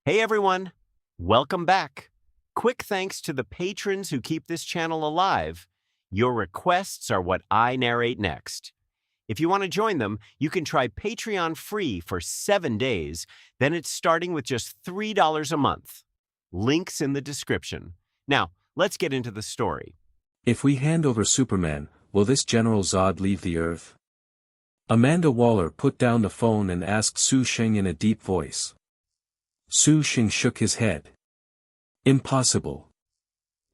Hey everyone, welcome back. Quick thanks to the patrons who keep this channel alive. Your requests are what I narrate next. If you want to join them, you can try Patreon free for 7 days, then it's starting with just $3 a month. Links in the description. Now, let's get into the story. If we hand over Superman, will this General Zod leave the Earth? Amanda Waller put down the phone and asked Sheng in a deep voice. Sheng shook his head. Impossible.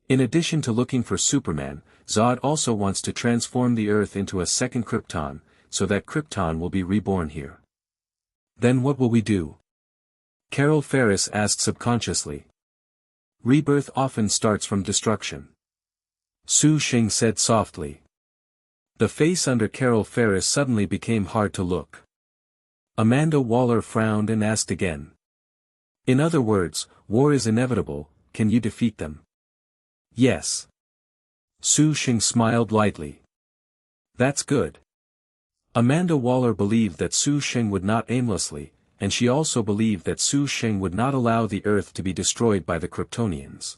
In addition to looking for Superman, Zod also wants to transform the Earth into a second Krypton, so that Krypton will be reborn here. Then what will we do? Carol Ferris asked subconsciously. Rebirth often starts from destruction. Sheng said softly. The face under Carol Ferris suddenly became hard to look. Amanda Waller frowned and asked again. In other words, war is inevitable, can you defeat them? Yes. Sheng smiled lightly. That's good. Amanda Waller believed that Sheng would not aimlessly, and she also believed that Sheng would not allow the Earth to be destroyed by the Kryptonians.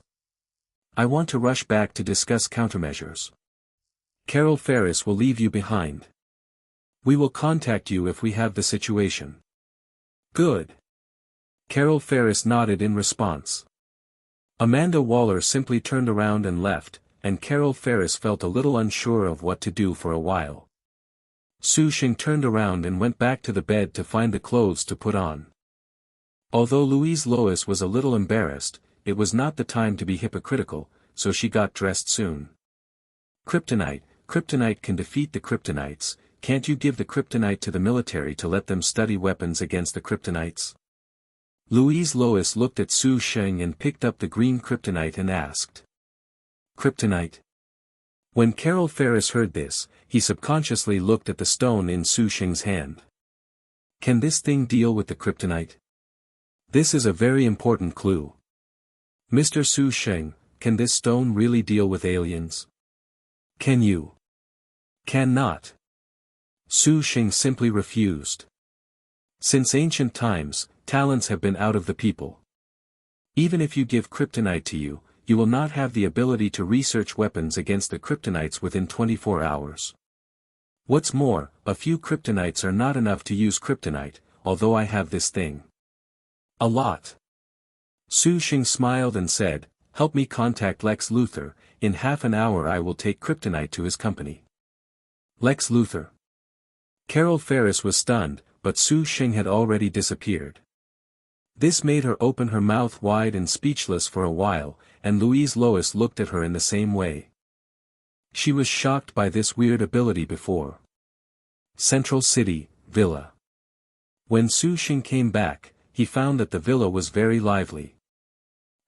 I want to rush back to discuss countermeasures. Carol Ferris will leave you behind. We will contact you if we have the situation. Good. Carol Ferris nodded in response. Amanda Waller simply turned around and left, and Carol Ferris felt a little unsure of what to do for a while. Sheng turned around and went back to the bed to find the clothes to put on. Although Louise Lois was a little embarrassed, it was not the time to be hypocritical, so she got dressed soon. Kryptonite can defeat the Kryptonites, can't you give the Kryptonite to the military to let them study weapons against the Kryptonites? Louise Lois looked at Sheng and picked up the green Kryptonite and asked. Kryptonite? When Carol Ferris heard this, he subconsciously looked at the stone in Sheng's hand. Can this thing deal with the Kryptonite? This is a very important clue. Mr. Sheng, can this stone really deal with aliens? Can you? Cannot. Sheng simply refused. Since ancient times, talents have been out of the people. Even if you give Kryptonite to you, you will not have the ability to research weapons against the Kryptonites within 24 hours. What's more, a few Kryptonites are not enough to use Kryptonite, although I have this thing. A lot. Sheng smiled and said, help me contact Lex Luthor, in half an hour I will take Kryptonite to his company. Lex Luthor. Carol Ferris was stunned, but Sheng had already disappeared. This made her open her mouth wide and speechless for a while, and Louise Lois looked at her in the same way. She was shocked by this weird ability before. Central City, Villa. When Sheng came back, he found that the villa was very lively.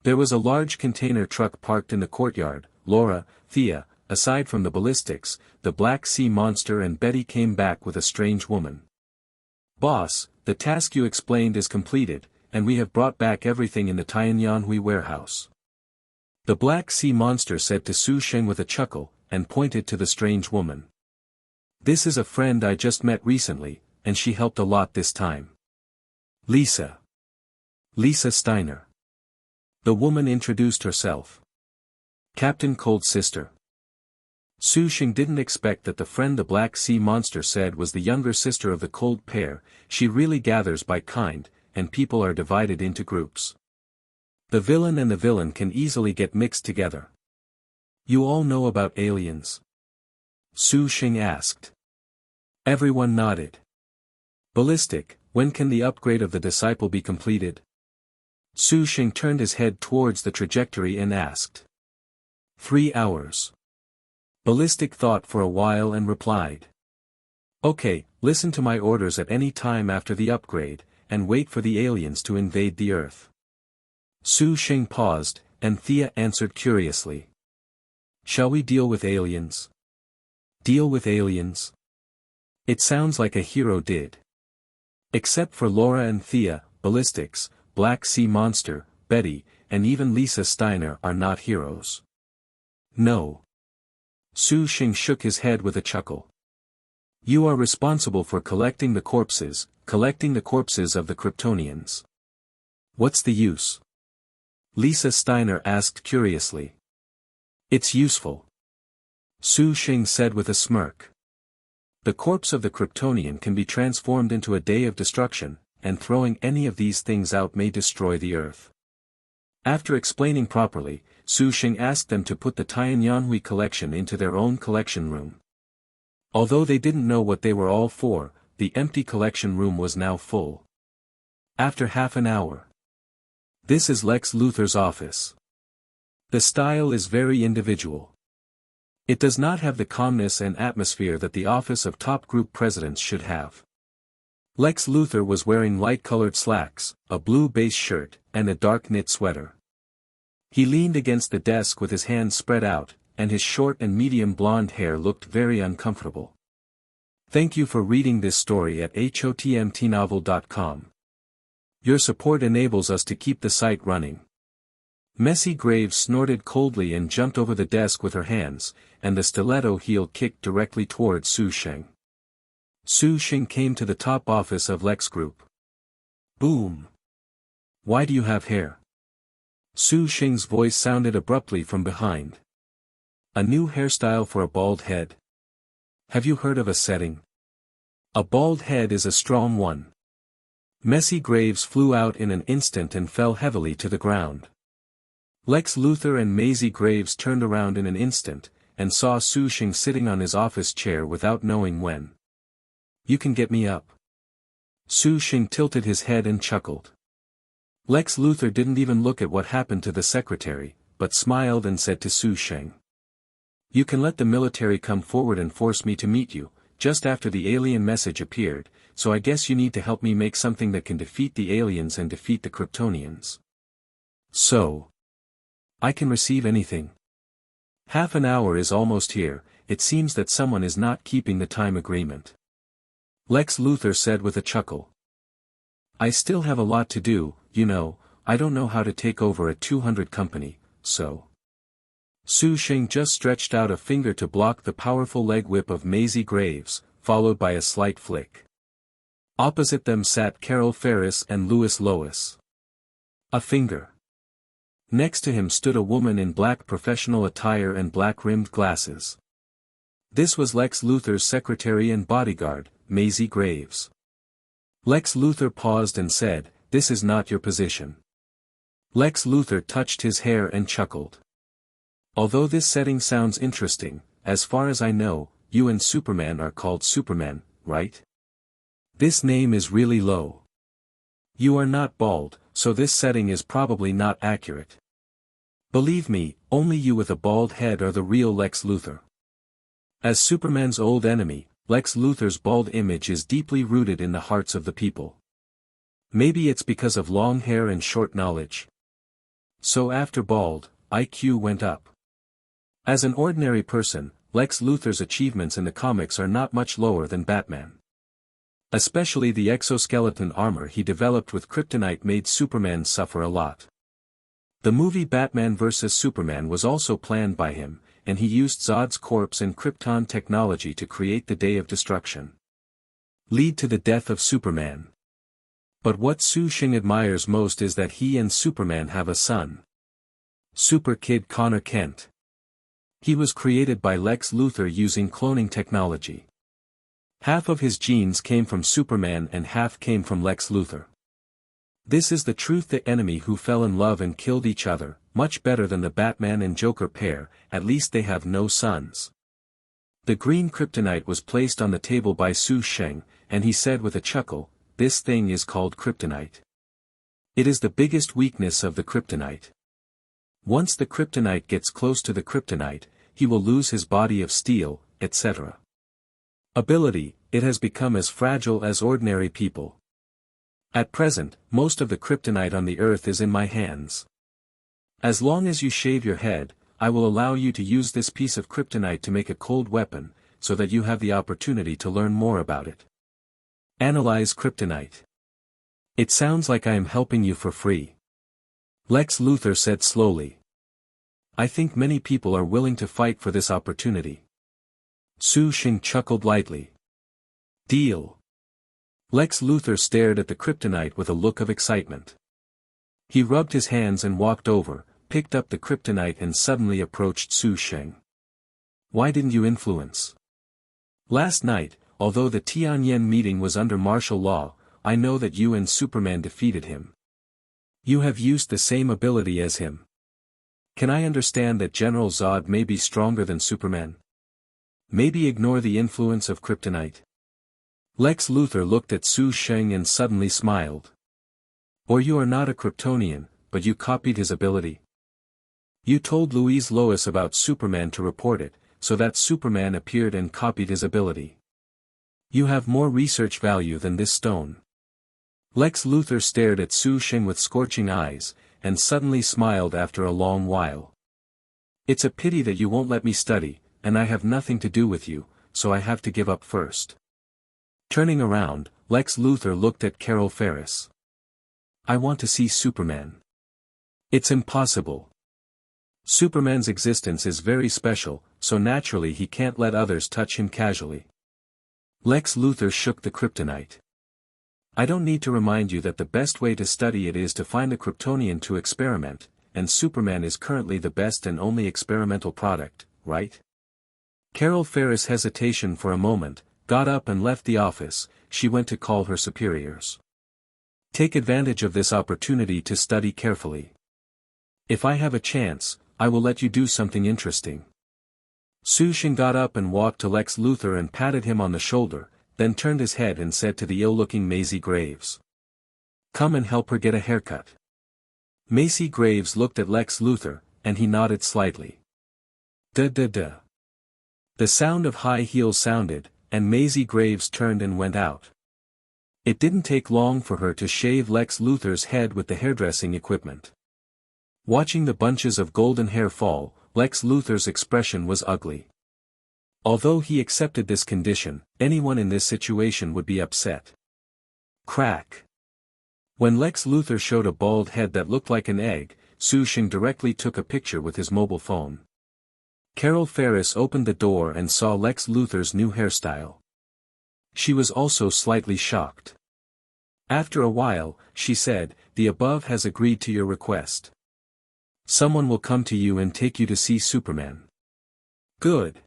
There was a large container truck parked in the courtyard. Laura, Thea, aside from the ballistics, the Black Sea Monster and Betty came back with a strange woman. Boss, the task you explained is completed, and we have brought back everything in the Tianyanhui warehouse. The Black Sea Monster said to Sheng with a chuckle, and pointed to the strange woman. This is a friend I just met recently, and she helped a lot this time. Lisa. Lisa Steiner. The woman introduced herself. Captain Cold's sister. Sheng didn't expect that the friend the Black Sea Monster said was the younger sister of the Cold pair. She really gathers by kind, and people are divided into groups. The villain and the villain can easily get mixed together. You all know about aliens? Sheng asked. Everyone nodded. Ballistic, when can the upgrade of the Disciple be completed? Sheng turned his head towards the trajectory and asked. 3 hours. Ballistic thought for a while and replied. Okay, listen to my orders at any time after the upgrade, and wait for the aliens to invade the Earth. Sheng paused, and Thea answered curiously. Shall we deal with aliens? Deal with aliens? It sounds like a hero did. Except for Laura and Thea, Ballistics, Black Sea Monster, Betty, and even Lisa Steiner are not heroes. No. Sheng shook his head with a chuckle. You are responsible for collecting the corpses of the Kryptonians. What's the use? Lisa Steiner asked curiously. It's useful. Su Sheng said with a smirk. The corpse of the Kryptonian can be transformed into a day of destruction, and throwing any of these things out may destroy the Earth. After explaining properly, Su Sheng asked them to put the Tianyanhui collection into their own collection room. Although they didn't know what they were all for, the empty collection room was now full. After half an hour. This is Lex Luthor's office. The style is very individual. It does not have the calmness and atmosphere that the office of top group presidents should have. Lex Luthor was wearing light-colored slacks, a blue base shirt, and a dark knit sweater. He leaned against the desk with his hands spread out, and his short and medium blonde hair looked very uncomfortable. Thank you for reading this story at hotmtnovel.com. Your support enables us to keep the site running. Messy Graves snorted coldly and jumped over the desk with her hands, and the stiletto heel kicked directly towards Su Sheng. Su Sheng came to the top office of Lex Group. Boom! Why do you have hair? Su Sheng's voice sounded abruptly from behind. A new hairstyle for a bald head? Have you heard of a setting? A bald head is a strong one. Messy Graves flew out in an instant and fell heavily to the ground. Lex Luthor and Maisie Graves turned around in an instant, and saw Su Sheng sitting on his office chair without knowing when. You can get me up. Su Sheng tilted his head and chuckled. Lex Luthor didn't even look at what happened to the secretary, but smiled and said to Su Sheng. You can let the military come forward and force me to meet you, just after the alien message appeared, so I guess you need to help me make something that can defeat the aliens and defeat the Kryptonians. So. I can receive anything. Half an hour is almost here, it seems that someone is not keeping the time agreement. Lex Luthor said with a chuckle. I still have a lot to do, you know, I don't know how to take over a 200 company, so. Su Sheng just stretched out a finger to block the powerful leg whip of Maisie Graves, followed by a slight flick. Opposite them sat Carol Ferris and Louis Lois. A finger. Next to him stood a woman in black professional attire and black-rimmed glasses. This was Lex Luthor's secretary and bodyguard, Maisie Graves. Lex Luthor paused and said, "This is not your position." Lex Luthor touched his hair and chuckled. Although this setting sounds interesting, as far as I know, you and Superman are called Supermen, right? This name is really low. You are not bald, so this setting is probably not accurate. Believe me, only you with a bald head are the real Lex Luthor. As Superman's old enemy, Lex Luthor's bald image is deeply rooted in the hearts of the people. Maybe it's because of long hair and short knowledge. So after bald, IQ went up. As an ordinary person, Lex Luthor's achievements in the comics are not much lower than Batman. Especially the exoskeleton armor he developed with kryptonite made Superman suffer a lot. The movie Batman vs. Superman was also planned by him, and he used Zod's corpse and Krypton technology to create the Day of Destruction. Lead to the death of Superman. But what Su Sheng admires most is that he and Superman have a son. Super Kid Connor Kent. He was created by Lex Luthor using cloning technology. Half of his genes came from Superman and half came from Lex Luthor. This is the truth. The enemy who fell in love and killed each other, much better than the Batman and Joker pair, at least they have no sons. The green kryptonite was placed on the table by Su Sheng, and he said with a chuckle, "This thing is called kryptonite. It is the biggest weakness of the kryptonite. Once the kryptonite gets close to the kryptonite, he will lose his body of steel, etc. Ability, it has become as fragile as ordinary people. At present, most of the kryptonite on the earth is in my hands. As long as you shave your head, I will allow you to use this piece of kryptonite to make a cold weapon, so that you have the opportunity to learn more about it. Analyze kryptonite. It sounds like I am helping you for free." Lex Luthor said slowly. "I think many people are willing to fight for this opportunity." Su Sheng chuckled lightly. "Deal." Lex Luthor stared at the kryptonite with a look of excitement. He rubbed his hands and walked over, picked up the kryptonite and suddenly approached Sheng. Why didn't you influence? Last night, although the Tianyan meeting was under martial law, I know that you and Superman defeated him. You have used the same ability as him. Can I understand that General Zod may be stronger than Superman? Maybe ignore the influence of kryptonite? Lex Luthor looked at Sheng and suddenly smiled. Or you are not a Kryptonian, but you copied his ability. You told Louise Lois about Superman to report it, so that Superman appeared and copied his ability. You have more research value than this stone. Lex Luthor stared at Sheng with scorching eyes, and suddenly smiled after a long while. It's a pity that you won't let me study, and I have nothing to do with you, so I have to give up first. Turning around, Lex Luthor looked at Carol Ferris. I want to see Superman. It's impossible. Superman's existence is very special, so naturally he can't let others touch him casually. Lex Luthor shook the kryptonite. I don't need to remind you that the best way to study it is to find a Kryptonian to experiment, and Superman is currently the best and only experimental product, right? Carol Ferris' hesitation for a moment, got up and left the office. She went to call her superiors. Take advantage of this opportunity to study carefully. If I have a chance, I will let you do something interesting. Sheng got up and walked to Lex Luthor and patted him on the shoulder, then turned his head and said to the ill-looking Maisie Graves. Come and help her get a haircut. Maisie Graves looked at Lex Luthor, and he nodded slightly. Da-da-da. The sound of high heels sounded, and Maisie Graves turned and went out. It didn't take long for her to shave Lex Luthor's head with the hairdressing equipment. Watching the bunches of golden hair fall, Lex Luthor's expression was ugly. Although he accepted this condition, anyone in this situation would be upset. Crack. When Lex Luthor showed a bald head that looked like an egg, Sheng directly took a picture with his mobile phone. Carol Ferris opened the door and saw Lex Luthor's new hairstyle. She was also slightly shocked. After a while, she said, the above has agreed to your request. Someone will come to you and take you to see Superman. Good.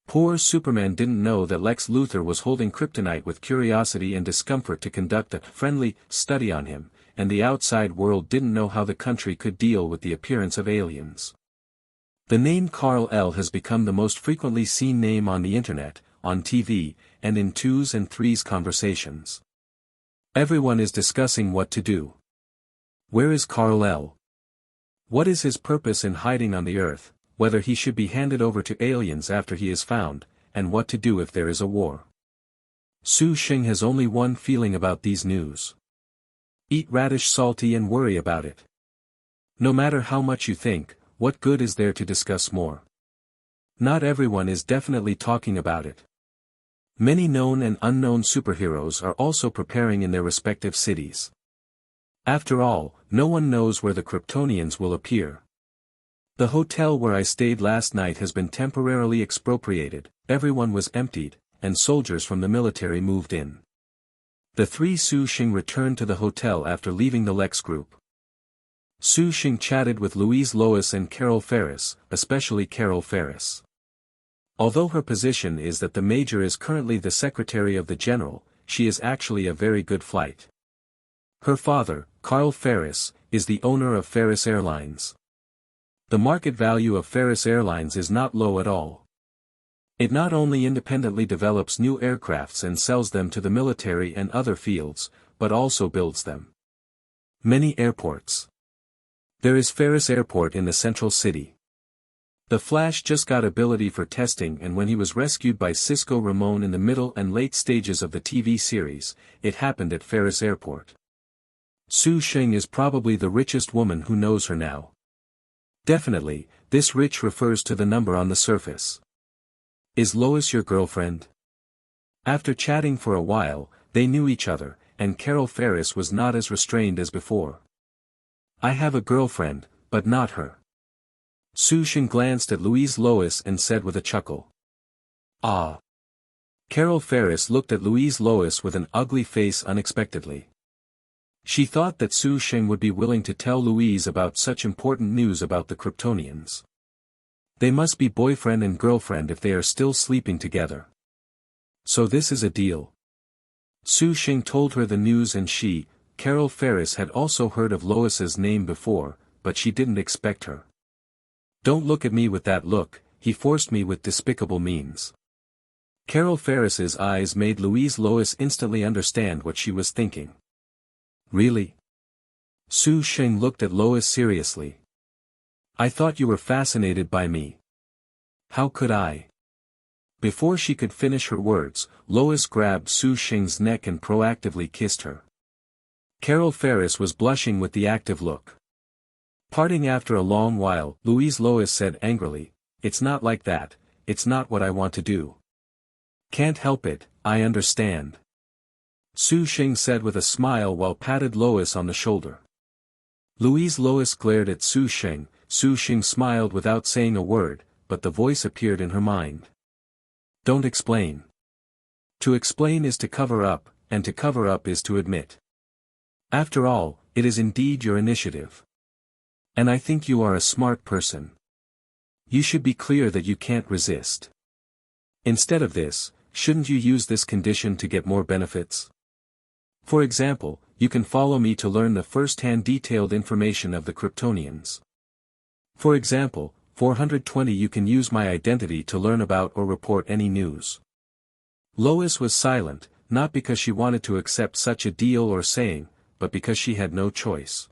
Poor Superman didn't know that Lex Luthor was holding kryptonite with curiosity and discomfort to conduct a friendly study on him, and the outside world didn't know how the country could deal with the appearance of aliens. The name Kal-El has become the most frequently seen name on the internet, on TV, and in 2s and 3s conversations. Everyone is discussing what to do. Where is Kal-El? What is his purpose in hiding on the Earth, whether he should be handed over to aliens after he is found, and what to do if there is a war? Sheng has only one feeling about these news. Eat radish salty and worry about it. No matter how much you think, what good is there to discuss more? Not everyone is definitely talking about it. Many known and unknown superheroes are also preparing in their respective cities. After all, no one knows where the Kryptonians will appear. The hotel where I stayed last night has been temporarily expropriated, everyone was emptied, and soldiers from the military moved in. The three Sheng returned to the hotel after leaving the Lex group. Sheng chatted with Louise Lois and Carol Ferris, especially Carol Ferris. Although her position is that the Major is currently the secretary of the General, she is actually a very good flight. Her father, Carl Ferris, is the owner of Ferris Airlines. The market value of Ferris Airlines is not low at all. It not only independently develops new aircrafts and sells them to the military and other fields, but also builds them. Many airports. There is Ferris Airport in the central city. The Flash just got ability for testing, and when he was rescued by Cisco Ramon in the middle and late stages of the TV series, it happened at Ferris Airport. Sheng is probably the richest woman who knows her now. Definitely, this rich refers to the number on the surface. Is Lois your girlfriend? After chatting for a while, they knew each other, and Carol Ferris was not as restrained as before. I have a girlfriend, but not her. Sheng glanced at Louise Lois and said with a chuckle. Ah. Carol Ferris looked at Louise Lois with an ugly face unexpectedly. She thought that Su Sheng would be willing to tell Louise about such important news about the Kryptonians. They must be boyfriend and girlfriend if they are still sleeping together. So this is a deal. Su Sheng told her the news, and she, Carol Ferris, had also heard of Lois's name before, but she didn't expect her. "Don't look at me with that look," he forced me with despicable means. Carol Ferris's eyes made Lois instantly understand what she was thinking. "Really?" Su Sheng looked at Lois seriously. "I thought you were fascinated by me. How could I?" Before she could finish her words, Lois grabbed Su Sheng's neck and proactively kissed her. Carol Ferris was blushing with the active look. Parting after a long while, Lois said angrily, "It's not like that, it's not what I want to do." "Can't help it, I understand," Su Sheng said with a smile while patted Lois on the shoulder. Lois glared at Su Sheng. Su Sheng smiled without saying a word, but the voice appeared in her mind. "Don't explain. To explain is to cover up, and to cover up is to admit. After all, it is indeed your initiative. And I think you are a smart person. You should be clear that you can't resist. Instead of this, shouldn't you use this condition to get more benefits? For example, you can follow me to learn the first-hand detailed information of the Kryptonians. For example, 420 you can use my identity to learn about or report any news." Lois was silent, not because she wanted to accept such a deal or saying, but because she had no choice.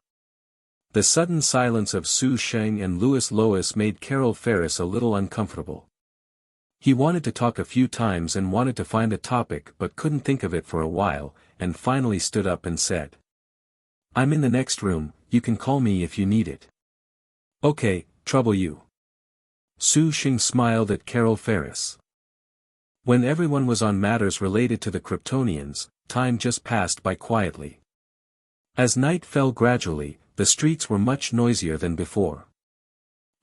The sudden silence of Su Sheng and Lois made Carol Ferris a little uncomfortable. He wanted to talk a few times and wanted to find a topic but couldn't think of it for a while, and finally stood up and said, "I'm in the next room, you can call me if you need it." "Okay, trouble you." Su Sheng smiled at Carol Ferris. When everyone was on matters related to the Kryptonians, time just passed by quietly. As night fell gradually, the streets were much noisier than before.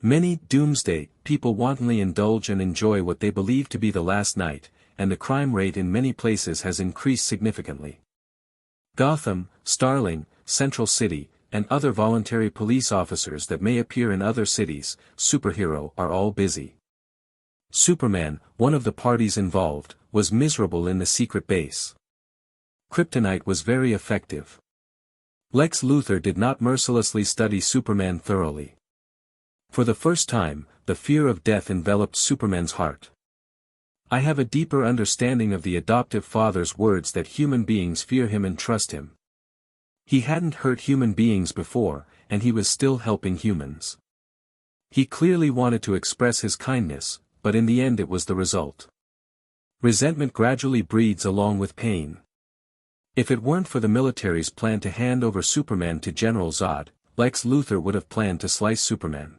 Many doomsday people wantonly indulge and enjoy what they believe to be the last night, and the crime rate in many places has increased significantly. Gotham, Starling, Central City, and other voluntary police officers that may appear in other cities, superhero, are all busy. Superman, one of the parties involved, was miserable in the secret base. Kryptonite was very effective. Lex Luthor did not mercilessly study Superman thoroughly. For the first time, the fear of death enveloped Superman's heart. "I have a deeper understanding of the adoptive father's words that human beings fear him and trust him." He hadn't hurt human beings before, and he was still helping humans. He clearly wanted to express his kindness, but in the end it was the result. Resentment gradually breeds along with pain. If it weren't for the military's plan to hand over Superman to General Zod, Lex Luthor would have planned to slice Superman.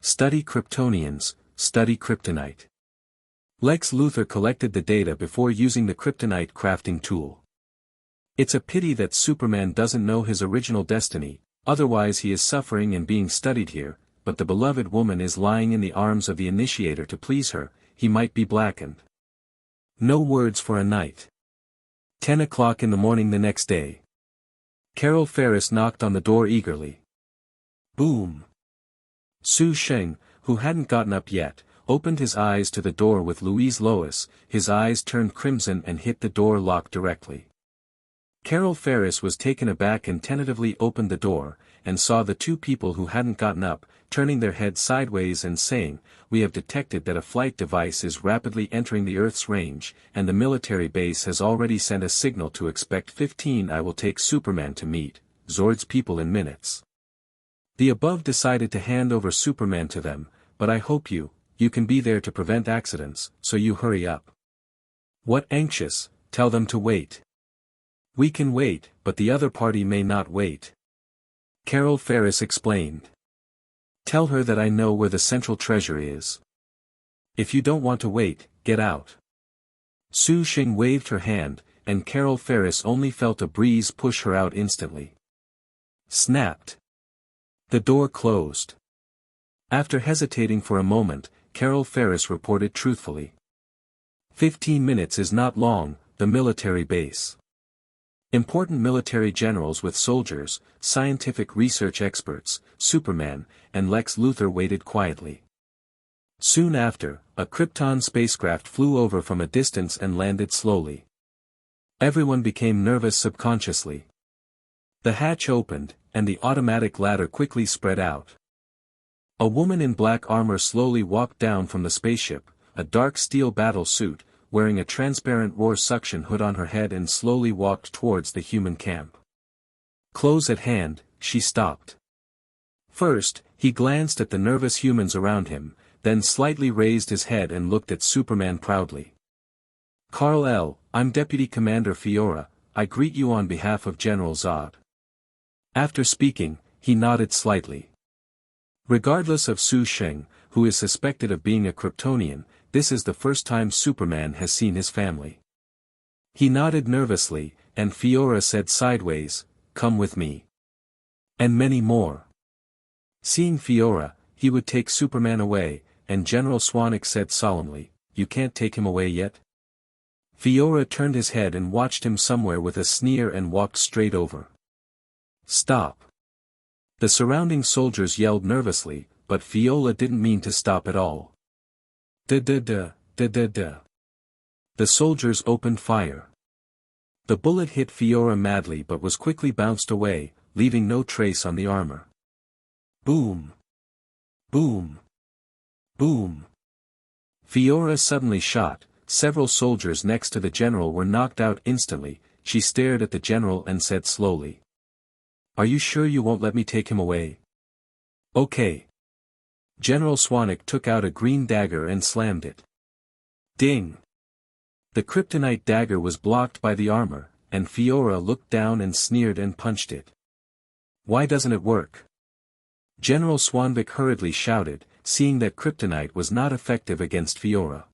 Study Kryptonians, study kryptonite. Lex Luthor collected the data before using the kryptonite crafting tool. It's a pity that Superman doesn't know his original destiny, otherwise he is suffering and being studied here, but the beloved woman is lying in the arms of the initiator to please her, he might be blackened. No words for a night. 10 o'clock in the morning the next day. Carol Ferris knocked on the door eagerly. Boom! Su Sheng, who hadn't gotten up yet, opened his eyes to the door with Lois. His eyes turned crimson and hit the door lock directly. Carol Ferris was taken aback and tentatively opened the door, and saw the two people who hadn't gotten up, turning their heads sideways and saying, "We have detected that a flight device is rapidly entering the Earth's range, and the military base has already sent a signal to expect 15. I will take Superman to meet Zord's people in minutes." The above decided to hand over Superman to them, but I hope you can be there to prevent accidents, so you hurry up. What anxious, tell them to wait. We can wait, but the other party may not wait. Carol Ferris explained. Tell her that I know where the central treasure is. If you don't want to wait, get out. Su Sheng waved her hand, and Carol Ferris only felt a breeze push her out instantly. Snapped. The door closed. After hesitating for a moment, Carol Ferris reported truthfully. 15 minutes is not long, the military base. Important military generals with soldiers, scientific research experts, Superman, and Lex Luthor waited quietly. Soon after, a Krypton spacecraft flew over from a distance and landed slowly. Everyone became nervous subconsciously. The hatch opened, and the automatic ladder quickly spread out. A woman in black armor slowly walked down from the spaceship, a dark steel battle suit, wearing a transparent roar suction hood on her head, and slowly walked towards the human camp. Close at hand, she stopped. First, he glanced at the nervous humans around him, then slightly raised his head and looked at Superman proudly. "Carl L., I'm Deputy Commander Fiora, I greet you on behalf of General Zod." After speaking, he nodded slightly. Regardless of Sheng, who is suspected of being a Kryptonian, this is the first time Superman has seen his family. He nodded nervously, and Fiora said sideways, "Come with me." And many more. Seeing Fiora, he would take Superman away, and General Swanwick said solemnly, "You can't take him away yet?" Fiora turned his head and watched him somewhere with a sneer and walked straight over. "Stop." The surrounding soldiers yelled nervously, but Fiora didn't mean to stop at all. Da-da-da, da-da-da. The soldiers opened fire. The bullet hit Fiora madly but was quickly bounced away, leaving no trace on the armor. Boom. Boom. Boom. Fiora suddenly shot. Several soldiers next to the general were knocked out instantly. She stared at the general and said slowly, "Are you sure you won't let me take him away?" "Okay." General Swanwick took out a green dagger and slammed it. Ding! The kryptonite dagger was blocked by the armor, and Fiora looked down and sneered and punched it. "Why doesn't it work?" General Swanwick hurriedly shouted, seeing that kryptonite was not effective against Fiora.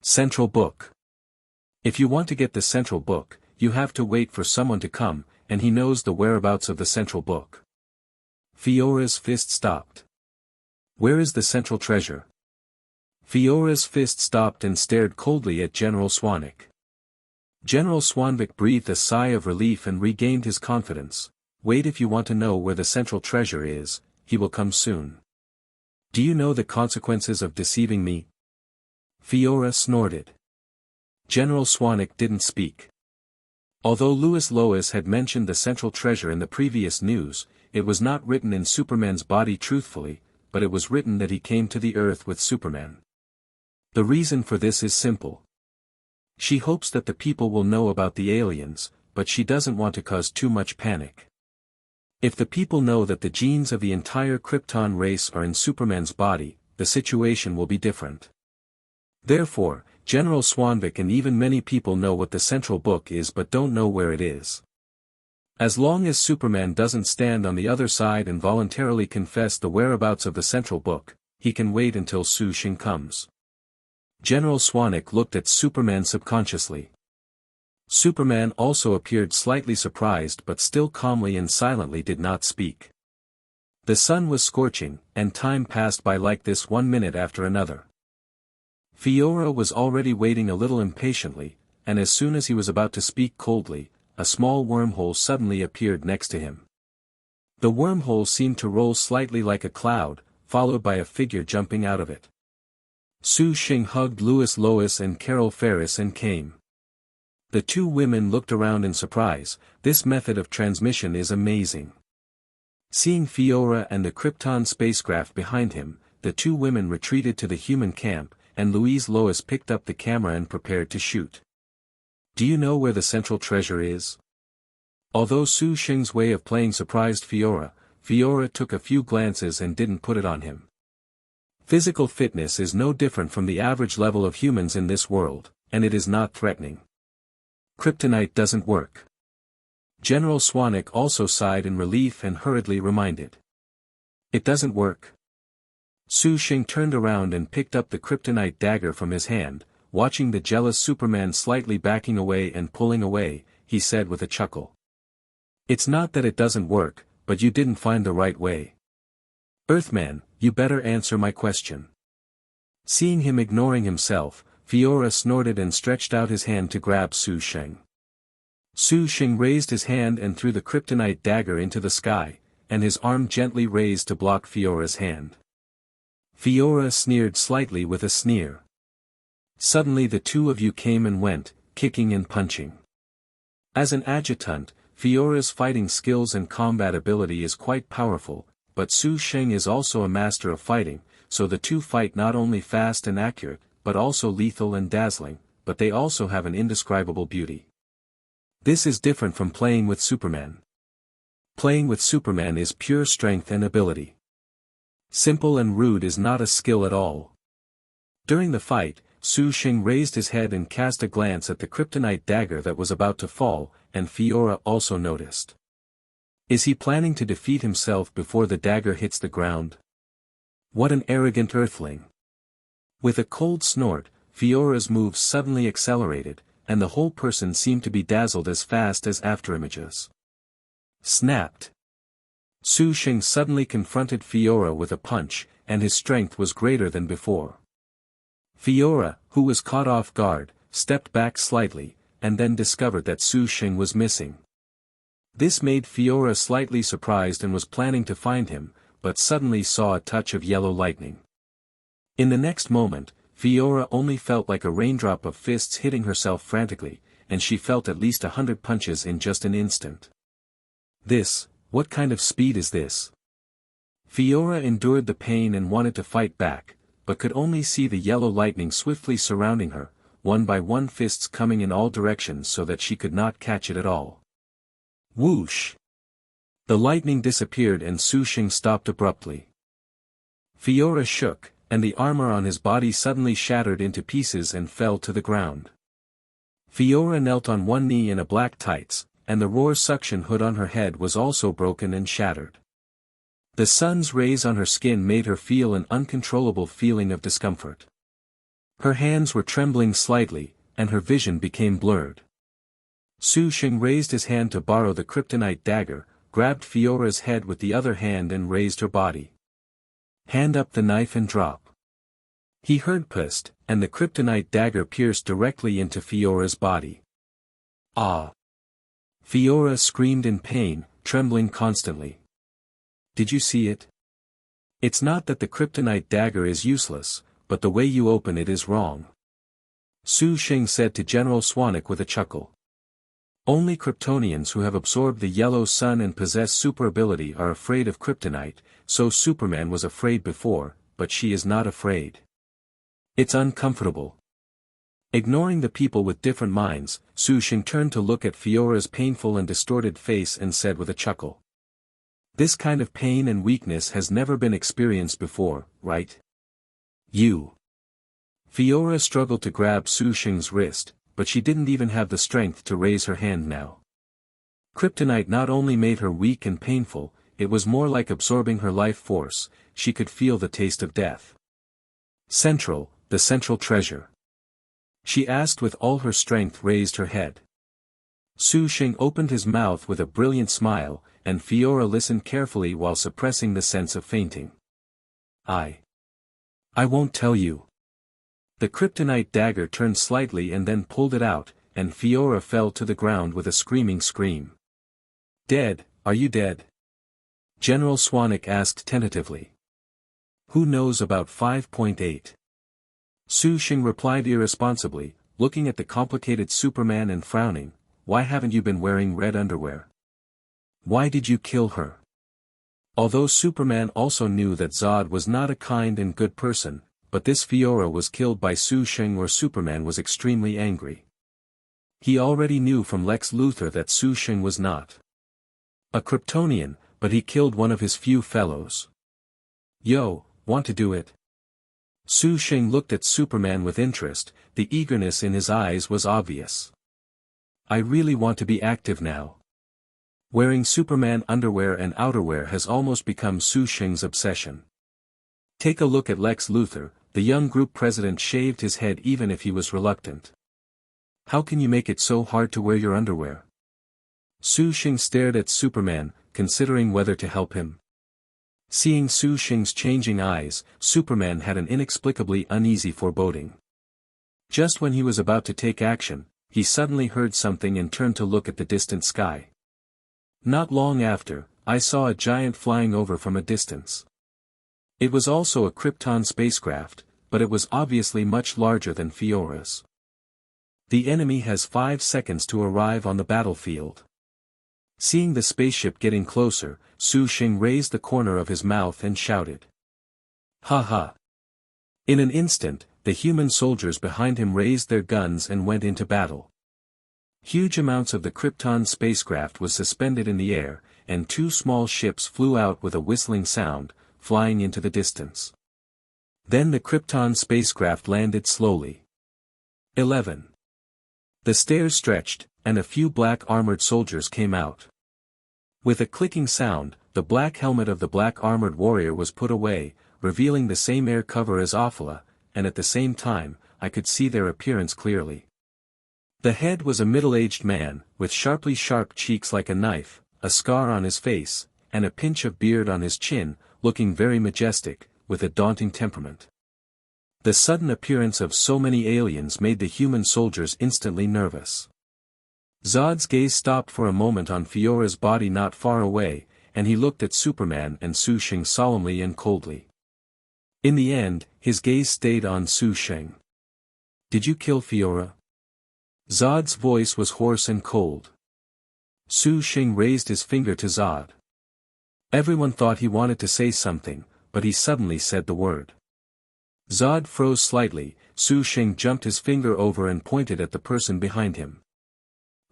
Central Book. If you want to get the Central Book, you have to wait for someone to come, and he knows the whereabouts of the Central Book. Fiora's fist stopped. "Where is the central treasure?" Fiora's fist stopped and stared coldly at General Swanwick. General Swanwick breathed a sigh of relief and regained his confidence. "Wait, if you want to know where the central treasure is, he will come soon." "Do you know the consequences of deceiving me?" Fiora snorted. General Swanwick didn't speak. Although Louis Lois had mentioned the central treasure in the previous news, it was not written in Superman's body truthfully, but it was written that he came to the Earth with Superman. The reason for this is simple. She hopes that the people will know about the aliens, but she doesn't want to cause too much panic. If the people know that the genes of the entire Krypton race are in Superman's body, the situation will be different. Therefore, General Swanwick and even many people know what the Central Book is but don't know where it is. As long as Superman doesn't stand on the other side and voluntarily confess the whereabouts of the Central Book, he can wait until Sheng comes. General Swanwick looked at Superman subconsciously. Superman also appeared slightly surprised but still calmly and silently did not speak. The sun was scorching, and time passed by like this 1 minute after another. Fiora was already waiting a little impatiently, and as soon as he was about to speak coldly, a small wormhole suddenly appeared next to him. The wormhole seemed to roll slightly like a cloud, followed by a figure jumping out of it. Sheng hugged Louis Lois and Carol Ferris and came. The two women looked around in surprise. This method of transmission is amazing. Seeing Fiora and the Krypton spacecraft behind him, the two women retreated to the human camp, and Louise Lois picked up the camera and prepared to shoot. "Do you know where the central treasure is?" Although Sheng's way of playing surprised Fiora, Fiora took a few glances and didn't put it on him. Physical fitness is no different from the average level of humans in this world, and it is not threatening. Kryptonite doesn't work. General Swanwick also sighed in relief and hurriedly reminded. "It doesn't work." Sheng turned around and picked up the kryptonite dagger from his hand. Watching the jealous Superman slightly backing away and pulling away, he said with a chuckle. "It's not that it doesn't work, but you didn't find the right way. Earthman, you better answer my question." Seeing him ignoring himself, Fiora snorted and stretched out his hand to grab Sheng. Su Sheng raised his hand and threw the kryptonite dagger into the sky, and his arm gently raised to block Fiora's hand. Fiora sneered slightly with a sneer. Suddenly the two of you came and went, kicking and punching. As an adjutant, Fiora's fighting skills and combat ability is quite powerful, but Su Sheng is also a master of fighting, so the two fight not only fast and accurate, but also lethal and dazzling, but they also have an indescribable beauty. This is different from playing with Superman. Playing with Superman is pure strength and ability. Simple and rude is not a skill at all. During the fight, Su Sheng raised his head and cast a glance at the kryptonite dagger that was about to fall, and Fiora also noticed. Is he planning to defeat himself before the dagger hits the ground? What an arrogant earthling. With a cold snort, Fiora's moves suddenly accelerated, and the whole person seemed to be dazzled as fast as afterimages. Snapped. Su Sheng suddenly confronted Fiora with a punch, and his strength was greater than before. Fiora, who was caught off guard, stepped back slightly, and then discovered that Su Sheng was missing. This made Fiora slightly surprised and was planning to find him, but suddenly saw a touch of yellow lightning. In the next moment, Fiora only felt like a raindrop of fists hitting herself frantically, and she felt at least 100 punches in just an instant. What kind of speed is this? Fiora endured the pain and wanted to fight back, but could only see the yellow lightning swiftly surrounding her, one by one fists coming in all directions so that she could not catch it at all. Whoosh! The lightning disappeared and Su Sheng stopped abruptly. Fiora shook, and the armor on his body suddenly shattered into pieces and fell to the ground. Fiora knelt on one knee in a black tights, and the roar suction hood on her head was also broken and shattered. The sun's rays on her skin made her feel an uncontrollable feeling of discomfort. Her hands were trembling slightly, and her vision became blurred. Su Sheng raised his hand to borrow the kryptonite dagger, grabbed Fiora's head with the other hand and raised her body. Hand up the knife and drop. He heard pst, and the kryptonite dagger pierced directly into Fiora's body. Ah! Fiora screamed in pain, trembling constantly. Did you see it? It's not that the kryptonite dagger is useless, but the way you open it is wrong. Su Sheng said to General Swanwick with a chuckle. Only Kryptonians who have absorbed the yellow sun and possess super ability are afraid of kryptonite, so Superman was afraid before, but she is not afraid. It's uncomfortable. Ignoring the people with different minds, Su Sheng turned to look at Fiora's painful and distorted face and said with a chuckle. This kind of pain and weakness has never been experienced before, right? You. Fiora struggled to grab Su Sheng's wrist, but she didn't even have the strength to raise her hand now. Kryptonite not only made her weak and painful, it was more like absorbing her life force, she could feel the taste of death. The central treasure. She asked with all her strength, raised her head. Su Sheng opened his mouth with a brilliant smile, and Fiora listened carefully while suppressing the sense of fainting. I won't tell you. The kryptonite dagger turned slightly and then pulled it out, and Fiora fell to the ground with a screaming scream. Dead, are you dead? General Swanwick asked tentatively. Who knows about 5.8? Su Sheng replied irresponsibly, looking at the complicated Superman and frowning. Why haven't you been wearing red underwear? Why did you kill her? Although Superman also knew that Zod was not a kind and good person, but this Fiora was killed by Su Sheng or Superman was extremely angry. He already knew from Lex Luthor that Su Sheng was not a Kryptonian, but he killed one of his few fellows. Yo, want to do it? Su Sheng looked at Superman with interest, the eagerness in his eyes was obvious. I really want to be active now. Wearing Superman underwear and outerwear has almost become Su Sheng's obsession. Take a look at Lex Luthor, the young group president shaved his head even if he was reluctant. How can you make it so hard to wear your underwear? Su Sheng stared at Superman, considering whether to help him. Seeing Su Sheng's changing eyes, Superman had an inexplicably uneasy foreboding. Just when he was about to take action, he suddenly heard something and turned to look at the distant sky. Not long after, I saw a giant flying over from a distance. It was also a Krypton spacecraft, but it was obviously much larger than Fiora's. The enemy has 5 seconds to arrive on the battlefield. Seeing the spaceship getting closer, Sheng raised the corner of his mouth and shouted. Ha ha! In an instant, the human soldiers behind him raised their guns and went into battle. Huge amounts of the Krypton spacecraft was suspended in the air, and 2 small ships flew out with a whistling sound, flying into the distance. Then the Krypton spacecraft landed slowly. 11. The stairs stretched, and a few black armored soldiers came out. With a clicking sound, the black helmet of the black armored warrior was put away, revealing the same air cover as Ophala, and at the same time, I could see their appearance clearly. The head was a middle-aged man, with sharply sharp cheeks like a knife, a scar on his face, and a pinch of beard on his chin, looking very majestic, with a daunting temperament. The sudden appearance of so many aliens made the human soldiers instantly nervous. Zod's gaze stopped for a moment on Fiora's body not far away, and he looked at Superman and Sheng solemnly and coldly. In the end, his gaze stayed on Sheng. Did you kill Fiora? Zod's voice was hoarse and cold. Sheng raised his finger to Zod. Everyone thought he wanted to say something, but he suddenly said the word. Zod froze slightly. Sheng jumped his finger over and pointed at the person behind him.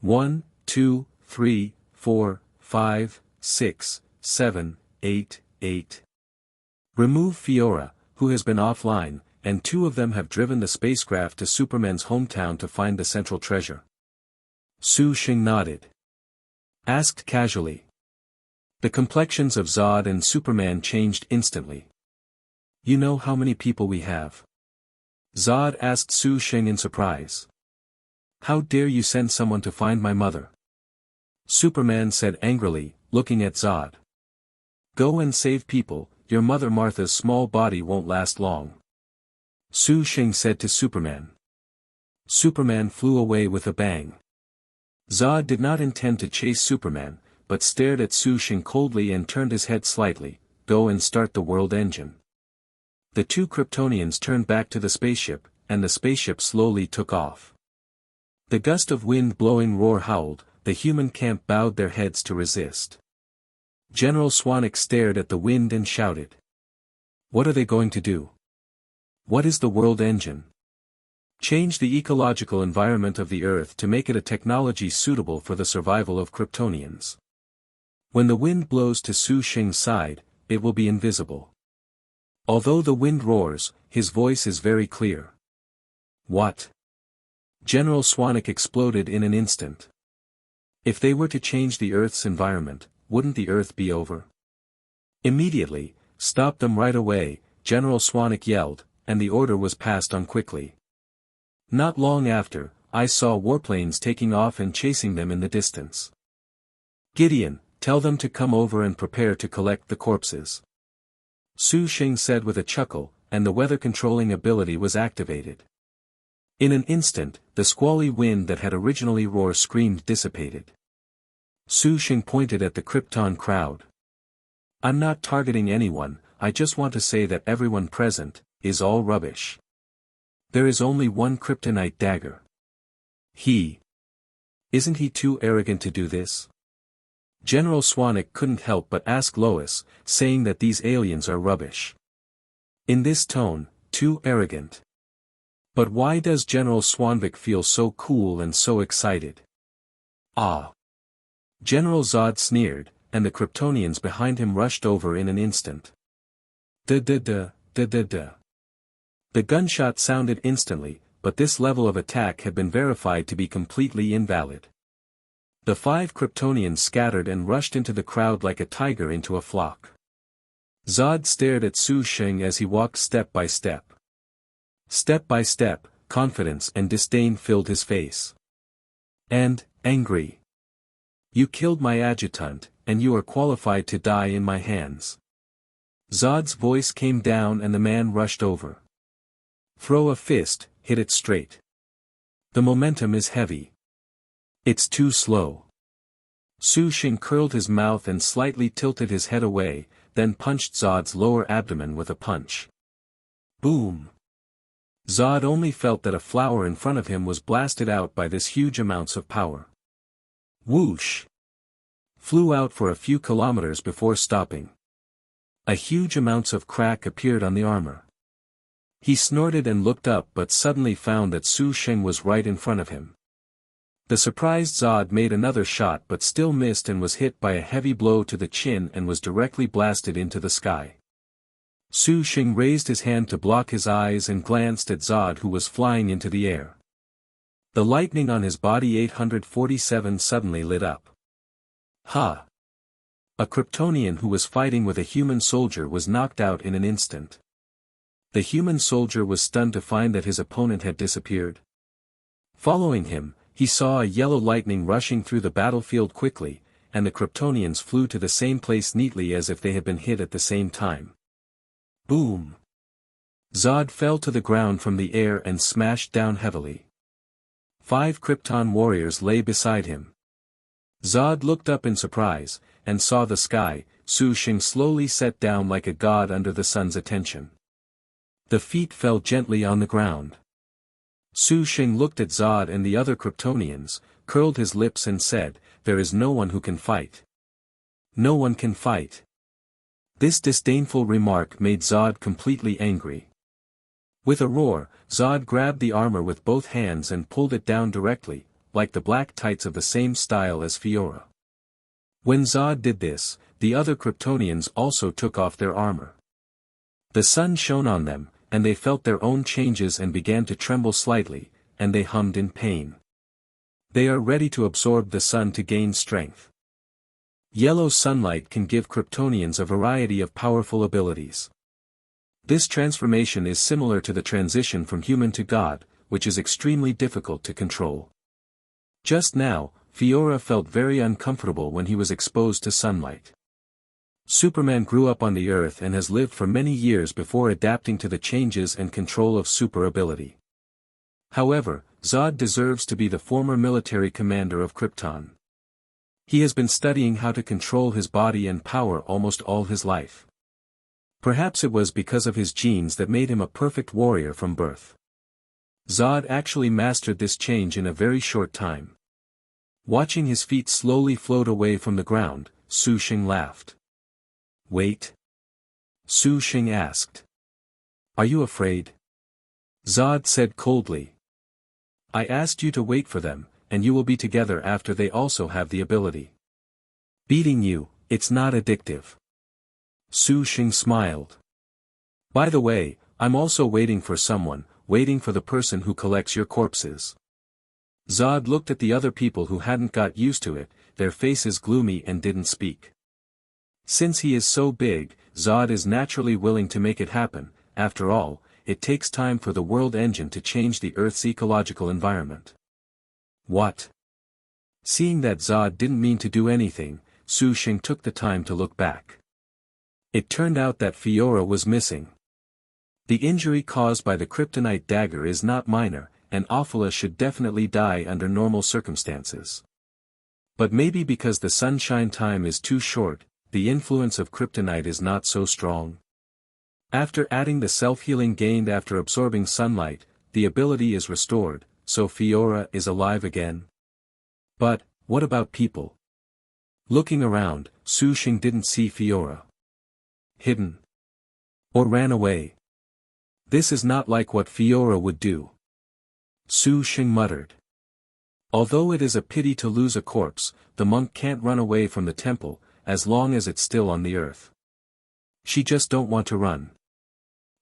1, 2, 3, 4, 5, 6, 7, 8, 8. Remove Fiora, who has been offline, and 2 of them have driven the spacecraft to Superman's hometown to find the central treasure. Sheng nodded. Asked casually. The complexions of Zod and Superman changed instantly. You know how many people we have? Zod asked Sheng in surprise. How dare you send someone to find my mother? Superman said angrily, looking at Zod. Go and save people, your mother Martha's small body won't last long. Sheng said to Superman. Superman flew away with a bang. Zod did not intend to chase Superman, but stared at Sheng coldly and turned his head slightly. Go and start the world engine. The 2 Kryptonians turned back to the spaceship, and the spaceship slowly took off. The gust of wind blowing roar howled, the human camp bowed their heads to resist. General Swanwick stared at the wind and shouted. What are they going to do? What is the world engine? Change the ecological environment of the Earth to make it a technology suitable for the survival of Kryptonians. When the wind blows to Sheng's side, it will be invisible. Although the wind roars, his voice is very clear. What? General Swanwick exploded in an instant. If they were to change the Earth's environment, wouldn't the Earth be over? Immediately, stop them right away, General Swanwick yelled, and the order was passed on quickly. Not long after, I saw warplanes taking off and chasing them in the distance. Gideon, tell them to come over and prepare to collect the corpses. Sheng said with a chuckle, and the weather-controlling ability was activated. In an instant, the squally wind that had originally screamed dissipated. Sheng pointed at the Krypton crowd. I'm not targeting anyone, I just want to say that everyone present is all rubbish. There is only one kryptonite dagger. Isn't he too arrogant to do this? General Swanwick couldn't help but ask Lois, saying that these aliens are rubbish. In this tone, too arrogant. But why does General Swanwick feel so cool and so excited? Ah! General Zod sneered, and the Kryptonians behind him rushed over in an instant. Da-da-da. The gunshot sounded instantly, but this level of attack had been verified to be completely invalid. The 5 Kryptonians scattered and rushed into the crowd like a tiger into a flock. Zod stared at Sheng as he walked step by step. Step by step, confidence and disdain filled his face. And, angry. You killed my adjutant, and you are qualified to die in my hands. Zod's voice came down and the man rushed over. Throw a fist, hit it straight. The momentum is heavy. It's too slow. Su Sheng curled his mouth and slightly tilted his head away, then punched Zod's lower abdomen with a punch. Boom! Zod only felt that a flower in front of him was blasted out by this huge amounts of power. Whoosh! Flew out for a few kilometers before stopping. A huge amounts of crack appeared on the armor. He snorted and looked up but suddenly found that Su Sheng was right in front of him. The surprised Zod made another shot but still missed and was hit by a heavy blow to the chin and was directly blasted into the sky. Su Sheng raised his hand to block his eyes and glanced at Zod, who was flying into the air. The lightning on his body 847 suddenly lit up. Ha! A Kryptonian who was fighting with a human soldier was knocked out in an instant. The human soldier was stunned to find that his opponent had disappeared. Following him, he saw a yellow lightning rushing through the battlefield quickly, and the Kryptonians flew to the same place neatly as if they had been hit at the same time. Boom! Zod fell to the ground from the air and smashed down heavily. 5 Krypton warriors lay beside him. Zod looked up in surprise, and saw the sky. Su Sheng slowly set down like a god under the sun's attention. The feet fell gently on the ground. Su Sheng looked at Zod and the other Kryptonians, curled his lips and said, "There is no one who can fight. No one can fight." This disdainful remark made Zod completely angry. With a roar, Zod grabbed the armor with both hands and pulled it down directly, like the black tights of the same style as Fiora. When Zod did this, the other Kryptonians also took off their armor. The sun shone on them, and they felt their own changes and began to tremble slightly, and they hummed in pain. They are ready to absorb the sun to gain strength. Yellow sunlight can give Kryptonians a variety of powerful abilities. This transformation is similar to the transition from human to god, which is extremely difficult to control. Just now, Fiora felt very uncomfortable when he was exposed to sunlight. Superman grew up on the Earth and has lived for many years before adapting to the changes and control of super ability. However, Zod deserves to be the former military commander of Krypton. He has been studying how to control his body and power almost all his life. Perhaps it was because of his genes that made him a perfect warrior from birth. Zod actually mastered this change in a very short time. Watching his feet slowly float away from the ground, Su Sheng laughed. "Wait?" Su Sheng asked. "Are you afraid?" Zod said coldly. "I asked you to wait for them, and you will be together after they also have the ability. Beating you, it's not addictive." Su Sheng smiled. "By the way, I'm also waiting for someone, waiting for the person who collects your corpses." Zod looked at the other people who hadn't got used to it, their faces gloomy and didn't speak. Since he is so big, Zod is naturally willing to make it happen. After all, it takes time for the world engine to change the Earth's ecological environment. What? Seeing that Zod didn't mean to do anything, Su Sheng took the time to look back. It turned out that Fiora was missing. The injury caused by the kryptonite dagger is not minor, and Ophala should definitely die under normal circumstances. But maybe because the sunshine time is too short, the influence of kryptonite is not so strong. After adding the self-healing gained after absorbing sunlight, the ability is restored, so Fiora is alive again. But, what about people? Looking around, Su Sheng didn't see Fiora. Hidden. Or ran away. This is not like what Fiora would do. Su Sheng muttered. Although it is a pity to lose a corpse, the monk can't run away from the temple, as long as it's still on the earth. She just don't want to run.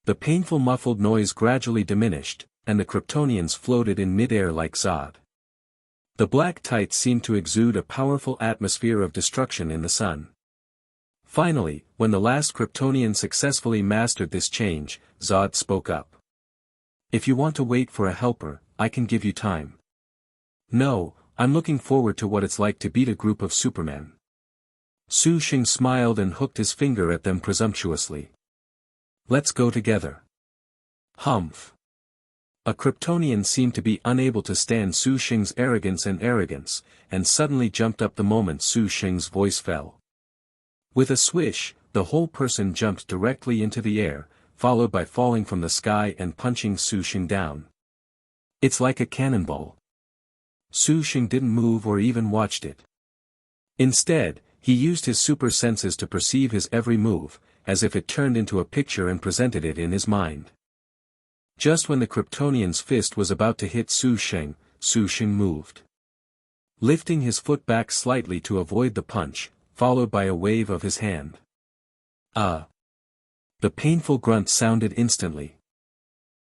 The painful muffled noise gradually diminished, and the Kryptonians floated in mid-air like Zod. The black tights seemed to exude a powerful atmosphere of destruction in the sun. Finally, when the last Kryptonian successfully mastered this change, Zod spoke up. "If you want to wait for a helper, I can give you time." "No, I'm looking forward to what it's like to beat a group of Supermen." Su Sheng smiled and hooked his finger at them presumptuously. "Let's go together." Humph. A Kryptonian seemed to be unable to stand Su Sheng's arrogance, and suddenly jumped up the moment Su Sheng's voice fell. With a swish, the whole person jumped directly into the air, followed by falling from the sky and punching Su Sheng down. It's like a cannonball. Su Sheng didn't move or even watched it. Instead, he used his super senses to perceive his every move, as if it turned into a picture and presented it in his mind. Just when the Kryptonian's fist was about to hit Su Sheng moved. Lifting his foot back slightly to avoid the punch, followed by a wave of his hand. Ah! The painful grunt sounded instantly.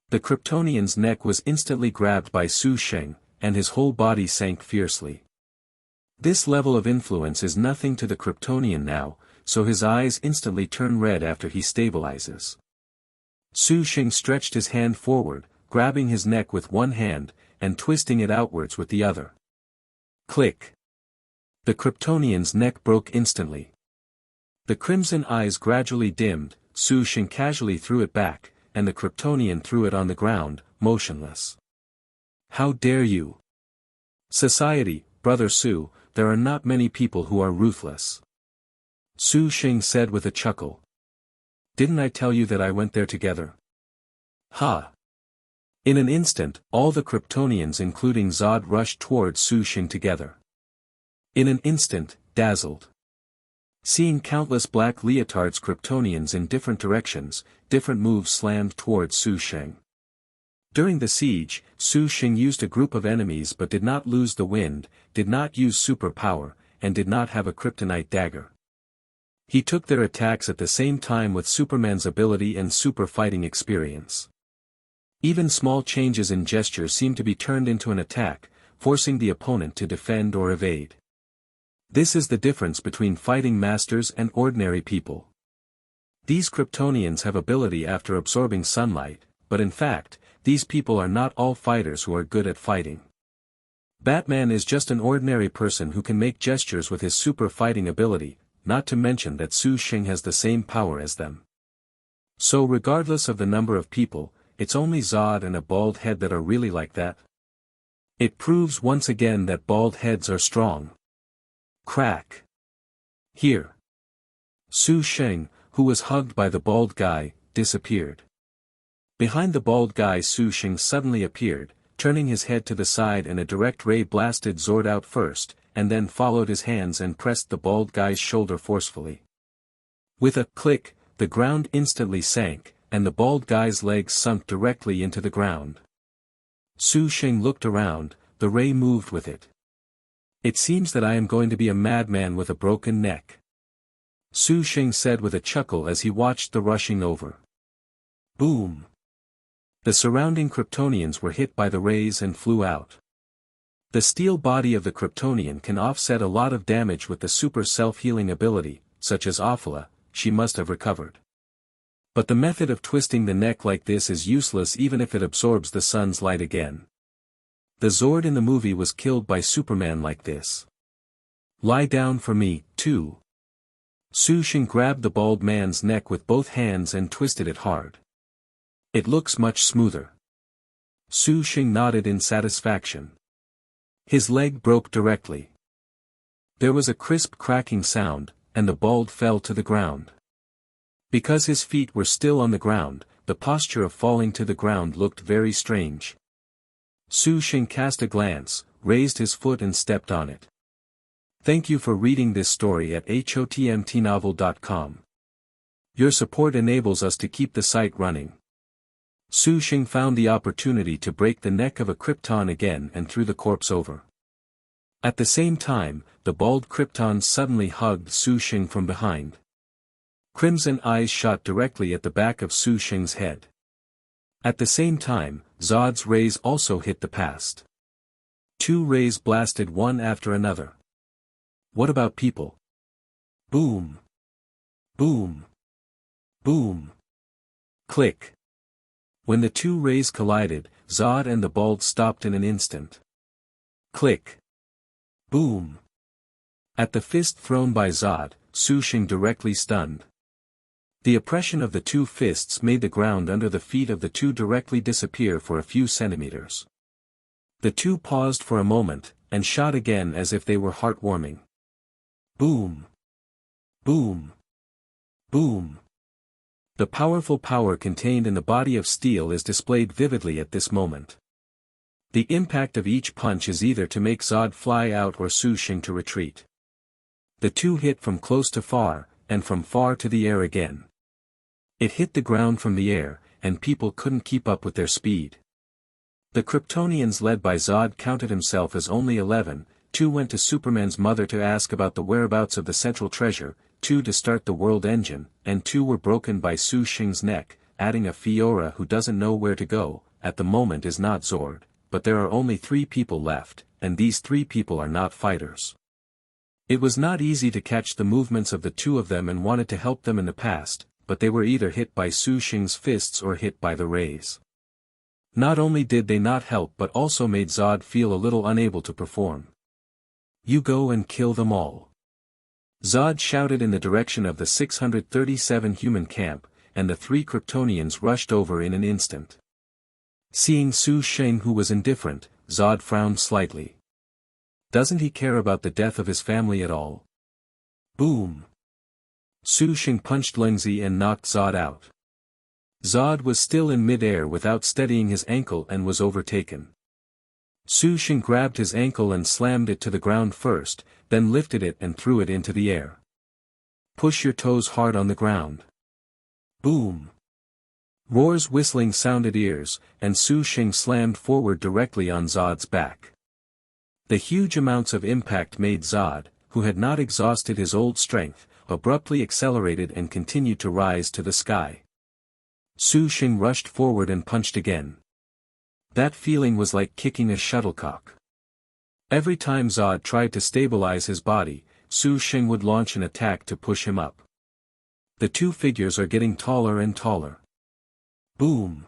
The Kryptonian's neck was instantly grabbed by Su Sheng, and his whole body sank fiercely. This level of influence is nothing to the Kryptonian now, so his eyes instantly turn red after he stabilizes. Su Sheng stretched his hand forward, grabbing his neck with one hand, and twisting it outwards with the other. Click! The Kryptonian's neck broke instantly. The crimson eyes gradually dimmed, Su Sheng casually threw it back, and the Kryptonian threw it on the ground, motionless. How dare you? Society, Brother Su, there are not many people who are ruthless. Su Sheng said with a chuckle. Didn't I tell you that I went there together? Ha! In an instant, all the Kryptonians including Zod rushed towards Su Sheng together. In an instant, dazzled. Seeing countless black leotards Kryptonians in different directions, different moves slammed towards Su Sheng. During the siege, Su Sheng used a group of enemies but did not lose the wind, did not use superpower, and did not have a kryptonite dagger. He took their attacks at the same time with Superman's ability and super fighting experience. Even small changes in gesture seemed to be turned into an attack, forcing the opponent to defend or evade. This is the difference between fighting masters and ordinary people. These Kryptonians have ability after absorbing sunlight, but in fact, these people are not all fighters who are good at fighting. Batman is just an ordinary person who can make gestures with his super fighting ability, not to mention that Su Sheng has the same power as them. So regardless of the number of people, it's only Zod and a bald head that are really like that. It proves once again that bald heads are strong. Crack. Here. Su Sheng, who was hugged by the bald guy, disappeared. Behind the bald guy Su Sheng suddenly appeared, turning his head to the side and a direct ray blasted Zord out first, and then followed his hands and pressed the bald guy's shoulder forcefully. With a click, the ground instantly sank, and the bald guy's legs sunk directly into the ground. Su Sheng looked around, the ray moved with it. It seems that I am going to be a madman with a broken neck. Su Sheng said with a chuckle as he watched the rushing over. Boom! The surrounding Kryptonians were hit by the rays and flew out. The steel body of the Kryptonian can offset a lot of damage with the super self-healing ability, such as Ophala, she must have recovered. But the method of twisting the neck like this is useless even if it absorbs the sun's light again. The Zord in the movie was killed by Superman like this. Lie down for me, too. Su Sheng grabbed the bald man's neck with both hands and twisted it hard. It looks much smoother. Su Sheng nodded in satisfaction. His leg broke directly. There was a crisp cracking sound, and the bald fell to the ground. Because his feet were still on the ground, the posture of falling to the ground looked very strange. Su Sheng cast a glance, raised his foot and stepped on it. Thank you for reading this story at hotmtnovel.com. Your support enables us to keep the site running. Su Sheng found the opportunity to break the neck of a Krypton again and threw the corpse over. At the same time, the bald Krypton suddenly hugged Su Sheng from behind. Crimson eyes shot directly at the back of Su Sheng's head. At the same time, Zod's rays also hit the past. Two rays blasted one after another. What about people? Boom! Boom! Boom! Click! When the two rays collided, Zod and the bald stopped in an instant. Click! Boom! At the fist thrown by Zod, Su Sheng directly stunned. The oppression of the two fists made the ground under the feet of the two directly disappear for a few centimeters. The two paused for a moment, and shot again as if they were heartwarming. Boom! Boom! Boom! The powerful power contained in the body of steel is displayed vividly at this moment. The impact of each punch is either to make Zod fly out or Su Sheng to retreat. The two hit from close to far, and from far to the air again. It hit the ground from the air, and people couldn't keep up with their speed. The Kryptonians led by Zod counted himself as only 11, 2 went to Superman's mother to ask about the whereabouts of the central treasure, 2 to start the world engine, and 2 were broken by Su Sheng's neck, adding a Fiora who doesn't know where to go, at the moment is not Zord, but there are only 3 people left, and these 3 people are not fighters. It was not easy to catch the movements of the 2 of them and wanted to help them in the past, but they were either hit by Su Sheng's fists or hit by the rays. Not only did they not help but also made Zod feel a little unable to perform. You go and kill them all. Zod shouted in the direction of the 637 human camp, and the 3 Kryptonians rushed over in an instant. Seeing Su Sheng who was indifferent, Zod frowned slightly. Doesn't he care about the death of his family at all? Boom! Su Sheng punched Lingzi and knocked Zod out. Zod was still in mid-air without steadying his ankle and was overtaken. Su Sheng grabbed his ankle and slammed it to the ground first, then lifted it and threw it into the air. Push your toes hard on the ground. Boom! Roar's whistling sounded ears, and Su Sheng slammed forward directly on Zod's back. The huge amounts of impact made Zod, who had not exhausted his old strength, abruptly accelerated and continued to rise to the sky. Su Sheng rushed forward and punched again. That feeling was like kicking a shuttlecock. Every time Zod tried to stabilize his body, Su Sheng would launch an attack to push him up. The two figures are getting taller and taller. Boom!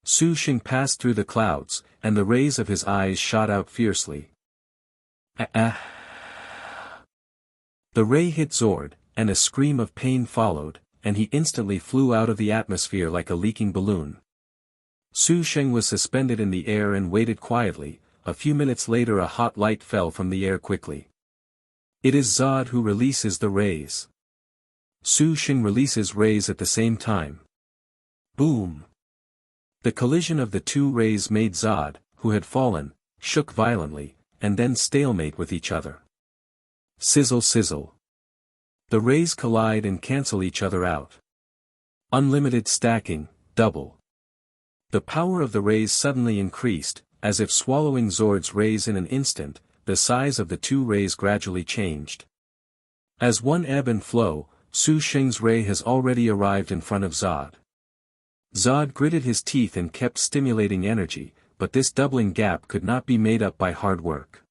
Su Sheng passed through the clouds, and the rays of his eyes shot out fiercely. The ray hit Zord, and a scream of pain followed, and he instantly flew out of the atmosphere like a leaking balloon. Su Sheng was suspended in the air and waited quietly. A few minutes later a hot light fell from the air quickly. It is Zod who releases the rays. Su Sheng releases rays at the same time. Boom! The collision of the two rays made Zod, who had fallen, shook violently, and then stalemate with each other. Sizzle sizzle. The rays collide and cancel each other out. Unlimited stacking, double. The power of the rays suddenly increased, as if swallowing Zord's rays in an instant, the size of the two rays gradually changed. As one ebb and flow, Su Sheng's ray has already arrived in front of Zod. Zod gritted his teeth and kept stimulating energy, but this doubling gap could not be made up by hard work.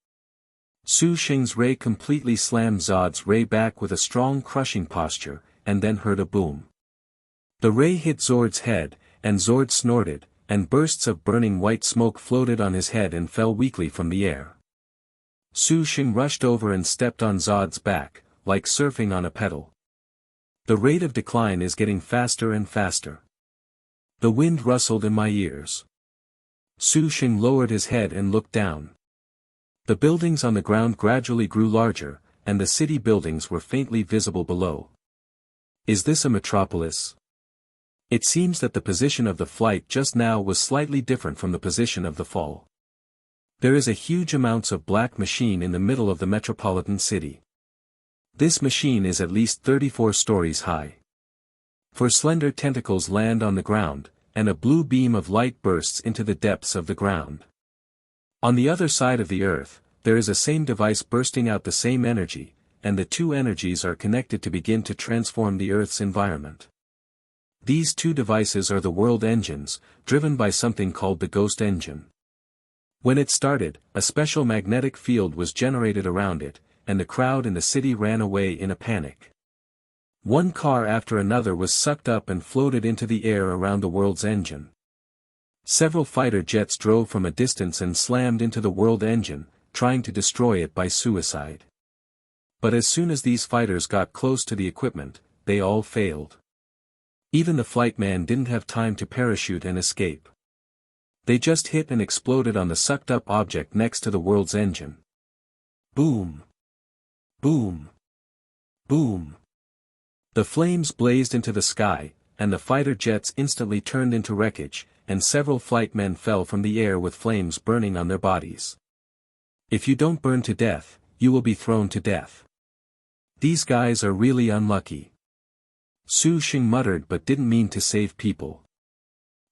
Su Sheng's ray completely slammed Zod's ray back with a strong crushing posture, and then heard a boom. The ray hit Zord's head, and Zord snorted, and bursts of burning white smoke floated on his head and fell weakly from the air. Su Sheng rushed over and stepped on Zod's back, like surfing on a pedal. The rate of decline is getting faster and faster. The wind rustled in my ears. Su Sheng lowered his head and looked down. The buildings on the ground gradually grew larger, and the city buildings were faintly visible below. Is this a metropolis? It seems that the position of the flight just now was slightly different from the position of the fall. There is a huge amounts of black machine in the middle of the metropolitan city. This machine is at least 34 stories high. For slender tentacles land on the ground, and a blue beam of light bursts into the depths of the ground. On the other side of the earth, there is a same device bursting out the same energy, and the two energies are connected to begin to transform the earth's environment. These two devices are the world engines, driven by something called the ghost engine. When it started, a special magnetic field was generated around it, and the crowd in the city ran away in a panic. One car after another was sucked up and floated into the air around the world's engine. Several fighter jets drove from a distance and slammed into the world engine, trying to destroy it by suicide. But as soon as these fighters got close to the equipment, they all failed. Even the flight man didn't have time to parachute and escape. They just hit and exploded on the sucked-up object next to the world's engine. Boom! Boom! Boom! The flames blazed into the sky, and the fighter jets instantly turned into wreckage, and several flight men fell from the air with flames burning on their bodies. If you don't burn to death, you will be thrown to death. These guys are really unlucky. Sheng muttered but didn't mean to save people.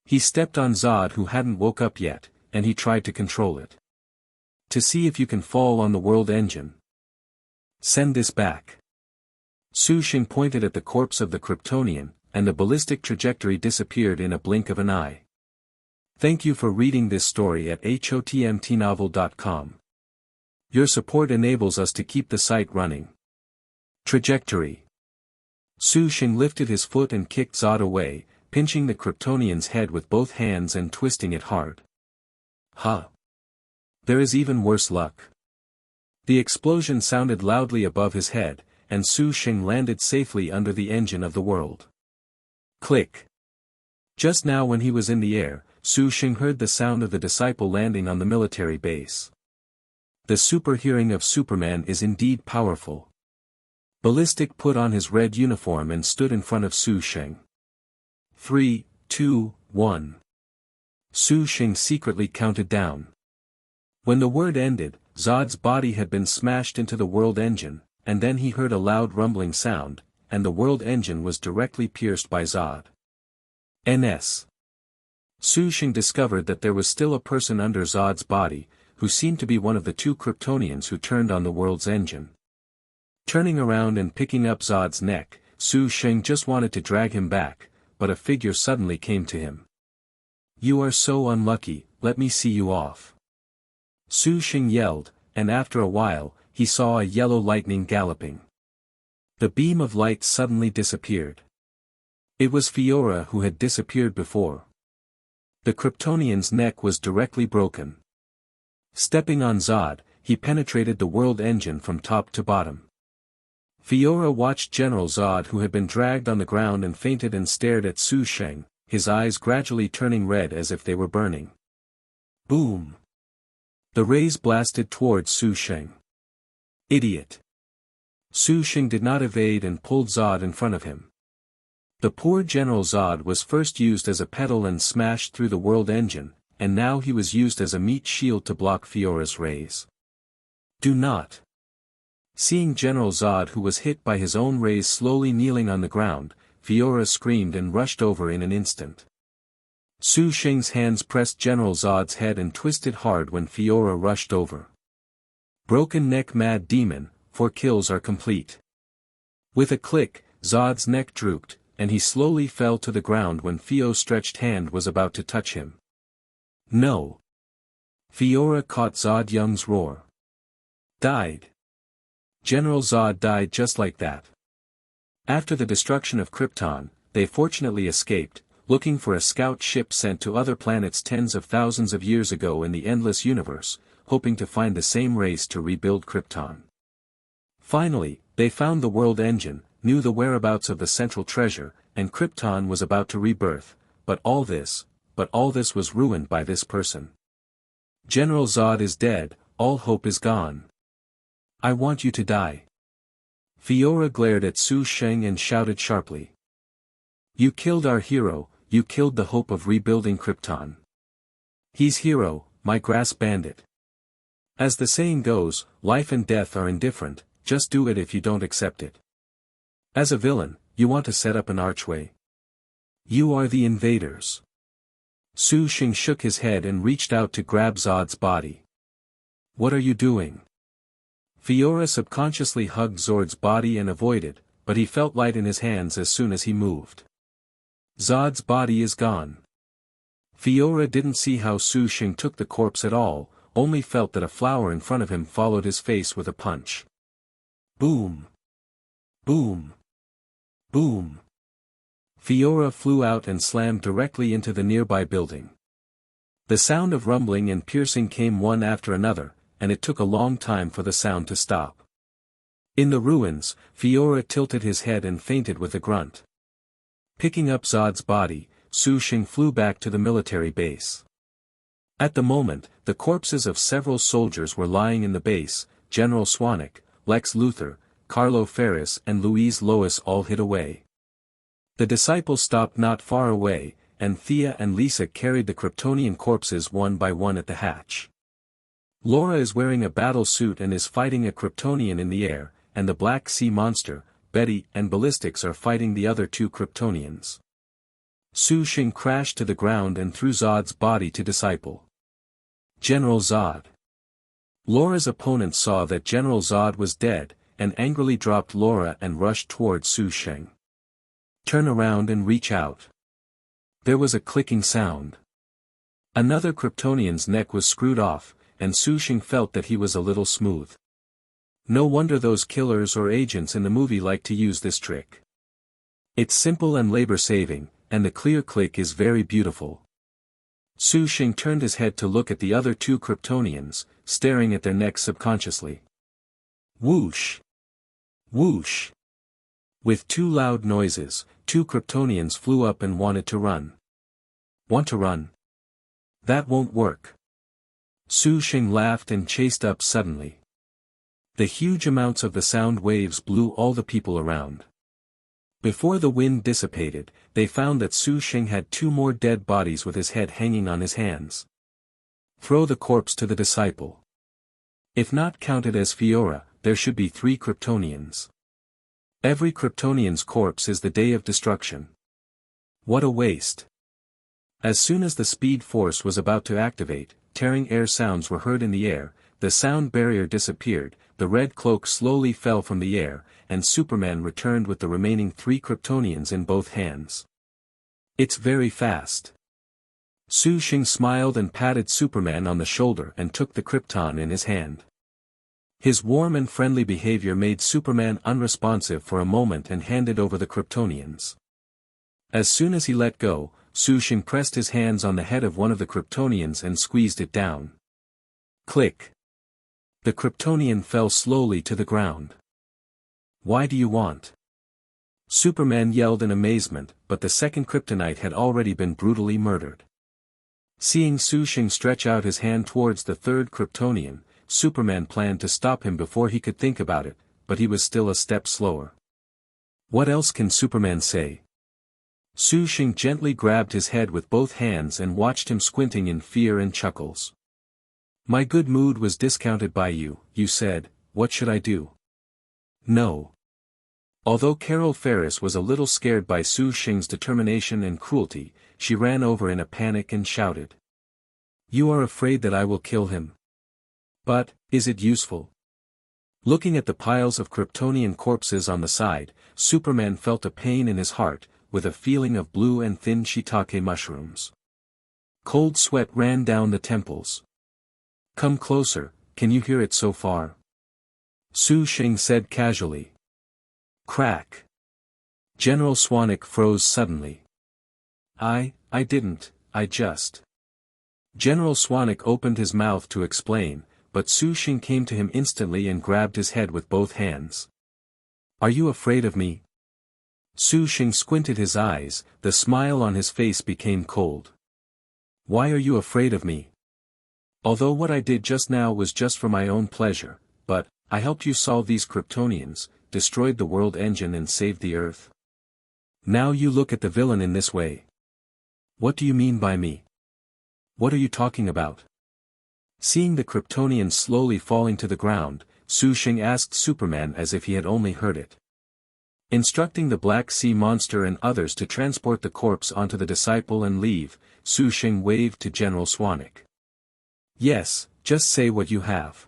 He stepped on Zod who hadn't woke up yet, and he tried to control it. To see if you can fall on the world engine. Send this back. Sheng pointed at the corpse of the Kryptonian, and the ballistic trajectory disappeared in a blink of an eye. Thank you for reading this story at hotmtnovel.com. Your support enables us to keep the site running. Trajectory. Sheng lifted his foot and kicked Zod away, pinching the Kryptonian's head with both hands and twisting it hard. Huh. There is even worse luck. The explosion sounded loudly above his head, and Sheng landed safely under the engine of the world. Click. Just now when he was in the air, Sheng heard the sound of the disciple landing on the military base. The super hearing of Superman is indeed powerful. Ballistic put on his red uniform and stood in front of Sheng. 3, 2, 1. Sheng secretly counted down. When the word ended, Zod's body had been smashed into the world engine, and then he heard a loud rumbling sound, and the world engine was directly pierced by Zod. NS. Sheng discovered that there was still a person under Zod's body, who seemed to be one of the two Kryptonians who turned on the world's engine. Turning around and picking up Zod's neck, Sheng just wanted to drag him back, but a figure suddenly came to him. You are so unlucky, let me see you off. Sheng yelled, and after a while, he saw a yellow lightning galloping. The beam of light suddenly disappeared. It was Fiora who had disappeared before. The Kryptonian's neck was directly broken. Stepping on Zod, he penetrated the world engine from top to bottom. Fiora watched General Zod who had been dragged on the ground and fainted and stared at Sheng, his eyes gradually turning red as if they were burning. Boom! The rays blasted towards Sheng. Idiot! Sheng did not evade and pulled Zod in front of him. The poor General Zod was first used as a pedal and smashed through the world engine, and now he was used as a meat shield to block Fiora's rays. Do not! Seeing General Zod who was hit by his own rays slowly kneeling on the ground, Fiora screamed and rushed over in an instant. Sheng's hands pressed General Zod's head and twisted hard when Fiora rushed over. Broken neck mad demon, 4 kills are complete. With a click, Zod's neck drooped, and he slowly fell to the ground when Fio's stretched hand was about to touch him. No! Fiora caught Zod Young's roar. Died. General Zod died just like that. After the destruction of Krypton, they fortunately escaped, looking for a scout ship sent to other planets tens of thousands of years ago in the endless universe, hoping to find the same race to rebuild Krypton. Finally, they found the world engine, knew the whereabouts of the central treasure, and Krypton was about to rebirth, but all this was ruined by this person. General Zod is dead, all hope is gone. I want you to die. Fiora glared at Sheng and shouted sharply. You killed our hero, you killed the hope of rebuilding Krypton. He's hero, my grass bandit. As the saying goes, life and death are indifferent, just do it if you don't accept it. As a villain, you want to set up an archway. You are the invaders. Sheng shook his head and reached out to grab Zod's body. What are you doing? Fiora subconsciously hugged Zod's body and avoided, but he felt light in his hands as soon as he moved. Zod's body is gone. Fiora didn't see how Sheng took the corpse at all, only felt that a flower in front of him followed his face with a punch. Boom! Boom! Boom! Fiora flew out and slammed directly into the nearby building. The sound of rumbling and piercing came one after another, and it took a long time for the sound to stop. In the ruins, Fiora tilted his head and fainted with a grunt. Picking up Zod's body, Su Sheng flew back to the military base. At the moment, the corpses of several soldiers were lying in the base. General Swanwick, Lex Luthor, Carlo Ferris and Louise Lois all hid away. The disciples stopped not far away, and Thea and Lisa carried the Kryptonian corpses one by one at the hatch. Laura is wearing a battle suit and is fighting a Kryptonian in the air, and the Black Sea Monster, Betty and Ballistics are fighting the other two Kryptonians. Su Sheng crashed to the ground and threw Zod's body to Disciple. General Zod. Laura's opponent saw that General Zod was dead, and angrily dropped Laura and rushed towards Su Sheng. Turn around and reach out. There was a clicking sound. Another Kryptonian's neck was screwed off, and Su Sheng felt that he was a little smooth. No wonder those killers or agents in the movie like to use this trick. It's simple and labor-saving, and the clear click is very beautiful. Su Sheng turned his head to look at the other two Kryptonians, staring at their necks subconsciously. Whoosh! Whoosh! With two loud noises, two Kryptonians flew up and wanted to run. Want to run? That won't work. Su Sheng laughed and chased up suddenly. The huge amounts of the sound waves blew all the people around. Before the wind dissipated, they found that Su Sheng had two more dead bodies with his head hanging on his hands. Throw the corpse to the disciple. If not counted as Fiora, there should be 3 Kryptonians. Every Kryptonian's corpse is the day of destruction. What a waste. As soon as the Speed Force was about to activate, tearing air sounds were heard in the air, the sound barrier disappeared, the red cloak slowly fell from the air, and Superman returned with the remaining 3 Kryptonians in both hands. It's very fast. Su Sheng smiled and patted Superman on the shoulder and took the Krypton in his hand. His warm and friendly behavior made Superman unresponsive for a moment and handed over the Kryptonians. As soon as he let go, Su Sheng pressed his hands on the head of one of the Kryptonians and squeezed it down. Click. The Kryptonian fell slowly to the ground. Why do you want? Superman yelled in amazement, but the second Kryptonite had already been brutally murdered. Seeing Su Sheng stretch out his hand towards the third Kryptonian, Superman planned to stop him before he could think about it, but he was still a step slower. What else can Superman say? Su Sheng gently grabbed his head with both hands and watched him squinting in fear and chuckles. My good mood was discounted by you, you said. What should I do? No. Although Carol Ferris was a little scared by Su Sheng's determination and cruelty, she ran over in a panic and shouted. You are afraid that I will kill him? But, is it useful? Looking at the piles of Kryptonian corpses on the side, Superman felt a pain in his heart, with a feeling of blue and thin shiitake mushrooms. Cold sweat ran down the temples. Come closer, can you hear it so far? Su Sheng said casually. Crack. General Swanwick froze suddenly. I didn't, I just. General Swanwick opened his mouth to explain, but Su Sheng came to him instantly and grabbed his head with both hands. Are you afraid of me? Su Sheng squinted his eyes, the smile on his face became cold. Why are you afraid of me? Although what I did just now was just for my own pleasure, but, I helped you solve these Kryptonians, destroyed the world engine and saved the Earth. Now you look at the villain in this way. What do you mean by me? What are you talking about? Seeing the Kryptonians slowly falling to the ground, Su Sheng asked Superman as if he had only heard it. Instructing the Black Sea Monster and others to transport the corpse onto the disciple and leave, Su Sheng waved to General Swanwick. Yes, just say what you have.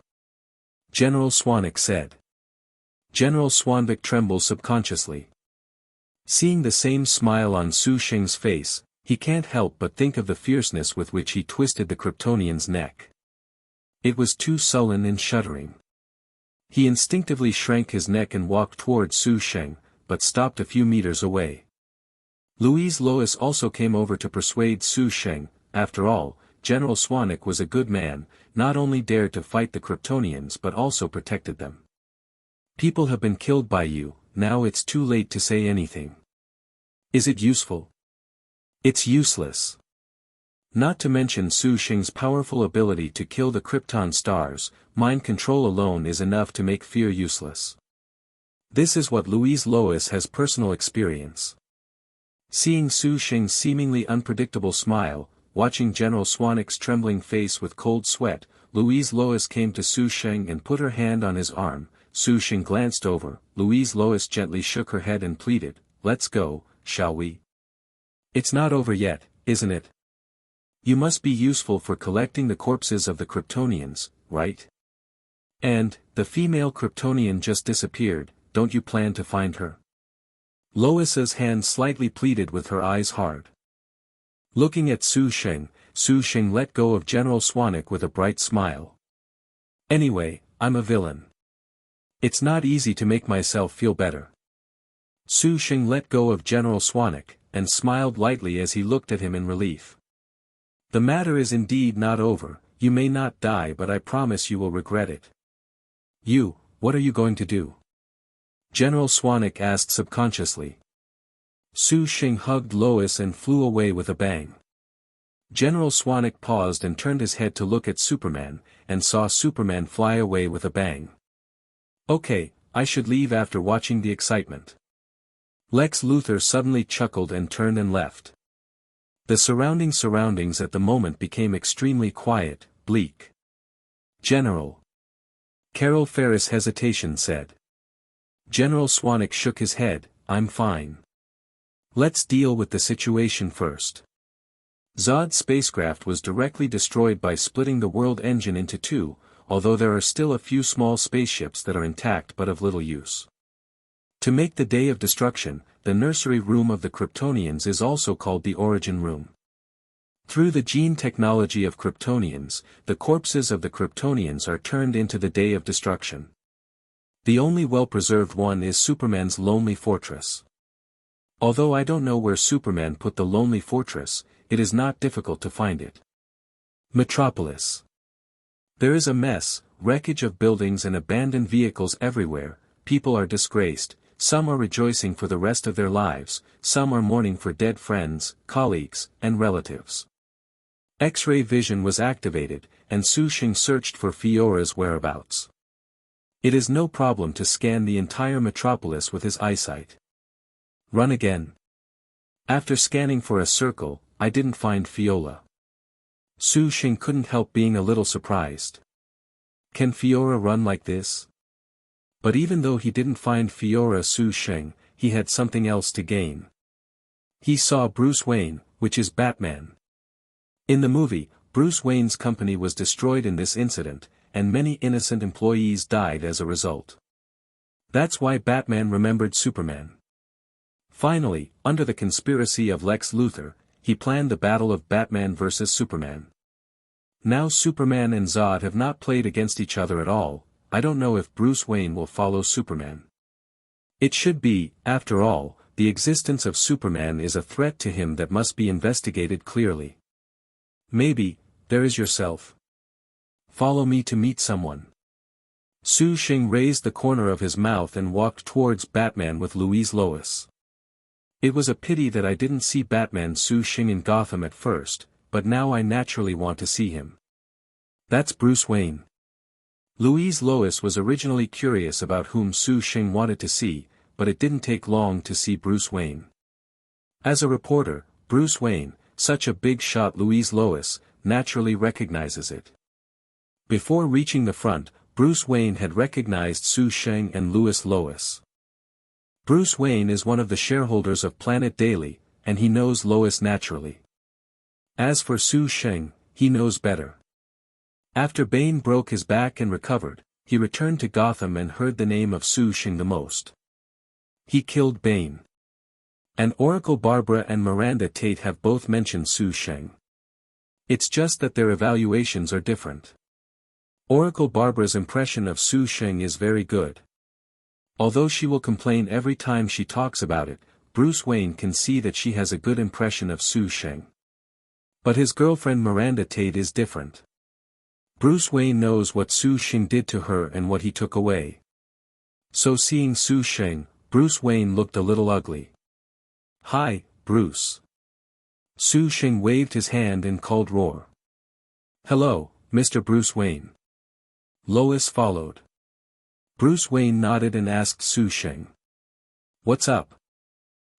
General Swanwick said. General Swanwick trembled subconsciously. Seeing the same smile on Su Sheng's face, he can't help but think of the fierceness with which he twisted the Kryptonian's neck. It was too sullen and shuddering. He instinctively shrank his neck and walked towards Su Sheng, but stopped a few meters away. Louise Lois also came over to persuade Su Sheng. After all, General Swanwick was a good man, not only dared to fight the Kryptonians but also protected them. People have been killed by you, now it's too late to say anything. Is it useful? It's useless. Not to mention Su Sheng's powerful ability to kill the Krypton stars, mind control alone is enough to make fear useless. This is what Louise Lois has personal experience. Seeing Su Sheng's seemingly unpredictable smile, watching General Swanwick's trembling face with cold sweat, Louise Lois came to Su Sheng and put her hand on his arm. Su Sheng glanced over, Louise Lois gently shook her head and pleaded, "Let's go, shall we? It's not over yet, isn't it? You must be useful for collecting the corpses of the Kryptonians, right? And, the female Kryptonian just disappeared, don't you plan to find her?" Lois's hand slightly pleaded with her eyes hard. Looking at Su Sheng let go of General Swanwick with a bright smile. "Anyway, I'm a villain. It's not easy to make myself feel better." Su Sheng let go of General Swanwick, and smiled lightly as he looked at him in relief. "The matter is indeed not over, you may not die but I promise you will regret it." What are you going to do?" General Swanwick asked subconsciously. Su Sheng hugged Lois and flew away with a bang. General Swanwick paused and turned his head to look at Superman, and saw Superman fly away with a bang. "Okay, I should leave after watching the excitement." Lex Luthor suddenly chuckled and turned and left. The surroundings at the moment became extremely quiet, bleak. "General." Carol Ferris' hesitation said. General Swanwick shook his head, "I'm fine. Let's deal with the situation first." Zod's spacecraft was directly destroyed by splitting the world engine into two, although there are still a few small spaceships that are intact but of little use. To make the day of destruction, the nursery room of the Kryptonians is also called the Origin Room. Through the gene technology of Kryptonians, the corpses of the Kryptonians are turned into the day of destruction. The only well-preserved one is Superman's Lonely Fortress. Although I don't know where Superman put the Lonely Fortress, it is not difficult to find it. Metropolis. There is a mess, wreckage of buildings and abandoned vehicles everywhere. People are disgraced, some are rejoicing for the rest of their lives, some are mourning for dead friends, colleagues, and relatives. X-ray vision was activated, and Su Sheng searched for Fiora's whereabouts. It is no problem to scan the entire metropolis with his eyesight. Run again. After scanning for a circle, I didn't find Fiora. Su Sheng couldn't help being a little surprised. Can Fiora run like this? But even though he didn't find Fiora Su Sheng, he had something else to gain. He saw Bruce Wayne, which is Batman. In the movie, Bruce Wayne's company was destroyed in this incident, and many innocent employees died as a result. That's why Batman remembered Superman. Finally, under the conspiracy of Lex Luthor, he planned the battle of Batman versus Superman. Now Superman and Zod have not played against each other at all. I don't know if Bruce Wayne will follow Superman. It should be, after all, the existence of Superman is a threat to him that must be investigated clearly. Maybe, there is yourself. Follow me to meet someone. Su Sheng raised the corner of his mouth and walked towards Batman with Louise Lois. It was a pity that I didn't see Batman Su Sheng in Gotham at first, but now I naturally want to see him. That's Bruce Wayne. Louise Lois was originally curious about whom Su Sheng wanted to see, but it didn't take long to see Bruce Wayne. As a reporter, Bruce Wayne, such a big shot, Louise Lois, naturally recognizes it. Before reaching the front, Bruce Wayne had recognized Su Sheng and Louise Lois. Bruce Wayne is one of the shareholders of Planet Daily, and he knows Lois naturally. As for Su Sheng, he knows better. After Bane broke his back and recovered, he returned to Gotham and heard the name of Su Sheng the most. He killed Bane. And Oracle Barbara and Miranda Tate have both mentioned Su Sheng. It's just that their evaluations are different. Oracle Barbara's impression of Su Sheng is very good. Although she will complain every time she talks about it, Bruce Wayne can see that she has a good impression of Su Sheng. But his girlfriend Miranda Tate is different. Bruce Wayne knows what Su Sheng did to her and what he took away. So seeing Su Sheng, Bruce Wayne looked a little ugly. Hi, Bruce. Su Sheng waved his hand in cold roar. Hello, Mr. Bruce Wayne. Lois followed. Bruce Wayne nodded and asked Su Sheng. What's up?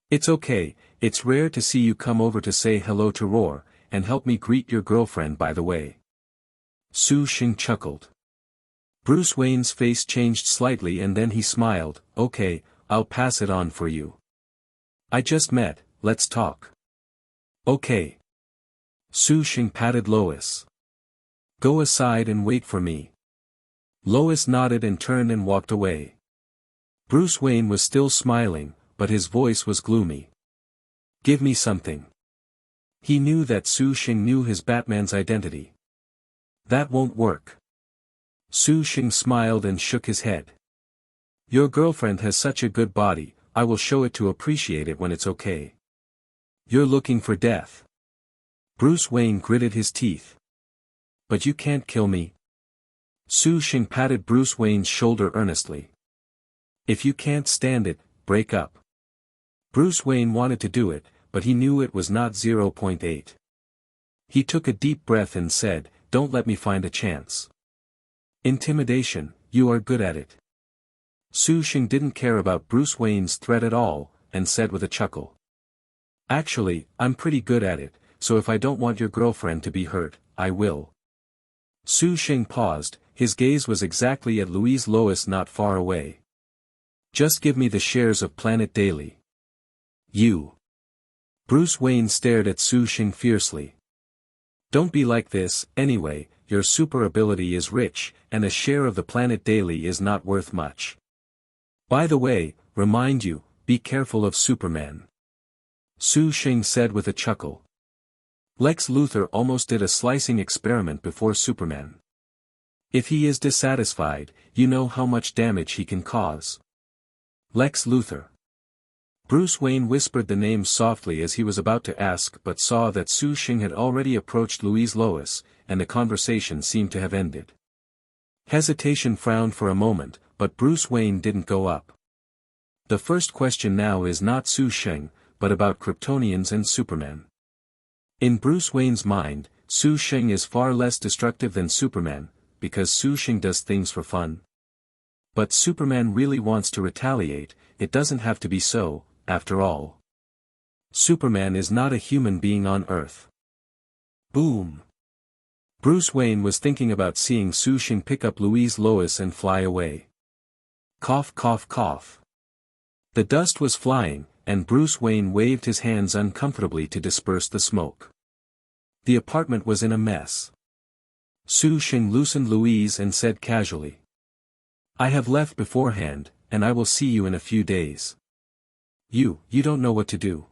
It's okay, it's rare to see you come over to say hello to Roar, and help me greet your girlfriend by the way. Su Sheng chuckled. Bruce Wayne's face changed slightly and then he smiled. Okay, I'll pass it on for you. I just met, let's talk. Okay. Su Sheng patted Lois. Go aside and wait for me. Lois nodded and turned and walked away. Bruce Wayne was still smiling, but his voice was gloomy. Give me something. He knew that Su Sheng knew his Batman's identity. That won't work. Su Sheng smiled and shook his head. Your girlfriend has such a good body, I will show it to appreciate it when it's okay. You're looking for death. Bruce Wayne gritted his teeth. But you can't kill me. Su Sheng patted Bruce Wayne's shoulder earnestly. If you can't stand it, break up. Bruce Wayne wanted to do it, but he knew it was not 0.8. He took a deep breath and said, Don't let me find a chance. Intimidation, you are good at it. Su Sheng didn't care about Bruce Wayne's threat at all, and said with a chuckle. Actually, I'm pretty good at it, so if I don't want your girlfriend to be hurt, I will. Su Sheng paused, his gaze was exactly at Louise Lois not far away. Just give me the shares of Planet Daily. You. Bruce Wayne stared at Su Sheng fiercely. Don't be like this, anyway, your super ability is rich, and a share of the Planet Daily is not worth much. By the way, remind you, be careful of Superman. Su Sheng said with a chuckle. Lex Luthor almost did a slicing experiment before Superman. If he is dissatisfied, you know how much damage he can cause. Lex Luthor. Bruce Wayne whispered the name softly as he was about to ask but saw that Su Sheng had already approached Louise Lois, and the conversation seemed to have ended. Hesitation frowned for a moment, but Bruce Wayne didn't go up. The first question now is not Su Sheng, but about Kryptonians and Superman. In Bruce Wayne's mind, Su Sheng is far less destructive than Superman, because Su Sheng does things for fun. But Superman really wants to retaliate, it doesn't have to be so, after all. Superman is not a human being on Earth. Boom. Bruce Wayne was thinking about seeing Su Sheng pick up Louise Lois and fly away. Cough cough cough. The dust was flying, and Bruce Wayne waved his hands uncomfortably to disperse the smoke. The apartment was in a mess. Su Sheng loosened Louise and said casually. I have left beforehand, and I will see you in a few days. You don't know what to do.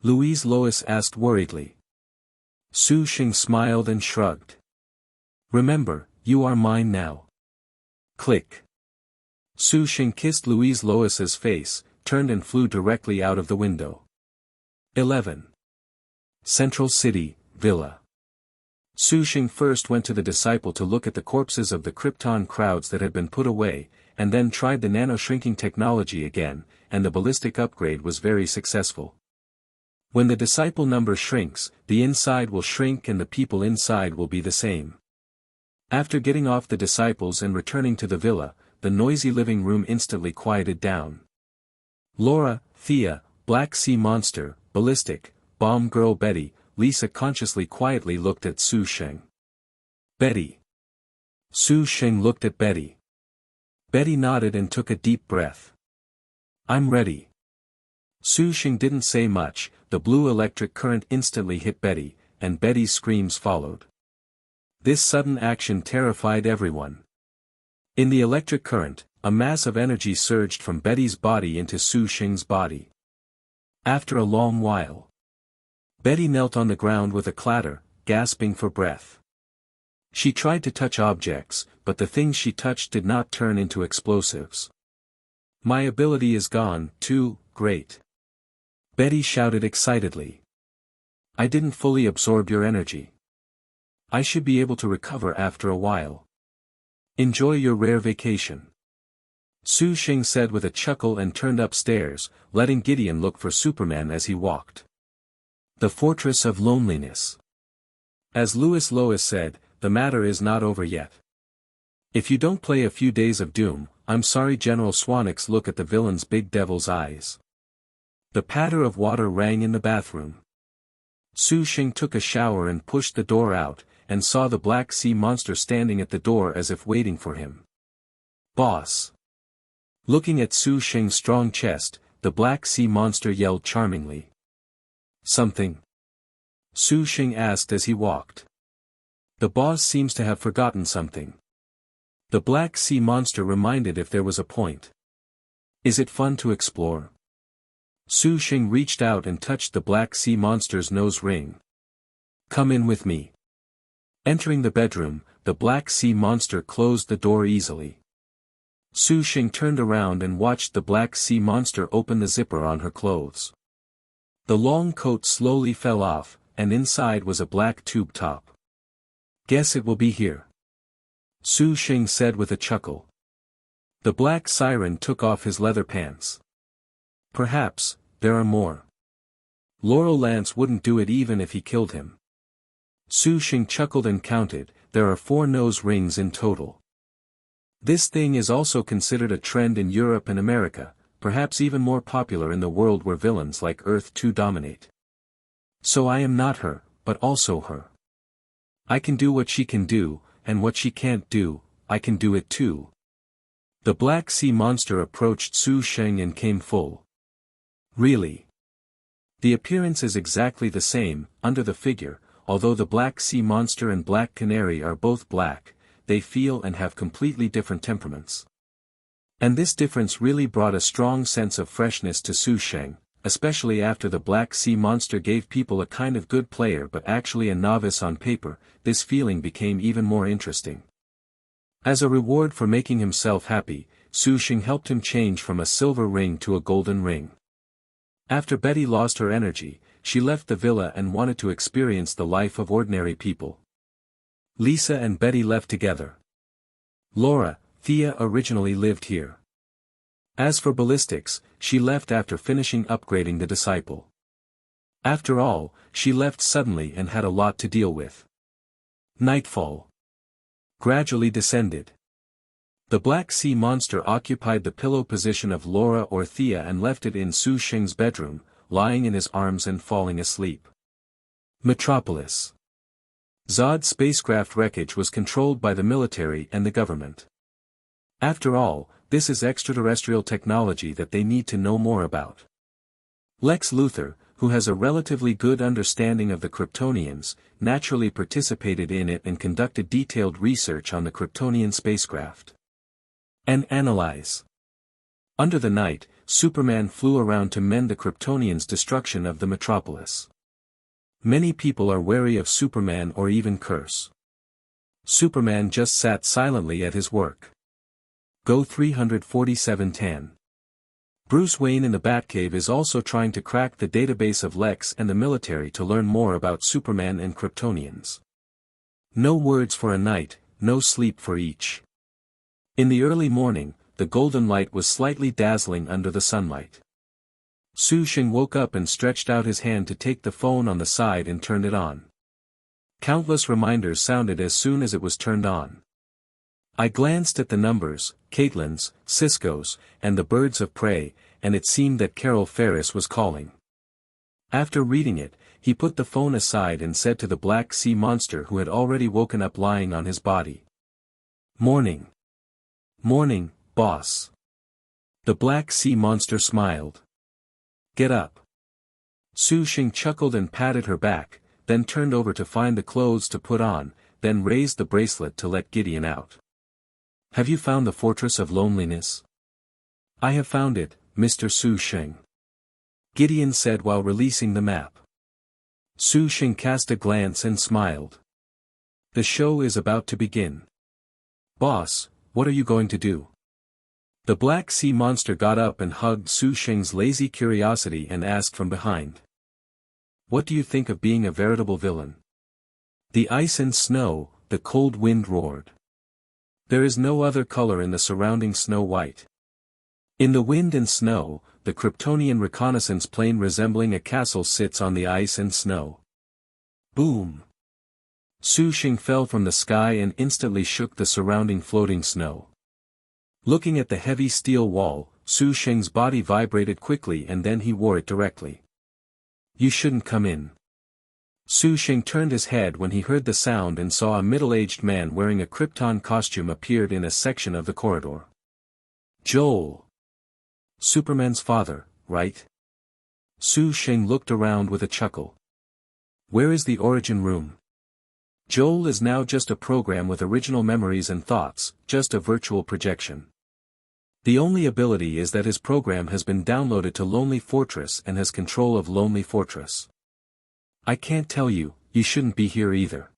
Louise Lois asked worriedly. Su Sheng smiled and shrugged. Remember, you are mine now. Click. Su Sheng kissed Louise Lois's face, turned and flew directly out of the window. 11. Central City, Villa. Su Sheng first went to the Disciple to look at the corpses of the Krypton crowds that had been put away, and then tried the nano-shrinking technology again, and the ballistic upgrade was very successful. When the Disciple number shrinks, the inside will shrink and the people inside will be the same. After getting off the Disciples and returning to the villa, the noisy living room instantly quieted down. Laura, Thea, Black Sea Monster, Ballistic, Bomb Girl Betty, Lisa consciously quietly looked at Su Sheng. Betty. Su Sheng looked at Betty. Betty nodded and took a deep breath. I'm ready. Su Sheng didn't say much, the blue electric current instantly hit Betty, and Betty's screams followed. This sudden action terrified everyone. In the electric current, a mass of energy surged from Betty's body into Su Sheng's body. After a long while, Betty knelt on the ground with a clatter, gasping for breath. She tried to touch objects, but the things she touched did not turn into explosives. My ability is gone, too, great. Betty shouted excitedly. I didn't fully absorb your energy. I should be able to recover after a while. Enjoy your rare vacation. Su Sheng said with a chuckle and turned upstairs, letting Gideon look for Superman as he walked. The Fortress of Loneliness. As Lois said, the matter is not over yet. If you don't play a few days of Doom, I'm sorry. General Swanix looked at the villain's big devil's eyes. The patter of water rang in the bathroom. Su Sheng took a shower and pushed the door out, and saw the black sea monster standing at the door as if waiting for him. Boss. Looking at Su Sheng's strong chest, the black sea monster yelled charmingly. Something? Su Sheng asked as he walked. The boss seems to have forgotten something. The black sea monster reminded if there was a point. Is it fun to explore? Su Sheng reached out and touched the black sea monster's nose ring. Come in with me. Entering the bedroom, the black sea monster closed the door easily. Su Sheng turned around and watched the black sea monster open the zipper on her clothes. The long coat slowly fell off, and inside was a black tube top. Guess it will be here. Su Sheng said with a chuckle. The black siren took off his leather pants. Perhaps, there are more. Laurel Lance wouldn't do it even if he killed him. Su Sheng chuckled and counted, there are 4 nose rings in total. This thing is also considered a trend in Europe and America, perhaps even more popular in the world where villains like Earth 2 dominate. So I am not her, but also her. I can do what she can do, and what she can't do, I can do it too. The black sea monster approached Su Sheng and came full. Really? The appearance is exactly the same, under the figure, although the black sea monster and black canary are both black, they feel and have completely different temperaments. And this difference really brought a strong sense of freshness to Su Sheng, especially after the black sea monster gave people a kind of good player but actually a novice on paper. This feeling became even more interesting. As a reward for making himself happy, Su Sheng helped him change from a silver ring to a golden ring. After Betty lost her energy, she left the villa and wanted to experience the life of ordinary people. Lisa and Betty left together. Laura, Thea originally lived here. As for ballistics, she left after finishing upgrading the disciple. After all, she left suddenly and had a lot to deal with. Nightfall gradually descended. The black sea monster occupied the pillow position of Laura or Thea and left it in Su Sheng's bedroom, lying in his arms and falling asleep. Metropolis. Zod's spacecraft wreckage was controlled by the military and the government. After all, this is extraterrestrial technology that they need to know more about. Lex Luthor, who has a relatively good understanding of the Kryptonians, naturally participated in it and conducted detailed research on the Kryptonian spacecraft. And analyze. Under the night, Superman flew around to mend the Kryptonians' destruction of the metropolis. Many people are wary of Superman or even curse. Superman just sat silently at his work. Go 34710. Bruce Wayne in the Batcave is also trying to crack the database of Lex and the military to learn more about Superman and Kryptonians. No words for a night, no sleep for each. In the early morning, the golden light was slightly dazzling under the sunlight. Su Sheng woke up and stretched out his hand to take the phone on the side and turn it on. Countless reminders sounded as soon as it was turned on. I glanced at the numbers, Caitlin's, Cisco's, and the Birds of Prey, and it seemed that Carol Ferris was calling. After reading it, he put the phone aside and said to the black sea monster who had already woken up lying on his body. Morning. Morning, boss. The black sea monster smiled. Get up. Su Sheng chuckled and patted her back, then turned over to find the clothes to put on, then raised the bracelet to let Gideon out. Have you found the Fortress of Loneliness? I have found it, Mr. Su Sheng. Gideon said while releasing the map. Su Sheng cast a glance and smiled. The show is about to begin. Boss, what are you going to do? The black sea monster got up and hugged Su Sheng's lazy curiosity and asked from behind. What do you think of being a veritable villain? The ice and snow, the cold wind roared. There is no other color in the surrounding snow white. In the wind and snow, the Kryptonian reconnaissance plane resembling a castle sits on the ice and snow. Boom! Sheng fell from the sky and instantly shook the surrounding floating snow. Looking at the heavy steel wall, Sheng's body vibrated quickly and then he wore it directly. You shouldn't come in. Sheng turned his head when he heard the sound and saw a middle-aged man wearing a Krypton costume appeared in a section of the corridor. Joel. Superman's father, right? Sheng looked around with a chuckle. Where is the origin room? Joel is now just a program with original memories and thoughts, just a virtual projection. The only ability is that his program has been downloaded to Lonely Fortress and has control of Lonely Fortress. I can't tell you, you shouldn't be here either.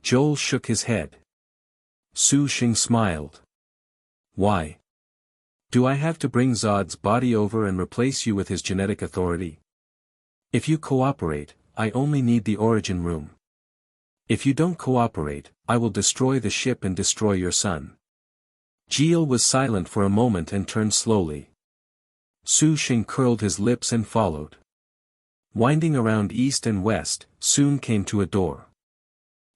Joel shook his head. Sheng smiled. Why? Do I have to bring Zod's body over and replace you with his genetic authority? If you cooperate, I only need the origin room. If you don't cooperate, I will destroy the ship and destroy your son. Jill was silent for a moment and turned slowly. Sheng curled his lips and followed. Winding around east and west, soon came to a door.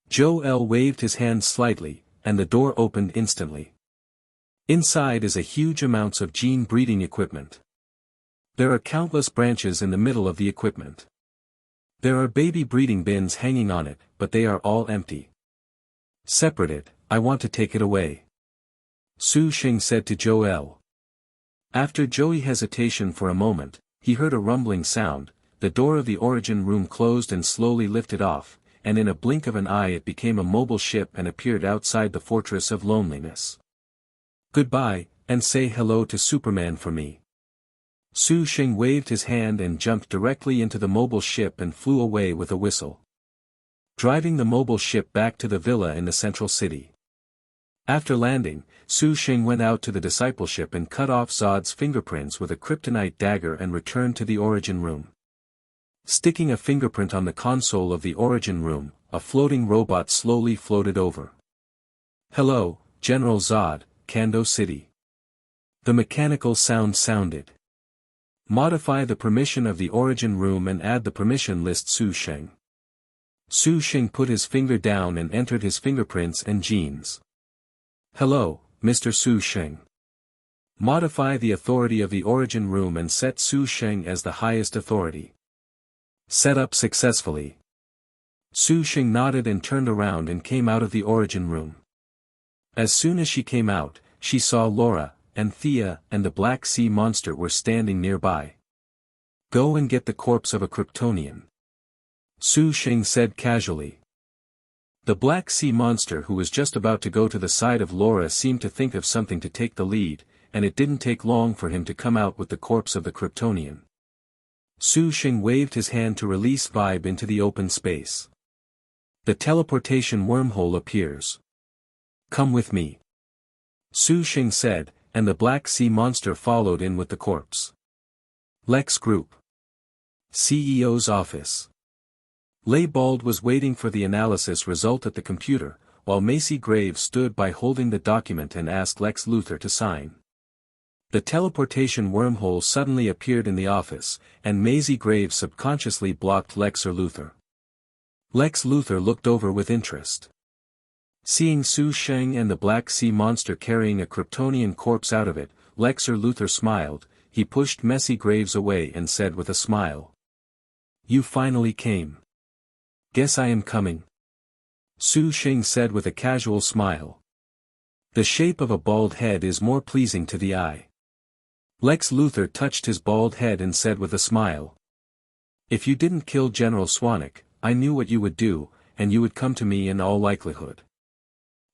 Joel waved his hand slightly, and the door opened instantly. Inside is a huge amounts of gene breeding equipment. There are countless branches in the middle of the equipment. There are baby breeding bins hanging on it, but they are all empty. Separate it, I want to take it away. Sheng said to Joel. After Joey's hesitation for a moment, he heard a rumbling sound, the door of the origin room closed and slowly lifted off, and in a blink of an eye it became a mobile ship and appeared outside the Fortress of Loneliness. Goodbye, and say hello to Superman for me. Sheng waved his hand and jumped directly into the mobile ship and flew away with a whistle. Driving the mobile ship back to the villa in the central city. After landing, Sheng went out to the discipleship and cut off Zod's fingerprints with a kryptonite dagger and returned to the origin room. Sticking a fingerprint on the console of the origin room, a floating robot slowly floated over. Hello, General Zod, Kando City. The mechanical sound sounded. Modify the permission of the origin room and add the permission list Sheng. Sheng put his finger down and entered his fingerprints and genes. Hello, Mr. Sheng. Modify the authority of the origin room and set Sheng as the highest authority. Set up successfully. Sheng nodded and turned around and came out of the origin room. As soon as she came out, she saw Laura, and Thea and the Black Sea Monster were standing nearby. Go and get the corpse of a Kryptonian. Sheng said casually. The Black Sea Monster who was just about to go to the side of Laura seemed to think of something to take the lead, and it didn't take long for him to come out with the corpse of the Kryptonian. Sheng waved his hand to release Vibe into the open space. The teleportation wormhole appears. Come with me. Sheng said, and the Black Sea Monster followed in with the corpse. Lex Group. CEO's office. Laybald was waiting for the analysis result at the computer, while Macy Graves stood by holding the document and asked Lex Luthor to sign. The teleportation wormhole suddenly appeared in the office, and Maisie Graves subconsciously blocked Lex Luthor. Lex Luthor looked over with interest. Seeing Sheng and the Black Sea Monster carrying a Kryptonian corpse out of it, Lex Luthor smiled, he pushed Messy Graves away and said with a smile. You finally came. Guess I am coming. Sheng said with a casual smile. The shape of a bald head is more pleasing to the eye. Lex Luthor touched his bald head and said with a smile. If you didn't kill General Swanwick, I knew what you would do, and you would come to me in all likelihood.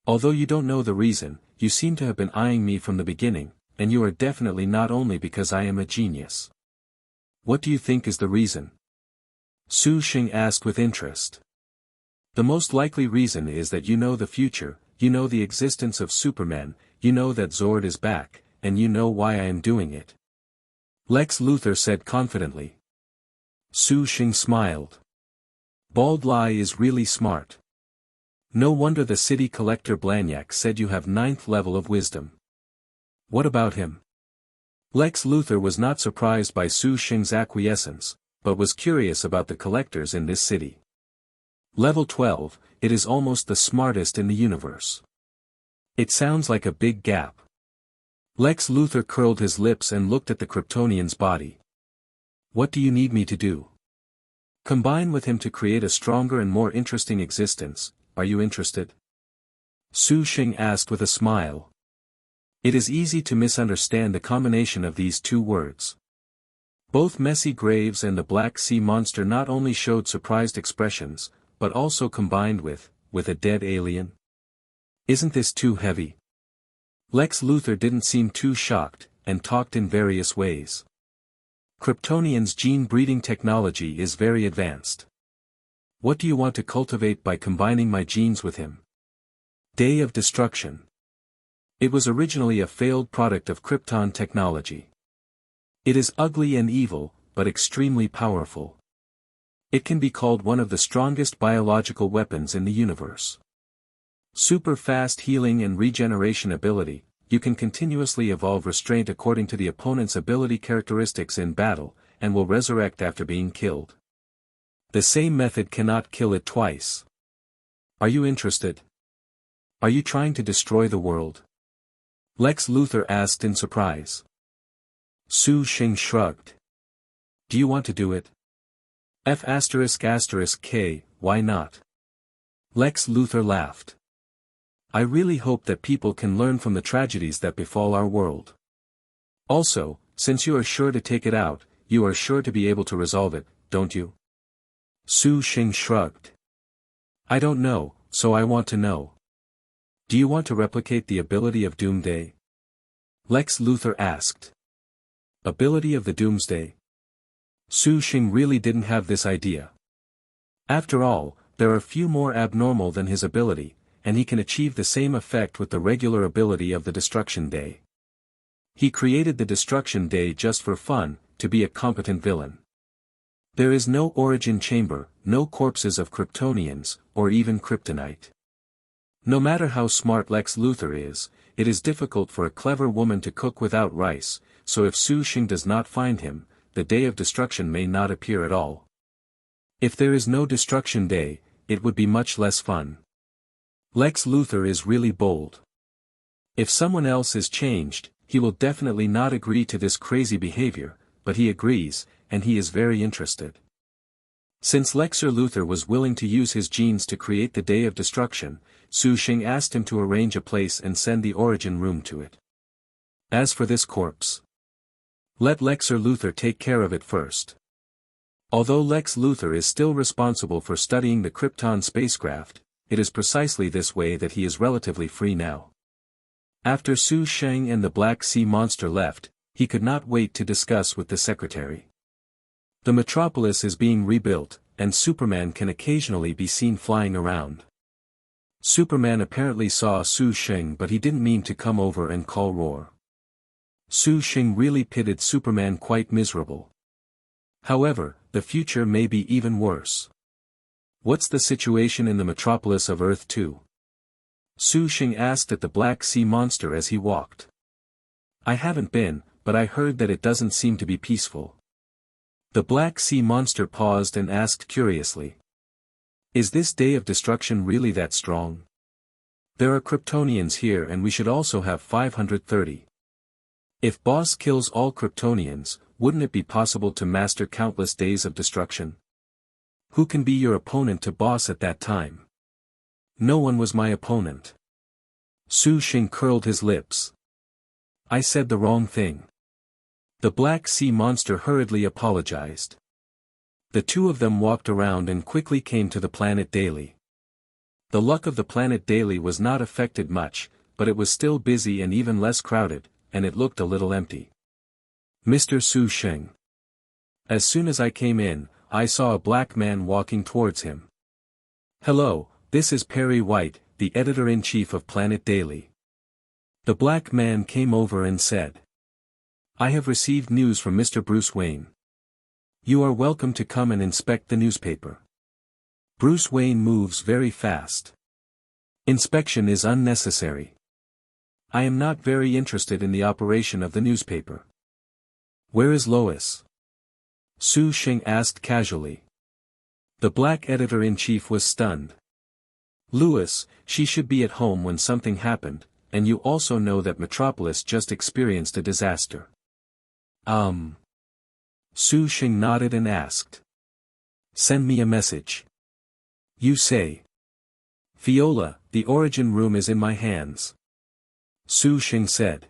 Although you don't know the reason, you seem to have been eyeing me from the beginning, and you are definitely not only because I am a genius. What do you think is the reason? Sheng asked with interest. The most likely reason is that you know the future, you know the existence of Superman, you know that Zord is back, and you know why I am doing it. Lex Luthor said confidently. Sheng smiled. Bald Lie is really smart. No wonder the city collector Blanyak said you have 9th level of wisdom. What about him? Lex Luthor was not surprised by Su Sheng's acquiescence, but was curious about the collectors in this city. Level 12, it is almost the smartest in the universe. It sounds like a big gap. Lex Luthor curled his lips and looked at the Kryptonian's body. What do you need me to do? Combine with him to create a stronger and more interesting existence, are you interested? Su Sheng asked with a smile. It is easy to misunderstand the combination of these two words. Both Messy Graves and the Black Sea Monster not only showed surprised expressions, but also combined with a dead alien. Isn't this too heavy? Lex Luthor didn't seem too shocked, and talked in various ways. Kryptonian's gene-breeding technology is very advanced. What do you want to cultivate by combining my genes with him? Day of Destruction. It was originally a failed product of Krypton technology. It is ugly and evil, but extremely powerful. It can be called one of the strongest biological weapons in the universe. Super fast healing and regeneration ability, you can continuously evolve restraint according to the opponent's ability characteristics in battle, and will resurrect after being killed. The same method cannot kill it twice. Are you interested? Are you trying to destroy the world? Lex Luthor asked in surprise. Su Sheng shrugged. Do you want to do it? F***K, why not? Lex Luthor laughed. I really hope that people can learn from the tragedies that befall our world. Also, since you are sure to take it out, you are sure to be able to resolve it, don't you? Su Sheng shrugged. I don't know, so I want to know. Do you want to replicate the ability of Doomsday? Lex Luthor asked. Ability of the Doomsday? Su Sheng really didn't have this idea. After all, there are few more abnormal than his ability, and he can achieve the same effect with the regular ability of the Destruction Day. He created the Destruction Day just for fun, to be a competent villain. There is no origin chamber, no corpses of Kryptonians, or even kryptonite. No matter how smart Lex Luthor is, it is difficult for a clever woman to cook without rice, so if Su Sheng does not find him, the Day of Destruction may not appear at all. If there is no Destruction Day, it would be much less fun. Lex Luthor is really bold. If someone else is changed, he will definitely not agree to this crazy behavior, but he agrees, and he is very interested. Since Lex Luthor was willing to use his genes to create the Day of Destruction, Su Sheng asked him to arrange a place and send the origin room to it. As for this corpse, let Lex Luthor take care of it first. Although Lex Luthor is still responsible for studying the Krypton spacecraft, it is precisely this way that he is relatively free now. After Su Sheng and the Black Sea Monster left, he could not wait to discuss with the secretary. The metropolis is being rebuilt, and Superman can occasionally be seen flying around. Superman apparently saw Su Sheng, but he didn't mean to come over and call roar. Su Sheng really pitted Superman quite miserable. However, the future may be even worse. What's the situation in the metropolis of Earth 2? Su Sheng asked at the Black Sea Monster as he walked. I haven't been, but I heard that it doesn't seem to be peaceful. The Black Sea Monster paused and asked curiously. Is this Day of Destruction really that strong? There are Kryptonians here and we should also have 530. If Boss kills all Kryptonians, wouldn't it be possible to master countless days of destruction? Who can be your opponent to Boss at that time? No one was my opponent. Su Sheng curled his lips. I said the wrong thing. The Black Sea Monster hurriedly apologized. The two of them walked around and quickly came to the planet Daily. The luck of the planet Daily was not affected much, but it was still busy and even less crowded, and it looked a little empty. Mr. Su Sheng. As soon as I came in, I saw a black man walking towards him. Hello, this is Perry White, the editor-in-chief of Planet Daily. The black man came over and said. I have received news from Mr. Bruce Wayne. You are welcome to come and inspect the newspaper. Bruce Wayne moves very fast. Inspection is unnecessary. I am not very interested in the operation of the newspaper. Where is Lois? Sheng asked casually. The black editor-in-chief was stunned. Louis, she should be at home when something happened, and you also know that Metropolis just experienced a disaster. Sheng nodded and asked. Send me a message. You say. Viola, the origin room is in my hands. Sheng said.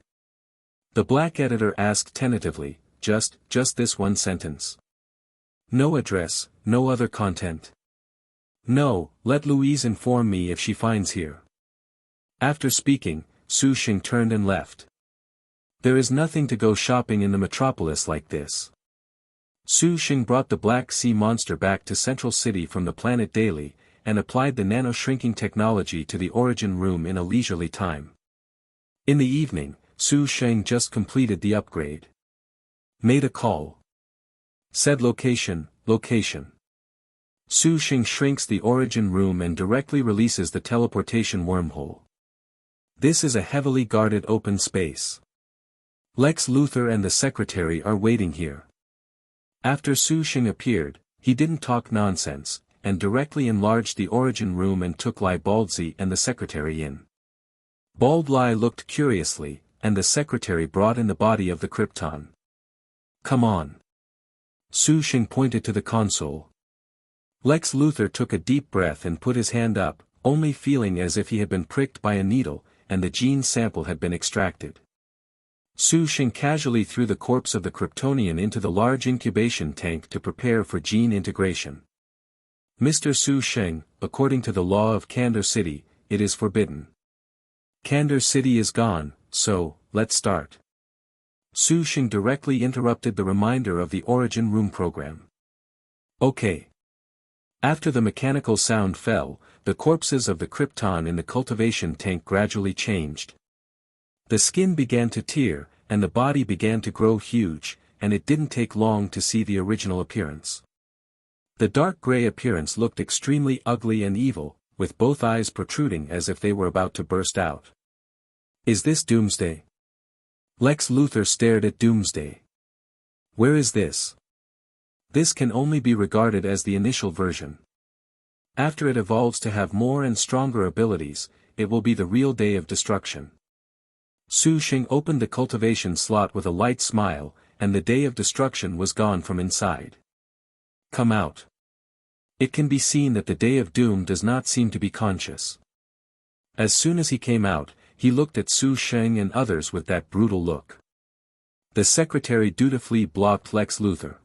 The black editor asked tentatively, just this one sentence. No address, no other content. No, let Louise inform me if she finds here. After speaking, Sheng turned and left. There is nothing to go shopping in the metropolis like this. Sheng brought the Black Sea monster back to Central City from the planet Daily, and applied the nano-shrinking technology to the origin room in a leisurely time. In the evening, Sheng just completed the upgrade. Made a call. Said location. Sheng shrinks the origin room and directly releases the teleportation wormhole. This is a heavily guarded open space. Lex Luthor and the secretary are waiting here. After Sheng appeared, he didn't talk nonsense, and directly enlarged the origin room and took Lai Baldzy and the secretary in. Bald Lai looked curiously, and the secretary brought in the body of the Krypton. Come on. Sheng pointed to the console. Lex Luthor took a deep breath and put his hand up, only feeling as if he had been pricked by a needle, and the gene sample had been extracted. Sheng casually threw the corpse of the Kryptonian into the large incubation tank to prepare for gene integration. Mr. Sheng, according to the law of Candor City, it is forbidden. Candor City is gone, so, let's start. Sheng directly interrupted the reminder of the origin room program. Okay. After the mechanical sound fell, the corpses of the Krypton in the cultivation tank gradually changed. The skin began to tear, and the body began to grow huge, and it didn't take long to see the original appearance. The dark gray appearance looked extremely ugly and evil, with both eyes protruding as if they were about to burst out. Is this Doomsday? Lex Luthor stared at Doomsday. Where is this? This can only be regarded as the initial version. After it evolves to have more and stronger abilities, it will be the real Day of Destruction. Sheng opened the cultivation slot with a light smile, and the Day of Destruction was gone from inside. Come out. It can be seen that the Day of Doom does not seem to be conscious. As soon as he came out, he looked at Sheng and others with that brutal look. The secretary dutifully blocked Lex Luthor.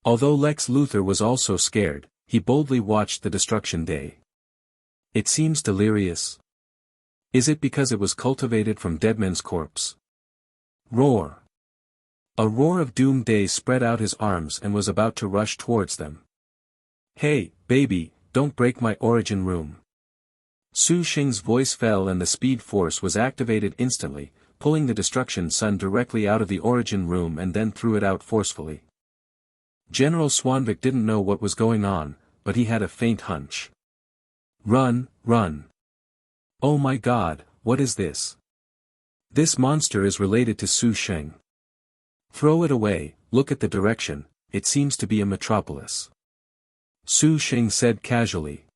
Although Lex Luthor was also scared, he boldly watched the Destruction Day. It seems delirious. Is it because it was cultivated from Deadman's corpse? Roar. A roar of Doom Day spread out his arms and was about to rush towards them. Hey, baby, don't break my origin room. Sheng's voice fell and the Speed Force was activated instantly, pulling the Destruction Sun directly out of the origin room and then threw it out forcefully. General Swanvik didn't know what was going on, but he had a faint hunch. Run, run. Oh my god, what is this? This monster is related to Sheng. Throw it away, look at the direction, it seems to be a metropolis. Sheng said casually.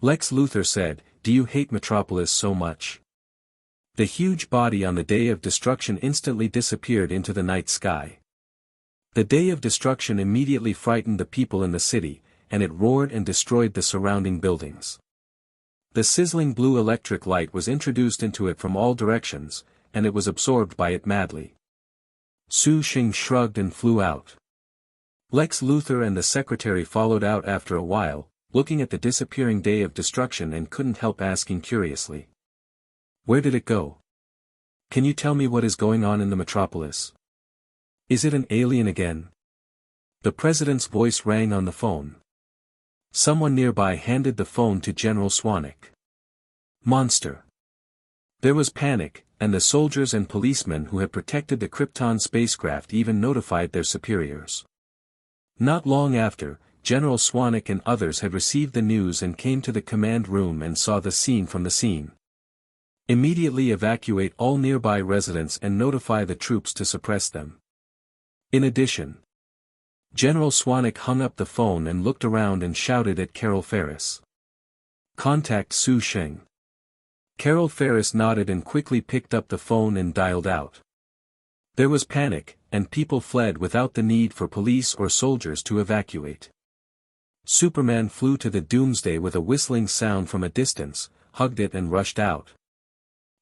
Lex Luthor said, do you hate Metropolis so much? The huge body on the Day of Destruction instantly disappeared into the night sky. The Day of Destruction immediately frightened the people in the city, and it roared and destroyed the surrounding buildings. The sizzling blue electric light was introduced into it from all directions, and it was absorbed by it madly. Sheng shrugged and flew out. Lex Luthor and the secretary followed out after a while, looking at the disappearing Day of Destruction and couldn't help asking curiously. Where did it go? Can you tell me what is going on in the metropolis? Is it an alien again? The president's voice rang on the phone. Someone nearby handed the phone to General Swanwick. Monster. There was panic, and the soldiers and policemen who had protected the Krypton spacecraft even notified their superiors. Not long after, General Swanwick and others had received the news and came to the command room and saw the scene from the scene. Immediately evacuate all nearby residents and notify the troops to suppress them. In addition, General Swanwick hung up the phone and looked around and shouted at Carol Ferris. "Contact Su Sheng." Carol Ferris nodded and quickly picked up the phone and dialed out. There was panic, and people fled without the need for police or soldiers to evacuate. Superman flew to the Doomsday with a whistling sound from a distance, hugged it and rushed out.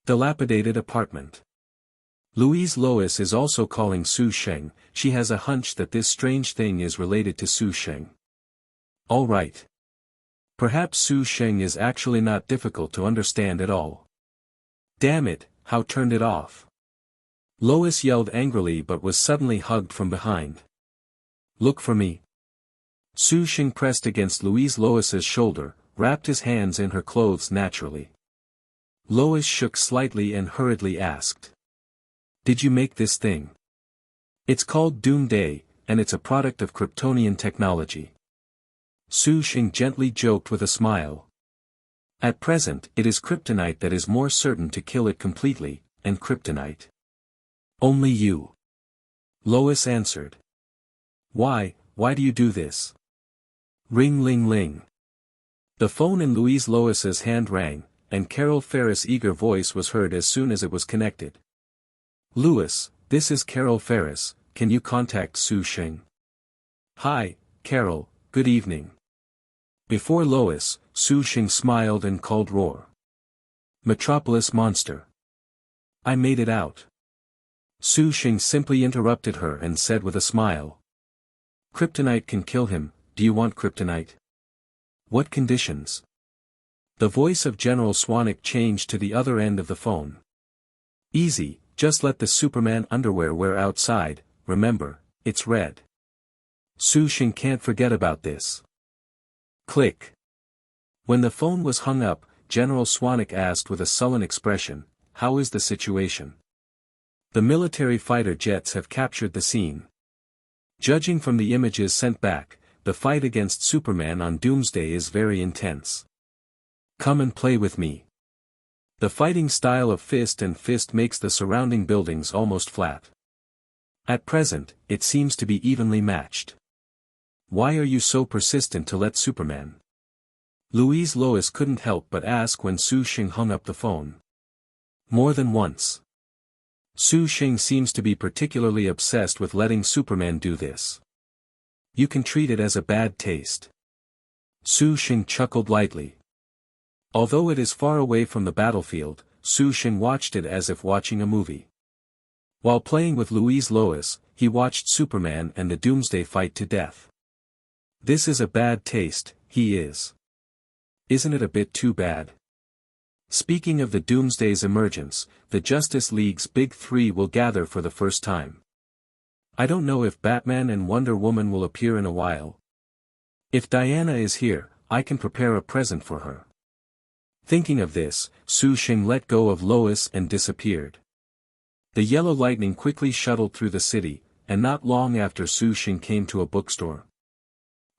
Dilapidated apartment. Louise Lois is also calling Su Sheng. She has a hunch that this strange thing is related to Su Sheng. All right. Perhaps Su Sheng is actually not difficult to understand at all. Damn it, how turned it off? Lois yelled angrily but was suddenly hugged from behind. Look for me. Su Sheng pressed against Louise Lois's shoulder, wrapped his hands in her clothes naturally. Lois shook slightly and hurriedly asked. Did you make this thing? It's called Doomsday, and it's a product of Kryptonian technology. Su Sheng gently joked with a smile. At present, it is kryptonite that is more certain to kill it completely, and kryptonite. Only you. Lois answered. Why do you do this? Ring ling ling. The phone in Louise Lois's hand rang, and Carol Ferris' eager voice was heard as soon as it was connected. Louis, this is Carol Ferris, can you contact Su Sheng? Hi, Carol, good evening. Before Lois, Su Sheng smiled and called Roar. Metropolis monster. I made it out. Su Sheng simply interrupted her and said with a smile. Kryptonite can kill him, do you want kryptonite? What conditions? The voice of General Swanwick changed to the other end of the phone. Easy, just let the Superman underwear wear outside, remember, it's red. Su Sheng can't forget about this. Click. When the phone was hung up, General Swanwick asked with a sullen expression, how is the situation? The military fighter jets have captured the scene. Judging from the images sent back, the fight against Superman on Doomsday is very intense. Come and play with me. The fighting style of fist and fist makes the surrounding buildings almost flat. At present, it seems to be evenly matched. Why are you so persistent to let Superman? Louise Lois couldn't help but ask when Su Sheng hung up the phone. More than once. Su Sheng seems to be particularly obsessed with letting Superman do this. You can treat it as a bad taste. Su Sheng chuckled lightly. Although it is far away from the battlefield, Su Sheng watched it as if watching a movie. While playing with Louise Lois, he watched Superman and the Doomsday fight to death. This is a bad taste, he is. Isn't it a bit too bad? Speaking of the Doomsday's emergence, the Justice League's Big Three will gather for the first time. I don't know if Batman and Wonder Woman will appear in a while. If Diana is here, I can prepare a present for her. Thinking of this, Su Sheng let go of Lois and disappeared. The yellow lightning quickly shuttled through the city, and not long after Su Sheng came to a bookstore.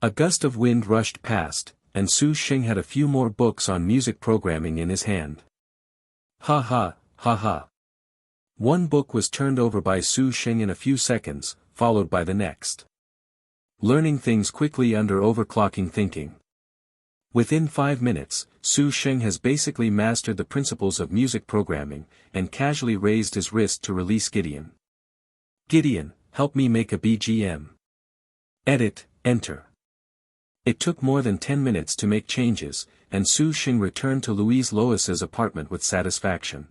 A gust of wind rushed past, and Su Sheng had a few more books on music programming in his hand. Ha ha, ha ha. One book was turned over by Su Sheng in a few seconds, followed by the next. Learning things quickly under overclocking thinking. Within 5 minutes, Su Sheng has basically mastered the principles of music programming, and casually raised his wrist to release Gideon. Gideon, help me make a BGM. Edit, enter. It took more than 10 minutes to make changes, and Su Sheng returned to Louise Lois's apartment with satisfaction.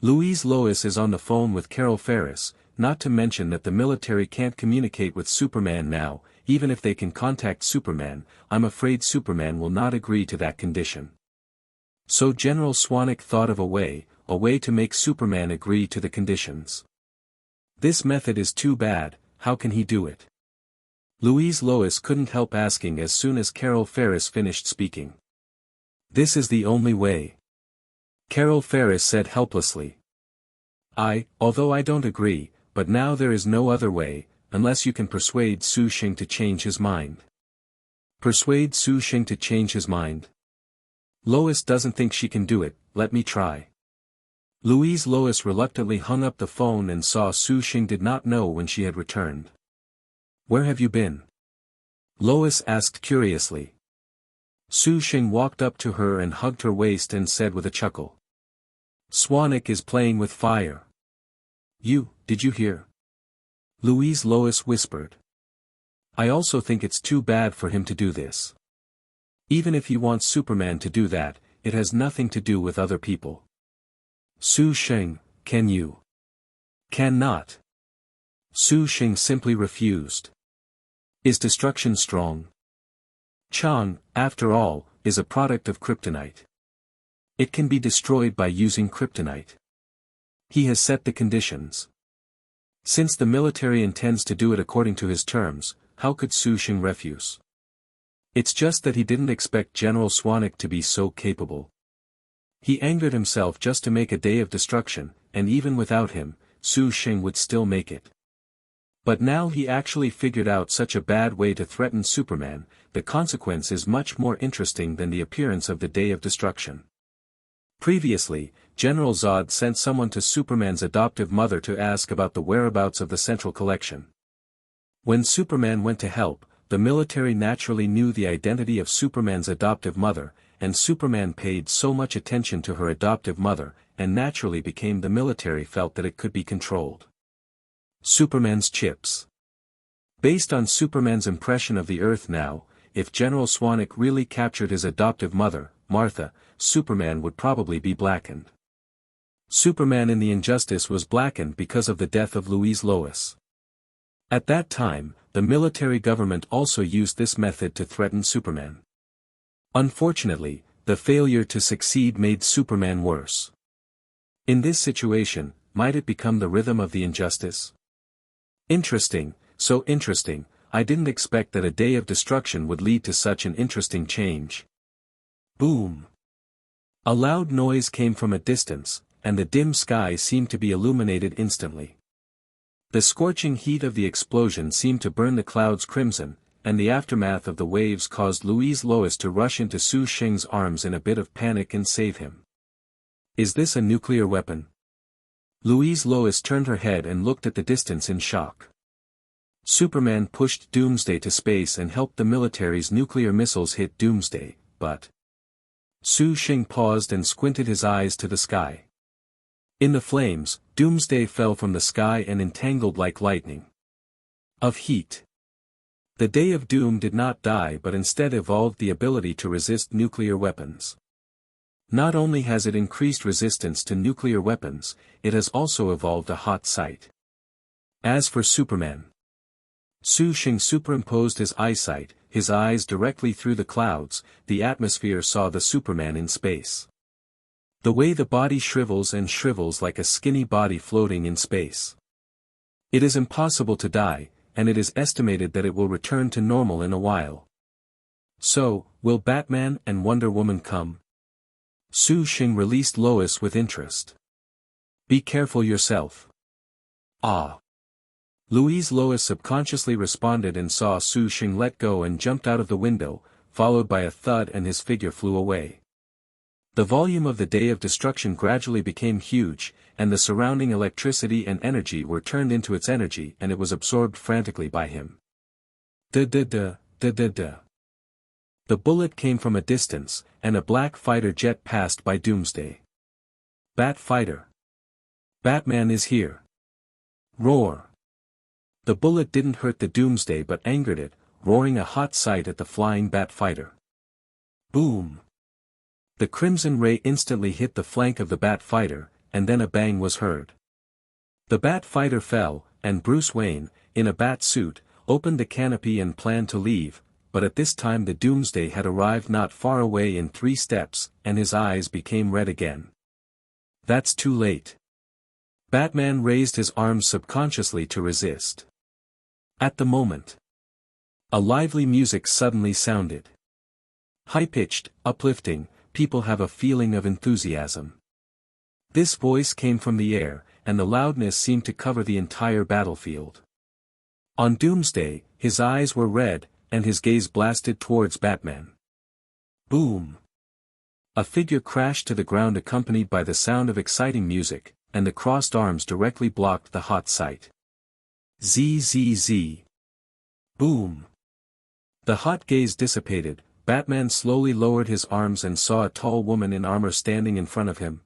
Louise Lois is on the phone with Carol Ferris, not to mention that the military can't communicate with Superman now. Even if they can contact Superman, I'm afraid Superman will not agree to that condition. So General Swanwick thought of a way to make Superman agree to the conditions. This method is too bad, how can he do it? Louise Lois couldn't help asking as soon as Carol Ferris finished speaking. This is the only way. Carol Ferris said helplessly. Although I don't agree, but now there is no other way, unless you can persuade Su Sheng to change his mind. Persuade Su Sheng to change his mind? Lois doesn't think she can do it, let me try. Louise Lois reluctantly hung up the phone and saw Su Sheng did not know when she had returned. "Where have you been?" Lois asked curiously. Su Sheng walked up to her and hugged her waist and said with a chuckle. "Swanwick is playing with fire." Did you hear?" Louise Lois whispered. "I also think it's too bad for him to do this. Even if he wants Superman to do that, it has nothing to do with other people." "Su Sheng, can you?" "Cannot." Su Sheng simply refused. "Is destruction strong?" Chang, after all, is a product of kryptonite. It can be destroyed by using kryptonite. He has set the conditions. Since the military intends to do it according to his terms, how could Su Sheng refuse? It's just that he didn't expect General Swanwick to be so capable. He angered himself just to make a day of destruction, and even without him, Su Sheng would still make it. But now he actually figured out such a bad way to threaten Superman. The consequence is much more interesting than the appearance of the day of destruction. Previously, General Zod sent someone to Superman's adoptive mother to ask about the whereabouts of the Central Collection. When Superman went to help, the military naturally knew the identity of Superman's adoptive mother, and Superman paid so much attention to her adoptive mother, and naturally became the military felt that it could be controlled. Superman's chips. Based on Superman's impression of the Earth now, if General Swanwick really captured his adoptive mother, Martha, Superman would probably be blackened. Superman in the Injustice was blackened because of the death of Louise Lois. At that time, the military government also used this method to threaten Superman. Unfortunately, the failure to succeed made Superman worse. In this situation, might it become the rhythm of the Injustice? Interesting, so interesting, I didn't expect that a day of destruction would lead to such an interesting change. Boom! A loud noise came from a distance, and the dim sky seemed to be illuminated instantly. The scorching heat of the explosion seemed to burn the clouds crimson, and the aftermath of the waves caused Louise Lois to rush into Su Sheng's arms in a bit of panic and save him. Is this a nuclear weapon? Louise Lois turned her head and looked at the distance in shock. Superman pushed Doomsday to space and helped the military's nuclear missiles hit Doomsday, but... Su Sheng paused and squinted his eyes to the sky. In the flames, Doomsday fell from the sky and entangled like lightning. Of heat. The Day of Doom did not die but instead evolved the ability to resist nuclear weapons. Not only has it increased resistance to nuclear weapons, it has also evolved a hot sight. As for Superman, Su Sheng superimposed his eyesight, his eyes directly through the clouds. The atmosphere saw the Superman in space. The way the body shrivels and shrivels like a skinny body floating in space. It is impossible to die, and it is estimated that it will return to normal in a while. So, will Batman and Wonder Woman come? Su Sheng released Lois with interest. Be careful yourself. Ah. Louise Lois subconsciously responded and saw Su Sheng let go and jumped out of the window, followed by a thud and his figure flew away. The volume of the Day of Destruction gradually became huge, and the surrounding electricity and energy were turned into its energy and it was absorbed frantically by him. The bullet came from a distance, and a black fighter jet passed by Doomsday. Bat fighter. Batman is here. Roar. The bullet didn't hurt the Doomsday but angered it, roaring a hot sight at the flying bat fighter. Boom. The crimson ray instantly hit the flank of the bat fighter, and then a bang was heard. The bat fighter fell, and Bruce Wayne, in a bat suit, opened the canopy and planned to leave, but at this time the Doomsday had arrived not far away in 3 steps, and his eyes became red again. That's too late. Batman raised his arms subconsciously to resist. At the moment, a lively music suddenly sounded. High-pitched, uplifting, people have a feeling of enthusiasm. This voice came from the air, and the loudness seemed to cover the entire battlefield. On Doomsday, his eyes were red, and his gaze blasted towards Batman. Boom! A figure crashed to the ground accompanied by the sound of exciting music, and the crossed arms directly blocked the hot sight. Zzz. Boom. The hot gaze dissipated, Batman slowly lowered his arms and saw a tall woman in armor standing in front of him.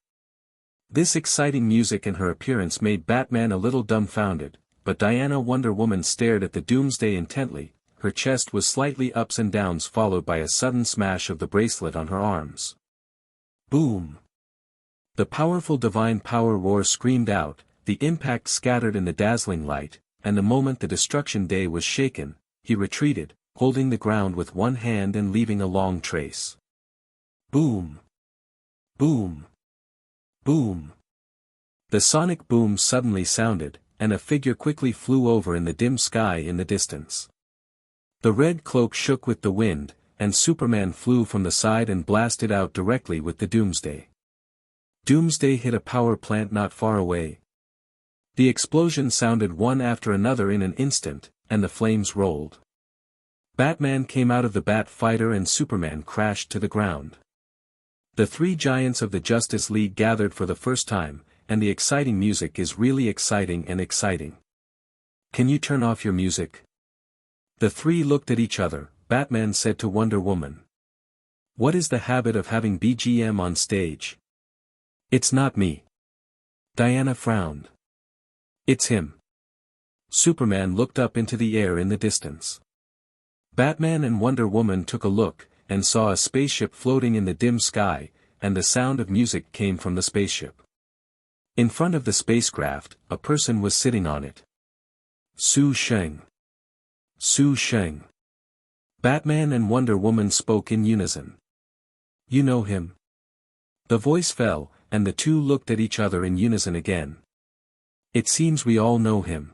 This exciting music and her appearance made Batman a little dumbfounded, but Diana Wonder Woman stared at the Doomsday intently. Her chest was slightly ups and downs followed by a sudden smash of the bracelet on her arms. Boom! The powerful divine power roar screamed out, the impact scattered in the dazzling light, and the moment the destruction day was shaken, he retreated, holding the ground with one hand and leaving a long trace. Boom! Boom! Boom! The sonic boom suddenly sounded, and a figure quickly flew over in the dim sky in the distance. The red cloak shook with the wind, and Superman flew from the side and blasted out directly with the Doomsday. Doomsday hit a power plant not far away. The explosion sounded one after another in an instant, and the flames rolled. Batman came out of the Bat Fighter and Superman crashed to the ground. The three giants of the Justice League gathered for the first time, and the exciting music is really exciting and exciting. Can you turn off your music? The three looked at each other. Batman said to Wonder Woman. What is the habit of having BGM on stage? It's not me. Diana frowned. It's him. Superman looked up into the air in the distance. Batman and Wonder Woman took a look, and saw a spaceship floating in the dim sky, and the sound of music came from the spaceship. In front of the spacecraft, a person was sitting on it. Sheng. Sheng. Batman and Wonder Woman spoke in unison. You know him? The voice fell, and the two looked at each other in unison again. It seems we all know him.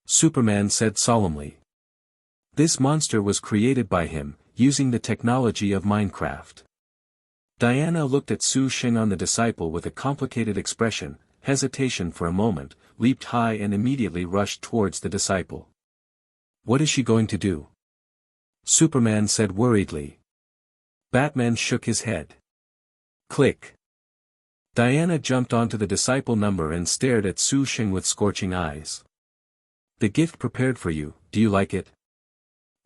Superman said solemnly. This monster was created by him, using the technology of Minecraft. Diana looked at Sheng on the disciple with a complicated expression, hesitation for a moment, leaped high and immediately rushed towards the disciple. What is she going to do? Superman said worriedly. Batman shook his head. Click. Diana jumped onto the disciple number and stared at Sheng with scorching eyes. The gift prepared for you, do you like it?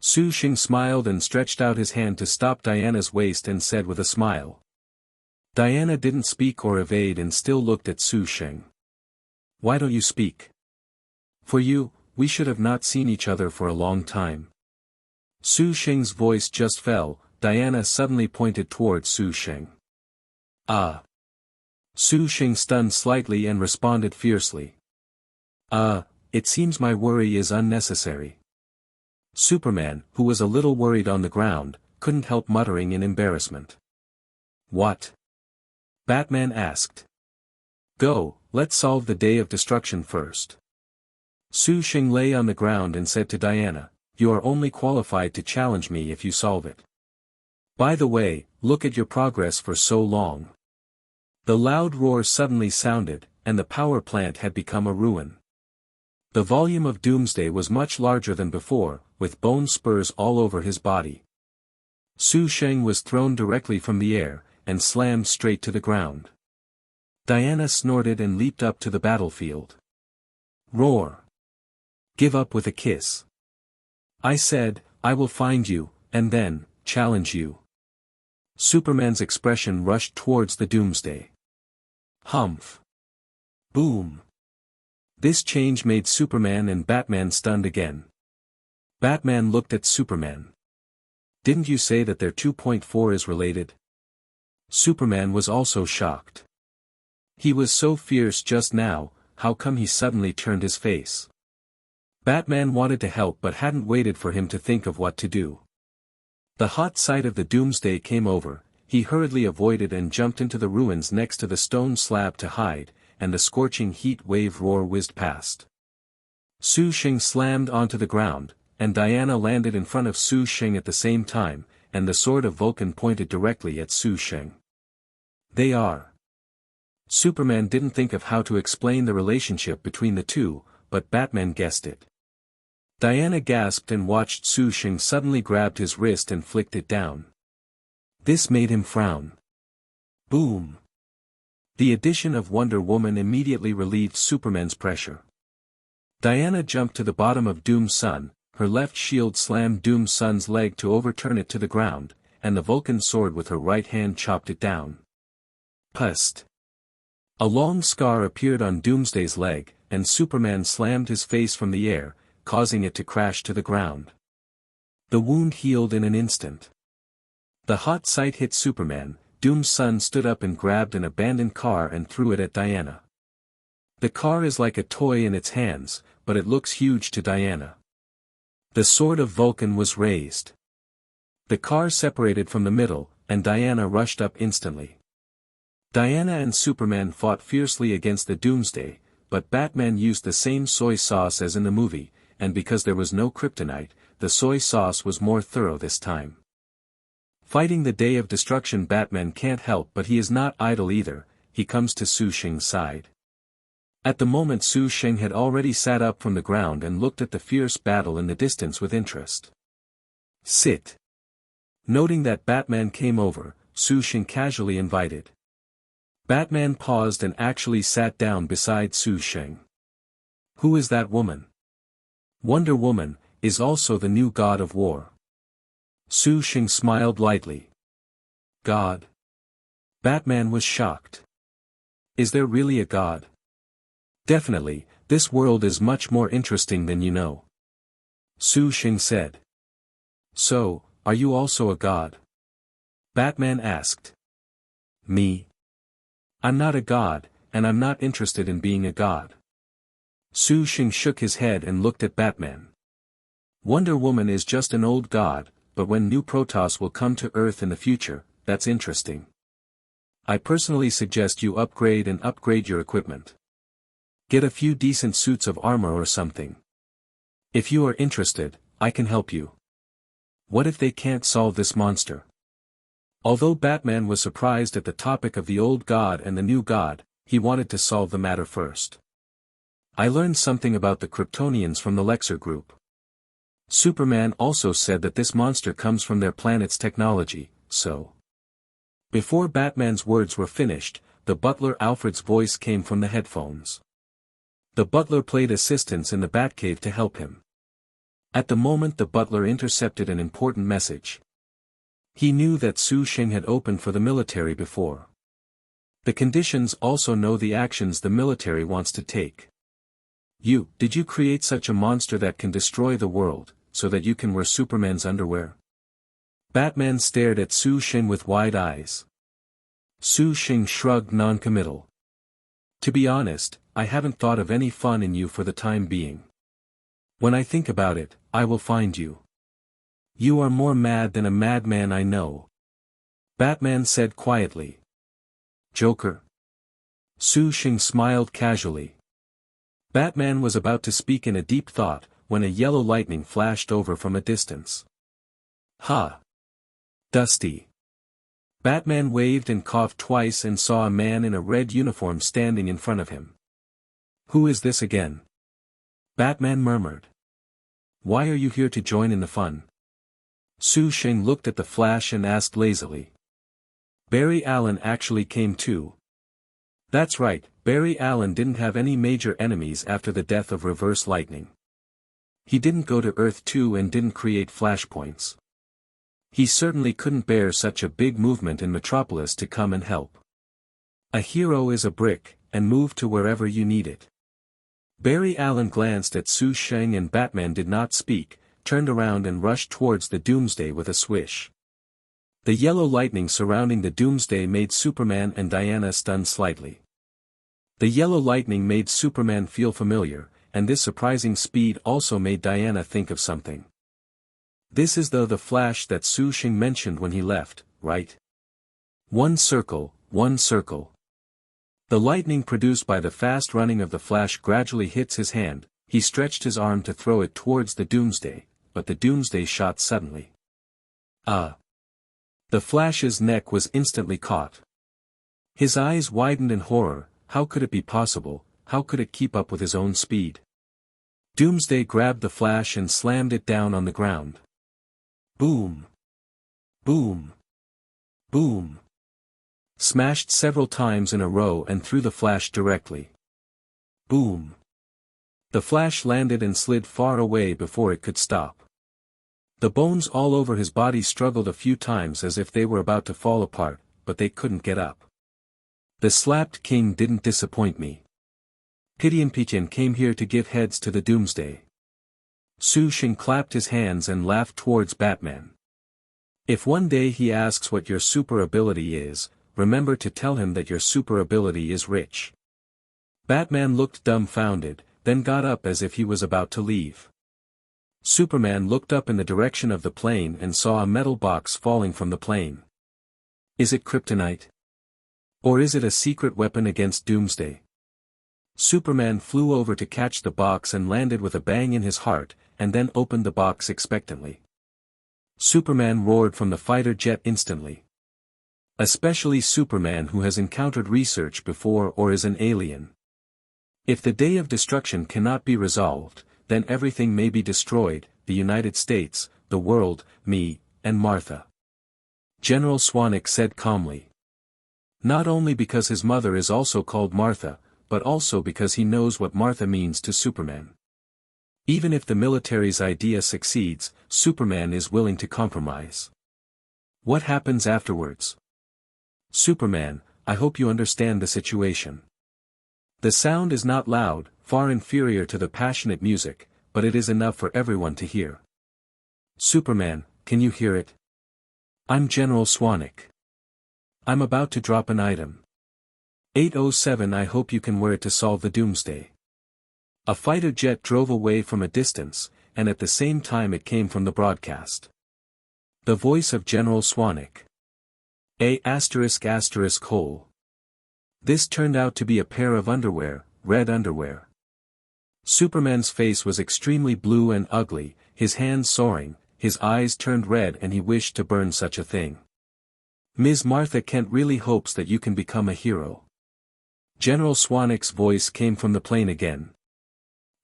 Sheng smiled and stretched out his hand to stop Diana's waist and said with a smile. Diana didn't speak or evade and still looked at Sheng. Why don't you speak? For you, we should have not seen each other for a long time. Sheng's voice just fell. Diana suddenly pointed towards Sheng. Ah. Sheng stunned slightly and responded fiercely. It seems my worry is unnecessary. Superman, who was a little worried on the ground, couldn't help muttering in embarrassment. What? Batman asked. Go, let's solve the day of destruction first. Sheng lay on the ground and said to Diana, you are only qualified to challenge me if you solve it. By the way, look at your progress for so long. The loud roar suddenly sounded, and the power plant had become a ruin. The volume of Doomsday was much larger than before, with bone spurs all over his body. Sheng was thrown directly from the air, and slammed straight to the ground. Diana snorted and leaped up to the battlefield. Roar. Give up with a kiss. I said, I will find you, and then, challenge you. Superman's expression rushed towards the Doomsday. Humph. Boom. This change made Superman and Batman stunned again. Batman looked at Superman. Didn't you say that their 2.4 is related? Superman was also shocked. He was so fierce just now, how come he suddenly turned his face? Batman wanted to help but hadn't waited for him to think of what to do. The hot sight of the Doomsday came over, he hurriedly avoided and jumped into the ruins next to the stone slab to hide, and the scorching heat wave roar whizzed past. Sheng slammed onto the ground, and Diana landed in front of Sheng at the same time, and the sword of Vulcan pointed directly at Sheng. They are. Superman didn't think of how to explain the relationship between the two, but Batman guessed it. Diana gasped and watched Sheng suddenly grabbed his wrist and flicked it down. This made him frown. Boom. The addition of Wonder Woman immediately relieved Superman's pressure. Diana jumped to the bottom of Doom's son, her left shield slammed Doom's son's leg to overturn it to the ground, and the Vulcan sword with her right hand chopped it down. Pust. A long scar appeared on Doomsday's leg, and Superman slammed his face from the air, causing it to crash to the ground. The wound healed in an instant. The hot sight hit Superman. Doom's son stood up and grabbed an abandoned car and threw it at Diana. The car is like a toy in its hands, but it looks huge to Diana. The sword of Vulcan was raised. The car separated from the middle, and Diana rushed up instantly. Diana and Superman fought fiercely against the Doomsday, but Batman used the same soy sauce as in the movie, and because there was no kryptonite, the soy sauce was more thorough this time. Fighting the Day of Destruction, Batman can't help but he is not idle either. He comes to Su Sheng's side. At the moment Su Sheng had already sat up from the ground and looked at the fierce battle in the distance with interest. Sit. Noting that Batman came over, Su Sheng casually invited. Batman paused and actually sat down beside Su Sheng. Who is that woman? Wonder Woman is also the new god of war. Su Sheng smiled lightly. God? Batman was shocked. Is there really a god? Definitely, this world is much more interesting than you know. Su Sheng said. So, are you also a god? Batman asked. Me? I'm not a god, and I'm not interested in being a god. Su Sheng shook his head and looked at Batman. Wonder Woman is just an old god, but when new Protoss will come to Earth in the future, that's interesting. I personally suggest you upgrade your equipment. Get a few decent suits of armor or something. If you are interested, I can help you. What if they can't solve this monster? Although Batman was surprised at the topic of the old god and the new god, he wanted to solve the matter first. I learned something about the Kryptonians from the Lexer group. Superman also said that this monster comes from their planet's technology, so. Before Batman's words were finished, the butler Alfred's voice came from the headphones. The butler played assistance in the Batcave to help him. At the moment the butler intercepted an important message. He knew that Su Sheng had opened for the military before. The conditions also know the actions the military wants to take. Did you create such a monster that can destroy the world, so that you can wear Superman's underwear? Batman stared at Su Sheng with wide eyes. Su Sheng shrugged non-committal. To be honest, I haven't thought of any fun in you for the time being. When I think about it, I will find you. You are more mad than a madman I know. Batman said quietly. Joker. Su Sheng smiled casually. Batman was about to speak in a deep thought, when a yellow lightning flashed over from a distance. Ha! Dusty. Batman waved and coughed twice and saw a man in a red uniform standing in front of him. Who is this again? Batman murmured. Why are you here to join in the fun? Su Sheng looked at the Flash and asked lazily. Barry Allen actually came too. That's right, Barry Allen didn't have any major enemies after the death of Reverse Lightning. He didn't go to Earth 2 and didn't create flashpoints. He certainly couldn't bear such a big movement in Metropolis to come and help. A hero is a brick, and move to wherever you need it. Barry Allen glanced at Su Sheng and Batman did not speak, turned around and rushed towards the Doomsday with a swish. The yellow lightning surrounding the Doomsday made Superman and Diana stun slightly. The yellow lightning made Superman feel familiar, and this surprising speed also made Diana think of something. This is the Flash that Su Sheng mentioned when he left, right? One circle, one circle. The lightning produced by the fast running of the Flash gradually hits his hand. He stretched his arm to throw it towards the Doomsday, but the Doomsday shot suddenly. The Flash's neck was instantly caught. His eyes widened in horror. How could it be possible? How could it keep up with his own speed? Doomsday grabbed the Flash and slammed it down on the ground. Boom! Boom! Boom! smashed several times in a row and threw the flash directly. Boom! The flash landed and slid far away before it could stop. The bones all over his body struggled a few times as if they were about to fall apart, but they couldn't get up. The slapped king didn't disappoint me. Pidian came here to give heads to the doomsday. Sheng clapped his hands and laughed towards Batman. If one day he asks what your super ability is, remember to tell him that your super ability is rich. Batman looked dumbfounded, then got up as if he was about to leave. Superman looked up in the direction of the plane and saw a metal box falling from the plane. Is it kryptonite? Or is it a secret weapon against doomsday? Superman flew over to catch the box and landed with a bang in his heart, and then opened the box expectantly. Superman roared from the fighter jet instantly. Especially Superman, who has encountered research before or is an alien. If the day of destruction cannot be resolved, then everything may be destroyed, the United States, the world, me, and Martha. General Swanwick said calmly. Not only because his mother is also called Martha, but also because he knows what Martha means to Superman. Even if the military's idea succeeds, Superman is willing to compromise. What happens afterwards? Superman, I hope you understand the situation. The sound is not loud, far inferior to the passionate music, but it is enough for everyone to hear. Superman, can you hear it? I'm General Swanwick. I'm about to drop an item. 807. I hope you can wear it to solve the doomsday. A fighter jet drove away from a distance, and at the same time it came from the broadcast. The voice of General Swanwick. ****. This turned out to be a pair of underwear, red underwear. Superman's face was extremely blue and ugly, his hands soaring, his eyes turned red, and he wished to burn such a thing. Ms. Martha Kent really hopes that you can become a hero. General Swanwick's voice came from the plane again.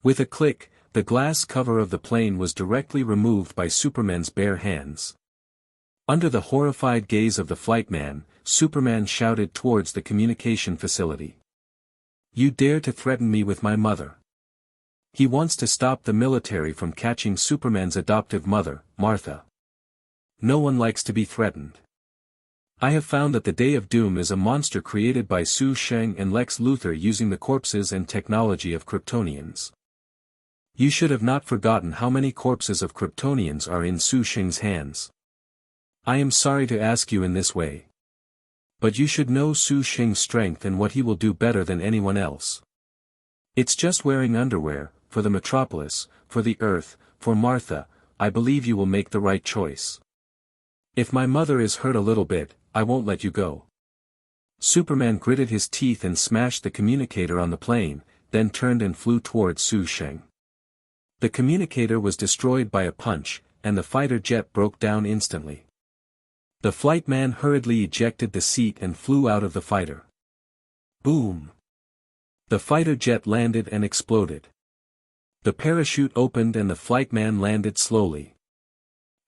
With a click, the glass cover of the plane was directly removed by Superman's bare hands. Under the horrified gaze of the flight man, Superman shouted towards the communication facility. You dare to threaten me with my mother. He wants to stop the military from catching Superman's adoptive mother, Martha. No one likes to be threatened. I have found that the Day of Doom is a monster created by Sheng and Lex Luthor using the corpses and technology of Kryptonians. You should have not forgotten how many corpses of Kryptonians are in Sheng's hands. I am sorry to ask you in this way. But you should know Sheng's strength and what he will do better than anyone else. It's just wearing underwear, for the metropolis, for the Earth, for Martha, I believe you will make the right choice. If my mother is hurt a little bit, I won't let you go. Superman gritted his teeth and smashed the communicator on the plane, then turned and flew towards Sheng. The communicator was destroyed by a punch, and the fighter jet broke down instantly. The flight man hurriedly ejected the seat and flew out of the fighter. Boom! The fighter jet landed and exploded. The parachute opened and the flight man landed slowly.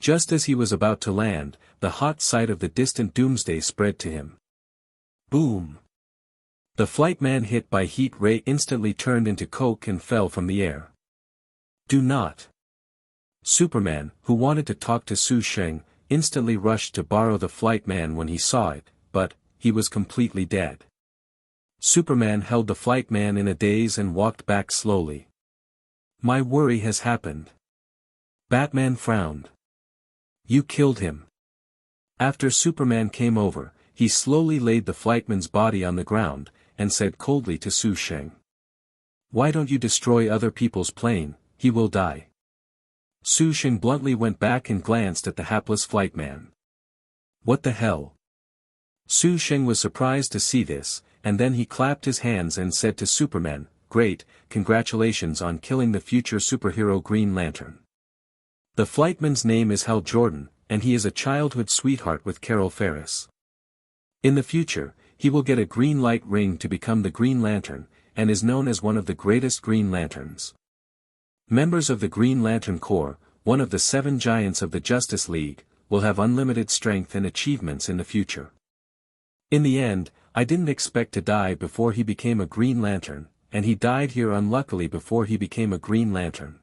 Just as he was about to land, the hot sight of the distant doomsday spread to him. Boom! The flight man, hit by heat ray, instantly turned into coke and fell from the air. Do not! Superman, who wanted to talk to Sheng, instantly rushed to borrow the flight man when he saw it, but he was completely dead. Superman held the flight man in a daze and walked back slowly. My worry has happened. Batman frowned. You killed him. After Superman came over, he slowly laid the flightman's body on the ground, and said coldly to Sheng. Why don't you destroy other people's plane, he will die. Sheng bluntly went back and glanced at the hapless flightman. What the hell? Sheng was surprised to see this, and then he clapped his hands and said to Superman, Great, congratulations on killing the future superhero Green Lantern. The flightman's name is Hal Jordan, and he is a childhood sweetheart with Carol Ferris. In the future, he will get a green light ring to become the Green Lantern, and is known as one of the greatest Green Lanterns. Members of the Green Lantern Corps, one of the 7 giants of the Justice League, will have unlimited strength and achievements in the future. In the end, I didn't expect to die before he became a Green Lantern, and he died here unluckily before he became a Green Lantern.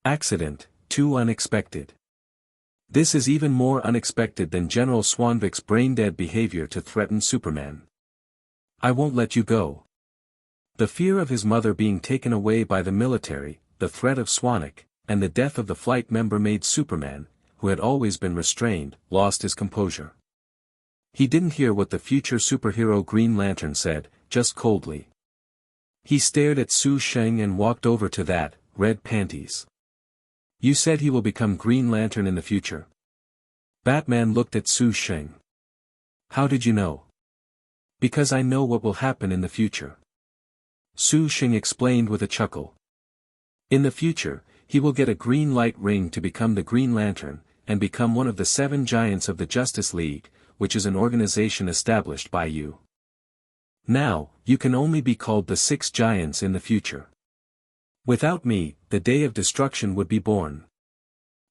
Accident, too unexpected. This is even more unexpected than General Swanvik's brain-dead behavior to threaten Superman. I won't let you go. The fear of his mother being taken away by the military, the threat of Swanwick, and the death of the flight member made Superman, who had always been restrained, lost his composure. He didn't hear what the future superhero Green Lantern said, just coldly. He stared at Sheng and walked over to that, red panties. You said he will become Green Lantern in the future. Batman looked at Sheng. How did you know? Because I know what will happen in the future. Sheng explained with a chuckle. In the future, he will get a green light ring to become the Green Lantern, and become one of the 7 giants of the Justice League, which is an organization established by you. Now, you can only be called the 6 giants in the future. Without me, the day of destruction would be born.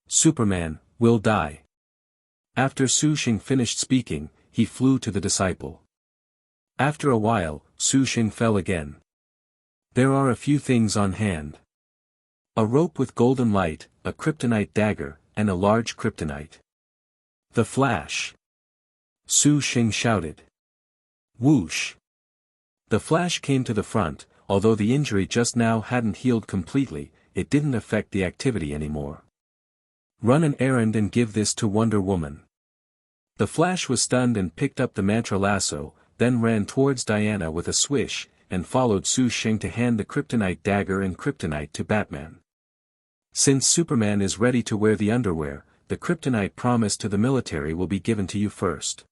Superman will die. After Sheng finished speaking, he flew to the disciple. After a while, Sheng fell again. There are a few things on hand. A rope with golden light, a kryptonite dagger, and a large kryptonite. The Flash. Sheng shouted. Whoosh. The Flash came to the front. Although the injury just now hadn't healed completely, it didn't affect the activity anymore. Run an errand and give this to Wonder Woman. The Flash was stunned and picked up the mantra lasso, then ran towards Diana with a swish, and followed Sheng to hand the kryptonite dagger and kryptonite to Batman. Since Superman is ready to wear the underwear, the kryptonite promised to the military will be given to you first.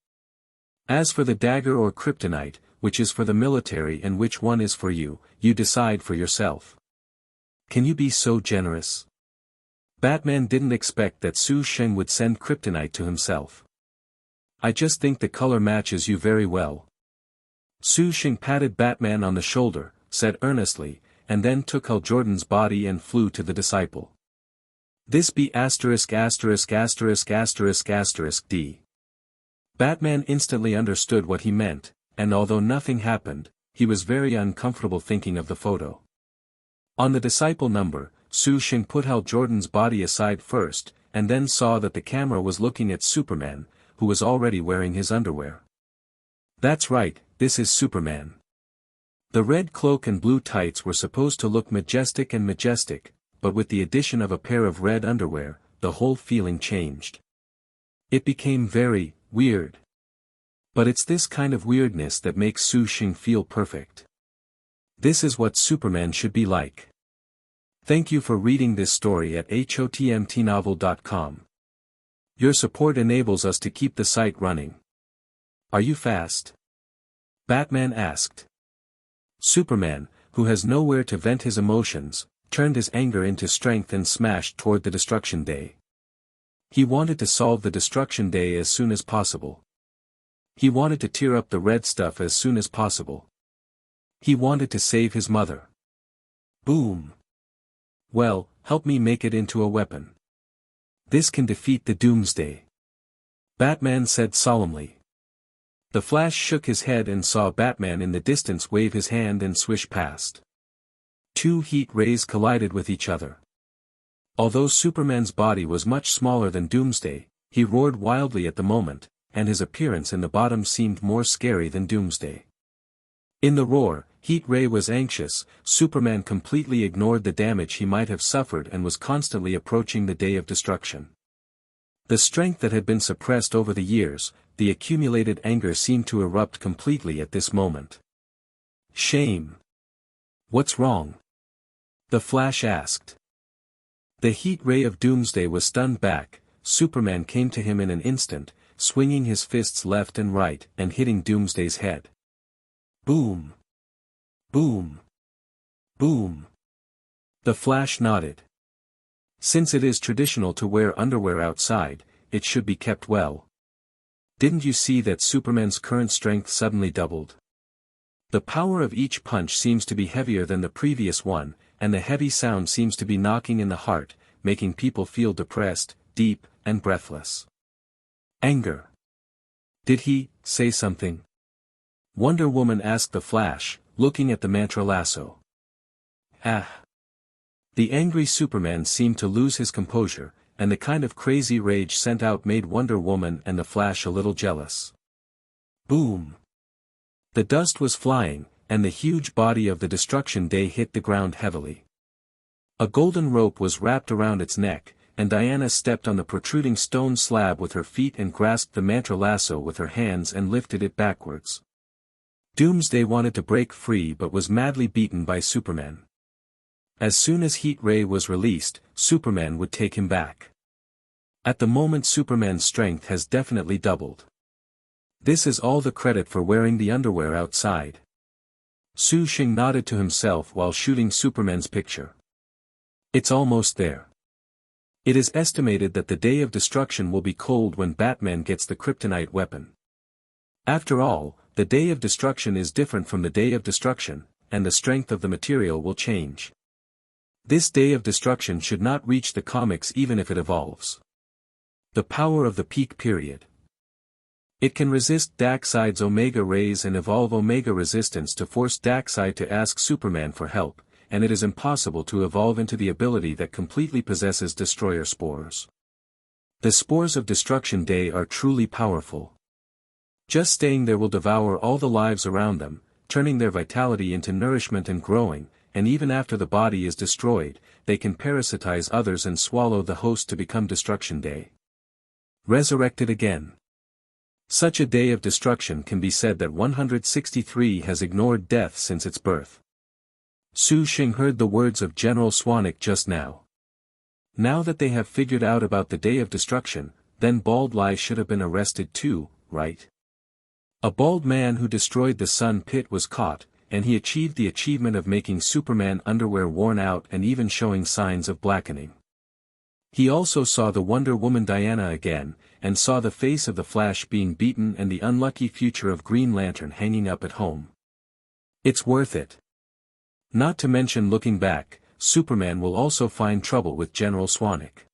As for the dagger or kryptonite, which is for the military and which one is for you, you decide for yourself. Can you be so generous? Batman didn't expect that Sheng would send kryptonite to himself. I just think the color matches you very well. Sheng patted Batman on the shoulder, said earnestly, and then took Hal Jordan's body and flew to the disciple. This be ******** D. Batman instantly understood what he meant, and although nothing happened, he was very uncomfortable thinking of the photo. On the disciple number, Sheng put Hal Jordan's body aside first, and then saw that the camera was looking at Superman, who was already wearing his underwear. That's right, this is Superman. The red cloak and blue tights were supposed to look majestic, but with the addition of a pair of red underwear, the whole feeling changed. It became very weird. But it's this kind of weirdness that makes Sheng feel perfect. This is what Superman should be like. Thank you for reading this story at hotmtnovel.com. Your support enables us to keep the site running. Are you fast? Batman asked. Superman, who has nowhere to vent his emotions, turned his anger into strength and smashed toward the Destruction Day. He wanted to solve the Destruction Day as soon as possible. He wanted to tear up the red stuff as soon as possible. He wanted to save his mother. Boom. Well, help me make it into a weapon. This can defeat the Doomsday. Batman said solemnly. The Flash shook his head and saw Batman in the distance wave his hand and swish past. 2 heat rays collided with each other. Although Superman's body was much smaller than Doomsday, he roared wildly at the moment, and his appearance in the bottom seemed more scary than Doomsday. In the roar, Heat Ray was anxious. Superman completely ignored the damage he might have suffered and was constantly approaching the day of destruction. The strength that had been suppressed over the years, the accumulated anger seemed to erupt completely at this moment. Shame. What's wrong? The Flash asked. The heat ray of Doomsday was stunned back. Superman came to him in an instant, swinging his fists left and right and hitting Doomsday's head. Boom! Boom! Boom! The Flash nodded. Since it is traditional to wear underwear outside, it should be kept well. Didn't you see that Superman's current strength suddenly doubled? The power of each punch seems to be heavier than the previous one, and the heavy sound seems to be knocking in the heart, making people feel depressed, deep, and breathless. Anger. Did he say something? Wonder Woman asked the Flash, looking at the mantra lasso. Ah! The angry Superman seemed to lose his composure, and the kind of crazy rage sent out made Wonder Woman and the Flash a little jealous. Boom! The dust was flying, and the huge body of the Destruction Day hit the ground heavily. A golden rope was wrapped around its neck, and Diana stepped on the protruding stone slab with her feet and grasped the mantra lasso with her hands and lifted it backwards. Doomsday wanted to break free but was madly beaten by Superman. As soon as Heat Ray was released, Superman would take him back. At the moment Superman's strength has definitely doubled. This is all the credit for wearing the underwear outside. Sheng nodded to himself while shooting Superman's picture. It's almost there. It is estimated that the Day of Destruction will be cold when Batman gets the kryptonite weapon. After all, the Day of Destruction is different from the Day of Destruction, and the strength of the material will change. This Day of Destruction should not reach the comics even if it evolves. The power of the peak period. It can resist Darkseid's Omega rays and evolve Omega resistance to force Darkseid to ask Superman for help, and it is impossible to evolve into the ability that completely possesses Destroyer spores. The spores of Destruction Day are truly powerful. Just staying there will devour all the lives around them, turning their vitality into nourishment and growing, and even after the body is destroyed, they can parasitize others and swallow the host to become Destruction Day. Resurrected again. Such a day of destruction can be said that 163 has ignored death since its birth. Sheng heard the words of General Swanwick just now. Now that they have figured out about the Day of Destruction, then Bald Lie should have been arrested too, right? A bald man who destroyed the Sun Pit was caught, and he achieved the achievement of making Superman underwear worn out and even showing signs of blackening. He also saw the Wonder Woman Diana again, and saw the face of the Flash being beaten and the unlucky future of Green Lantern hanging up at home. It's worth it. Not to mention looking back, Superman will also find trouble with General Swanwick.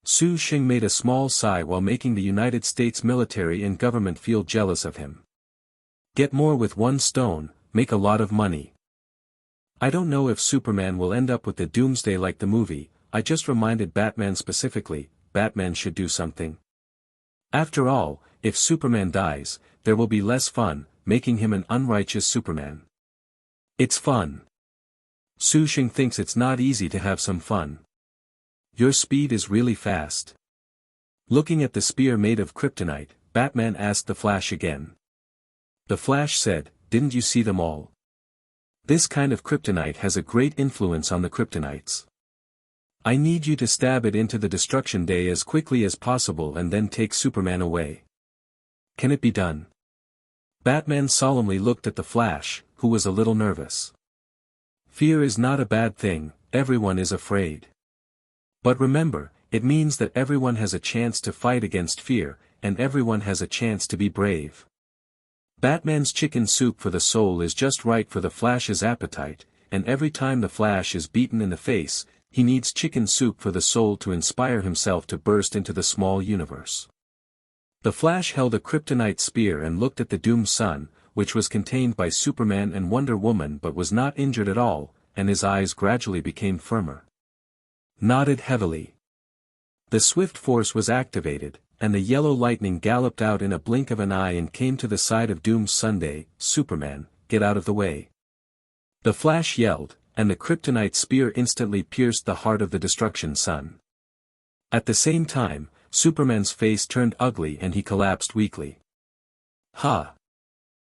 Sheng made a small sigh while making the United States military and government feel jealous of him. Get more with one stone, make a lot of money. I don't know if Superman will end up with the Doomsday like the movie. I just reminded Batman specifically, Batman should do something. After all, if Superman dies, there will be less fun, making him an unrighteous Superman. It's fun. Sheng thinks it's not easy to have some fun. Your speed is really fast. Looking at the spear made of kryptonite, Batman asked the Flash again. The Flash said, "Didn't you see them all? This kind of kryptonite has a great influence on the kryptonites. I need you to stab it into the Destruction Day as quickly as possible and then take Superman away. Can it be done?" Batman solemnly looked at the Flash, who was a little nervous. Fear is not a bad thing, everyone is afraid. But remember, it means that everyone has a chance to fight against fear, and everyone has a chance to be brave. Batman's chicken soup for the soul is just right for the Flash's appetite, and every time the Flash is beaten in the face, he needs chicken soup for the soul to inspire himself to burst into the small universe. The Flash held a kryptonite spear and looked at the doomed sun, which was contained by Superman and Wonder Woman but was not injured at all, and his eyes gradually became firmer. Nodded heavily. The swift force was activated, and the yellow lightning galloped out in a blink of an eye and came to the side of Doom's Sunday. "Superman, get out of the way." The Flash yelled, and the kryptonite spear instantly pierced the heart of the Destruction Sun. At the same time, Superman's face turned ugly and he collapsed weakly. Ha!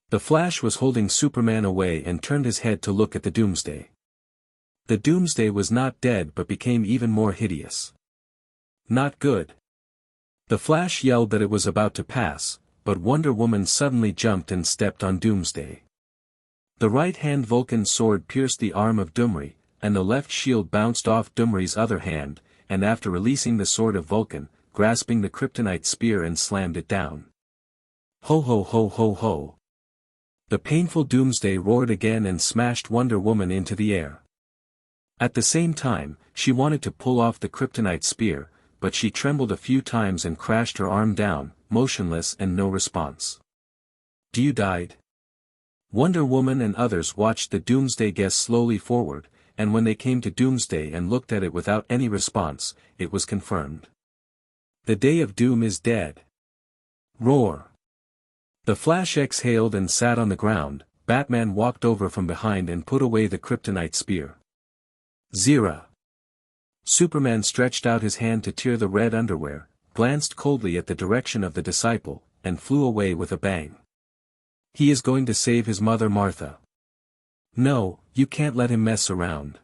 The Flash was holding Superman away and turned his head to look at the Doomsday. The Doomsday was not dead but became even more hideous. Not good. The Flash yelled that it was about to pass, but Wonder Woman suddenly jumped and stepped on Doomsday. The right-hand Vulcan sword pierced the arm of Doomry, and the left shield bounced off Doomry's other hand, and after releasing the sword of Vulcan, grasping the kryptonite spear and slammed it down. Ho ho ho ho ho. The painful Doomsday roared again and smashed Wonder Woman into the air. At the same time, she wanted to pull off the kryptonite spear, but she trembled a few times and crashed her arm down, motionless and no response. "You died?" Wonder Woman and others watched the Doomsday guest slowly forward, and when they came to Doomsday and looked at it without any response, it was confirmed. The day of doom is dead. Roar. The Flash exhaled and sat on the ground. Batman walked over from behind and put away the kryptonite spear. Zira. Superman stretched out his hand to tear the red underwear, glanced coldly at the direction of the disciple, and flew away with a bang. He is going to save his mother Martha. No, you can't let him mess around.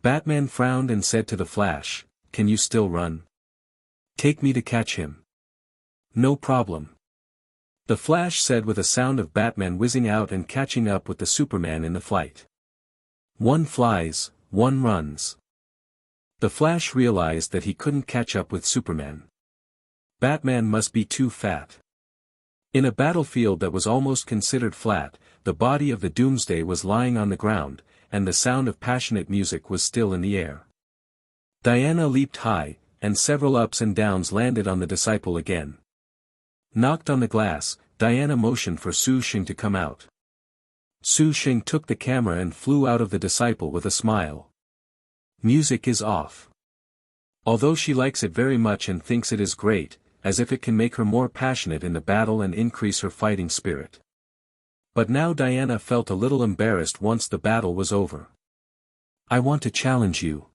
Batman frowned and said to the Flash, "Can you still run? Take me to catch him." "No problem." The Flash said with a sound of Batman whizzing out and catching up with the Superman in the flight. One flies, one runs. The Flash realized that he couldn't catch up with Superman. Batman must be too fat. In a battlefield that was almost considered flat, the body of the Doomsday was lying on the ground, and the sound of passionate music was still in the air. Diana leaped high, and several ups and downs landed on the disciple again. Knocked on the glass, Diana motioned for Su Sheng to come out. Su Sheng took the camera and flew out of the disciple with a smile. Music is off. Although she likes it very much and thinks it is great, as if it can make her more passionate in the battle and increase her fighting spirit. But now Diana felt a little embarrassed once the battle was over. I want to challenge you.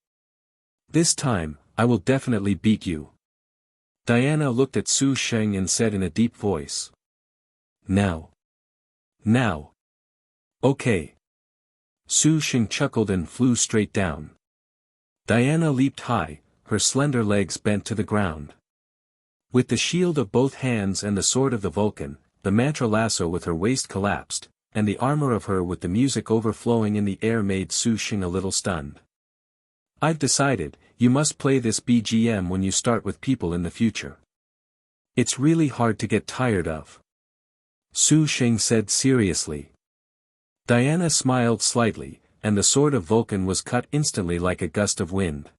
This time, I will definitely beat you. Diana looked at Su Sheng and said in a deep voice. Now. Now. Okay. Su Sheng chuckled and flew straight down. Diana leaped high, her slender legs bent to the ground. With the shield of both hands and the sword of the Vulcan, the mantra lasso with her waist collapsed, and the armor of her with the music overflowing in the air made Su Sheng a little stunned. I've decided, you must play this BGM when you start with people in the future. It's really hard to get tired of. Su Sheng said seriously. Diana smiled slightly, and the sword of Vulcan was cut instantly like a gust of wind.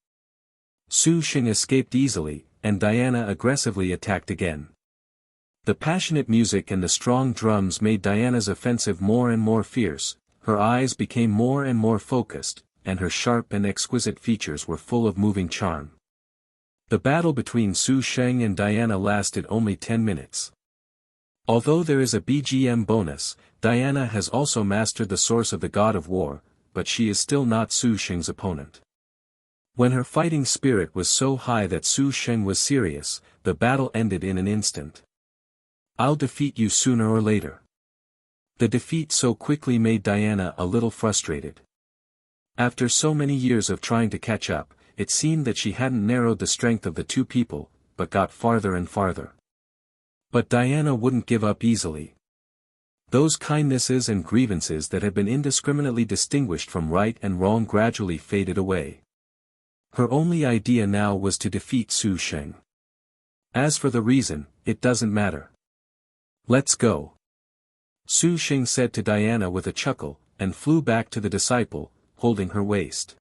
Su Sheng escaped easily, and Diana aggressively attacked again. The passionate music and the strong drums made Diana's offensive more and more fierce, her eyes became more and more focused, and her sharp and exquisite features were full of moving charm. The battle between Su Sheng and Diana lasted only 10 minutes. Although there is a BGM bonus, Diana has also mastered the source of the God of War, but she is still not Su Sheng's opponent. When her fighting spirit was so high that Su Sheng was serious, the battle ended in an instant. I'll defeat you sooner or later. The defeat so quickly made Diana a little frustrated. After so many years of trying to catch up, it seemed that she hadn't narrowed the strength of the two people, but got farther and farther. But Diana wouldn't give up easily. Those kindnesses and grievances that had been indiscriminately distinguished from right and wrong gradually faded away. Her only idea now was to defeat Su Sheng. As for the reason, it doesn't matter. Let's go. Su Sheng said to Diana with a chuckle, and flew back to the disciple, holding her waist.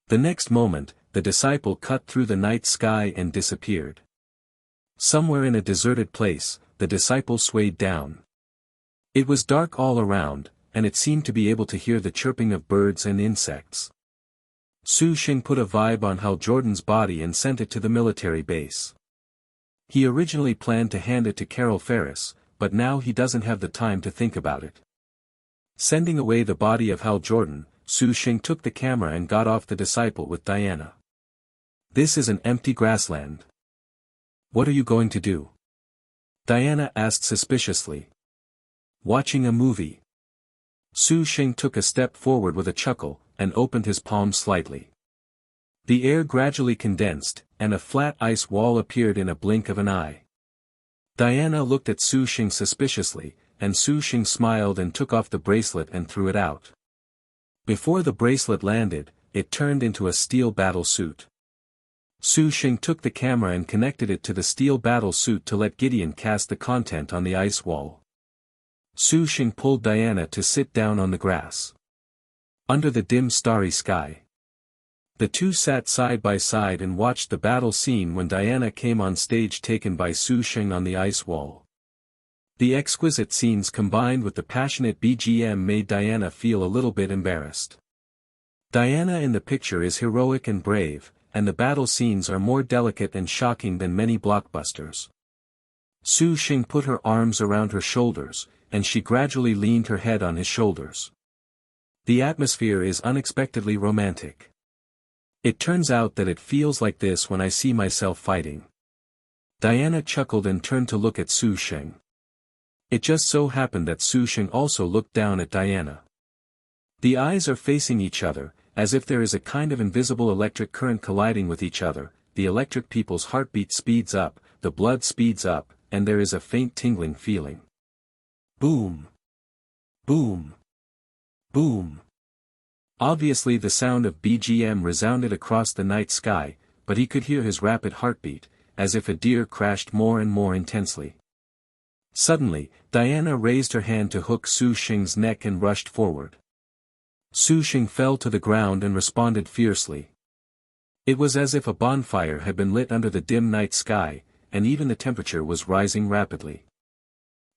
The next moment, the disciple cut through the night sky and disappeared. Somewhere in a deserted place, the disciple swayed down. It was dark all around, and it seemed to be able to hear the chirping of birds and insects. Su Sheng put a vibe on Hal Jordan's body and sent it to the military base. He originally planned to hand it to Carol Ferris, but now he doesn't have the time to think about it. Sending away the body of Hal Jordan, Su Sheng took the camera and got off the disciple with Diana. This is an empty grassland. What are you going to do? Diana asked suspiciously. Watching a movie. Su Sheng took a step forward with a chuckle, and opened his palm slightly. The air gradually condensed, and a flat ice wall appeared in a blink of an eye. Diana looked at Su Sheng suspiciously, and Su Sheng smiled and took off the bracelet and threw it out. Before the bracelet landed, it turned into a steel battle suit. Su Sheng took the camera and connected it to the steel battle suit to let Gideon cast the content on the ice wall. Su Sheng pulled Diana to sit down on the grass. Under the dim starry sky. The two sat side by side and watched the battle scene when Diana came on stage taken by Su Sheng on the ice wall. The exquisite scenes combined with the passionate BGM made Diana feel a little bit embarrassed. Diana in the picture is heroic and brave, and the battle scenes are more delicate and shocking than many blockbusters. Su Sheng put her arms around her shoulders, and she gradually leaned her head on his shoulders. The atmosphere is unexpectedly romantic. It turns out that it feels like this when I see myself fighting. Diana chuckled and turned to look at Su Sheng. It just so happened that Su Sheng also looked down at Diana. The eyes are facing each other, as if there is a kind of invisible electric current colliding with each other. The electric people's heartbeat speeds up, the blood speeds up, and there is a faint tingling feeling. Boom! Boom! Boom! Obviously the sound of BGM resounded across the night sky, but he could hear his rapid heartbeat, as if a deer crashed more and more intensely. Suddenly, Diana raised her hand to hook Su Sheng's neck and rushed forward. Su Sheng fell to the ground and responded fiercely. It was as if a bonfire had been lit under the dim night sky, and even the temperature was rising rapidly.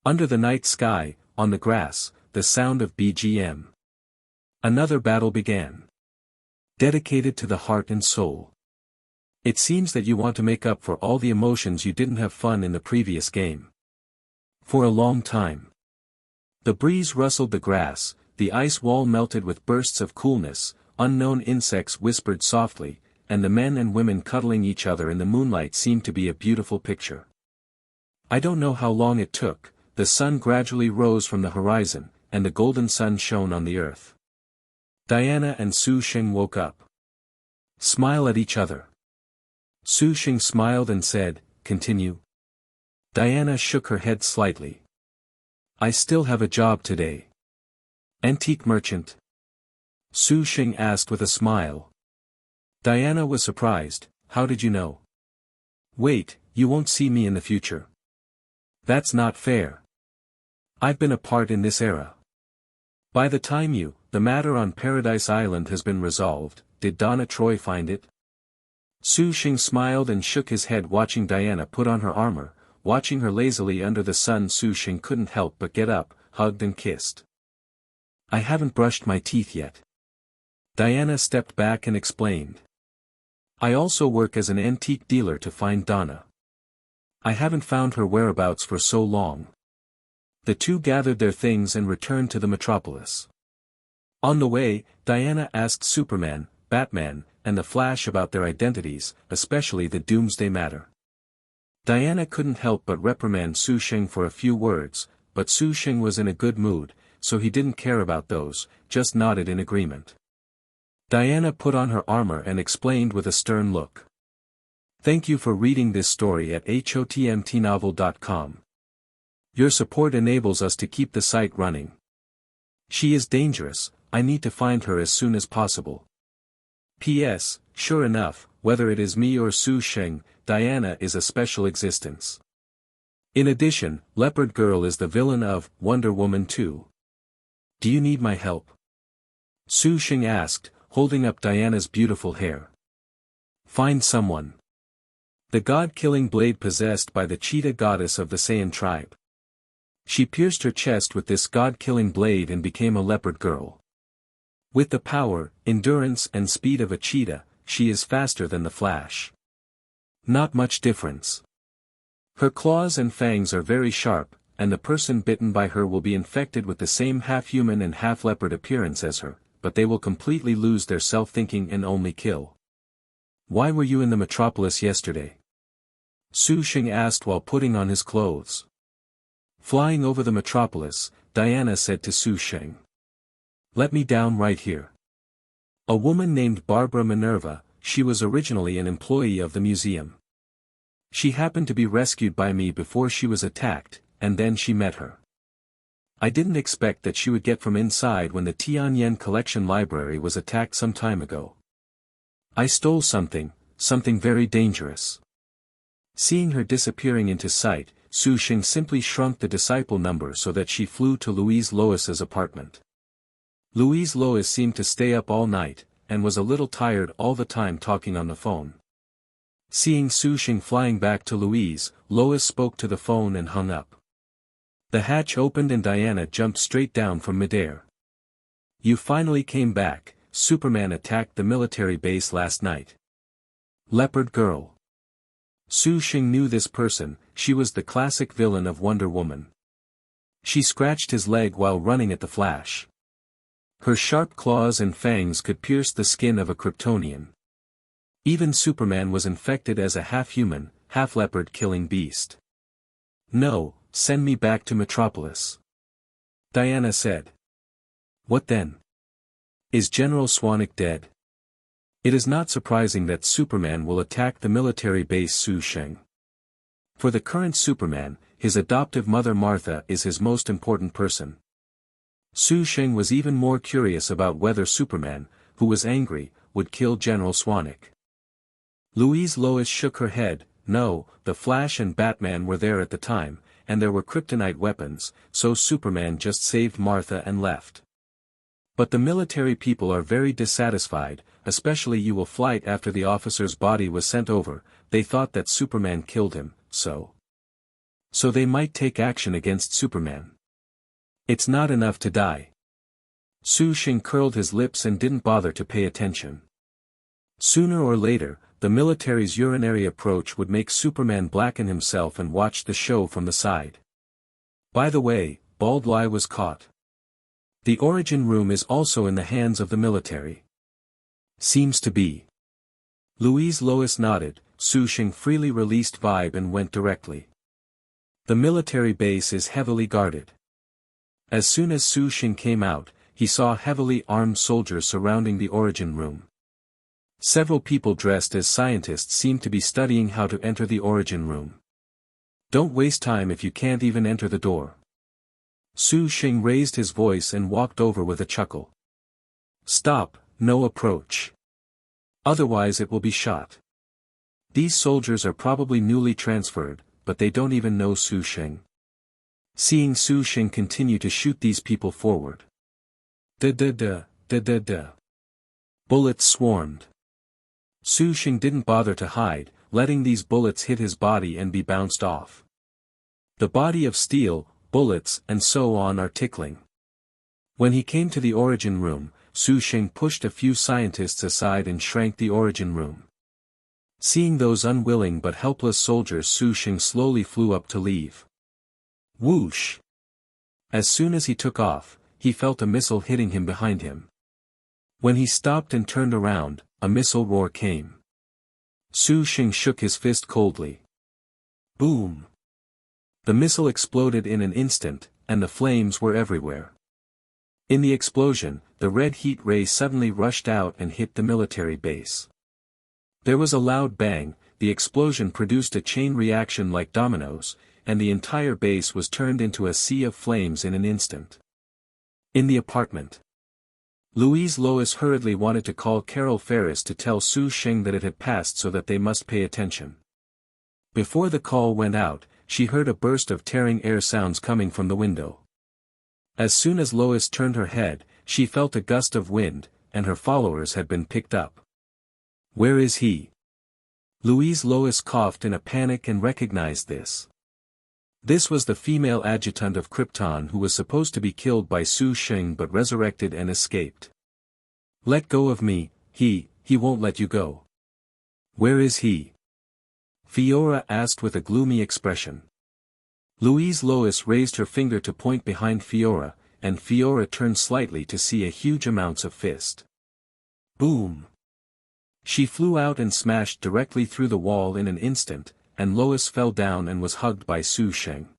Under the night sky, on the grass, the sound of BGM. Another battle began. Dedicated to the heart and soul. It seems that you want to make up for all the emotions you didn't have fun in the previous game. For a long time. The breeze rustled the grass, the ice wall melted with bursts of coolness, unknown insects whispered softly, and the men and women cuddling each other in the moonlight seemed to be a beautiful picture. I don't know how long it took, the sun gradually rose from the horizon, and the golden sun shone on the earth. Diana and Su Sheng woke up. Smile at each other. Su Sheng smiled and said, "Continue." Diana shook her head slightly. "I still have a job today." Antique merchant? Su Sheng asked with a smile. Diana was surprised. "How did you know?" "Wait, you won't see me in the future." "That's not fair. I've been a part in this era. By the time the matter on Paradise Island has been resolved, did Donna Troy find it?" Su Sheng smiled and shook his head watching Diana put on her armor, watching her lazily under the sun. Su Sheng couldn't help but get up, hugged and kissed. "I haven't brushed my teeth yet." Diana stepped back and explained. "I also work as an antique dealer to find Donna. I haven't found her whereabouts for so long." The two gathered their things and returned to the metropolis. On the way, Diana asked Superman, Batman, and the Flash about their identities, especially the Doomsday Matter. Diana couldn't help but reprimand Su Sheng for a few words, but Su Sheng was in a good mood, so he didn't care about those, just nodded in agreement. Diana put on her armor and explained with a stern look. "Thank you for reading this story at hotmtnovel.com. Your support enables us to keep the site running. She is dangerous, I need to find her as soon as possible. P.S. Sure enough, whether it is me or Su Sheng, Diana is a special existence. In addition, Leopard Girl is the villain of Wonder Woman 2. Do you need my help?" Su Sheng asked, holding up Diana's beautiful hair. "Find someone. The god-killing blade possessed by the cheetah goddess of the Saiyan tribe. She pierced her chest with this god-killing blade and became a leopard girl. With the power, endurance and speed of a cheetah, she is faster than the Flash. Not much difference. Her claws and fangs are very sharp, and the person bitten by her will be infected with the same half-human and half-leopard appearance as her, but they will completely lose their self-thinking and only kill." "Why were you in the metropolis yesterday?" Su Sheng asked while putting on his clothes. Flying over the metropolis, Diana said to Su Sheng. "Let me down right here." A woman named Barbara Minerva, she was originally an employee of the museum. She happened to be rescued by me before she was attacked, and then she met her. I didn't expect that she would get from inside when the Tianyan Collection Library was attacked some time ago. I stole something very dangerous. Seeing her disappearing into sight, Su Sheng simply shrunk the disciple number so that she flew to Louise Lois's apartment. Louise Lois seemed to stay up all night, and was a little tired all the time talking on the phone. Seeing Su Sheng flying back to Louise, Lois spoke to the phone and hung up. The hatch opened and Diana jumped straight down from midair. You finally came back. Superman attacked the military base last night. Leopard Girl. Su Sheng knew this person. She was the classic villain of Wonder Woman. She scratched his leg while running at the Flash. Her sharp claws and fangs could pierce the skin of a Kryptonian. Even Superman was infected as a half-human, half-leopard killing beast. No, send me back to Metropolis. Diana said. What then? Is General Swanwick dead? It is not surprising that Superman will attack the military base Su Sheng. For the current Superman, his adoptive mother Martha is his most important person. Su Sheng was even more curious about whether Superman, who was angry, would kill General Swanwick. Louise Lois shook her head. No, the Flash and Batman were there at the time, and there were kryptonite weapons, so Superman just saved Martha and left. But the military people are very dissatisfied, especially you will flight after the officer's body was sent over. They thought that Superman killed him, so they might take action against Superman. It's not enough to die. Su Sheng curled his lips and didn't bother to pay attention. Sooner or later, the military's urinary approach would make Superman blacken himself and watch the show from the side. By the way, Bald Lie was caught. The origin room is also in the hands of the military. Seems to be. Louise Lois nodded. Su Sheng freely released Vibe and went directly. The military base is heavily guarded. As soon as Su Sheng came out, he saw heavily armed soldiers surrounding the origin room. Several people dressed as scientists seemed to be studying how to enter the origin room. Don't waste time if you can't even enter the door. Su Sheng raised his voice and walked over with a chuckle. Stop, no approach. Otherwise it will be shot. These soldiers are probably newly transferred, but they don't even know Su Sheng. Seeing Su Sheng continue to shoot these people forward. Da. Bullets swarmed. Su Sheng didn't bother to hide, letting these bullets hit his body and be bounced off. The body of steel, bullets and so on are tickling. When he came to the origin room, Su Sheng pushed a few scientists aside and shrank the origin room. Seeing those unwilling but helpless soldiers, Su Sheng slowly flew up to leave. Whoosh! As soon as he took off, he felt a missile hitting him behind him. When he stopped and turned around, a missile roar came. Su Sheng shook his fist coldly. Boom! The missile exploded in an instant, and the flames were everywhere. In the explosion, the red heat ray suddenly rushed out and hit the military base. There was a loud bang. The explosion produced a chain reaction like dominoes, and the entire base was turned into a sea of flames in an instant. In the apartment, Louise Lois hurriedly wanted to call Carol Ferris to tell Su Sheng that it had passed so that they must pay attention. Before the call went out, she heard a burst of tearing air sounds coming from the window. As soon as Lois turned her head, she felt a gust of wind, and her followers had been picked up. Where is he? Louise Lois coughed in a panic and recognized this. This was the female adjutant of Krypton who was supposed to be killed by Su Sheng but resurrected and escaped. Let go of me, he won't let you go. Where is he? Fiora asked with a gloomy expression. Louise Lois raised her finger to point behind Fiora, and Fiora turned slightly to see a huge amounts of fist. Boom! She flew out and smashed directly through the wall in an instant, and Lois fell down and was hugged by Su Sheng.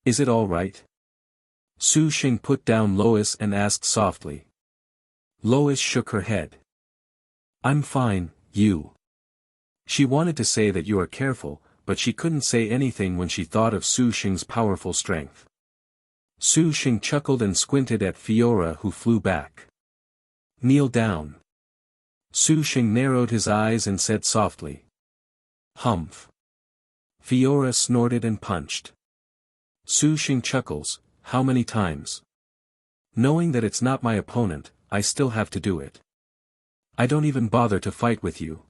Is it all right? Su Sheng put down Lois and asked softly. Lois shook her head. I'm fine, you. She wanted to say that you are careful, but she couldn't say anything when she thought of Su Sheng's powerful strength. Su Sheng chuckled and squinted at Fiora, who flew back. Kneel down. Su Sheng narrowed his eyes and said softly. Humph. Fiora snorted and punched. Su Sheng chuckles, how many times? Knowing that it's not my opponent, I still have to do it. I don't even bother to fight with you.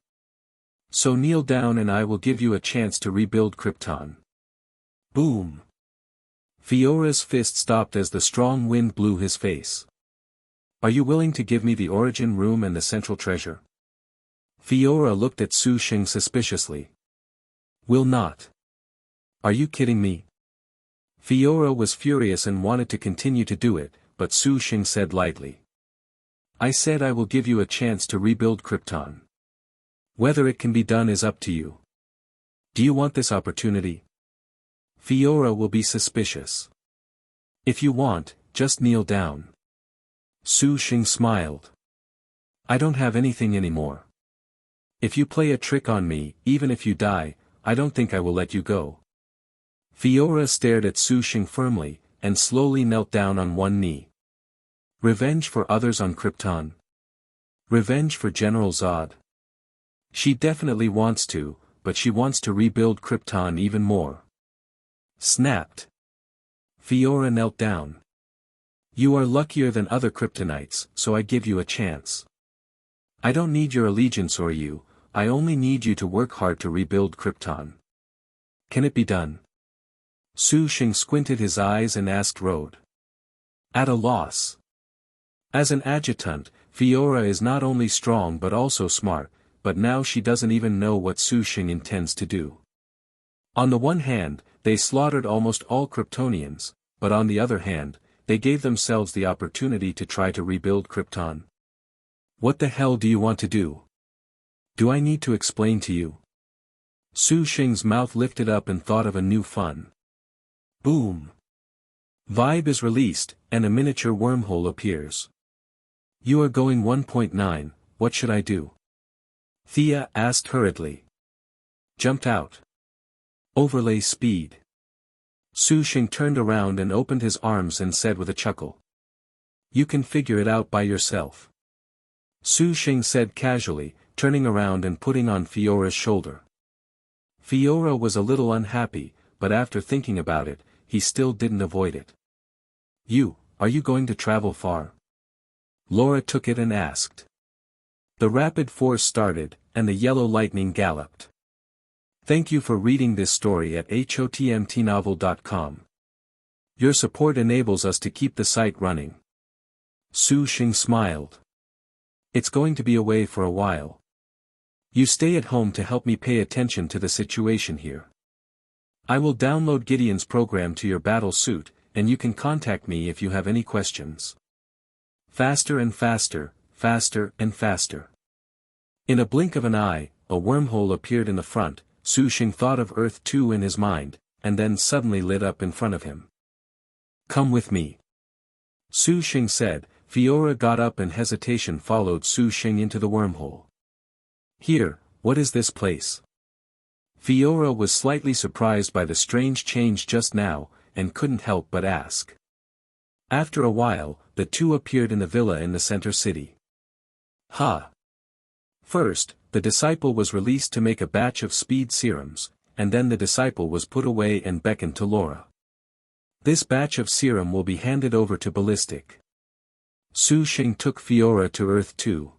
So kneel down and I will give you a chance to rebuild Krypton. Boom. Fiora's fist stopped as the strong wind blew his face. Are you willing to give me the origin room and the central treasure? Fiora looked at Su Sheng suspiciously. Will not. Are you kidding me? Fiora was furious and wanted to continue to do it, but Su Sheng said lightly. I said I will give you a chance to rebuild Krypton. Whether it can be done is up to you. Do you want this opportunity? Fiora will be suspicious. If you want, just kneel down. Su Sheng smiled. I don't have anything anymore. If you play a trick on me, even if you die, I don't think I will let you go. Fiora stared at Su Sheng firmly, and slowly knelt down on one knee. Revenge for others on Krypton. Revenge for General Zod. She definitely wants to, but she wants to rebuild Krypton even more. Snapped. Fiora knelt down. You are luckier than other Kryptonites, so I give you a chance. I don't need your allegiance or you, I only need you to work hard to rebuild Krypton. Can it be done? Su Sheng squinted his eyes and asked Road. At a loss. As an adjutant, Fiora is not only strong but also smart, but now she doesn't even know what Su Sheng intends to do. On the one hand, they slaughtered almost all Kryptonians, but on the other hand, they gave themselves the opportunity to try to rebuild Krypton. What the hell do you want to do? Do I need to explain to you? Su Sheng's mouth lifted up and thought of a new fun. Boom. Vibe is released, and a miniature wormhole appears. You are going 1.9, what should I do? Thea asked hurriedly. Jumped out. Overlay speed. Su Sheng turned around and opened his arms and said with a chuckle. You can figure it out by yourself. Su Sheng said casually, turning around and putting on Fiora's shoulder. Fiora was a little unhappy, but after thinking about it, he still didn't avoid it. Are you going to travel far? Laura took it and asked. The rapid force started, and the yellow lightning galloped. Thank you for reading this story at hotmtnovel.com. Your support enables us to keep the site running. Su Sheng smiled. It's going to be away for a while. You stay at home to help me pay attention to the situation here. I will download Gideon's program to your battle suit, and you can contact me if you have any questions. Faster and faster, faster and faster. In a blink of an eye, a wormhole appeared in the front. Su Sheng thought of Earth 2 in his mind, and then suddenly lit up in front of him. Come with me. Su Sheng said. Fiora got up and hesitation followed Su Sheng into the wormhole. Here, what is this place? Fiora was slightly surprised by the strange change just now, and couldn't help but ask. After a while, the two appeared in the villa in the center city. First, the disciple was released to make a batch of speed serums, and then the disciple was put away and beckoned to Laura. This batch of serum will be handed over to Ballistic. Su Sheng took Fiora to Earth 2.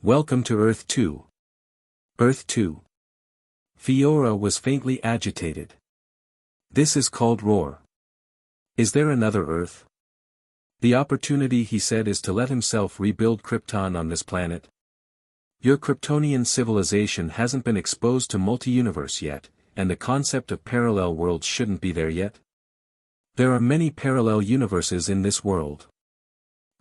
Welcome to Earth 2. Earth 2. Fiora was faintly agitated. This is called Roar. Is there another Earth? The opportunity, he said, is to let himself rebuild Krypton on this planet. Your Kryptonian civilization hasn't been exposed to multi-universe yet, and the concept of parallel worlds shouldn't be there yet. There are many parallel universes in this world.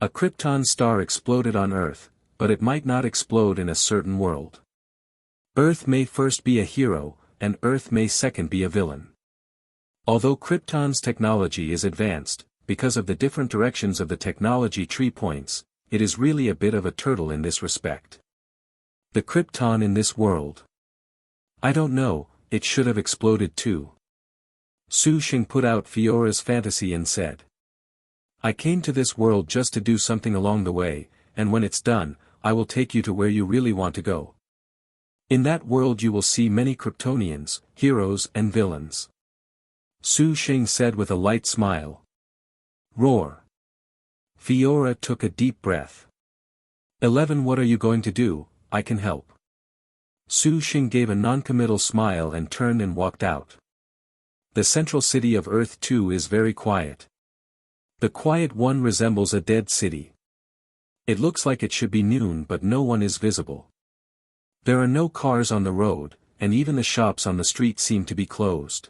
A Krypton star exploded on Earth, but it might not explode in a certain world. Earth may first be a hero, and Earth may second be a villain. Although Krypton's technology is advanced, because of the different directions of the technology tree points, it is really a bit of a turtle in this respect. The Krypton in this world. I don't know, it should have exploded too. Su Sheng put out Fiora's fantasy and said. I came to this world just to do something along the way, and when it's done, I will take you to where you really want to go. In that world you will see many Kryptonians, heroes and villains. Su Sheng said with a light smile. Roar. Fiora took a deep breath. 11 What are you going to do? I can help. Su Sheng gave a noncommittal smile and turned and walked out. The central city of Earth 2 is very quiet. The quiet one resembles a dead city. It looks like it should be noon but no one is visible. There are no cars on the road, and even the shops on the street seem to be closed.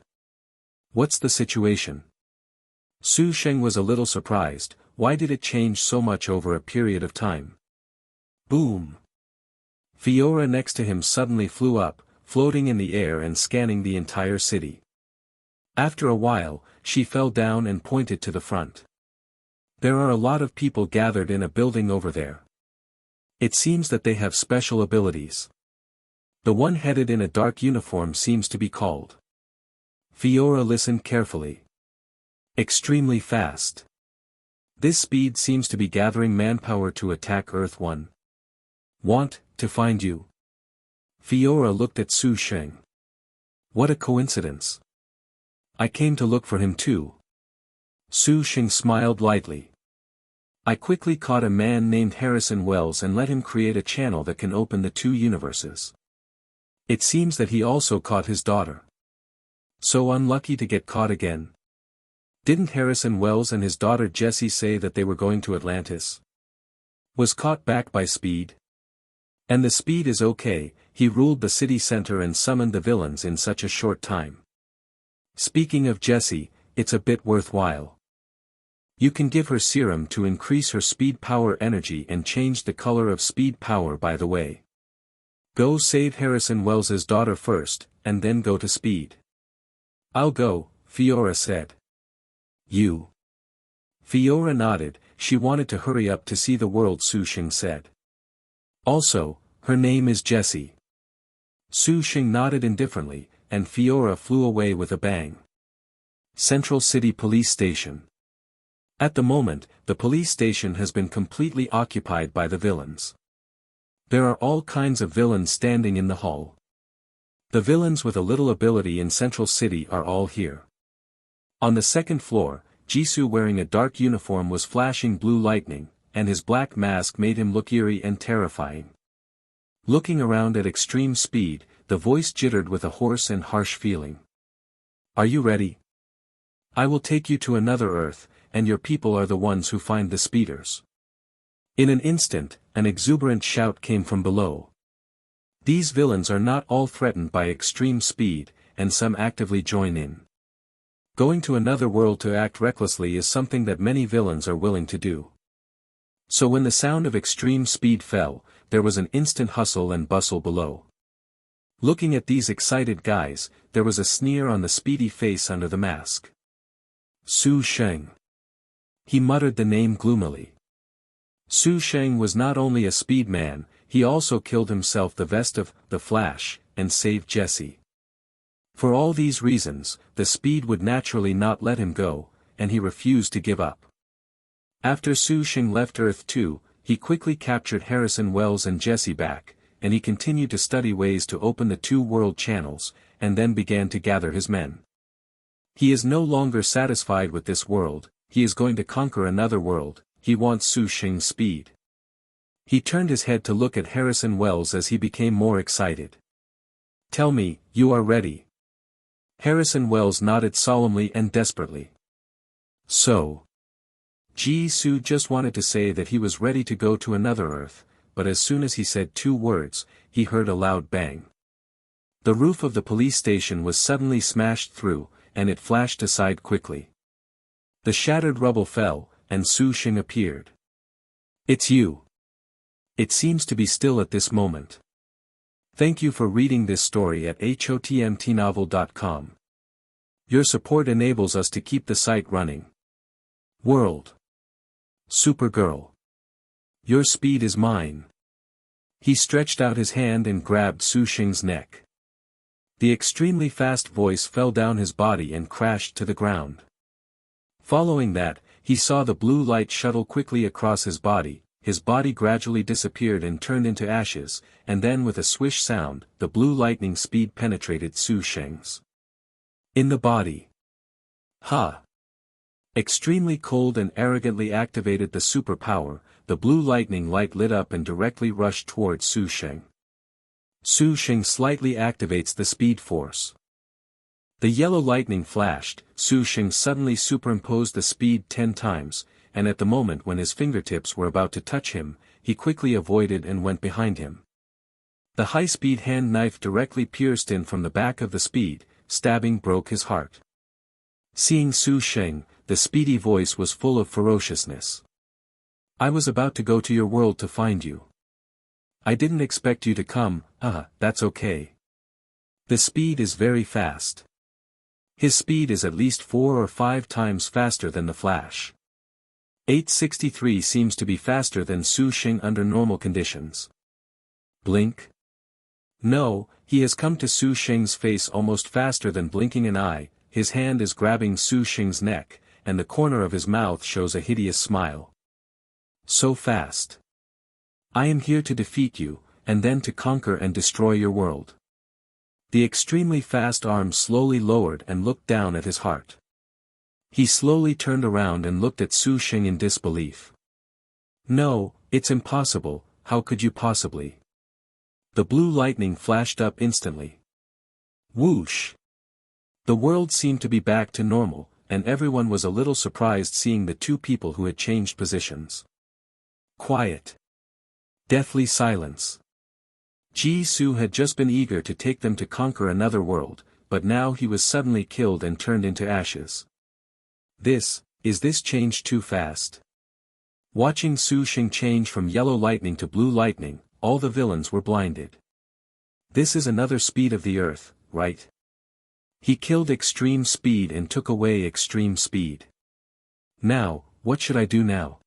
What's the situation? Sheng was a little surprised. Why did it change so much over a period of time? Boom! Fiora next to him suddenly flew up, floating in the air and scanning the entire city. After a while, she fell down and pointed to the front. There are a lot of people gathered in a building over there. It seems that they have special abilities. The one headed in a dark uniform seems to be called. Fiora listened carefully. Extremely fast. This speed seems to be gathering manpower to attack Earth 1. Want to find you. Fiora looked at Sheng. What a coincidence. I came to look for him too. Sheng smiled lightly. I quickly caught a man named Harrison Wells and let him create a channel that can open the two universes. It seems that he also caught his daughter. So unlucky to get caught again. Didn't Harrison Wells and his daughter Jessie say that they were going to Atlantis? Was caught back by Speed? And the Speed is okay, he ruled the city center and summoned the villains in such a short time. Speaking of Jessie, it's a bit worthwhile. You can give her serum to increase her speed power energy and change the color of speed power by the way. Go save Harrison Wells's daughter first, and then go to Speed. I'll go, Fiora said. You. Fiora nodded, she wanted to hurry up to see the world Sheng said. Also, her name is Jessie. Sheng nodded indifferently, and Fiora flew away with a bang. Central City Police Station. At the moment, the police station has been completely occupied by the villains. There are all kinds of villains standing in the hall. The villains with a little ability in Central City are all here. On the second floor, Jisoo wearing a dark uniform was flashing blue lightning, and his black mask made him look eerie and terrifying. Looking around at extreme speed, the voice jittered with a hoarse and harsh feeling. Are you ready? I will take you to another Earth, and your people are the ones who find the speeders. In an instant, an exuberant shout came from below. These villains are not all threatened by extreme speed, and some actively join in. Going to another world to act recklessly is something that many villains are willing to do. So when the sound of extreme speed fell, there was an instant hustle and bustle below. Looking at these excited guys, there was a sneer on the speedy face under the mask. Sheng. He muttered the name gloomily. Sheng was not only a speed man, he also killed himself the vest of the Flash, and saved Jessie. For all these reasons, the Speed would naturally not let him go, and he refused to give up. After Sheng left Earth 2, he quickly captured Harrison Wells and Jessie back, and he continued to study ways to open the two world channels, and then began to gather his men. He is no longer satisfied with this world, he is going to conquer another world, he wants Sheng's speed. He turned his head to look at Harrison Wells as he became more excited. Tell me, you are ready. Harrison Wells nodded solemnly and desperately. So. Jisoo just wanted to say that he was ready to go to another Earth, but as soon as he said two words, he heard a loud bang. The roof of the police station was suddenly smashed through, and it flashed aside quickly. The shattered rubble fell, and Sheng appeared. It's you. It seems to be still at this moment. Thank you for reading this story at hotmtnovel.com. Your support enables us to keep the site running. World. Supergirl. Your speed is mine. He stretched out his hand and grabbed Sheng's neck. The extremely fast voice fell down his body and crashed to the ground. Following that, he saw the blue light shuttle quickly across his body gradually disappeared and turned into ashes, and then with a swish sound, the blue lightning speed penetrated Sheng's. In the body. Ha! Extremely cold and arrogantly activated the superpower, the blue lightning light lit up and directly rushed towards Sheng. Sheng slightly activates the speed force. The yellow lightning flashed, Su Sheng suddenly superimposed the speed 10 times, and at the moment when his fingertips were about to touch him, he quickly avoided and went behind him. The high-speed hand knife directly pierced in from the back of the speed, stabbing broke his heart. Seeing Su Sheng, the speedy voice was full of ferociousness. I was about to go to your world to find you. I didn't expect you to come, that's okay. The speed is very fast. His speed is at least 4 or 5 times faster than the Flash. 863 seems to be faster than Su Sheng under normal conditions. Blink? No, he has come to Su Sheng's face almost faster than blinking an eye. His hand is grabbing Su Sheng's neck, and the corner of his mouth shows a hideous smile. So fast. I am here to defeat you, and then to conquer and destroy your world. The extremely fast arm slowly lowered and looked down at his heart. He slowly turned around and looked at Su Sheng in disbelief. No, it's impossible, how could you possibly? The blue lightning flashed up instantly. Whoosh! The world seemed to be back to normal, and everyone was a little surprised seeing the two people who had changed positions. Quiet. Deathly silence. Jisoo had just been eager to take them to conquer another world, but now he was suddenly killed and turned into ashes. Is this change too fast? Watching Su Sheng change from yellow lightning to blue lightning, all the villains were blinded. This is another speed of the earth, right? He killed extreme speed and took away extreme speed. Now, what should I do now?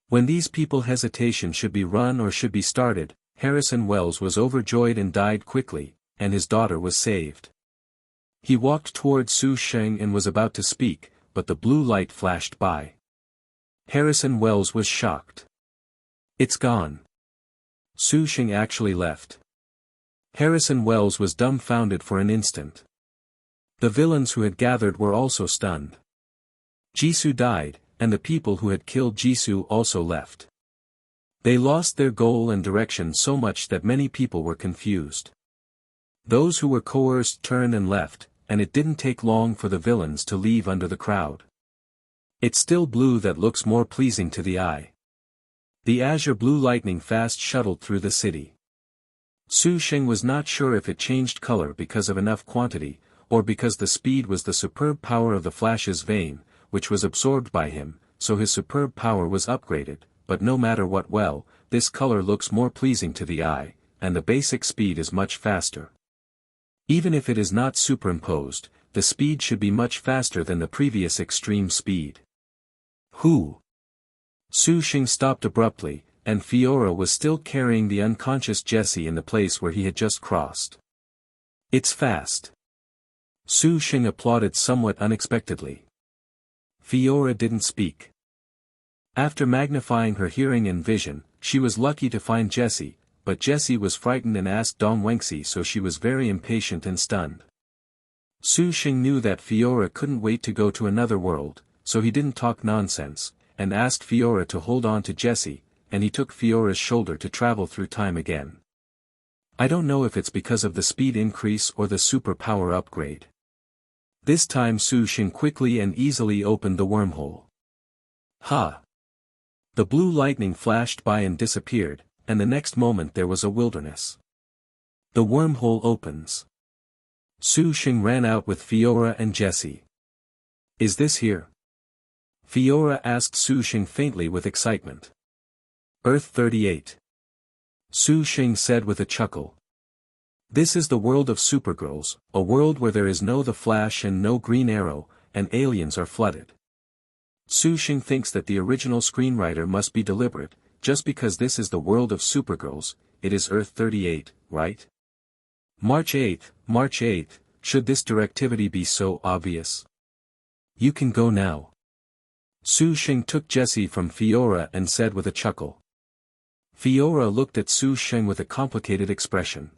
When these people hesitation should be run or should be started, Harrison Wells was overjoyed and died quickly, and his daughter was saved. He walked toward Su Sheng and was about to speak, but the blue light flashed by. Harrison Wells was shocked. It's gone. Su Sheng actually left. Harrison Wells was dumbfounded for an instant. The villains who had gathered were also stunned. Jisoo died, and the people who had killed Jisoo also left. They lost their goal and direction so much that many people were confused. Those who were coerced turned and left, and it didn't take long for the villains to leave under the crowd. It's still blue that looks more pleasing to the eye. The azure blue lightning fast shuttled through the city. Su Sheng was not sure if it changed color because of enough quantity, or because the speed was the superb power of the Flash's vein, which was absorbed by him, so his superb power was upgraded. But no matter what, this color looks more pleasing to the eye, and the basic speed is much faster. Even if it is not superimposed, the speed should be much faster than the previous extreme speed. Who? Su Sheng stopped abruptly, and Fiora was still carrying the unconscious Jessie in the place where he had just crossed. It's fast. Su Sheng applauded somewhat unexpectedly. Fiora didn't speak. After magnifying her hearing and vision, she was lucky to find Jessie, but Jessie was frightened and asked Dong Wenxi, so she was very impatient and stunned. Su Sheng knew that Fiora couldn't wait to go to another world, so he didn't talk nonsense, and asked Fiora to hold on to Jessie, and he took Fiora's shoulder to travel through time again. I don't know if it's because of the speed increase or the super power upgrade. This time Su Sheng quickly and easily opened the wormhole. Ha! The blue lightning flashed by and disappeared, and the next moment there was a wilderness. The wormhole opens. Su Sheng ran out with Fiora and Jessie. Is this here? Fiora asked Su Sheng faintly with excitement. Earth 38. Su Sheng said with a chuckle. This is the world of Supergirls, a world where there is no the Flash and no Green Arrow, and aliens are flooded. Su Sheng thinks that the original screenwriter must be deliberate, just because this is the world of Supergirls, it is Earth 38, right? March 8th, should this directivity be so obvious? You can go now. Su Sheng took Jessie from Fiora and said with a chuckle. Fiora looked at Su Sheng with a complicated expression.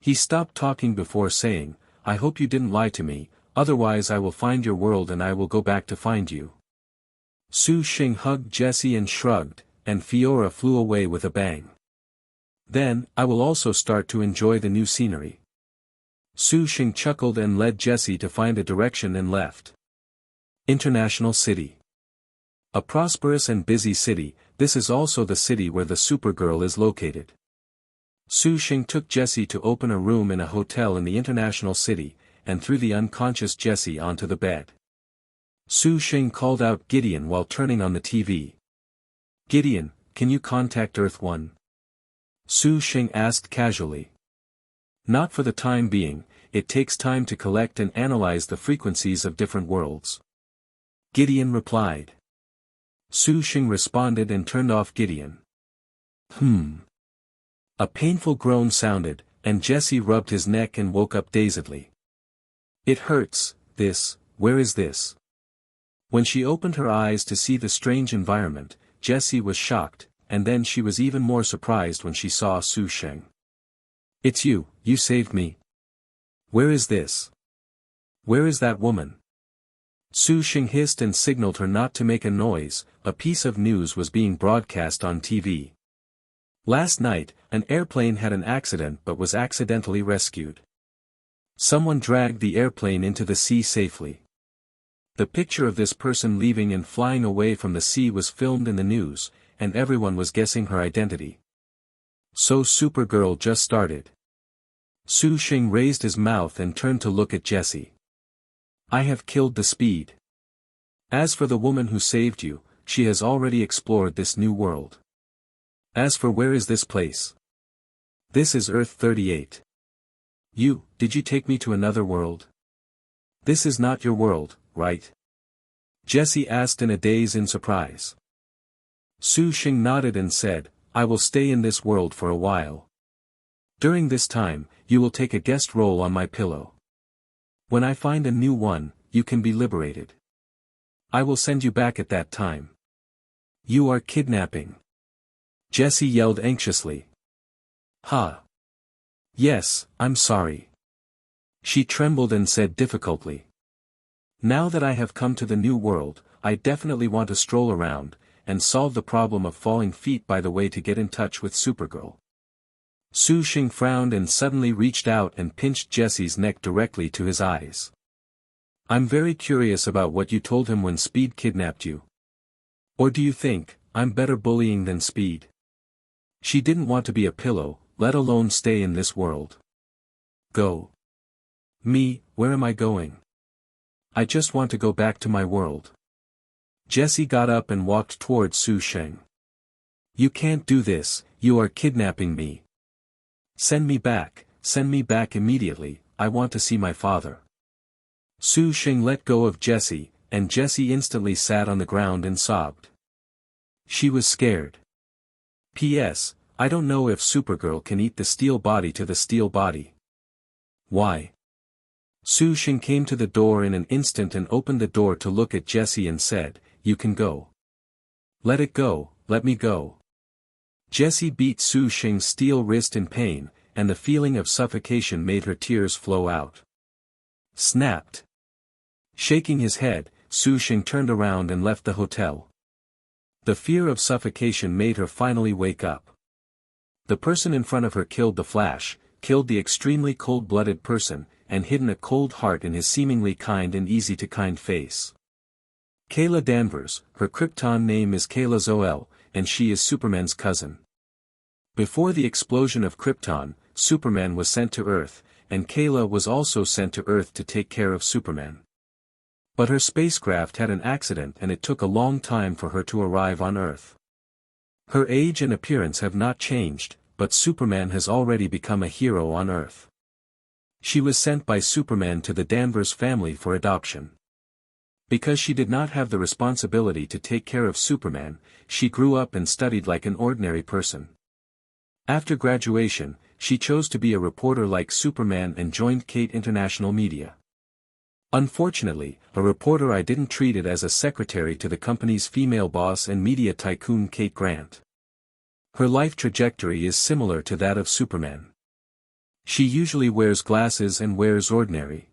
He stopped talking before saying, I hope you didn't lie to me, otherwise I will find your world and I will go back to find you. Su Sheng hugged Jessie and shrugged, and Fiora flew away with a bang. Then, I will also start to enjoy the new scenery. Su Sheng chuckled and led Jessie to find a direction and left. International City. A prosperous and busy city, this is also the city where the Supergirl is located. Su Sheng took Jessie to open a room in a hotel in the International City, and threw the unconscious Jessie onto the bed. Su Sheng called out Gideon while turning on the TV. "Gideon, can you contact Earth 1? Su Sheng asked casually. "Not for the time being, it takes time to collect and analyze the frequencies of different worlds." Gideon replied. Su Sheng responded and turned off Gideon. A painful groan sounded, and Jessie rubbed his neck and woke up dazedly. "It hurts, where is this?" When she opened her eyes to see the strange environment, Jessie was shocked, and then she was even more surprised when she saw Su Sheng. "It's you saved me. Where is this? Where is that woman?" Su Sheng hissed and signaled her not to make a noise. A piece of news was being broadcast on TV. Last night, an airplane had an accident but was accidentally rescued. Someone dragged the airplane into the sea safely. The picture of this person leaving and flying away from the sea was filmed in the news, and everyone was guessing her identity. So Supergirl just started. Su Sheng raised his mouth and turned to look at Jessie. "I have killed the Speed. As for the woman who saved you, she has already explored this new world. As for where is this place? This is Earth 38. Did you take me to another world? This is not your world, right?" Jessie asked in a daze in surprise. Su Sheng nodded and said, "I will stay in this world for a while. During this time, you will take a guest role on my pillow. When I find a new one, you can be liberated. I will send you back at that time." "You are kidnapping?" Jessie yelled anxiously. "Ha! Yes, I'm sorry." She trembled and said difficultly. "Now that I have come to the new world, I definitely want to stroll around, and solve the problem of falling feet by the way to get in touch with Supergirl." Su Sheng frowned and suddenly reached out and pinched Jessie's neck directly to his eyes. "I'm very curious about what you told him when Speed kidnapped you. Or do you think, I'm better bullying than Speed? She didn't want to be a pillow, let alone stay in this world." "Go. Me, where am I going? I just want to go back to my world." Jessie got up and walked towards Su Sheng. "You can't do this, you are kidnapping me. Send me back immediately, I want to see my father." Su Sheng let go of Jessie, and Jessie instantly sat on the ground and sobbed. She was scared. P.S. I don't know if Supergirl can eat the steel body to the steel body. "Why?" Su Sheng came to the door in an instant and opened the door to look at Jessie and said, "You can go." "Let it go, let me go." Jessie beat Su Sheng's steel wrist in pain, and the feeling of suffocation made her tears flow out. Snapped. Shaking his head, Su Sheng turned around and left the hotel. The fear of suffocation made her finally wake up. The person in front of her killed the Flash, killed the extremely cold-blooded person, and hidden a cold heart in his seemingly kind and easy-to-kind face. Kayla Danvers, her Krypton name is Kayla Zoel, and she is Superman's cousin. Before the explosion of Krypton, Superman was sent to Earth, and Kayla was also sent to Earth to take care of Superman. But her spacecraft had an accident and it took a long time for her to arrive on Earth. Her age and appearance have not changed, but Superman has already become a hero on Earth. She was sent by Superman to the Danvers family for adoption. Because she did not have the responsibility to take care of Superman, she grew up and studied like an ordinary person. After graduation, she chose to be a reporter like Superman and joined Kate International Media. Unfortunately, a reporter I didn't treat it as a secretary to the company's female boss and media tycoon Kate Grant. Her life trajectory is similar to that of Superman. She usually wears glasses and wears ordinary.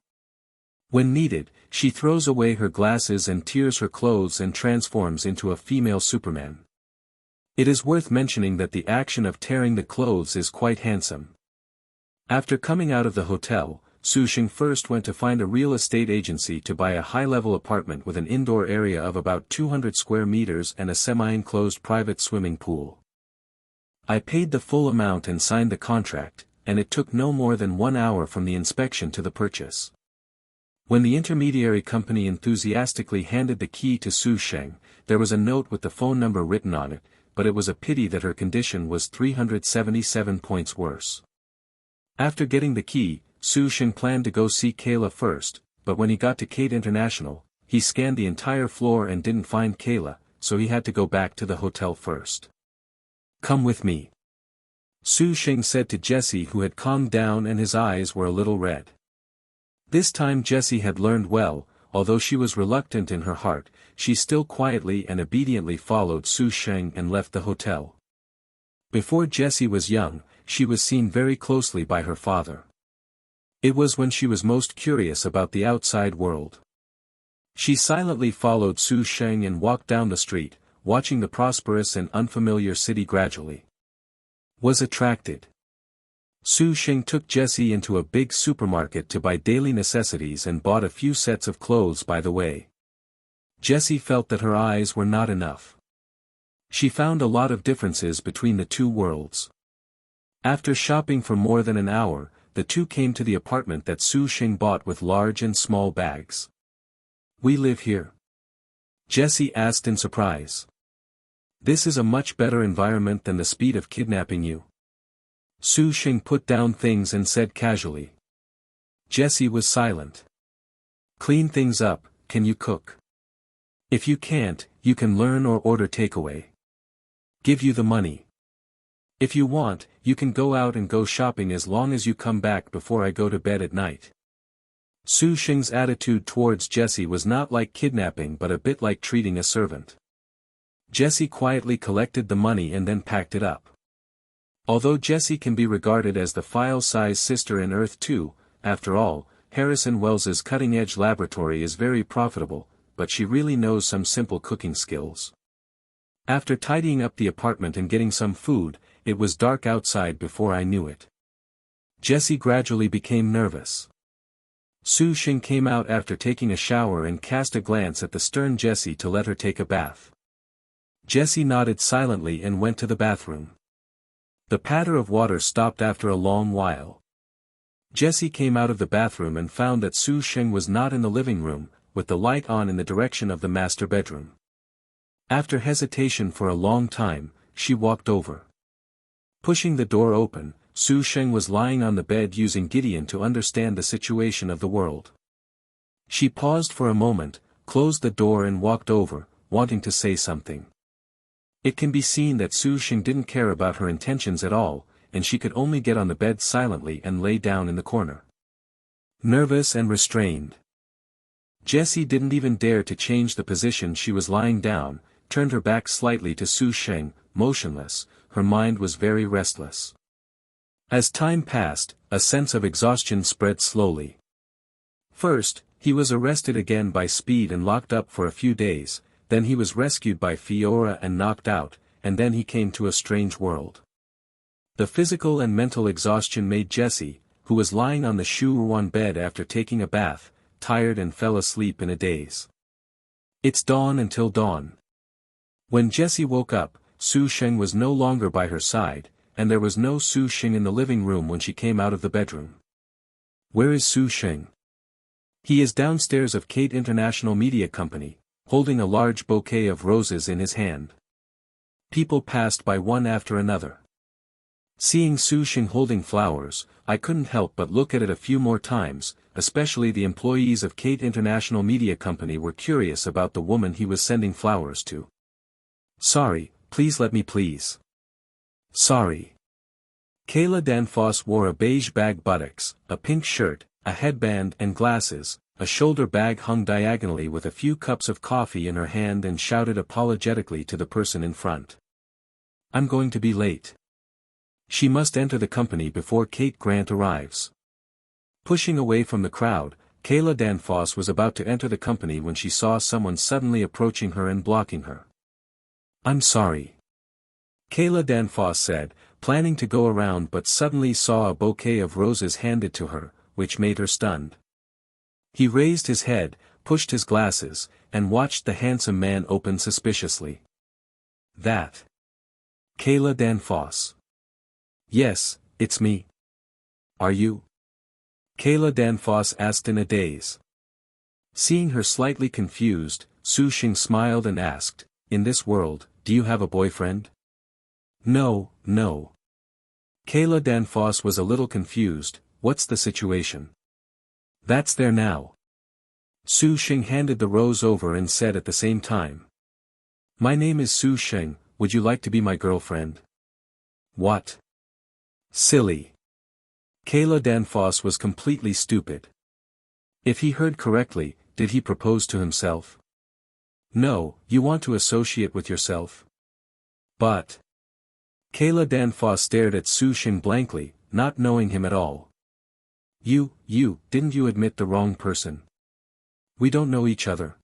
When needed, she throws away her glasses and tears her clothes and transforms into a female Superman. It is worth mentioning that the action of tearing the clothes is quite handsome. After coming out of the hotel, Su Sheng first went to find a real estate agency to buy a high-level apartment with an indoor area of about 200 square meters and a semi-enclosed private swimming pool. I paid the full amount and signed the contract, and it took no more than 1 hour from the inspection to the purchase. When the intermediary company enthusiastically handed the key to Su Sheng, there was a note with the phone number written on it, but it was a pity that her condition was 377 points worse. After getting the key, Su Sheng planned to go see Kayla first, but when he got to Kate International, he scanned the entire floor and didn't find Kayla, so he had to go back to the hotel first. "Come with me," Su Sheng said to Jessie, who had calmed down and his eyes were a little red. This time Jessie had learned well, although she was reluctant in her heart, she still quietly and obediently followed Su Sheng and left the hotel. Before Jessie was young, she was seen very closely by her father. It was when she was most curious about the outside world. She silently followed Su Sheng and walked down the street, watching the prosperous and unfamiliar city gradually. Was attracted. Su Sheng took Jessie into a big supermarket to buy daily necessities and bought a few sets of clothes by the way. Jessie felt that her eyes were not enough. She found a lot of differences between the two worlds. After shopping for more than an hour, the two came to the apartment that Su Sheng bought with large and small bags. "We live here?" Jessie asked in surprise. "This is a much better environment than the speed of kidnapping you." Su Sheng put down things and said casually. Jessie was silent. "Clean things up, can you cook? If you can't, you can learn or order takeaway. Give you the money. If you want, you can go out and go shopping as long as you come back before I go to bed at night." Su Sheng's attitude towards Jessie was not like kidnapping but a bit like treating a servant. Jessie quietly collected the money and then packed it up. Although Jessie can be regarded as the file-size sister in Earth 2, after all, Harrison Wells's cutting-edge laboratory is very profitable, but she really knows some simple cooking skills. After tidying up the apartment and getting some food, it was dark outside before I knew it. Jessie gradually became nervous. Su Sheng came out after taking a shower and cast a glance at the stern Jessie to let her take a bath. Jessie nodded silently and went to the bathroom. The patter of water stopped after a long while. Jessie came out of the bathroom and found that Su Sheng was not in the living room, with the light on in the direction of the master bedroom. After hesitation for a long time, she walked over. Pushing the door open, Su Sheng was lying on the bed using Gideon to understand the situation of the world. She paused for a moment, closed the door and walked over, wanting to say something. It can be seen that Su Sheng didn't care about her intentions at all, and she could only get on the bed silently and lay down in the corner. Nervous and restrained. Jessie didn't even dare to change the position she was lying down, turned her back slightly to Su Sheng, motionless, her mind was very restless. As time passed, a sense of exhaustion spread slowly. First, he was arrested again by Speed and locked up for a few days, then he was rescued by Fiora and knocked out, and then he came to a strange world. The physical and mental exhaustion made Jessie, who was lying on the Shuruan bed after taking a bath, tired and fell asleep in a daze. It's dawn until dawn. When Jessie woke up, Su Sheng was no longer by her side, and there was no Su Sheng in the living room when she came out of the bedroom. Where is Su Sheng? He is downstairs of Kate International Media Company, holding a large bouquet of roses in his hand. People passed by one after another. Seeing Su Sheng holding flowers, I couldn't help but look at it a few more times, especially the employees of Kate International Media Company were curious about the woman he was sending flowers to. Sorry, please let me please. Sorry. Kayla Danfoss wore a beige bag buttocks, a pink shirt, a headband and glasses, a shoulder bag hung diagonally with a few cups of coffee in her hand and shouted apologetically to the person in front. I'm going to be late. She must enter the company before Kate Grant arrives. Pushing away from the crowd, Kayla Danfoss was about to enter the company when she saw someone suddenly approaching her and blocking her. I'm sorry. Kayla Danfoss said, planning to go around but suddenly saw a bouquet of roses handed to her, which made her stunned. He raised his head, pushed his glasses, and watched the handsome man open suspiciously. That. Kayla Danfoss. Yes, it's me. Are you? Kayla Danfoss asked in a daze. Seeing her slightly confused, Sheng smiled and asked, "In this world, do you have a boyfriend?" No. Kayla Danfoss was a little confused. What's the situation? That's there now. Sheng handed the rose over and said at the same time. My name is Sheng, would you like to be my girlfriend? What? Silly. Kayla Danfoss was completely stupid. If he heard correctly, did he propose to himself? No, you want to associate with yourself? But. Kayla Danfoss stared at Sheng blankly, not knowing him at all. Didn't you admit the wrong person? We don't know each other.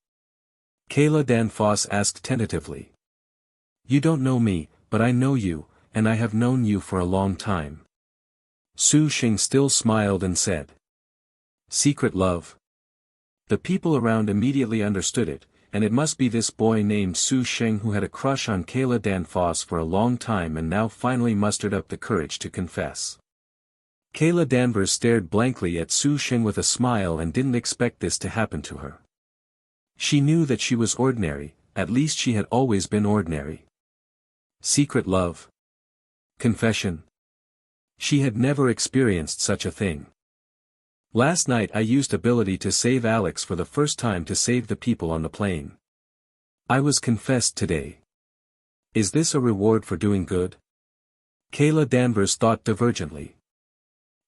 Kayla Danfoss asked tentatively. You don't know me, but I know you, and I have known you for a long time. Sheng still smiled and said. Secret love. The people around immediately understood it, and it must be this boy named Sheng who had a crush on Kayla Danfoss for a long time and now finally mustered up the courage to confess. Kayla Danvers stared blankly at Sheng with a smile and didn't expect this to happen to her. She knew that she was ordinary, at least she had always been ordinary. Secret love. Confession. She had never experienced such a thing. Last night I used ability to save Alex for the first time to save the people on the plane. I was confessed today. Is this a reward for doing good? Kayla Danvers thought divergently.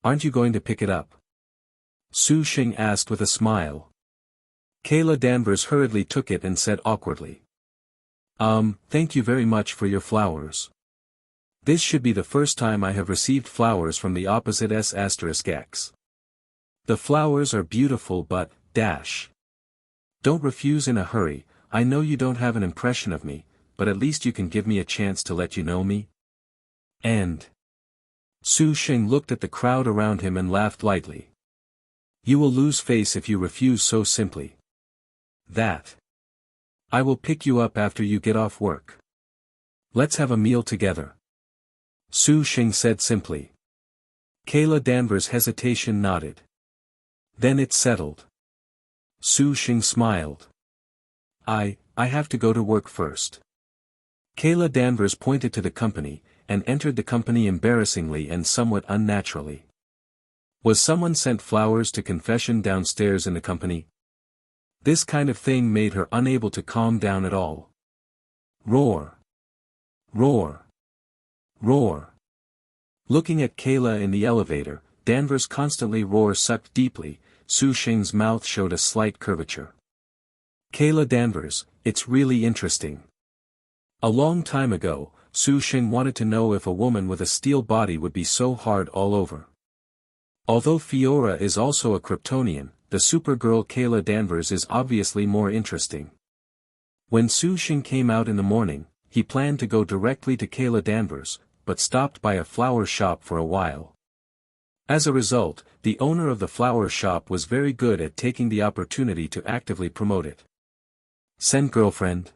Aren't you going to pick it up? Sheng asked with a smile. Kayla Danvers hurriedly took it and said awkwardly. Thank you very much for your flowers. This should be the first time I have received flowers from the opposite S**x. The flowers are beautiful but, Don't refuse in a hurry, I know you don't have an impression of me, but at least you can give me a chance to let you know me. And. Sheng looked at the crowd around him and laughed lightly. You will lose face if you refuse so simply. That. I will pick you up after you get off work. Let's have a meal together. Sheng said simply. Kayla Danvers' hesitation nodded. Then it's settled. Sheng smiled. I have to go to work first. Kayla Danvers pointed to the company, and entered the company embarrassingly and somewhat unnaturally. Was someone sent flowers to confession downstairs in the company? This kind of thing made her unable to calm down at all. Roar. Roar. Roar. Looking at Kayla in the elevator, Danvers constantly sucked deeply. Sheng's mouth showed a slight curvature. Kayla Danvers, it's really interesting. A long time ago, Sheng wanted to know if a woman with a steel body would be so hard all over. Although Fiora is also a Kryptonian, the Supergirl Kayla Danvers is obviously more interesting. When Sheng came out in the morning, he planned to go directly to Kayla Danvers, but stopped by a flower shop for a while. As a result, the owner of the flower shop was very good at taking the opportunity to actively promote it. Send girlfriend.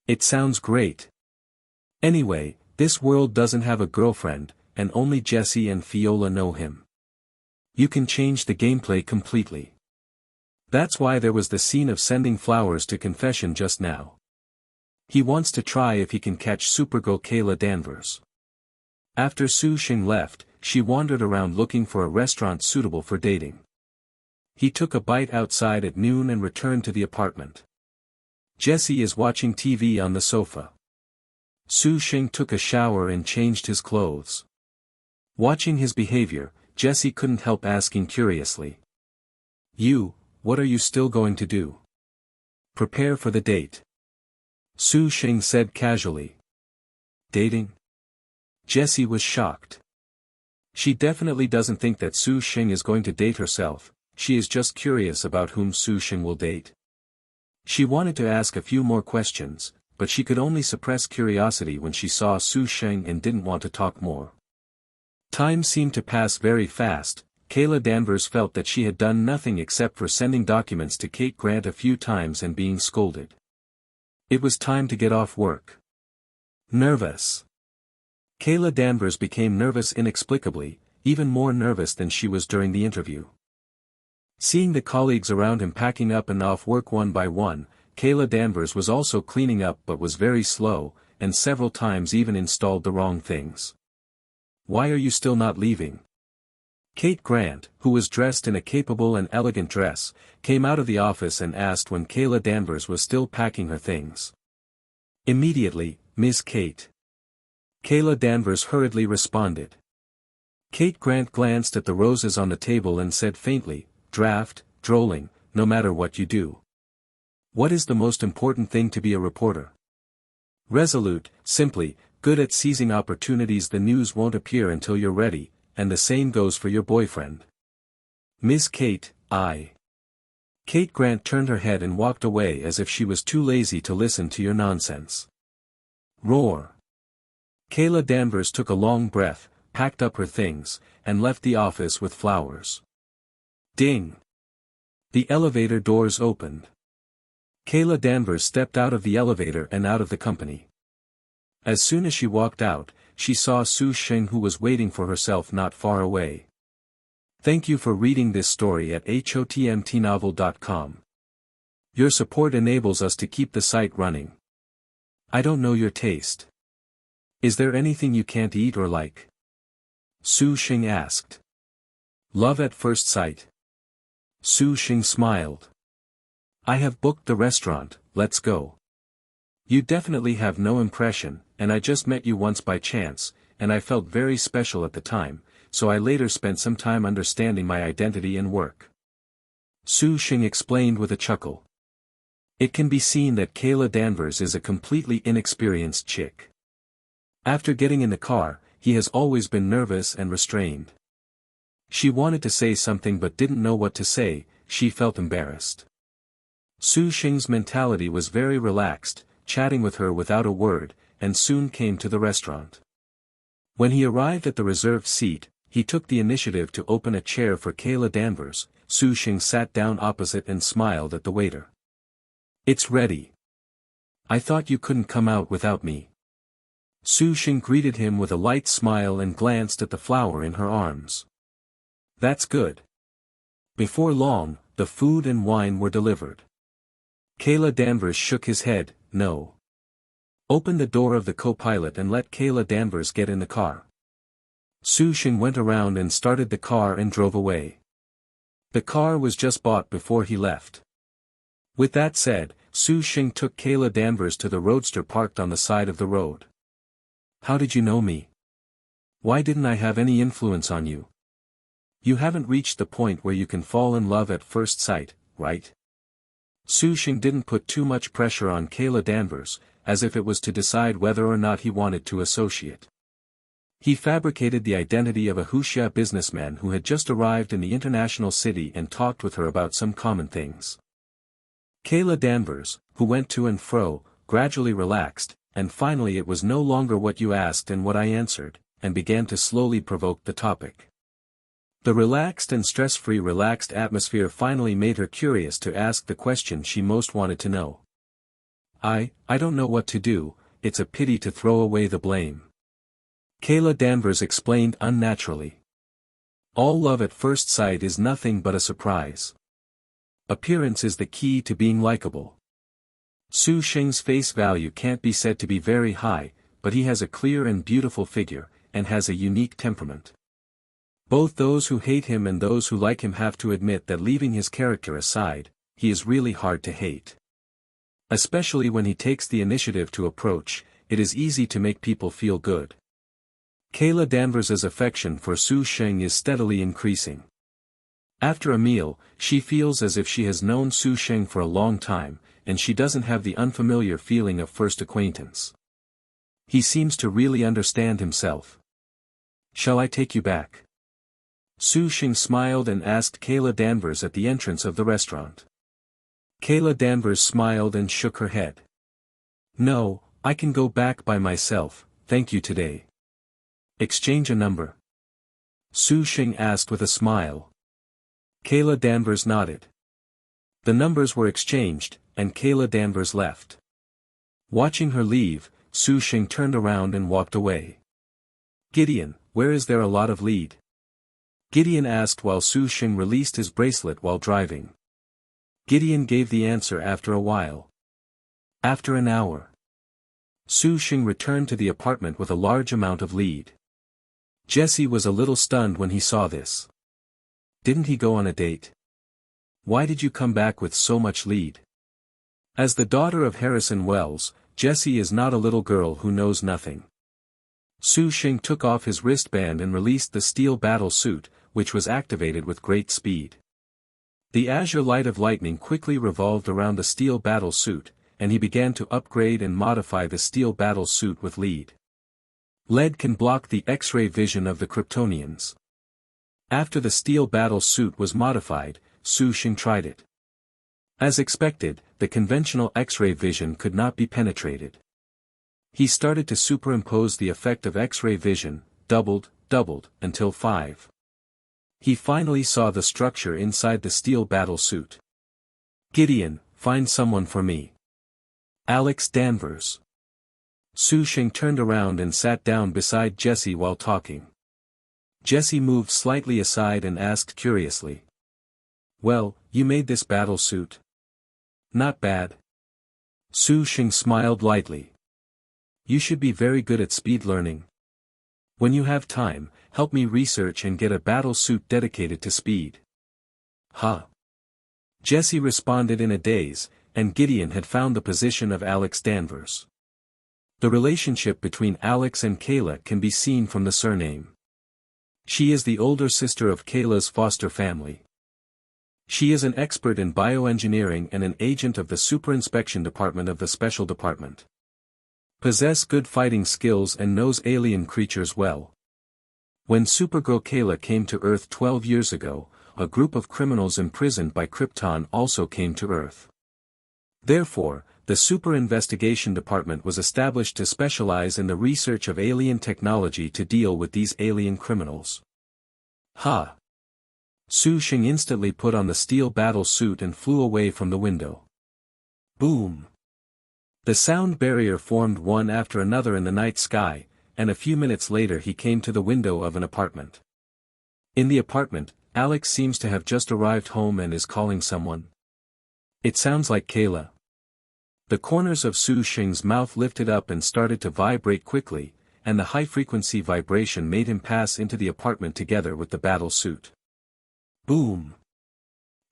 It sounds great. Anyway, this world doesn't have a girlfriend, and only Jesse and Fiola know him. You can change the gameplay completely. That's why there was the scene of sending flowers to confession just now. He wants to try if he can catch Supergirl Kayla Danvers. After Sheng left, she wandered around looking for a restaurant suitable for dating. He took a bite outside at noon and returned to the apartment. Jesse is watching TV on the sofa. Sheng took a shower and changed his clothes. Watching his behavior, Jesse couldn't help asking curiously. What are you still going to do? Prepare for the date. Sheng said casually. Dating? Jessie was shocked. She definitely doesn't think that Sheng is going to date herself, she is just curious about whom Sheng will date. She wanted to ask a few more questions, but she could only suppress curiosity when she saw Sheng and didn't want to talk more. Time seemed to pass very fast, Kayla Danvers felt that she had done nothing except for sending documents to Kate Grant a few times and being scolded. It was time to get off work. Nervous. Kayla Danvers became nervous inexplicably, even more nervous than she was during the interview. Seeing the colleagues around him packing up and off work one by one, Kayla Danvers was also cleaning up but was very slow, and several times even installed the wrong things. "Why are you still not leaving?" Kate Grant, who was dressed in a capable and elegant dress, came out of the office and asked when Kayla Danvers was still packing her things. "Immediately, Miss Kate." Kayla Danvers hurriedly responded. Kate Grant glanced at the roses on the table and said faintly, drolling, "No matter what you do. What is the most important thing to be a reporter? Resolute, simply, good at seizing opportunities. The news won't appear until you're ready, and the same goes for your boyfriend." "Miss Kate, Kate Grant turned her head and walked away as if she was too lazy to listen to your nonsense. Roar. Kayla Danvers took a long breath, packed up her things, and left the office with flowers. Ding! The elevator doors opened. Kayla Danvers stepped out of the elevator and out of the company. As soon as she walked out, she saw Sheng, who was waiting for herself not far away. Thank you for reading this story at hotmtnovel.com. Your support enables us to keep the site running. I don't know your taste. Is there anything you can't eat or like? Sheng asked. Love at first sight. Sheng smiled. I have booked the restaurant, let's go. You definitely have no impression, and I just met you once by chance, and I felt very special at the time, so I later spent some time understanding my identity and work. Sheng explained with a chuckle. It can be seen that Kayla Danvers is a completely inexperienced chick. After getting in the car, he has always been nervous and restrained. She wanted to say something but didn't know what to say, she felt embarrassed. Sheng's mentality was very relaxed, chatting with her without a word, and soon came to the restaurant. When he arrived at the reserved seat, he took the initiative to open a chair for Kayla Danvers. Sheng sat down opposite and smiled at the waiter. It's ready. I thought you couldn't come out without me. Sheng greeted him with a light smile and glanced at the flower in her arms. That's good. Before long, the food and wine were delivered. Kayla Danvers shook his head, no. Open the door of the co-pilot and let Kayla Danvers get in the car. Sheng went around and started the car and drove away. The car was just bought before he left. With that said, Sheng took Kayla Danvers to the roadster parked on the side of the road. How did you know me? Why didn't I have any influence on you? You haven't reached the point where you can fall in love at first sight, right? Sheng didn't put too much pressure on Kayla Danvers, as if it was to decide whether or not he wanted to associate. He fabricated the identity of a Huxia businessman who had just arrived in the international city and talked with her about some common things. Kayla Danvers, who went to and fro, gradually relaxed, and finally it was no longer what you asked and what I answered, and began to slowly provoke the topic. The relaxed and stress-free relaxed atmosphere finally made her curious to ask the question she most wanted to know. I don't know what to do, it's a pity to throw away the blame. Kayla Danvers explained unnaturally. All love at first sight is nothing but a surprise. Appearance is the key to being likable. Sheng's face value can't be said to be very high, but he has a clear and beautiful figure, and has a unique temperament. Both those who hate him and those who like him have to admit that leaving his character aside, he is really hard to hate. Especially when he takes the initiative to approach, it is easy to make people feel good. Kayla Danvers' affection for Sheng is steadily increasing. After a meal, she feels as if she has known Sheng for a long time, and she doesn't have the unfamiliar feeling of first acquaintance. He seems to really understand himself. Shall I take you back? Sheng smiled and asked Kayla Danvers at the entrance of the restaurant. Kayla Danvers smiled and shook her head. No, I can go back by myself, thank you today. Exchange a number. Su Sheng asked with a smile. Kayla Danvers nodded. The numbers were exchanged, and Kayla Danvers left. Watching her leave, Su Sheng turned around and walked away. Gideon, where is there a lot of lead? Gideon asked while Su Sheng released his bracelet while driving. Gideon gave the answer after a while. After an hour. Su Sheng returned to the apartment with a large amount of lead. Jesse was a little stunned when he saw this. Didn't he go on a date? Why did you come back with so much lead? As the daughter of Harrison Wells, Jessie is not a little girl who knows nothing. Su Sheng took off his wristband and released the steel battle suit, which was activated with great speed. The azure light of lightning quickly revolved around the steel battle suit, and he began to upgrade and modify the steel battle suit with lead. Lead can block the X-ray vision of the Kryptonians. After the steel battle suit was modified, Su Sheng tried it. As expected, the conventional X-ray vision could not be penetrated. He started to superimpose the effect of X-ray vision, doubled, until 5. He finally saw the structure inside the steel battle suit. Gideon, find someone for me. Alex Danvers. Su Sheng turned around and sat down beside Jesse while talking. Jesse moved slightly aside and asked curiously. Well, you made this battle suit? Not bad. Su Sheng smiled lightly. You should be very good at speed learning. When you have time, help me research and get a battle suit dedicated to speed. Huh. Jesse responded in a daze, and Gideon had found the position of Alex Danvers. The relationship between Alex and Kayla can be seen from the surname. She is the older sister of Kayla's foster family. She is an expert in bioengineering and an agent of the Super Inspection Department of the Special Department. Possess good fighting skills and knows alien creatures well. When Supergirl Kayla came to Earth 12 years ago, a group of criminals imprisoned by Krypton also came to Earth. Therefore, the Super Investigation Department was established to specialize in the research of alien technology to deal with these alien criminals. Ha! Su Sheng instantly put on the steel battle suit and flew away from the window. Boom! The sound barrier formed one after another in the night sky, and a few minutes later he came to the window of an apartment. In the apartment, Alex seems to have just arrived home and is calling someone. It sounds like Kayla. The corners of Su Sheng's mouth lifted up and started to vibrate quickly, and the high-frequency vibration made him pass into the apartment together with the battle suit. Boom!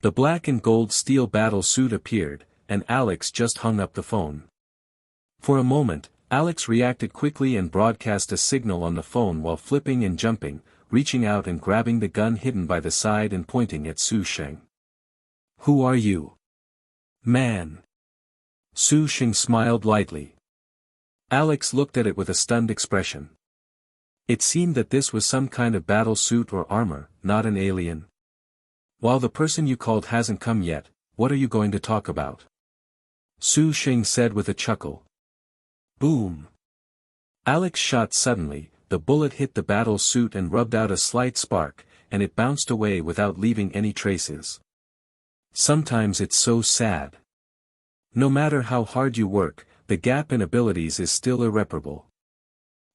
The black and gold steel battle suit appeared, and Alex just hung up the phone. For a moment, Alex reacted quickly and broadcast a signal on the phone while flipping and jumping, reaching out and grabbing the gun hidden by the side and pointing at Su Sheng. Who are you? Man. Su Sheng smiled lightly. Alex looked at it with a stunned expression. It seemed that this was some kind of battle suit or armor, not an alien. While the person you called hasn't come yet, what are you going to talk about? Su Sheng said with a chuckle. Boom! Alex shot suddenly, the bullet hit the battle suit and rubbed out a slight spark, and it bounced away without leaving any traces. Sometimes it's so sad. No matter how hard you work, the gap in abilities is still irreparable.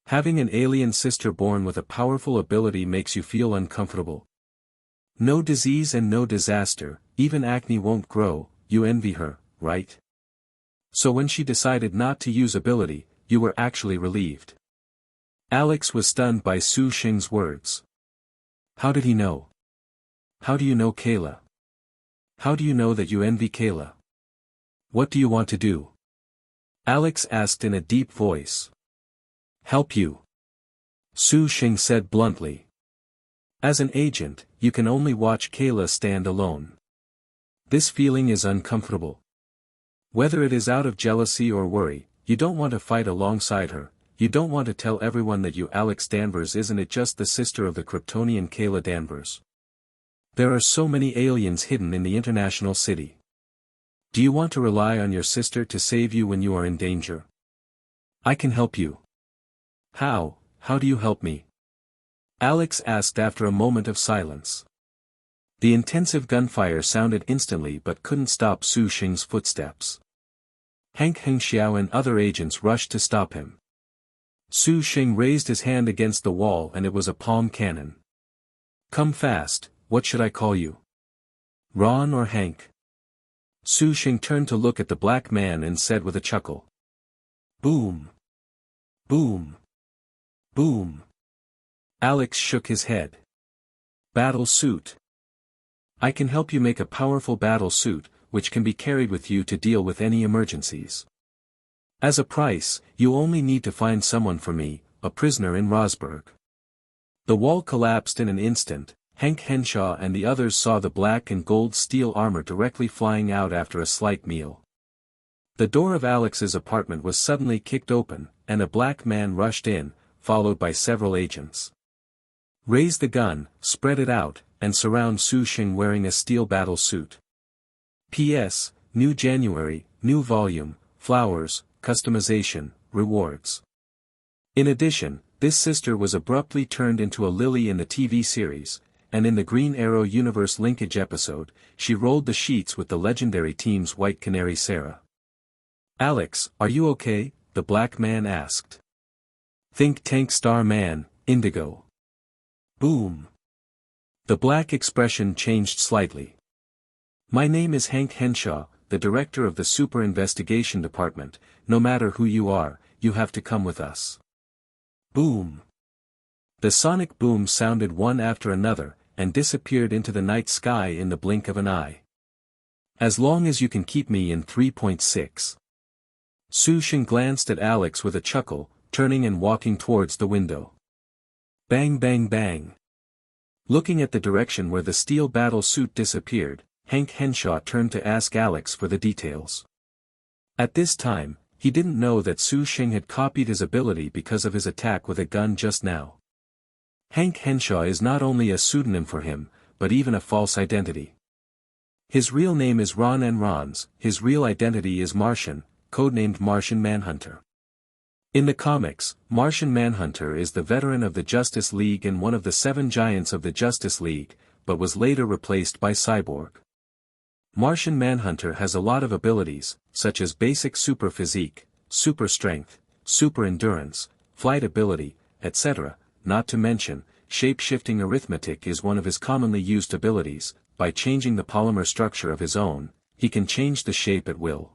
Having an alien sister born with a powerful ability makes you feel uncomfortable. No disease and no disaster, even acne won't grow, you envy her, right? So when she decided not to use ability, you were actually relieved. Alex was stunned by Su Sheng's words. How did he know? How do you know Kayla? How do you know that you envy Kayla? What do you want to do? Alex asked in a deep voice. Help you. Su Sheng said bluntly. As an agent, you can only watch Kayla stand alone. This feeling is uncomfortable. Whether it is out of jealousy or worry, you don't want to fight alongside her, you don't want to tell everyone that you Alex Danvers isn't just the sister of the Kryptonian Kayla Danvers. There are so many aliens hidden in the international city. Do you want to rely on your sister to save you when you are in danger? I can help you. How do you help me? Alex asked after a moment of silence. The intensive gunfire sounded instantly but couldn't stop Su Sheng's footsteps. Hank Hengxiao and other agents rushed to stop him. Su Sheng raised his hand against the wall and it was a palm cannon. Come fast, what should I call you? Ron or Hank? Su Sheng turned to look at the black man and said with a chuckle. Boom. Boom. Boom. Alex shook his head. Battle suit. I can help you make a powerful battle suit, which can be carried with you to deal with any emergencies. As a price, you only need to find someone for me, a prisoner in Rosberg. The wall collapsed in an instant. Hank Henshaw and the others saw the black and gold steel armor directly flying out after a slight meal. The door of Alex's apartment was suddenly kicked open, and a black man rushed in, followed by several agents. Raise the gun, spread it out, and surround Su Sheng wearing a steel battle suit. P.S. New January, new volume, flowers, customization, rewards. In addition, this sister was abruptly turned into a lily in the TV series, and in the Green Arrow Universe linkage episode, she rolled the sheets with the legendary team's White Canary Sarah. Alex, are you okay? The black man asked. Think Tank Star Man, Indigo. Boom. The black expression changed slightly. My name is Hank Henshaw, the director of the Super Investigation Department. No matter who you are, you have to come with us. Boom. The sonic boom sounded one after another, and disappeared into the night sky in the blink of an eye. As long as you can keep me in 3.6. Su Sheng glanced at Alex with a chuckle, turning and walking towards the window. Bang bang bang. Looking at the direction where the steel battle suit disappeared, Hank Henshaw turned to ask Alex for the details. At this time, he didn't know that Su Sheng had copied his ability because of his attack with a gun just now. Hank Henshaw is not only a pseudonym for him, but even a false identity. His real name is Ron N. Rons, his real identity is Martian, codenamed Martian Manhunter. In the comics, Martian Manhunter is the veteran of the Justice League and one of the 7 giants of the Justice League, but was later replaced by Cyborg. Martian Manhunter has a lot of abilities, such as basic super physique, super strength, super endurance, flight ability, etc., not to mention, shape-shifting arithmetic is one of his commonly used abilities. By changing the polymer structure of his own, he can change the shape at will.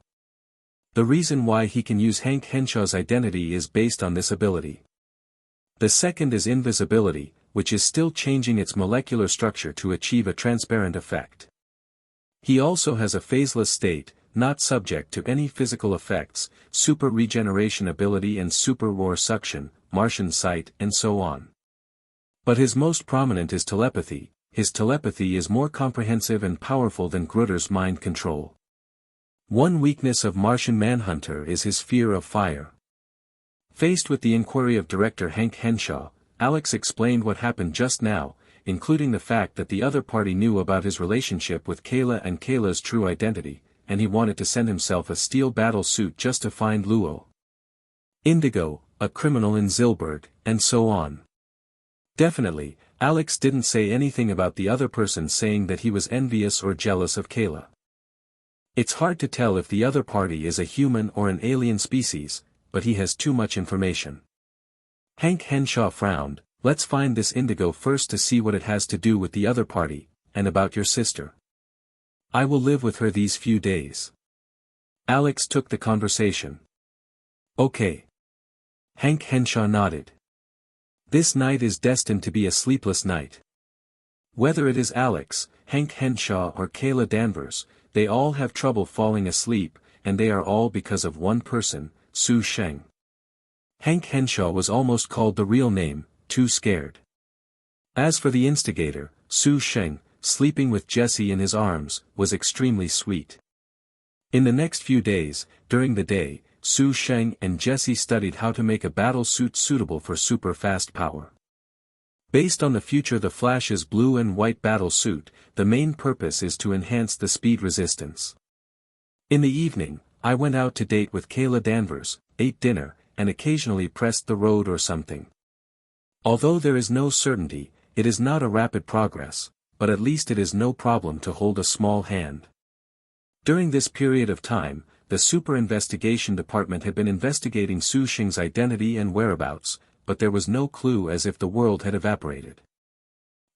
The reason why he can use Hank Henshaw's identity is based on this ability. The second is invisibility, which is still changing its molecular structure to achieve a transparent effect. He also has a phaseless state, not subject to any physical effects, super regeneration ability and super roar suction, Martian sight and so on. But his most prominent is telepathy. His telepathy is more comprehensive and powerful than Grutter's mind control. One weakness of Martian Manhunter is his fear of fire. Faced with the inquiry of director Hank Henshaw, Alex explained what happened just now, including the fact that the other party knew about his relationship with Kayla and Kayla's true identity, and he wanted to send himself a steel battle suit just to find Luo. Indigo, a criminal in Zilberg, and so on. Definitely, Alex didn't say anything about the other person saying that he was envious or jealous of Kayla. It's hard to tell if the other party is a human or an alien species, but he has too much information. Hank Henshaw frowned. Let's find this Indigo first to see what it has to do with the other party, and about your sister. I will live with her these few days. Alex took the conversation. Okay. Hank Henshaw nodded. This night is destined to be a sleepless night. Whether it is Alex, Hank Henshaw or Kayla Danvers, they all have trouble falling asleep, and they are all because of one person, Su Sheng. Hank Henshaw was almost called the real name, Too Scared. As for the instigator, Su Sheng, sleeping with Jesse in his arms, was extremely sweet. In the next few days, during the day, Su Sheng and Jesse studied how to make a battle suit suitable for super fast power. Based on the future The Flash's blue and white battle suit, the main purpose is to enhance the speed resistance. In the evening, I went out to date with Kayla Danvers, ate dinner, and occasionally pressed the road or something. Although there is no certainty, it is not a rapid progress, but at least it is no problem to hold a small hand. During this period of time, the Super Investigation Department had been investigating Su Sheng's identity and whereabouts, but there was no clue, as if the world had evaporated.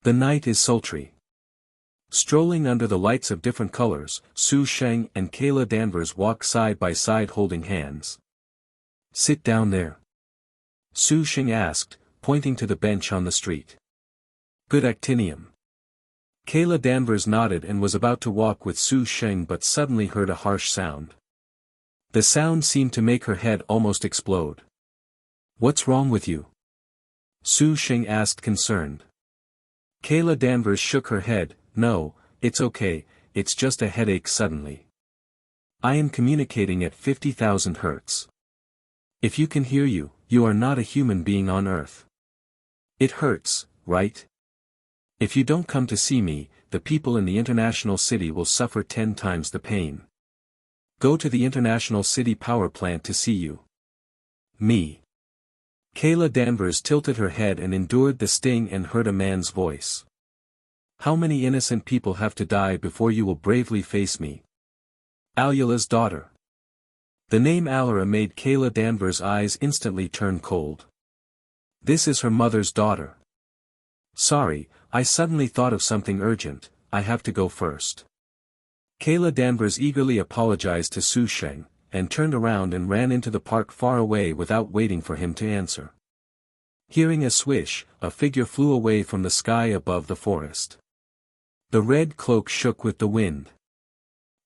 The night is sultry. Strolling under the lights of different colors, Su Sheng and Kayla Danvers walk side by side holding hands. "Sit down there," Su Sheng asked, pointing to the bench on the street. "Good actinium." Kayla Danvers nodded and was about to walk with Su Sheng, but suddenly heard a harsh sound. The sound seemed to make her head almost explode. "What's wrong with you?" Su Sheng asked, concerned. Kayla Danvers shook her head. "No, it's okay, it's just a headache suddenly. I am communicating at 50,000 hertz. If you can hear you, you are not a human being on Earth. It hurts, right? If you don't come to see me, the people in the international city will suffer 10 times the pain. Go to the international city power plant to see you." "Me." Kayla Danvers tilted her head and endured the sting and heard a man's voice. "How many innocent people have to die before you will bravely face me?" "Alula's daughter." The name Alura made Kayla Danvers' eyes instantly turn cold. "This is her mother's daughter." "Sorry, I suddenly thought of something urgent, I have to go first." Kayla Danvers eagerly apologized to Su Sheng, and turned around and ran into the park far away without waiting for him to answer. Hearing a swish, a figure flew away from the sky above the forest. The red cloak shook with the wind.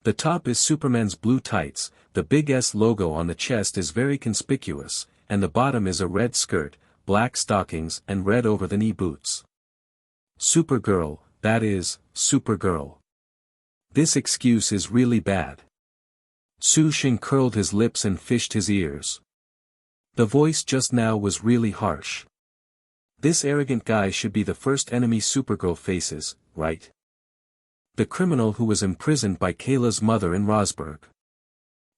The top is Superman's blue tights, the big S logo on the chest is very conspicuous, and the bottom is a red skirt, black stockings and red over-the-knee boots. Supergirl, that is, Supergirl. This excuse is really bad. Su Sheng curled his lips and fished his ears. The voice just now was really harsh. This arrogant guy should be the first enemy Supergirl faces, right? The criminal who was imprisoned by Kayla's mother in Rosberg.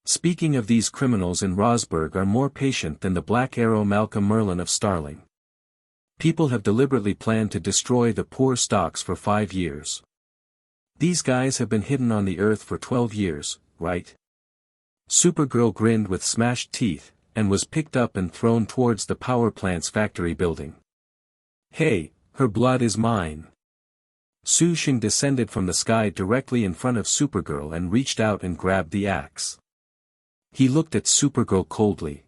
Speaking of, these criminals in Rosberg are more patient than the Black Arrow Malcolm Merlin of Starling. People have deliberately planned to destroy the poor stocks for 5 years. These guys have been hidden on the Earth for 12 years, right? Supergirl grinned with smashed teeth, and was picked up and thrown towards the power plant's factory building. "Hey, her blood is mine." Su Sheng descended from the sky directly in front of Supergirl and reached out and grabbed the axe. He looked at Supergirl coldly.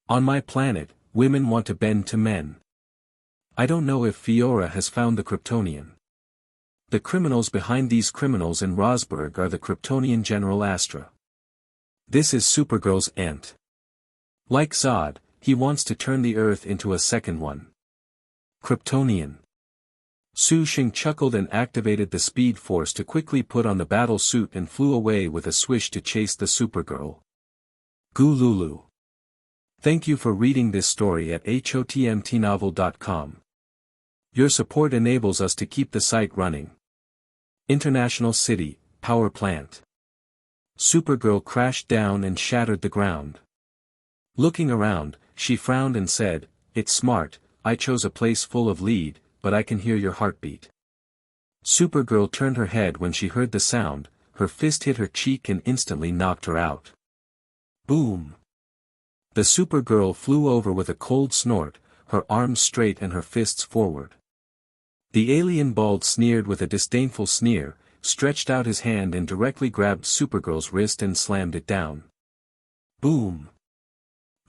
"On my planet, women want to bend to men. I don't know if Fiora has found the Kryptonian. The criminals behind these criminals in Rosberg are the Kryptonian General Astra. This is Supergirl's aunt. Like Zod, he wants to turn the Earth into a second one. Kryptonian." Su Sheng chuckled and activated the Speed Force to quickly put on the battle suit and flew away with a swish to chase the Supergirl. Gululu. Thank you for reading this story at hotmtnovel.com. Your support enables us to keep the site running. International City, Power Plant. Supergirl crashed down and shattered the ground. Looking around, she frowned and said, "It's smart, I chose a place full of lead, but I can hear your heartbeat." Supergirl turned her head when she heard the sound, her fist hit her cheek and instantly knocked her out. Boom! The Supergirl flew over with a cold snort, her arms straight and her fists forward. The alien bald sneered with a disdainful sneer, stretched out his hand and directly grabbed Supergirl's wrist and slammed it down. Boom!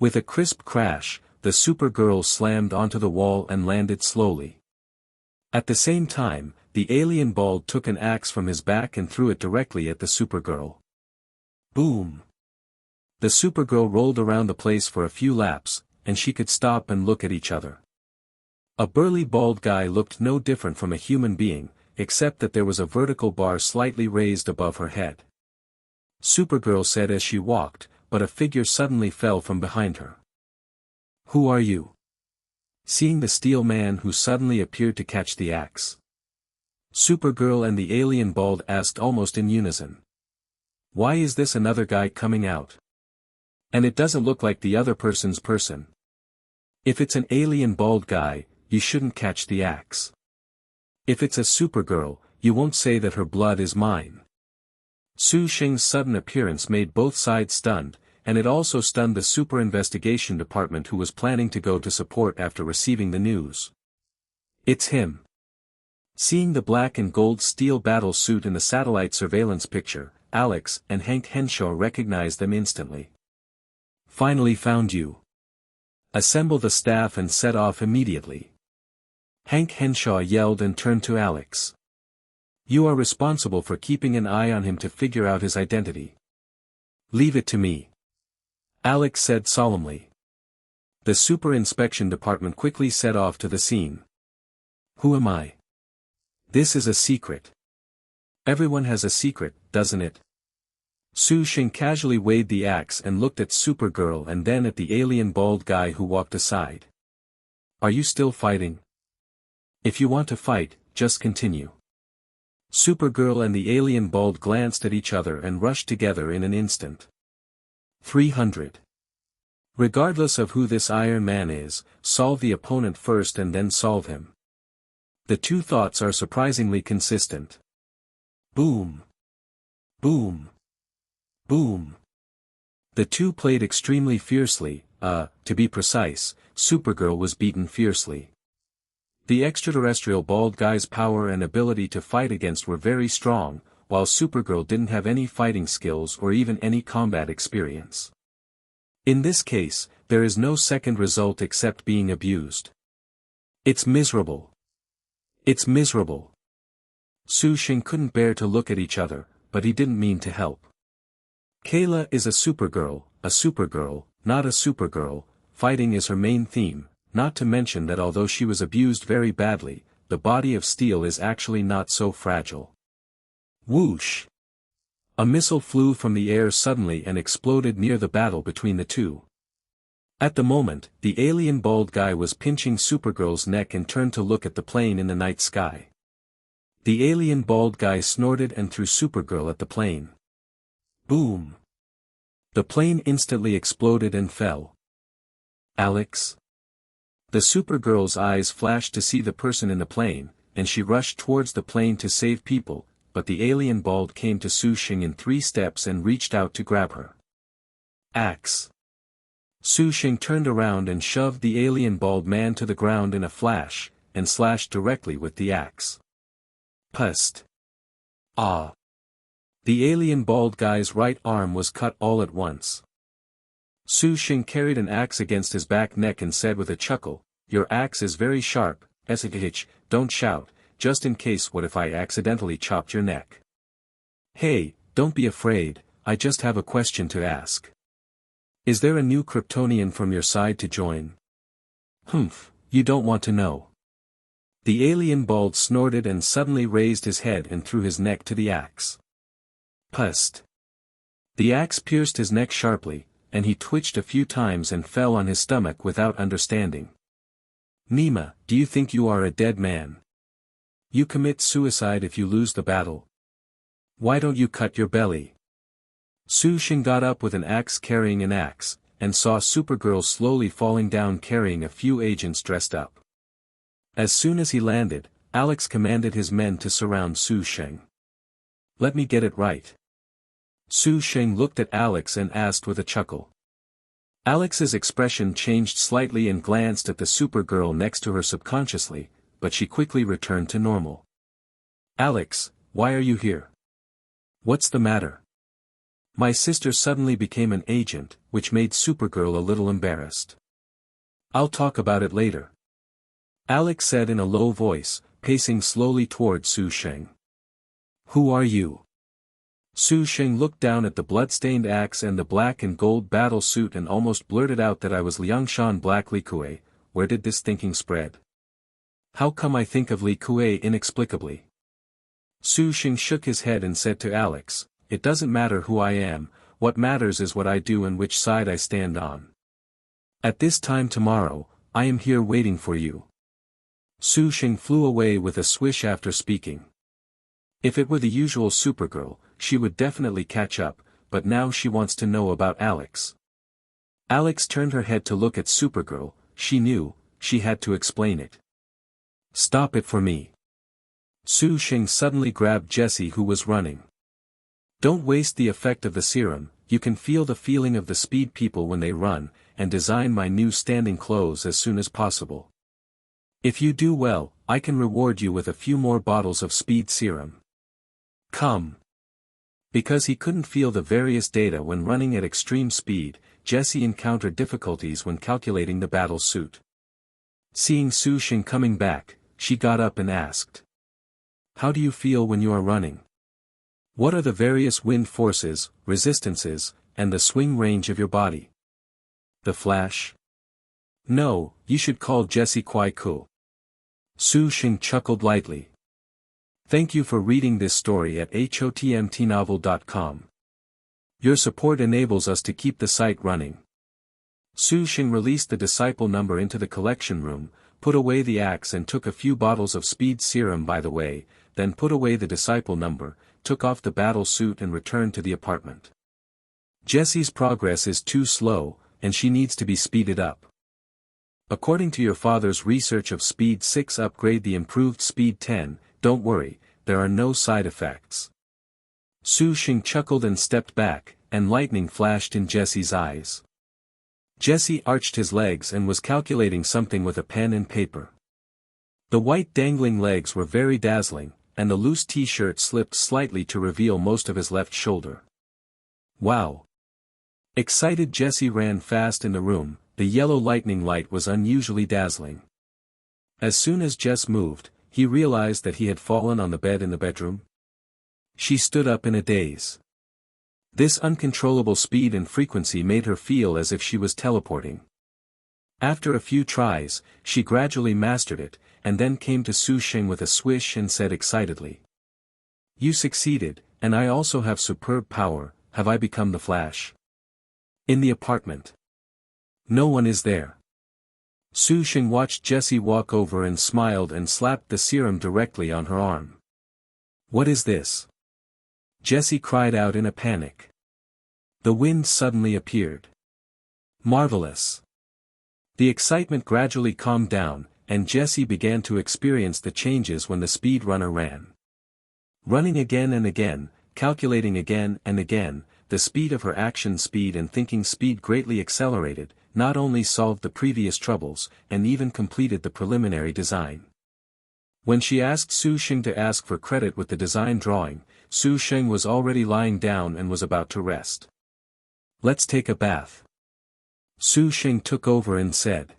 With a crisp crash, the Supergirl slammed onto the wall and landed slowly. At the same time, the alien bald took an axe from his back and threw it directly at the Supergirl. Boom! The Supergirl rolled around the place for a few laps, and she could stop and look at each other. A burly bald guy looked no different from a human being, except that there was a vertical bar slightly raised above her head. Supergirl said as she walked, but a figure suddenly fell from behind her. "Who are you?" Seeing the steel man who suddenly appeared to catch the axe. Supergirl and the alien bald asked almost in unison. "Why is this another guy coming out? And it doesn't look like the other person's person. If it's an alien bald guy, you shouldn't catch the axe. If it's a Supergirl, you won't say that her blood is mine. Su Sheng's sudden appearance made both sides stunned, and it also stunned the Super Investigation Department, who was planning to go to support after receiving the news. It's him. Seeing the black and gold steel battle suit in the satellite surveillance picture, Alex and Hank Henshaw recognized them instantly. Finally found you. Assemble the staff and set off immediately. Hank Henshaw yelled and turned to Alex. You are responsible for keeping an eye on him to figure out his identity. Leave it to me. Alex said solemnly. The Super Inspection Department quickly set off to the scene. Who am I? This is a secret. Everyone has a secret, doesn't it? Su Sheng casually waved the axe and looked at Supergirl and then at the alien bald guy who walked aside. Are you still fighting? If you want to fight, just continue. Supergirl and the alien bald glanced at each other and rushed together in an instant. 300. Regardless of who this Iron Man is, solve the opponent first and then solve him. The two thoughts are surprisingly consistent. Boom. Boom. Boom. The two played extremely fiercely, to be precise, Supergirl was beaten fiercely. The extraterrestrial bald guy's power and ability to fight against were very strong, while Supergirl didn't have any fighting skills or even any combat experience. In this case, there is no second result except being abused. It's miserable. It's miserable. Su Sheng couldn't bear to look at each other, but he didn't mean to help. Kayla is a Supergirl, not a Supergirl. Fighting is her main theme. Not to mention that although she was abused very badly, the body of steel is actually not so fragile. Whoosh! A missile flew from the air suddenly and exploded near the battle between the two. At the moment, the alien bald guy was pinching Supergirl's neck and turned to look at the plane in the night sky. The alien bald guy snorted and threw Supergirl at the plane. Boom! The plane instantly exploded and fell. Alex? The Supergirl's eyes flashed to see the person in the plane, and she rushed towards the plane to save people, but the alien bald came to Su Sheng in 3 steps and reached out to grab her. Axe. Su Sheng turned around and shoved the alien bald man to the ground in a flash, and slashed directly with the axe. Pust. Ah. The alien bald guy's right arm was cut all at once. Su Sheng carried an axe against his back neck and said with a chuckle, Your axe is very sharp, SH, don't shout, just in case what if I accidentally chopped your neck. Hey, don't be afraid, I just have a question to ask. Is there a new Kryptonian from your side to join? Humph, you don't want to know. The alien bald snorted and suddenly raised his head and threw his neck to the axe. Pust. The axe pierced his neck sharply, and he twitched a few times and fell on his stomach without understanding. Nima, do you think you are a dead man? You commit suicide if you lose the battle. Why don't you cut your belly? Su Sheng got up with an axe carrying an axe, and saw Supergirl slowly falling down carrying a few agents dressed up. As soon as he landed, Alex commanded his men to surround Su Sheng. Let me get it right. Su Sheng looked at Alex and asked with a chuckle. Alex's expression changed slightly and glanced at the Supergirl next to her subconsciously, but she quickly returned to normal. Alex, why are you here? What's the matter? My sister suddenly became an agent, which made Supergirl a little embarrassed. I'll talk about it later. Alex said in a low voice, pacing slowly toward Su Sheng. Who are you? Su Sheng looked down at the blood-stained axe and the black and gold battle suit and almost blurted out that I was Liangshan Black Li Kuei. Where did this thinking spread? How come I think of Li Kuei inexplicably? Su Sheng shook his head and said to Alex, It doesn't matter who I am, what matters is what I do and which side I stand on. At this time tomorrow, I am here waiting for you. Su Sheng flew away with a swish after speaking. If it were the usual Supergirl, she would definitely catch up, but now she wants to know about Alex. Alex turned her head to look at Supergirl, she knew, she had to explain it. Stop it for me. Su Sheng suddenly grabbed Jessie, who was running. Don't waste the effect of the serum. You can feel the feeling of the speed people when they run, and design my new standing clothes as soon as possible. If you do well, I can reward you with a few more bottles of speed serum. Come. Because he couldn't feel the various data when running at extreme speed, Jessie encountered difficulties when calculating the battle suit. Seeing Su Sheng coming back, she got up and asked. How do you feel when you are running? What are the various wind forces, resistances, and the swing range of your body? The Flash? No, you should call Jessie Kwai Ku. Su Sheng chuckled lightly. Thank you for reading this story at hotmtnovel.com. Your support enables us to keep the site running. Su Sheng released the disciple number into the collection room, put away the axe and took a few bottles of speed serum by the way, then put away the disciple number, took off the battle suit and returned to the apartment. Jessie's progress is too slow, and she needs to be speeded up. According to your father's research of Speed 6 upgrade the improved Speed 10, don't worry, there are no side effects. Su Sheng chuckled and stepped back, and lightning flashed in Jessie's eyes. Jessie arched his legs and was calculating something with a pen and paper. The white dangling legs were very dazzling, and the loose t-shirt slipped slightly to reveal most of his left shoulder. Wow! Excited Jessie ran fast in the room. The yellow lightning light was unusually dazzling. As soon as Jess moved, he realized that he had fallen on the bed in the bedroom. She stood up in a daze. This uncontrollable speed and frequency made her feel as if she was teleporting. After a few tries, she gradually mastered it, and then came to Su Sheng with a swish and said excitedly. You succeeded, and I also have superb power. Have I become the Flash? In the apartment. No one is there. Su Sheng watched Jessie walk over and smiled and slapped the serum directly on her arm. What is this? Jessie cried out in a panic. The wind suddenly appeared. Marvelous. The excitement gradually calmed down, and Jessie began to experience the changes when the speed runner ran. Running again and again, calculating again and again, the speed of her action speed and thinking speed greatly accelerated, not only solved the previous troubles, and even completed the preliminary design. When she asked Su Sheng to ask for credit with the design drawing, Su Sheng was already lying down and was about to rest. Let's take a bath. Su Sheng took over and said.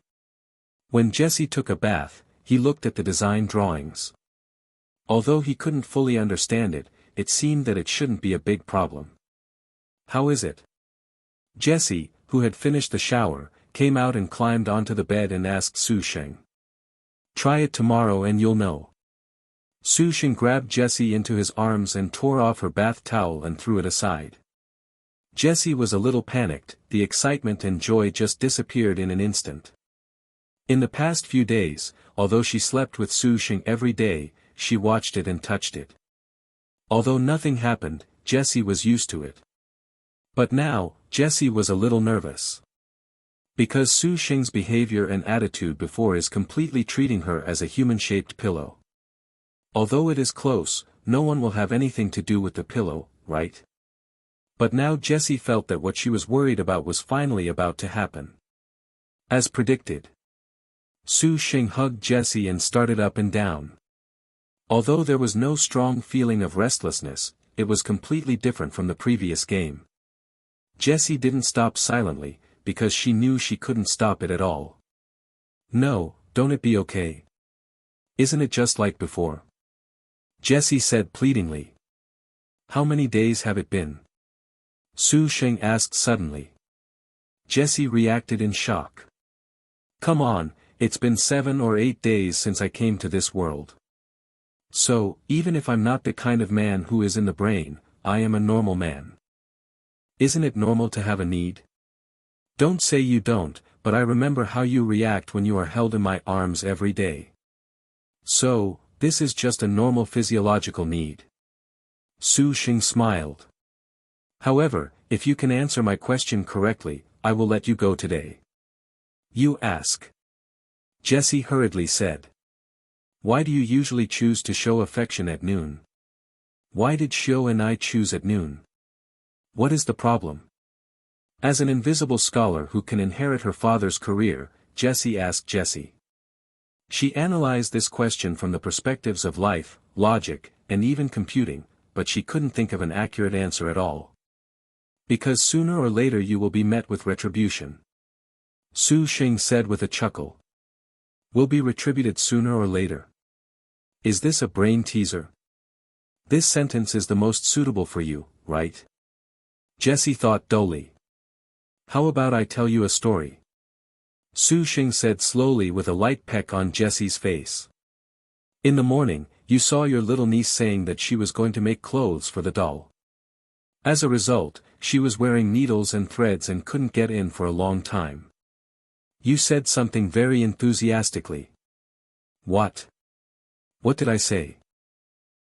When Jessie took a bath, he looked at the design drawings. Although he couldn't fully understand it, it seemed that it shouldn't be a big problem. How is it? Jessie, who had finished the shower, came out and climbed onto the bed and asked Su Sheng. Try it tomorrow and you'll know. Su Sheng grabbed Jessie into his arms and tore off her bath towel and threw it aside. Jessie was a little panicked, the excitement and joy just disappeared in an instant. In the past few days, although she slept with Su Sheng every day, she watched it and touched it. Although nothing happened, Jessie was used to it. But now, Jessie was a little nervous. Because Su Sheng's behavior and attitude before is completely treating her as a human-shaped pillow. Although it is close, no one will have anything to do with the pillow, right? But now Jessie felt that what she was worried about was finally about to happen. As predicted. Su Sheng hugged Jessie and started up and down. Although there was no strong feeling of restlessness, it was completely different from the previous game. Jessie didn't stop silently, because she knew she couldn't stop it at all. No, don't it be okay? Isn't it just like before? Jessie said pleadingly. How many days have it been? Su Sheng asked suddenly. Jessie reacted in shock. Come on, it's been 7 or 8 days since I came to this world. So, even if I'm not the kind of man who is in the brain, I am a normal man. Isn't it normal to have a need? Don't say you don't, but I remember how you react when you are held in my arms every day. So, this is just a normal physiological need. Su Sheng smiled. However, if you can answer my question correctly, I will let you go today. You ask. Jessie hurriedly said. Why do you usually choose to show affection at noon? Why did Xiao and I choose at noon? What is the problem? As an invisible scholar who can inherit her father's career, Jessie asked Jessie. She analyzed this question from the perspectives of life, logic, and even computing, but she couldn't think of an accurate answer at all. Because sooner or later you will be met with retribution. Sheng said with a chuckle. Will be retributed sooner or later. Is this a brain teaser? This sentence is the most suitable for you, right? Jessie thought dully. How about I tell you a story? Sheng said slowly with a light peck on Jessie's face. In the morning, you saw your little niece saying that she was going to make clothes for the doll. As a result, she was wearing needles and threads and couldn't get in for a long time. You said something very enthusiastically. What? What did I say?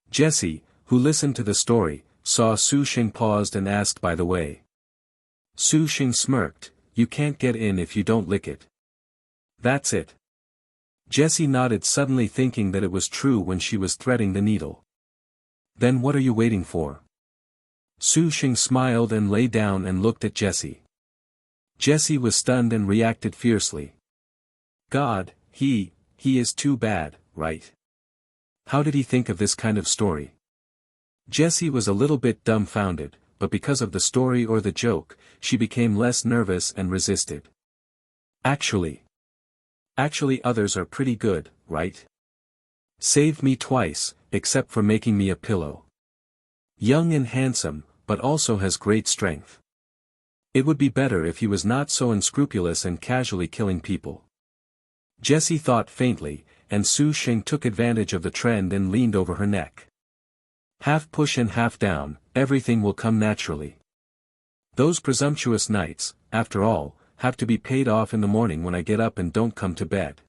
Jessie, who listened to the story, saw Sheng paused and asked by the way. Sheng smirked, you can't get in if you don't lick it. That's it. Jessie nodded suddenly thinking that it was true when she was threading the needle. Then what are you waiting for? Sheng smiled and lay down and looked at Jessie. Jessie was stunned and reacted fiercely. God, he is too bad, right? How did he think of this kind of story? Jessie was a little bit dumbfounded, but because of the story or the joke, she became less nervous and resisted. Actually others are pretty good, right? Saved me twice, except for making me a pillow. Young and handsome, but also has great strength. It would be better if he was not so unscrupulous and casually killing people. Jessie thought faintly, and Sheng took advantage of the trend and leaned over her neck. Half push and half down, everything will come naturally. Those presumptuous nights, after all, have to be paid off in the morning when I get up and don't come to bed.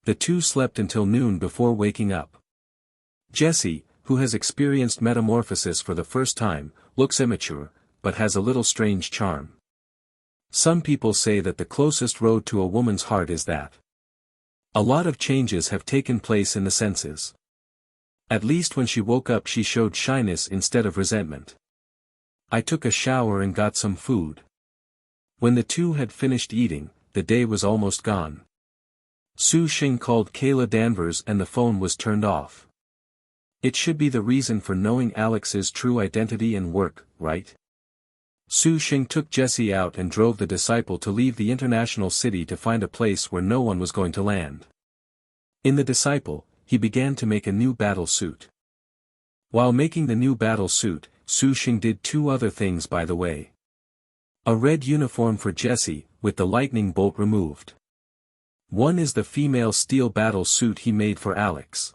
The two slept until noon before waking up. Jessie, who has experienced metamorphosis for the first time, looks immature, but has a little strange charm. Some people say that the closest road to a woman's heart is that. A lot of changes have taken place in the senses. At least when she woke up she showed shyness instead of resentment. I took a shower and got some food. When the two had finished eating, the day was almost gone. Sheng called Kayla Danvers and the phone was turned off. It should be the reason for knowing Alex's true identity and work, right? Sheng took Jessie out and drove the disciple to leave the international city to find a place where no one was going to land. In the disciple, he began to make a new battle suit. While making the new battle suit, Sheng did two other things by the way. A red uniform for Jessie, with the lightning bolt removed. One is the female steel battle suit he made for Alex.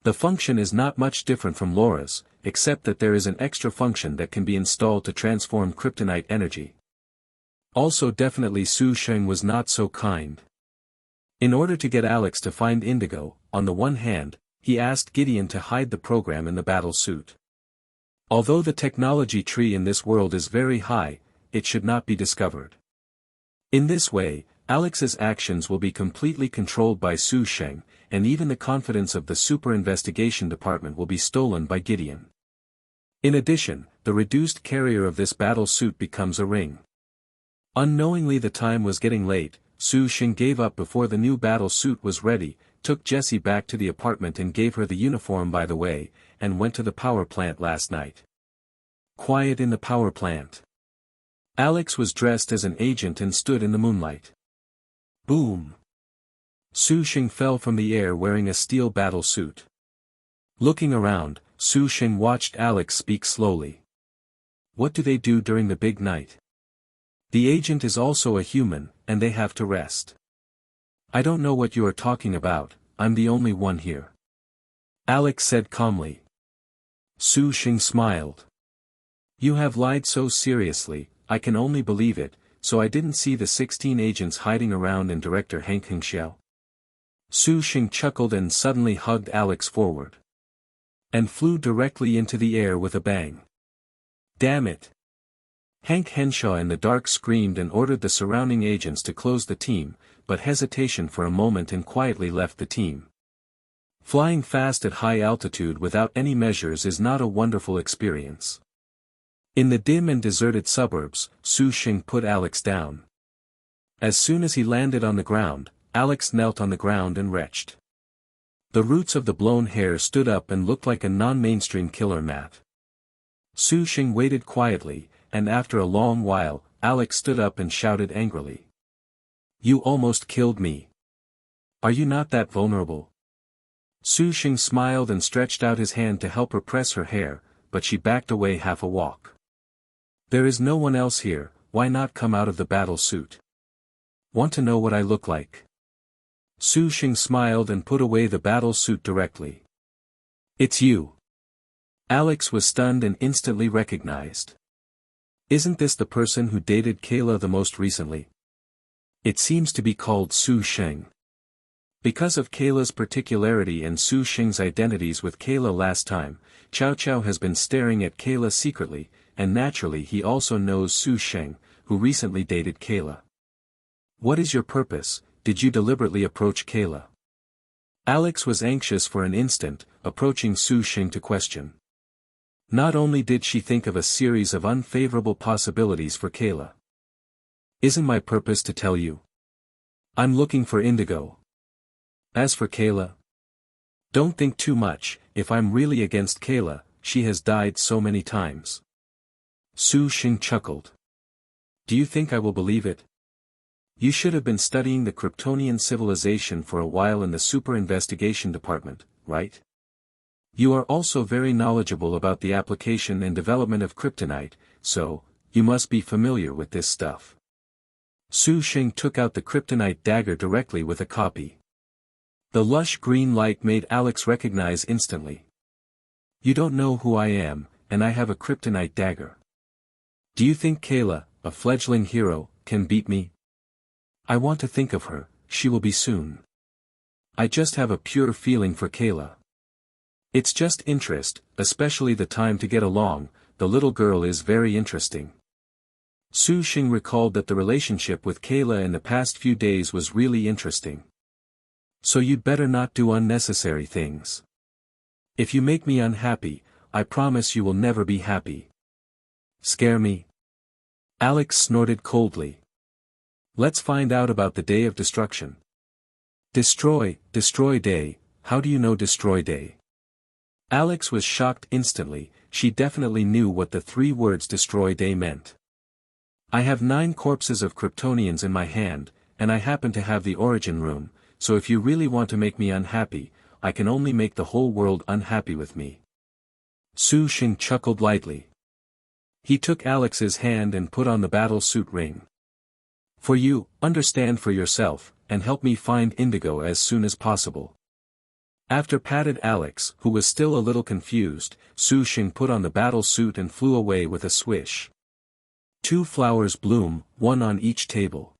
The function is not much different from Laura's, except that there is an extra function that can be installed to transform kryptonite energy. Also definitely Sheng was not so kind. In order to get Alex to find Indigo, on the one hand, he asked Gideon to hide the program in the battle suit. Although the technology tree in this world is very high, it should not be discovered. In this way, Alex's actions will be completely controlled by Sheng, and even the confidence of the Super Investigation Department will be stolen by Gideon. In addition, the reduced carrier of this battle suit becomes a ring. Unknowingly the time was getting late, Sheng gave up before the new battle suit was ready, took Jessie back to the apartment and gave her the uniform by the way, and went to the power plant last night. Quiet in the power plant. Alex was dressed as an agent and stood in the moonlight. Boom! Sheng fell from the air wearing a steel battle suit. Looking around, Sheng watched Alex speak slowly. What do they do during the big night? The agent is also a human, and they have to rest. I don't know what you are talking about, I'm the only one here. Alex said calmly. Sheng smiled. You have lied so seriously, I can only believe it, so I didn't see the 16 agents hiding around in Director Hank Hengxiao. Sheng chuckled and suddenly hugged Alex forward. And flew directly into the air with a bang. Damn it! Hank Henshaw in the dark screamed and ordered the surrounding agents to close the team, but hesitation for a moment and quietly left the team. Flying fast at high altitude without any measures is not a wonderful experience. In the dim and deserted suburbs, Sheng put Alex down. As soon as he landed on the ground, Alex knelt on the ground and retched. The roots of the blown hair stood up and looked like a non-mainstream killer mat. Sheng waited quietly, and after a long while, Alex stood up and shouted angrily. "You almost killed me. Are you not that vulnerable?" Sheng smiled and stretched out his hand to help her press her hair, but she backed away half a walk. "There is no one else here, why not come out of the battle suit? Want to know what I look like?" Sheng smiled and put away the battle suit directly. "It's you." Alex was stunned and instantly recognized. "Isn't this the person who dated Kayla the most recently?" "It seems to be called Sheng." Because of Kayla's particularity and Sheng's identities with Kayla last time, Chow Chow has been staring at Kayla secretly, and naturally he also knows Sheng, who recently dated Kayla. "What is your purpose? Did you deliberately approach Kayla?" Alex was anxious for an instant, approaching Sheng to question. Not only did she think of a series of unfavorable possibilities for Kayla. "Isn't my purpose to tell you? I'm looking for Indigo. As for Kayla, don't think too much, if I'm really against Kayla, she has died so many times." Sheng chuckled. "Do you think I will believe it? You should have been studying the Kryptonian civilization for a while in the Super Investigation Department, right? You are also very knowledgeable about the application and development of kryptonite, so, you must be familiar with this stuff." Sheng took out the kryptonite dagger directly with a copy. The lush green light made Alex recognize instantly. "You don't know who I am, and I have a kryptonite dagger. Do you think Kayla, a fledgling hero, can beat me? I want to think of her, she will be soon. I just have a pure feeling for Kayla. It's just interest, especially the time to get along, the little girl is very interesting." Sheng recalled that the relationship with Kayla in the past few days was really interesting. "So you'd better not do unnecessary things. If you make me unhappy, I promise you will never be happy." "Scare me?" Alex snorted coldly. "Let's find out about the Day of Destruction." Destroy Day, how do you know Destroy Day?" Alex was shocked instantly, she definitely knew what the 3 words Destroy Day meant. "I have 9 corpses of Kryptonians in my hand, and I happen to have the origin rune, so if you really want to make me unhappy, I can only make the whole world unhappy with me." Sheng chuckled lightly. He took Alex's hand and put on the battle suit ring. "For you, understand for yourself, and help me find Indigo as soon as possible." After patted Alex, who was still a little confused, Sheng put on the battle suit and flew away with a swish. 2 flowers bloom, 1 on each table.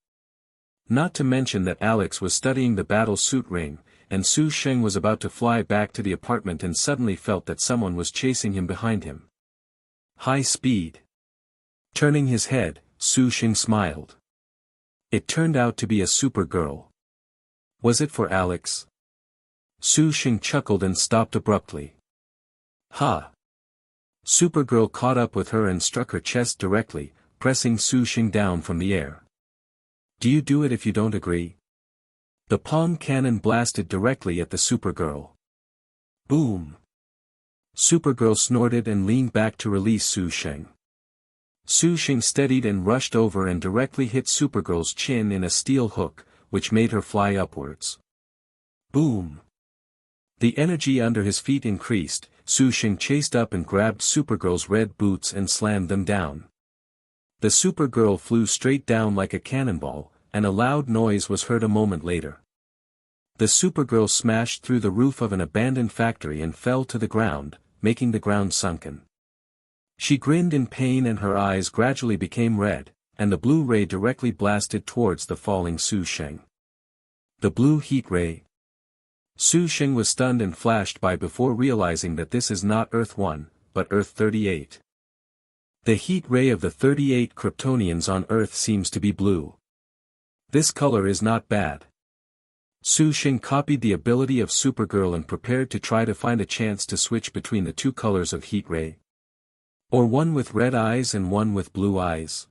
Not to mention that Alex was studying the battle suit ring, and Sheng was about to fly back to the apartment and suddenly felt that someone was chasing him behind him. High speed. Turning his head, Sheng smiled. It turned out to be a Supergirl. Was it for Alex? Sheng chuckled and stopped abruptly. "Ha!" Supergirl caught up with her and struck her chest directly, pressing Sheng down from the air. "Do you do it if you don't agree?" The palm cannon blasted directly at the Supergirl. Boom! Supergirl snorted and leaned back to release Sheng. Sheng steadied and rushed over and directly hit Supergirl's chin in a steel hook, which made her fly upwards. Boom! The energy under his feet increased, Sheng chased up and grabbed Supergirl's red boots and slammed them down. The Supergirl flew straight down like a cannonball, and a loud noise was heard a moment later. The Supergirl smashed through the roof of an abandoned factory and fell to the ground, making the ground sunken. She grinned in pain and her eyes gradually became red, and the blue ray directly blasted towards the falling Sheng. The blue heat ray. Sheng was stunned and flashed by before realizing that this is not Earth 1, but Earth 38. The heat ray of the 38 Kryptonians on Earth seems to be blue. This color is not bad. Su Sheng copied the ability of Supergirl and prepared to try to find a chance to switch between the two colors of heat ray. Or one with red eyes and one with blue eyes.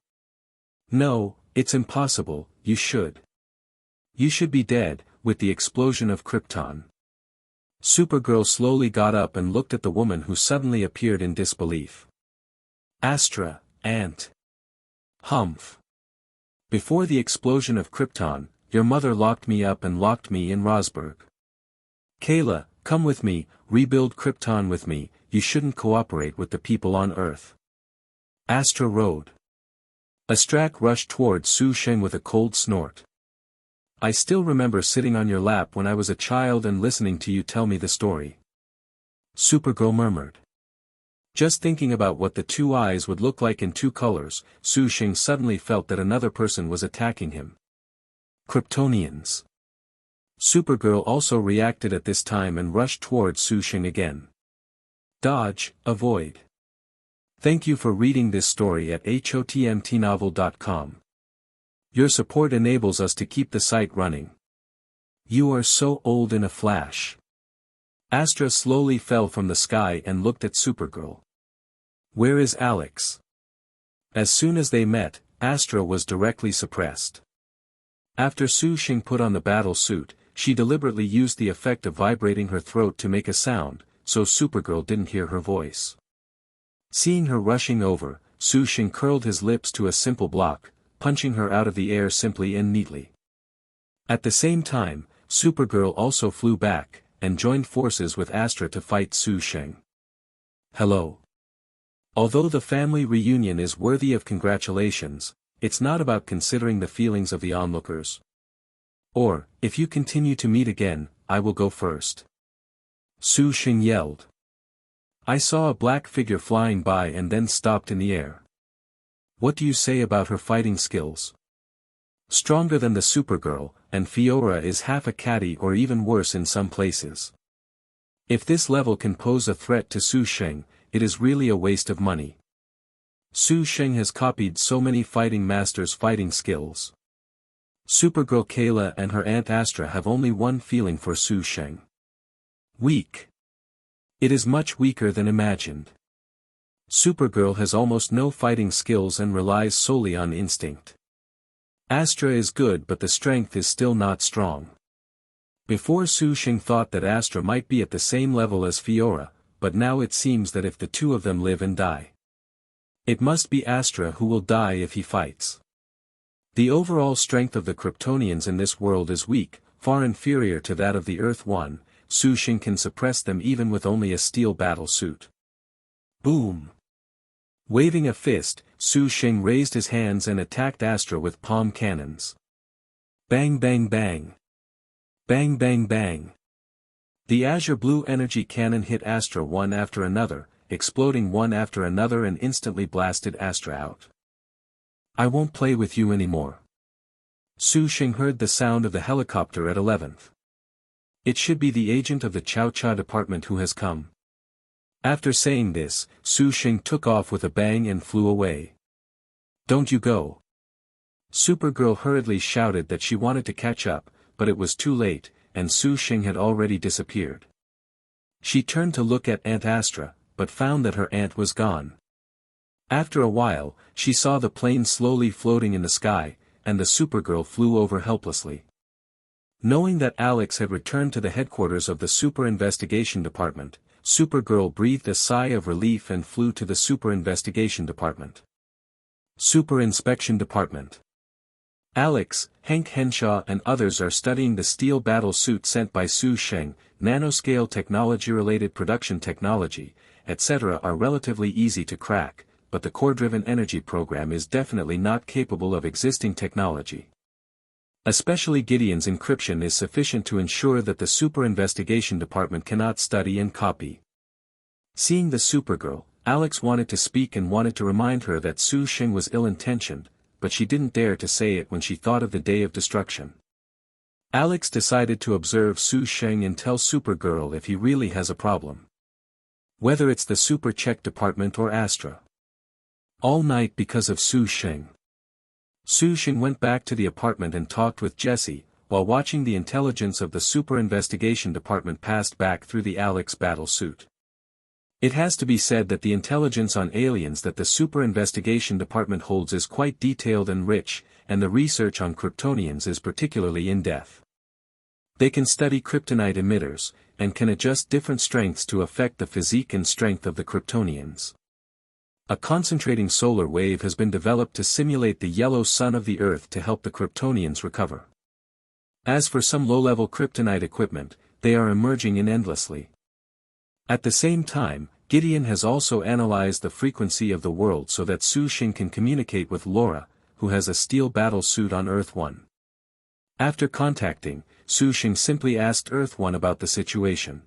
No, it's impossible. You should be dead, with the explosion of Krypton. Supergirl slowly got up and looked at the woman who suddenly appeared in disbelief. Astra, Aunt. Humph. Before the explosion of Krypton, your mother locked me up and locked me in Rosberg. Kayla, come with me, rebuild Krypton with me, you shouldn't cooperate with the people on Earth. Astra rode. Astrak rushed toward Su Sheng with a cold snort. I still remember sitting on your lap when I was a child and listening to you tell me the story. Supergirl murmured. Just thinking about what the two eyes would look like in two colors, Su Sheng suddenly felt that another person was attacking him. Kryptonians. Supergirl also reacted at this time and rushed toward Su Sheng again. Dodge, avoid. Thank you for reading this story at hotmtnovel.com. Your support enables us to keep the site running. You are so old in a flash. Astra slowly fell from the sky and looked at Supergirl. Where is Alex? As soon as they met, Astra was directly suppressed. After Su Sheng put on the battle suit, she deliberately used the effect of vibrating her throat to make a sound, so Supergirl didn't hear her voice. Seeing her rushing over, Su Sheng curled his lips to a simple block, punching her out of the air simply and neatly. At the same time, Supergirl also flew back, and joined forces with Astra to fight Su Sheng. Hello. Although the family reunion is worthy of congratulations, it's not about considering the feelings of the onlookers. Or, if you continue to meet again, I will go first. Su Sheng yelled. I saw a black figure flying by and then stopped in the air. What do you say about her fighting skills? Stronger than the Supergirl, and Fiora is half a catty or even worse in some places. If this level can pose a threat to Su Sheng, it is really a waste of money. Su Sheng has copied so many fighting masters' fighting skills. Supergirl Kayla and her Aunt Astra have only one feeling for Su Sheng. Weak. It is much weaker than imagined. Supergirl has almost no fighting skills and relies solely on instinct. Astra is good but the strength is still not strong. Before Su Sheng thought that Astra might be at the same level as Fiora, but now it seems that if the two of them live and die, it must be Astra who will die if he fights. The overall strength of the Kryptonians in this world is weak, far inferior to that of the Earth One. Su Sheng can suppress them even with only a steel battle suit. Boom! Waving a fist, Su Sheng raised his hands and attacked Astra with palm cannons. Bang bang bang! Bang bang bang! The azure blue energy cannon hit Astra one after another, exploding one after another and instantly blasted Astra out. I won't play with you anymore. Su Sheng heard the sound of the helicopter at 11th. It should be the agent of the Chow Cha department who has come. After saying this, Su Sheng took off with a bang and flew away. Don't you go. Supergirl hurriedly shouted that she wanted to catch up, but it was too late, and Su Sheng had already disappeared. She turned to look at Aunt Astra, but found that her aunt was gone. After a while, she saw the plane slowly floating in the sky, and the Supergirl flew over helplessly. Knowing that Alex had returned to the headquarters of the Super Investigation Department, Supergirl breathed a sigh of relief and flew to the Super Investigation Department. Super Inspection Department. Alex, Hank Henshaw and others are studying the steel battle suit sent by Su Sheng. Nanoscale technology-related production technology, etc. are relatively easy to crack, but the core-driven energy program is definitely not capable of existing technology. Especially Gideon's encryption is sufficient to ensure that the Super Investigation Department cannot study and copy. Seeing the Supergirl, Alex wanted to speak and wanted to remind her that Su Sheng was ill-intentioned, but she didn't dare to say it when she thought of the day of destruction. Alex decided to observe Su Sheng and tell Supergirl if he really has a problem. Whether it's the Super Check Department or Astra. All night because of Su Sheng. Su Sheng went back to the apartment and talked with Jessie, while watching the intelligence of the Super Investigation Department passed back through the Alex battle suit. It has to be said that the intelligence on aliens that the Super Investigation Department holds is quite detailed and rich, and the research on Kryptonians is particularly in-depth. They can study kryptonite emitters, and can adjust different strengths to affect the physique and strength of the Kryptonians. A concentrating solar wave has been developed to simulate the yellow sun of the Earth to help the Kryptonians recover. As for some low-level kryptonite equipment, they are emerging in endlessly. At the same time, Gideon has also analyzed the frequency of the world so that Sheng can communicate with Laura, who has a steel battle suit on Earth-1. After contacting, Sheng simply asked Earth-1 about the situation.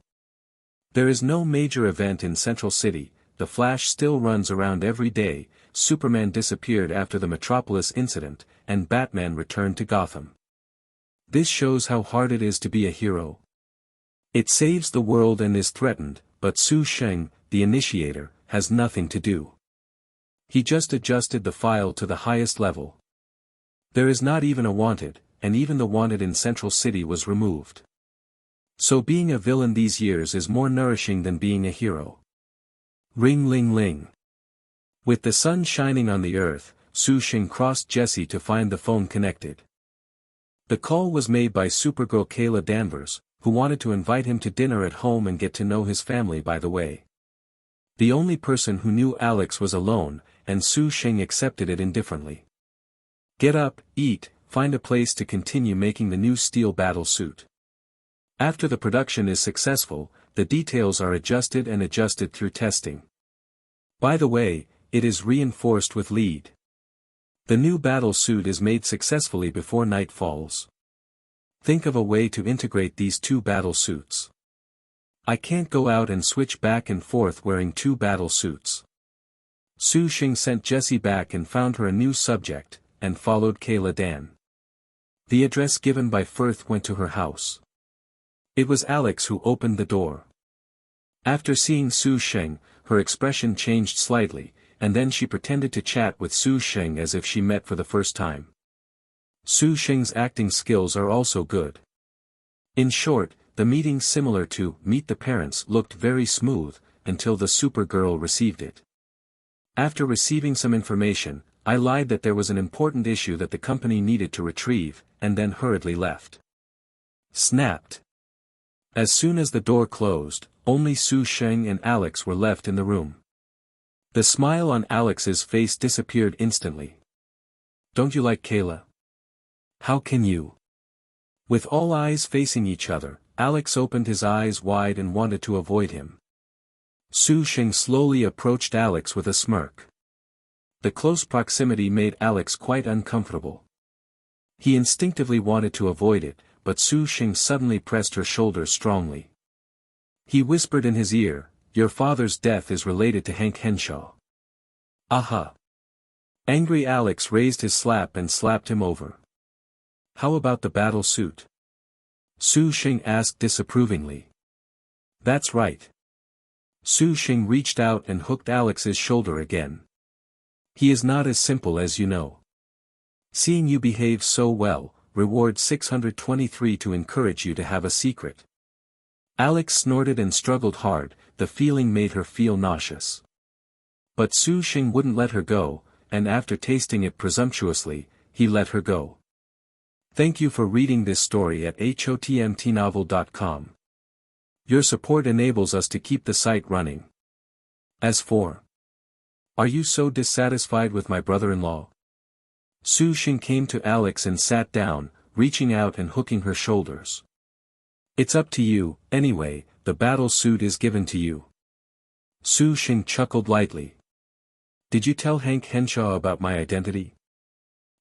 There is no major event in Central City, the Flash still runs around every day, Superman disappeared after the Metropolis incident, and Batman returned to Gotham. This shows how hard it is to be a hero. It saves the world and is threatened, but Sheng, the initiator, has nothing to do. He just adjusted the file to the highest level. There is not even a wanted, and even the wanted in Central City was removed. So being a villain these years is more nourishing than being a hero. Ring-ling-ling. With the sun shining on the Earth, Sheng crossed Jesse to find the phone connected. The call was made by Supergirl Kayla Danvers, who wanted to invite him to dinner at home and get to know his family by the way. The only person who knew Alex was alone, and Sheng accepted it indifferently. Get up, eat, find a place to continue making the new steel battle suit. After the production is successful, the details are adjusted and adjusted through testing. By the way, it is reinforced with lead. The new battle suit is made successfully before night falls. Think of a way to integrate these two battle suits. I can't go out and switch back and forth wearing two battle suits. Sheng sent Jessie back and found her a new subject, and followed Kayla Dan. The address given by Firth went to her house. It was Alex who opened the door. After seeing Sheng, her expression changed slightly, and then she pretended to chat with Sheng as if she met for the first time. Sheng's acting skills are also good. In short, the meeting similar to Meet the Parents looked very smooth, until the Supergirl received it. After receiving some information, I lied that there was an important issue that the company needed to retrieve, and then hurriedly left. Snapped. As soon as the door closed, only Sheng and Alex were left in the room. The smile on Alex's face disappeared instantly. Don't you like Kayla? How can you? With all eyes facing each other, Alex opened his eyes wide and wanted to avoid him. Sheng slowly approached Alex with a smirk. The close proximity made Alex quite uncomfortable. He instinctively wanted to avoid it, but Sheng suddenly pressed her shoulder strongly. He whispered in his ear, "Your father's death is related to Hank Henshaw." Aha! Angry Alex raised his slap and slapped him over. How about the battle suit? Sheng asked disapprovingly. That's right. Sheng reached out and hooked Alex's shoulder again. He is not as simple as you know. Seeing you behave so well, reward 623 to encourage you to have a secret. Alex snorted and struggled hard, the feeling made her feel nauseous. But Sheng wouldn't let her go, and after tasting it presumptuously, he let her go. Thank you for reading this story at hotmtnovel.com. Your support enables us to keep the site running. As for, are you so dissatisfied with my brother-in-law? Sheng came to Alex and sat down, reaching out and hooking her shoulders. It's up to you, anyway, the battle suit is given to you. Sheng chuckled lightly. Did you tell Hank Henshaw about my identity?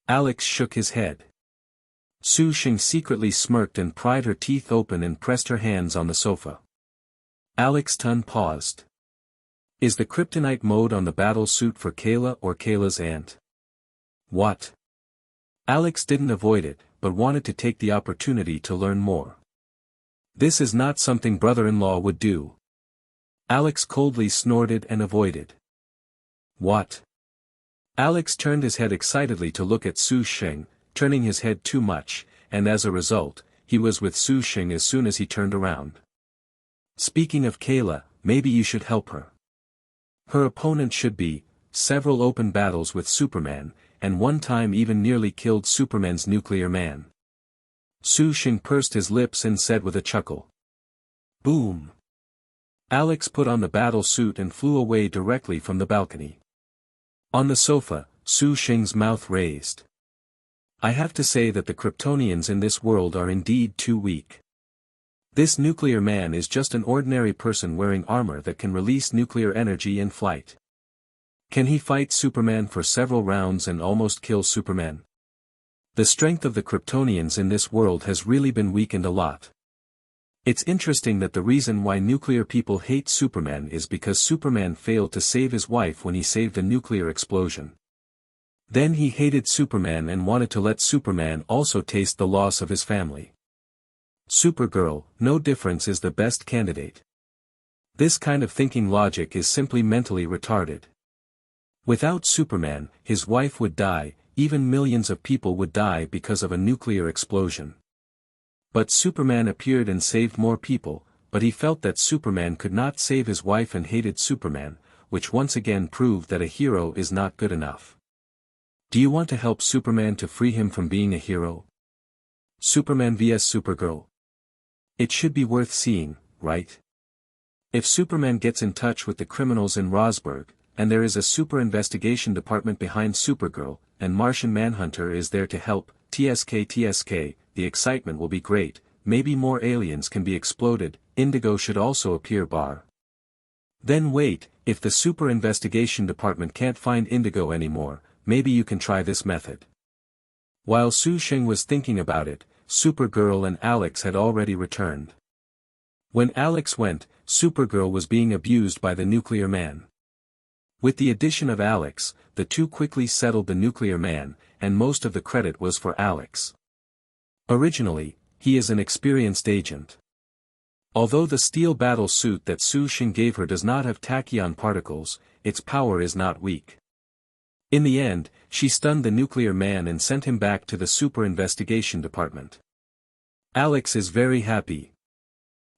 Alex shook his head. Sheng secretly smirked and pried her teeth open and pressed her hands on the sofa. Alex Tun paused. Is the kryptonite mode on the battle suit for Kayla or Kayla's aunt? What? Alex didn't avoid it, but wanted to take the opportunity to learn more. This is not something brother-in-law would do. Alex coldly snorted and avoided. What? Alex turned his head excitedly to look at Sheng, turning his head too much, and as a result, he was with Su Sheng as soon as he turned around. Speaking of Kayla, maybe you should help her. Her opponent should be, several open battles with Superman, and one time even nearly killed Superman's nuclear man. Su Sheng pursed his lips and said with a chuckle. Boom! Alex put on the battle suit and flew away directly from the balcony. On the sofa, Su Sheng's mouth raised. I have to say that the Kryptonians in this world are indeed too weak. This nuclear man is just an ordinary person wearing armor that can release nuclear energy in flight. Can he fight Superman for several rounds and almost kill Superman? The strength of the Kryptonians in this world has really been weakened a lot. It's interesting that the reason why nuclear people hate Superman is because Superman failed to save his wife when he saved a nuclear explosion. Then he hated Superman and wanted to let Superman also taste the loss of his family. Supergirl, no difference, is the best candidate. This kind of thinking logic is simply mentally retarded. Without Superman, his wife would die, even millions of people would die because of a nuclear explosion. But Superman appeared and saved more people, but he felt that Superman could not save his wife and hated Superman, which once again proved that a hero is not good enough. Do you want to help Superman to free him from being a hero? Superman vs Supergirl. It should be worth seeing, right? If Superman gets in touch with the criminals in Rosberg, and there is a super investigation department behind Supergirl, and Martian Manhunter is there to help, TSK, the excitement will be great, maybe more aliens can be exploded, Indigo should also appear bar. Then wait, if the super investigation department can't find Indigo anymore, maybe you can try this method. While Su Sheng was thinking about it, Supergirl and Alex had already returned. When Alex went, Supergirl was being abused by the nuclear man. With the addition of Alex, the two quickly settled the nuclear man, and most of the credit was for Alex. Originally, he is an experienced agent. Although the steel battle suit that Su Sheng gave her does not have tachyon particles, its power is not weak. In the end, she stunned the nuclear man and sent him back to the super investigation department. Alex is very happy.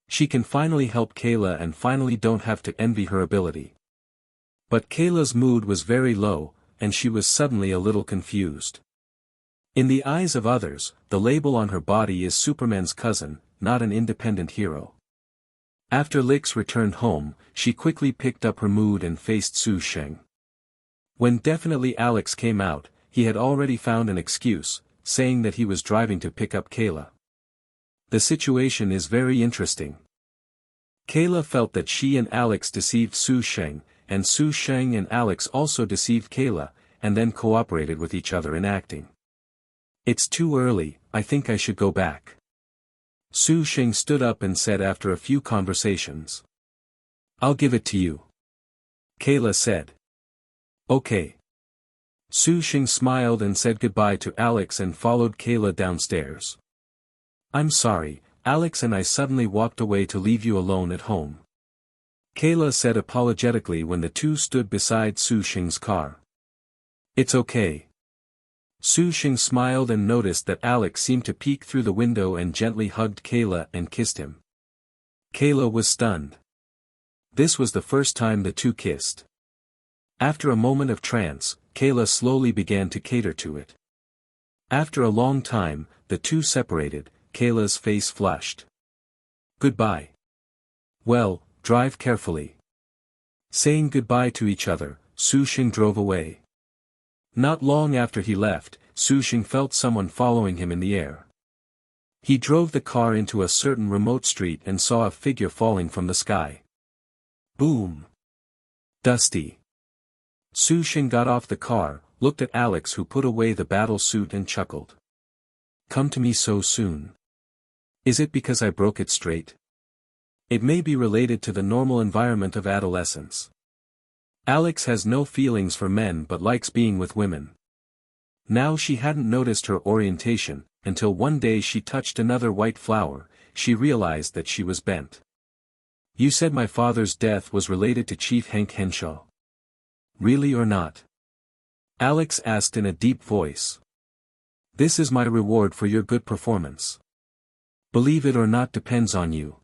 She can finally help Kayla and finally don't have to envy her ability. But Kayla's mood was very low, and she was suddenly a little confused. In the eyes of others, the label on her body is Superman's cousin, not an independent hero. After Lix returned home, she quickly picked up her mood and faced Su Sheng. When definitely Alex came out, he had already found an excuse, saying that he was driving to pick up Kayla. The situation is very interesting. Kayla felt that she and Alex deceived Su Sheng, and Su Sheng and Alex also deceived Kayla, and then cooperated with each other in acting. It's too early, I think I should go back. Su Sheng stood up and said after a few conversations. I'll give it to you. Kayla said. Okay. Su Sheng smiled and said goodbye to Alex and followed Kayla downstairs. I'm sorry, Alex and I suddenly walked away to leave you alone at home. Kayla said apologetically when the two stood beside Su Sheng's car. It's okay. Su Sheng smiled and noticed that Alex seemed to peek through the window and gently hugged Kayla and kissed him. Kayla was stunned. This was the first time the two kissed. After a moment of trance, Kayla slowly began to cater to it. After a long time, the two separated, Kayla's face flushed. Goodbye. Well, drive carefully. Saying goodbye to each other, Su Sheng drove away. Not long after he left, Su Sheng felt someone following him in the air. He drove the car into a certain remote street and saw a figure falling from the sky. Boom! Dusty. Su Sheng got off the car, looked at Alex who put away the battle suit and chuckled. Come to me so soon. Is it because I broke it straight? It may be related to the normal environment of adolescence. Alex has no feelings for men but likes being with women. Now she hadn't noticed her orientation, until one day she touched another white flower, she realized that she was bent. You said my father's death was related to Chief Hank Henshaw. Really or not? Alex asked in a deep voice. This is my reward for your good performance. Believe it or not depends on you.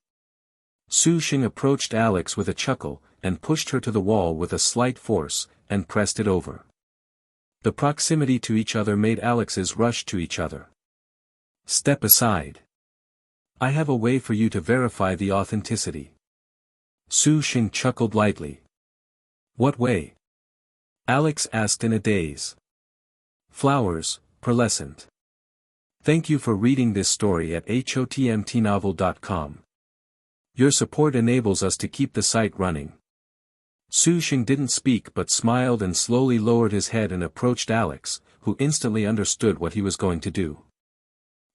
Su Sheng approached Alex with a chuckle, and pushed her to the wall with a slight force, and pressed it over. The proximity to each other made Alex's rush to each other. Step aside. I have a way for you to verify the authenticity. Su Sheng chuckled lightly. What way? Alex asked in a daze. Flowers, pearlescent. Thank you for reading this story at hotmtnovel.com. Your support enables us to keep the site running. Su Sheng didn't speak but smiled and slowly lowered his head and approached Alex, who instantly understood what he was going to do.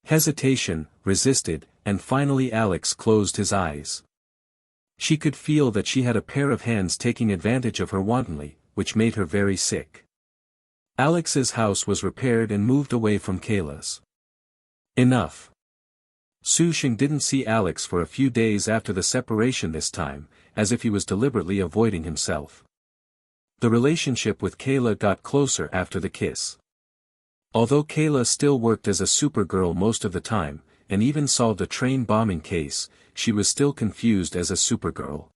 Hesitation, resisted, and finally Alex closed his eyes. She could feel that she had a pair of hands taking advantage of her wantonly, which made her very sick. Alex's house was repaired and moved away from Kayla's. Enough. Su Sheng didn't see Alex for a few days after the separation this time, as if he was deliberately avoiding himself. The relationship with Kayla got closer after the kiss. Although Kayla still worked as a supergirl most of the time, and even solved a train bombing case, she was still confused as a supergirl.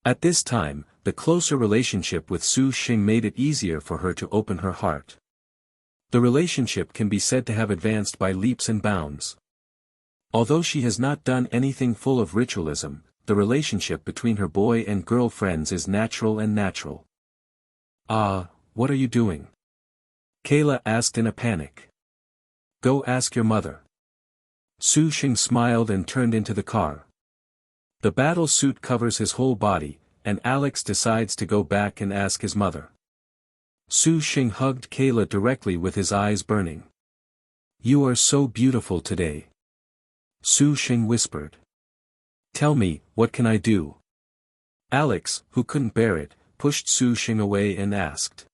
At this time, the closer relationship with Su Sheng made it easier for her to open her heart. The relationship can be said to have advanced by leaps and bounds. Although she has not done anything full of ritualism, the relationship between her boy and girl friends is natural and natural. What are you doing? Kayla asked in a panic. Go ask your mother. Su Sheng smiled and turned into the car. The battle suit covers his whole body, and Alex decides to go back and ask his mother. Su Sheng hugged Kayla directly with his eyes burning. You are so beautiful today. Su Sheng whispered. Tell me, what can I do? Alex, who couldn't bear it, pushed Su Sheng away and asked.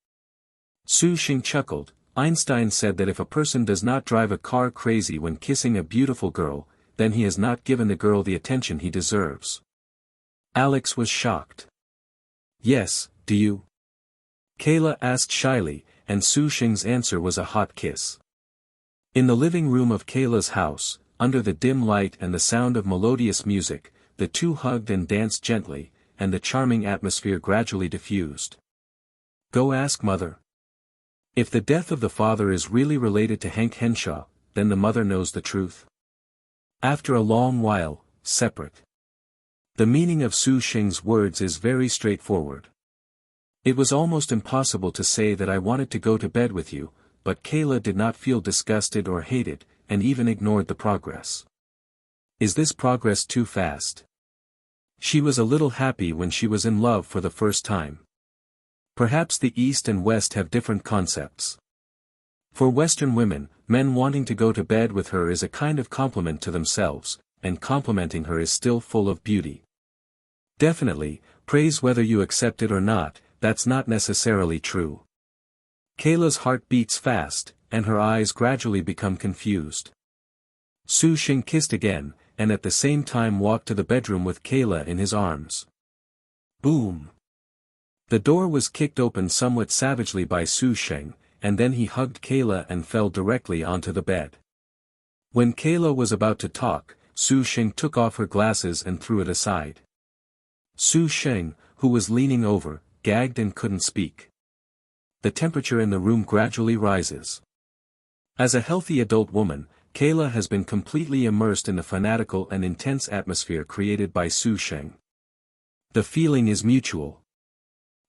Su Sheng chuckled. Einstein said that if a person does not drive a car crazy when kissing a beautiful girl, then he has not given the girl the attention he deserves. Alex was shocked. Yes, do you? Kayla asked shyly, and Su Sheng's answer was a hot kiss. In the living room of Kayla's house, under the dim light and the sound of melodious music, the two hugged and danced gently, and the charming atmosphere gradually diffused. Go ask mother. If the death of the father is really related to Hank Henshaw, then the mother knows the truth. After a long while, separate. The meaning of Su Sheng's words is very straightforward. It was almost impossible to say that I wanted to go to bed with you, but Kayla did not feel disgusted or hated, and even ignored the progress. Is this progress too fast? She was a little happy when she was in love for the first time. Perhaps the East and West have different concepts. For Western women, men wanting to go to bed with her is a kind of compliment to themselves, and complimenting her is still full of beauty. Definitely, praise whether you accept it or not, that's not necessarily true. Kayla's heart beats fast, and her eyes gradually become confused. Su Sheng kissed again, and at the same time walked to the bedroom with Kayla in his arms. Boom! The door was kicked open somewhat savagely by Su Sheng, and then he hugged Kayla and fell directly onto the bed. When Kayla was about to talk, Su Sheng took off her glasses and threw it aside. Su Sheng, who was leaning over, gagged and couldn't speak. The temperature in the room gradually rises. As a healthy adult woman, Kayla has been completely immersed in the fanatical and intense atmosphere created by Su Sheng. The feeling is mutual.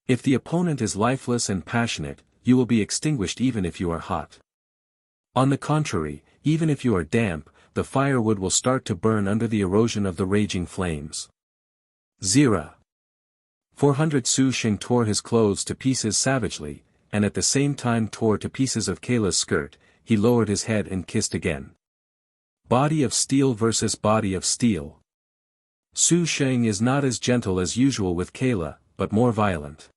If the opponent is lifeless and passionate, you will be extinguished even if you are hot. On the contrary, even if you are damp, the firewood will start to burn under the erosion of the raging flames. 400 Su Sheng tore his clothes to pieces savagely, and at the same time tore to pieces of Kayla's skirt. He lowered his head and kissed again. Body of steel versus body of steel. Su Sheng is not as gentle as usual with Kayla, but more violent.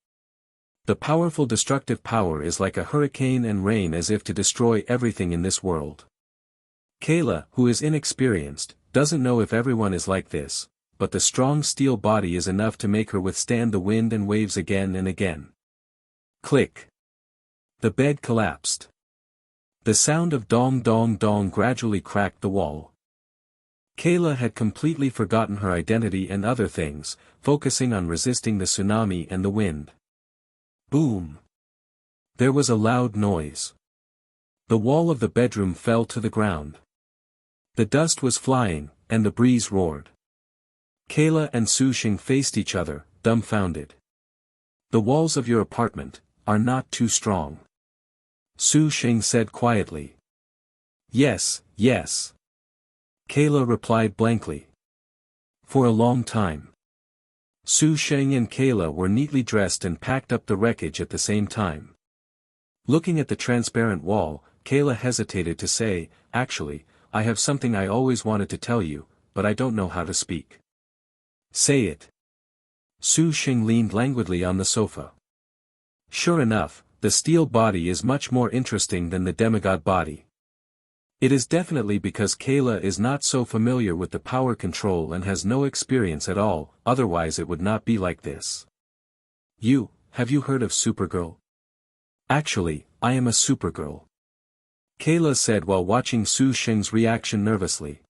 The powerful destructive power is like a hurricane and rain as if to destroy everything in this world. Kayla, who is inexperienced, doesn't know if everyone is like this, but the strong steel body is enough to make her withstand the wind and waves again and again. Click. The bed collapsed. The sound of dong dong dong gradually cracked the wall. Kayla had completely forgotten her identity and other things, focusing on resisting the tsunami and the wind. Boom! There was a loud noise. The wall of the bedroom fell to the ground. The dust was flying, and the breeze roared. Kayla and Sheng faced each other, dumbfounded. The walls of your apartment are not too strong. Sheng said quietly. Yes, yes. Kayla replied blankly. For a long time. Sheng and Kayla were neatly dressed and packed up the wreckage at the same time. Looking at the transparent wall, Kayla hesitated to say, actually, I have something I always wanted to tell you, but I don't know how to speak. Say it. Sheng leaned languidly on the sofa. Sure enough, the steel body is much more interesting than the demigod body. It is definitely because Kayla is not so familiar with the power control and has no experience at all, otherwise it would not be like this. Have you heard of Supergirl? Actually, I am a Supergirl. Kayla said while watching Sheng's reaction nervously.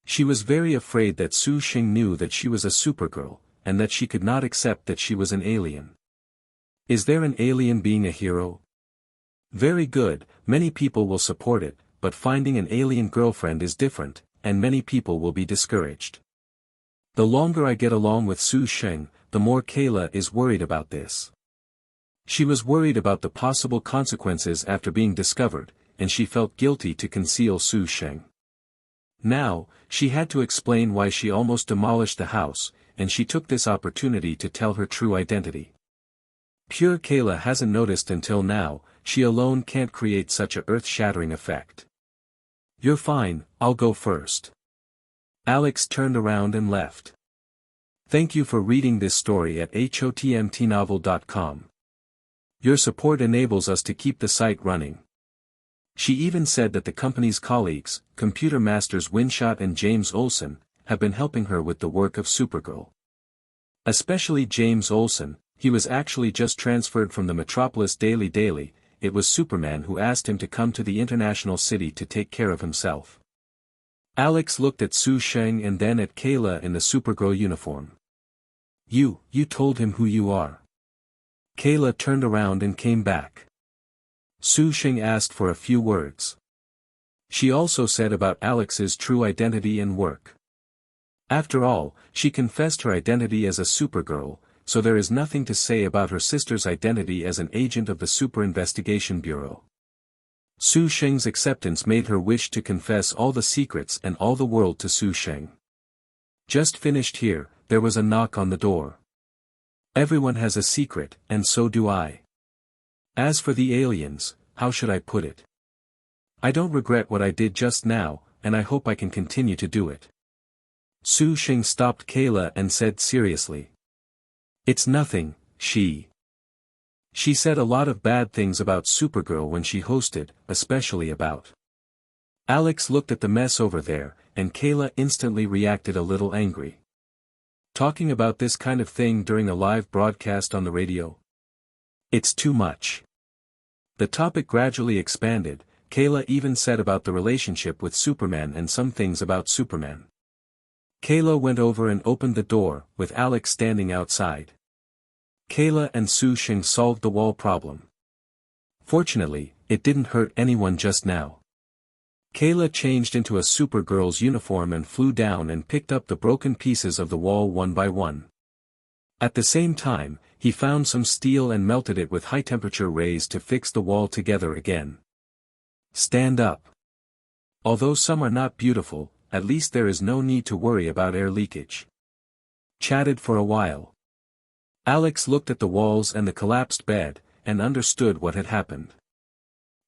She was very afraid that Sheng knew that she was a Supergirl, and that she could not accept that she was an alien. Is there an alien being a hero? Very good, many people will support it, but finding an alien girlfriend is different, and many people will be discouraged. The longer I get along with Sheng, the more Kayla is worried about this. She was worried about the possible consequences after being discovered, and she felt guilty to conceal Sheng. Now, she had to explain why she almost demolished the house, and she took this opportunity to tell her true identity. Pure Kayla hasn't noticed until now, she alone can't create such a earth-shattering effect. You're fine, I'll go first. Alex turned around and left. Thank you for reading this story at hotmtnovel.com. Your support enables us to keep the site running. She even said that the company's colleagues, computer masters Winshot and James Olsen, have been helping her with the work of Supergirl. Especially James Olsen, he was actually just transferred from the Metropolis Daily. It was Superman who asked him to come to the international city to take care of himself. Alex looked at Sheng and then at Kayla in the Supergirl uniform. You told him who you are. Kayla turned around and came back. Sheng asked for a few words. She also said about Alex's true identity and work. After all, she confessed her identity as a Supergirl, so there is nothing to say about her sister's identity as an agent of the Super Investigation Bureau. Sheng's acceptance made her wish to confess all the secrets and all the world to Sheng. Just finished here, there was a knock on the door. Everyone has a secret, and so do I. As for the aliens, how should I put it? I don't regret what I did just now, and I hope I can continue to do it. Sheng stopped Kayla and said seriously. It's nothing, she said a lot of bad things about Supergirl when she hosted, especially about. Alex looked at the mess over there, and Kayla instantly reacted a little angry. Talking about this kind of thing during a live broadcast on the radio? It's too much. The topic gradually expanded. Kayla even said about the relationship with Superman and some things about Superman. Kayla went over and opened the door, with Alex standing outside. Kayla and Sheng solved the wall problem. Fortunately, it didn't hurt anyone just now. Kayla changed into a Supergirl's uniform and flew down and picked up the broken pieces of the wall one by one. At the same time, he found some steel and melted it with high-temperature rays to fix the wall together again. Stand up. Although some are not beautiful, at least there is no need to worry about air leakage. Chatted for a while. Alex looked at the walls and the collapsed bed, and understood what had happened.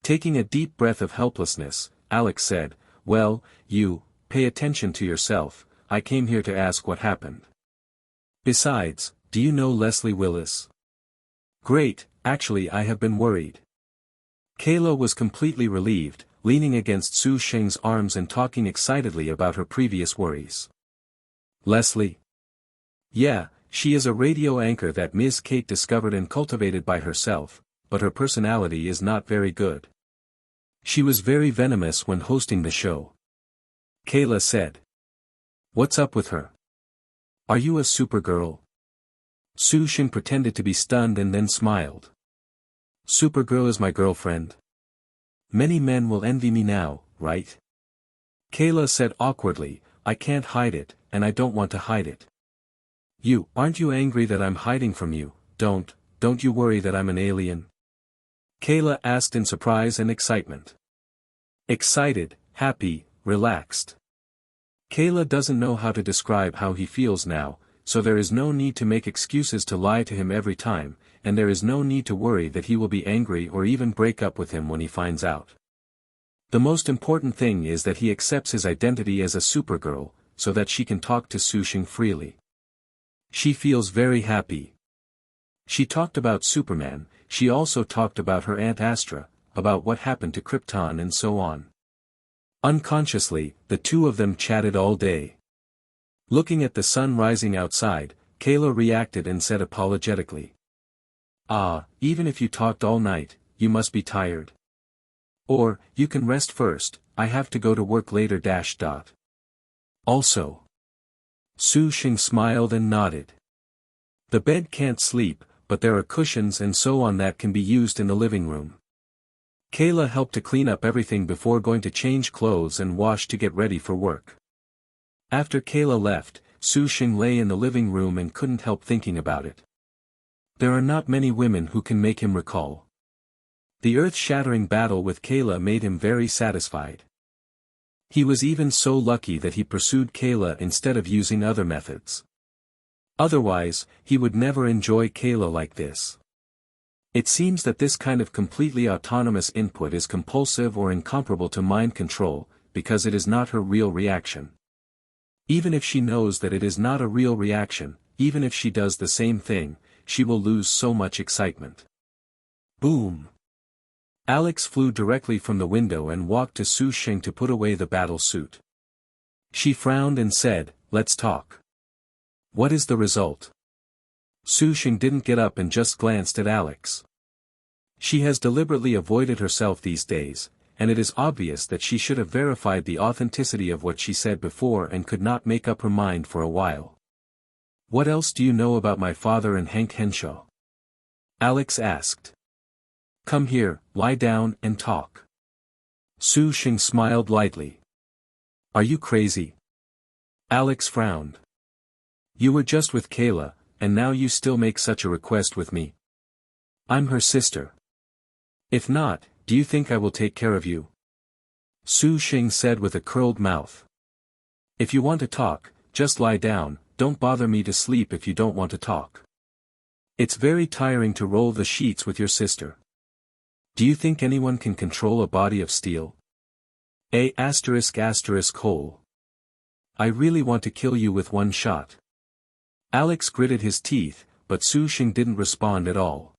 Taking a deep breath of helplessness, Alex said, well, pay attention to yourself, I came here to ask what happened. Besides, do you know Leslie Willis? Great, actually I have been worried. Kayla was completely relieved, leaning against Sheng's arms and talking excitedly about her previous worries. Leslie? Yeah, she is a radio anchor that Ms. Kate discovered and cultivated by herself, but her personality is not very good. She was very venomous when hosting the show. Kayla said. What's up with her? Are you a Supergirl? Sheng pretended to be stunned and then smiled. Supergirl is my girlfriend. Many men will envy me now, right? Kayla said awkwardly, I can't hide it, and I don't want to hide it. Aren't you angry that I'm hiding from you? Don't you worry that I'm an alien? Kayla asked in surprise and excitement. Excited, happy, relaxed. Kayla doesn't know how to describe how he feels now, so there is no need to make excuses to lie to him every time, and there is no need to worry that he will be angry or even break up with him when he finds out. The most important thing is that he accepts his identity as a Supergirl, so that she can talk to Sheng freely. She feels very happy. She talked about Superman, she also talked about her Aunt Astra, about what happened to Krypton and so on. Unconsciously, the two of them chatted all day. Looking at the sun rising outside, Kayla reacted and said apologetically. Even if you talked all night, you must be tired. Or, you can rest first, I have to go to work later. Also. Sheng smiled and nodded. The bed can't sleep, but there are cushions and so on that can be used in the living room. Kayla helped to clean up everything before going to change clothes and wash to get ready for work. After Kayla left, Sheng lay in the living room and couldn't help thinking about it. There are not many women who can make him recall. The earth-shattering battle with Kayla made him very satisfied. He was even so lucky that he pursued Kayla instead of using other methods. Otherwise, he would never enjoy Kayla like this. It seems that this kind of completely autonomous input is compulsive or incomparable to mind control, because it is not her real reaction. Even if she knows that it is not a real reaction, even if she does the same thing, she will lose so much excitement. Boom! Alex flew directly from the window and walked to Sheng to put away the battle suit. She frowned and said, let's talk. What is the result? Sheng didn't get up and just glanced at Alex. She has deliberately avoided herself these days, and it is obvious that she should have verified the authenticity of what she said before and could not make up her mind for a while. What else do you know about my father and Hank Henshaw? Alex asked. Come here, lie down and talk. Sheng smiled lightly. Are you crazy? Alex frowned. You were just with Kayla, and now you still make such a request with me. I'm her sister. If not, do you think I will take care of you? Sheng said with a curled mouth. If you want to talk, just lie down, don't bother me to sleep if you don't want to talk. It's very tiring to roll the sheets with your sister. Do you think anyone can control a body of steel? I really want to kill you with one shot. Alex gritted his teeth, but Sheng didn't respond at all.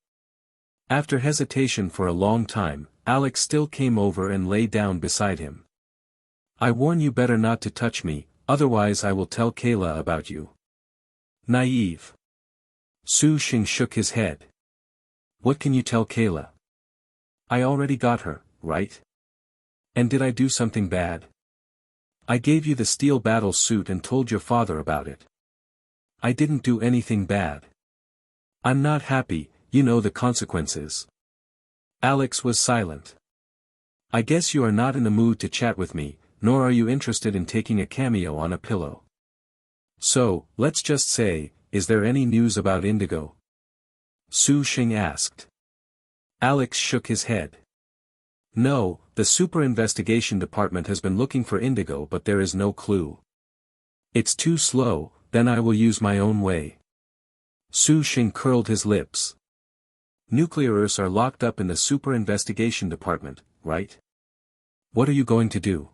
After hesitation for a long time, Alex still came over and lay down beside him. I warn you better not to touch me, otherwise I will tell Kayla about you. Naive. Sheng shook his head. What can you tell Kayla? I already got her, right? And did I do something bad? I gave you the steel battle suit and told your father about it. I didn't do anything bad. I'm not happy, you know the consequences. Alex was silent. I guess you are not in the mood to chat with me, nor are you interested in taking a cameo on a pillow. So, let's just say, is there any news about Indigo? Sheng asked. Alex shook his head. No, the Super Investigation Department has been looking for Indigo but there is no clue. It's too slow, then I will use my own way. Sheng curled his lips. Nuclears are locked up in the Super Investigation Department, right? What are you going to do?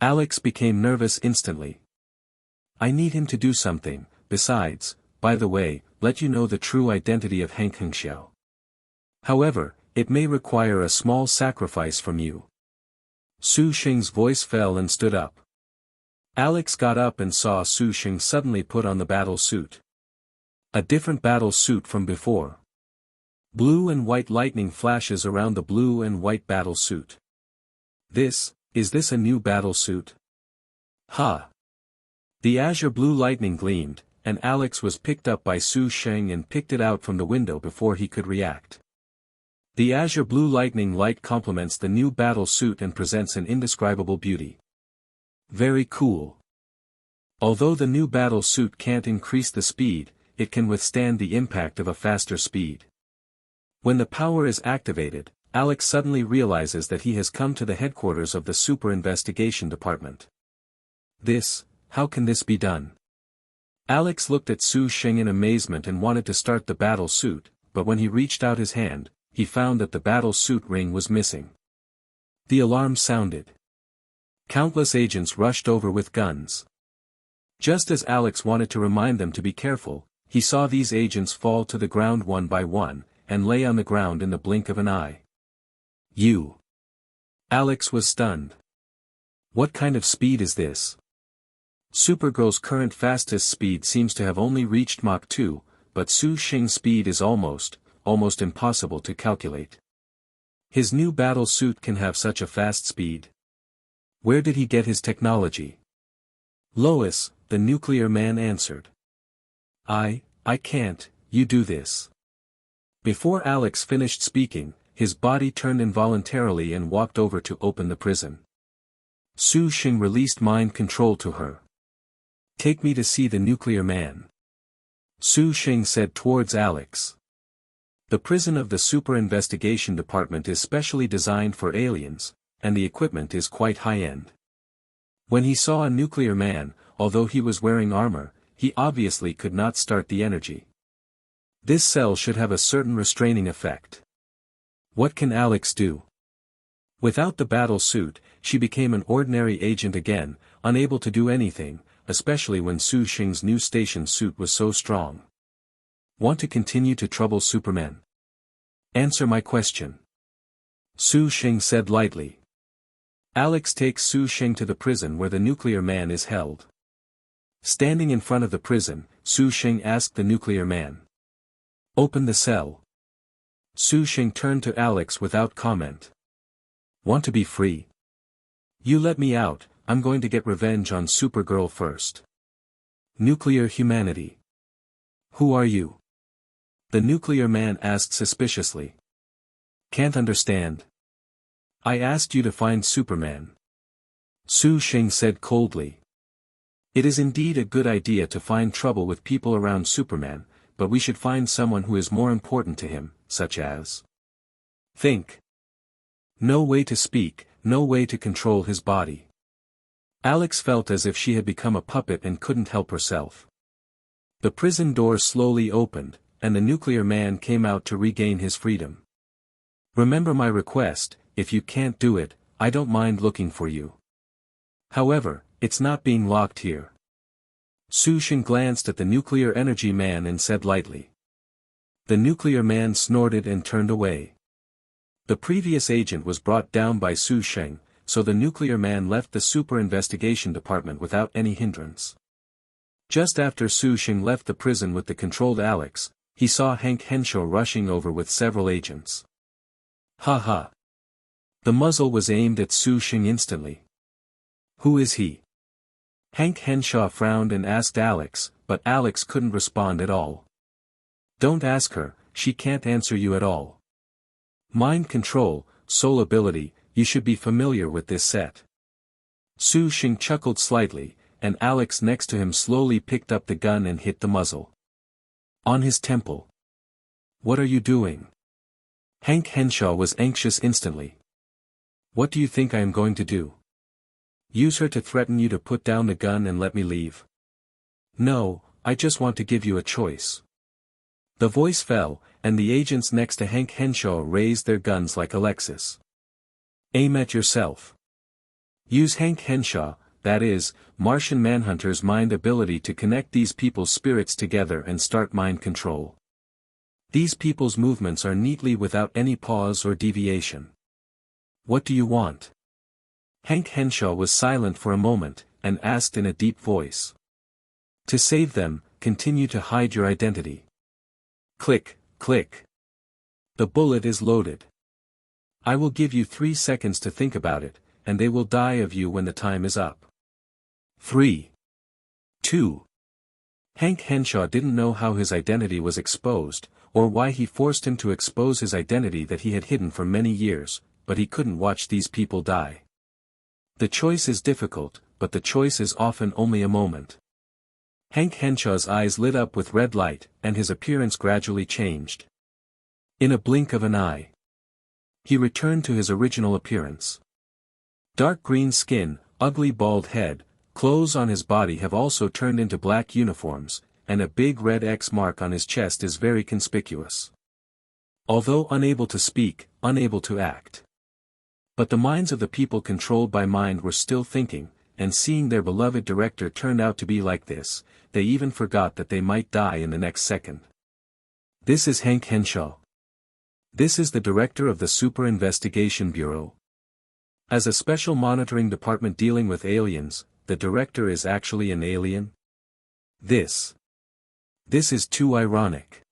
Alex became nervous instantly. I need him to do something, besides, by the way, let you know the true identity of Hank Henshaw. However, it may require a small sacrifice from you. Sheng's voice fell and stood up. Alex got up and saw Sheng suddenly put on the battle suit. A different battle suit from before. Blue and white lightning flashes around the blue and white battle suit. Is this a new battle suit? Ha! The azure blue lightning gleamed, and Alex was picked up by Sheng and picked it out from the window before he could react. The azure blue lightning light complements the new battle suit and presents an indescribable beauty. Very cool. Although the new battle suit can't increase the speed, it can withstand the impact of a faster speed. When the power is activated, Alex suddenly realizes that he has come to the headquarters of the Super Investigation Department. How can this be done? Alex looked at Sheng in amazement and wanted to start the battle suit, but when he reached out his hand, he found that the battle suit ring was missing. The alarm sounded. Countless agents rushed over with guns. Just as Alex wanted to remind them to be careful, he saw these agents fall to the ground one by one, and lay on the ground in the blink of an eye. Alex was stunned. What kind of speed is this? Supergirl's current fastest speed seems to have only reached Mach 2, but Sheng's speed is almost impossible to calculate. His new battle suit can have such a fast speed. Where did he get his technology? Lois, the nuclear man answered. I can't, you do this. Before Alex finished speaking, his body turned involuntarily and walked over to open the prison. Sheng released mind control to her. Take me to see the nuclear man. Sheng said towards Alex. The prison of the Super Investigation Department is specially designed for aliens, and the equipment is quite high-end. When he saw a nuclear man, although he was wearing armor, he obviously could not start the energy. This cell should have a certain restraining effect. What can Alex do? Without the battle suit, she became an ordinary agent again, unable to do anything, especially when Sheng's new station suit was so strong. Want to continue to trouble Superman? Answer my question. Sheng said lightly. Alex takes Sheng to the prison where the nuclear man is held. Standing in front of the prison, Sheng asked the nuclear man. Open the cell. Sheng turned to Alex without comment. Want to be free? You let me out, I'm going to get revenge on Supergirl first. Nuclear humanity. Who are you? The nuclear man asked suspiciously. Can't understand. I asked you to find Superman. Sheng said coldly. It is indeed a good idea to find trouble with people around Superman, but we should find someone who is more important to him, such as. Think. No way to speak, no way to control his body. Alex felt as if she had become a puppet and couldn't help herself. The prison door slowly opened, and the nuclear man came out to regain his freedom. Remember my request, if you can't do it, I don't mind looking for you. However, it's not being locked here. Sheng glanced at the nuclear energy man and said lightly. The nuclear man snorted and turned away. The previous agent was brought down by Sheng, so the nuclear man left the Super Investigation Department without any hindrance. Just after Sheng left the prison with the controlled Alex, he saw Hank Henshaw rushing over with several agents. Ha ha. The muzzle was aimed at Sheng instantly. Who is he? Hank Henshaw frowned and asked Alex, but Alex couldn't respond at all. Don't ask her, she can't answer you at all. Mind control, soul ability, you should be familiar with this set. Sheng chuckled slightly, and Alex next to him slowly picked up the gun and hit the muzzle. On his temple. What are you doing? Hank Henshaw was anxious instantly. What do you think I am going to do? Use her to threaten you to put down the gun and let me leave? No, I just want to give you a choice. The voice fell, and the agents next to Hank Henshaw raised their guns like Alexis. Aim at yourself. Use Hank Henshaw, that is, Martian Manhunter's mind ability to connect these people's spirits together and start mind control. These people's movements are neatly without any pause or deviation. What do you want? Hank Henshaw was silent for a moment, and asked in a deep voice. To save them, continue to hide your identity. Click, click. The bullet is loaded. I will give you 3 seconds to think about it, and they will die of you when the time is up. 3. 2. Hank Henshaw didn't know how his identity was exposed, or why he forced him to expose his identity that he had hidden for many years, but he couldn't watch these people die. The choice is difficult, but the choice is often only a moment. Hank Henshaw's eyes lit up with red light, and his appearance gradually changed. In a blink of an eye, he returned to his original appearance. Dark green skin, ugly bald head, clothes on his body have also turned into black uniforms, and a big red X mark on his chest is very conspicuous. Although unable to speak, unable to act. But the minds of the people controlled by mind were still thinking, and seeing their beloved director turned out to be like this, they even forgot that they might die in the next second. This is Hank Henshaw. This is the director of the Super Investigation Bureau. As a special monitoring department dealing with aliens, the director is actually an alien? This is too ironic.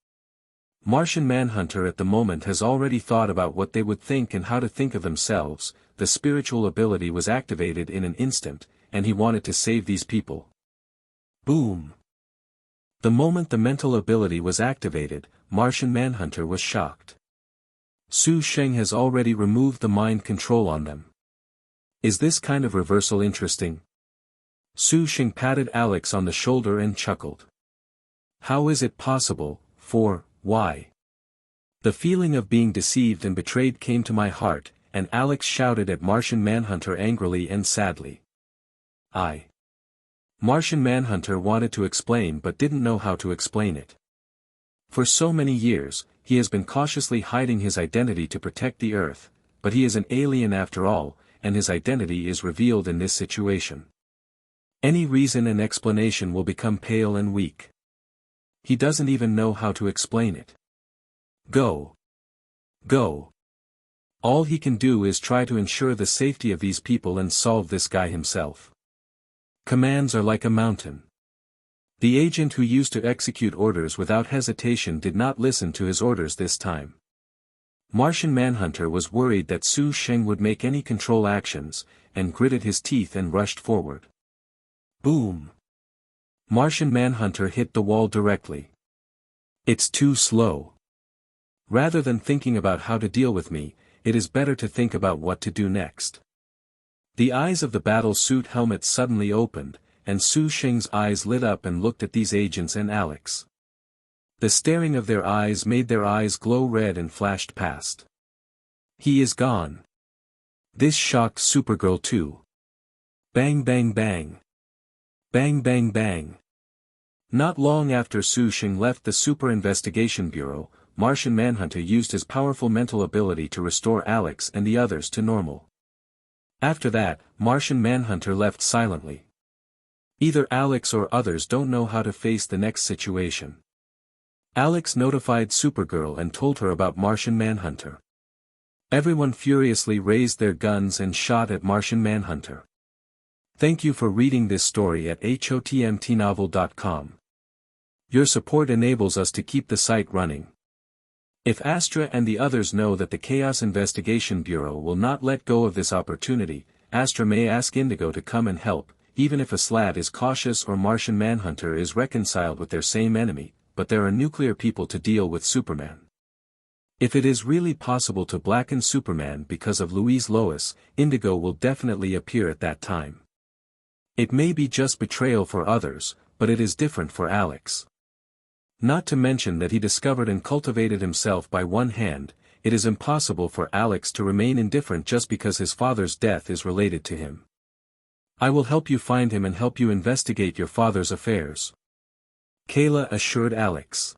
Martian Manhunter at the moment has already thought about what they would think and how to think of themselves. The spiritual ability was activated in an instant, and he wanted to save these people. Boom! The moment the mental ability was activated, Martian Manhunter was shocked. Sheng has already removed the mind control on them. Is this kind of reversal interesting? Sheng patted Alex on the shoulder and chuckled. How is it possible, why? The feeling of being deceived and betrayed came to my heart, and Alex shouted at Martian Manhunter angrily and sadly. Martian Manhunter wanted to explain but didn't know how to explain it. For so many years, he has been cautiously hiding his identity to protect the Earth, but he is an alien after all, and his identity is revealed in this situation. Any reason and explanation will become pale and weak. He doesn't even know how to explain it. Go. All he can do is try to ensure the safety of these people and solve this guy himself. Commands are like a mountain. The agent who used to execute orders without hesitation did not listen to his orders this time. Martian Manhunter was worried that Sheng would make any control actions, and gritted his teeth and rushed forward. Boom! Martian Manhunter hit the wall directly. It's too slow. Rather than thinking about how to deal with me, it is better to think about what to do next. The eyes of the battle suit helmet suddenly opened, and Sheng's eyes lit up and looked at these agents and Alex. The staring of their eyes made their eyes glow red and flashed past. He is gone. This shocked Supergirl too. Bang bang bang. Bang bang bang. Not long after Sheng left the Super Investigation Bureau, Martian Manhunter used his powerful mental ability to restore Alex and the others to normal. After that, Martian Manhunter left silently. Either Alex or others don't know how to face the next situation. Alex notified Supergirl and told her about Martian Manhunter. Everyone furiously raised their guns and shot at Martian Manhunter. Thank you for reading this story at hotmtnovel.com. Your support enables us to keep the site running. If Astra and the others know that the Chaos Investigation Bureau will not let go of this opportunity, Astra may ask Indigo to come and help, even if Aslat is cautious or Martian Manhunter is reconciled with their same enemy, but there are nuclear people to deal with Superman. If it is really possible to blacken Superman because of Louise Lois, Indigo will definitely appear at that time. It may be just betrayal for others, but it is different for Alex. Not to mention that he discovered and cultivated himself by one hand, it is impossible for Alex to remain indifferent just because his father's death is related to him. I will help you find him and help you investigate your father's affairs, Kayla assured Alex.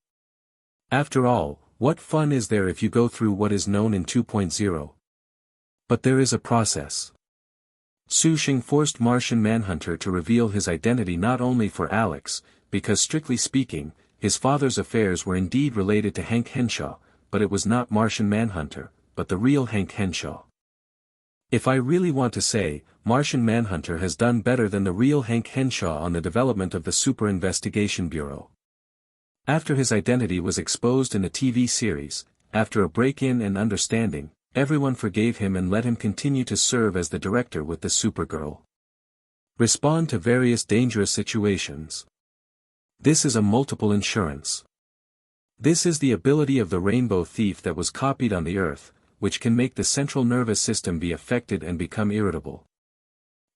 After all, what fun is there if you go through what is known in 2.0? But there is a process. Sheng forced Martian Manhunter to reveal his identity not only for Alex, because strictly speaking, his father's affairs were indeed related to Hank Henshaw, but it was not Martian Manhunter, but the real Hank Henshaw. If I really want to say, Martian Manhunter has done better than the real Hank Henshaw on the development of the Super Investigation Bureau. After his identity was exposed in the TV series, after a break-in and understanding, everyone forgave him and let him continue to serve as the director with the Supergirl. Respond to various dangerous situations. This is a multiple insurance. This is the ability of the Rainbow Thief that was copied on the Earth, which can make the central nervous system be affected and become irritable.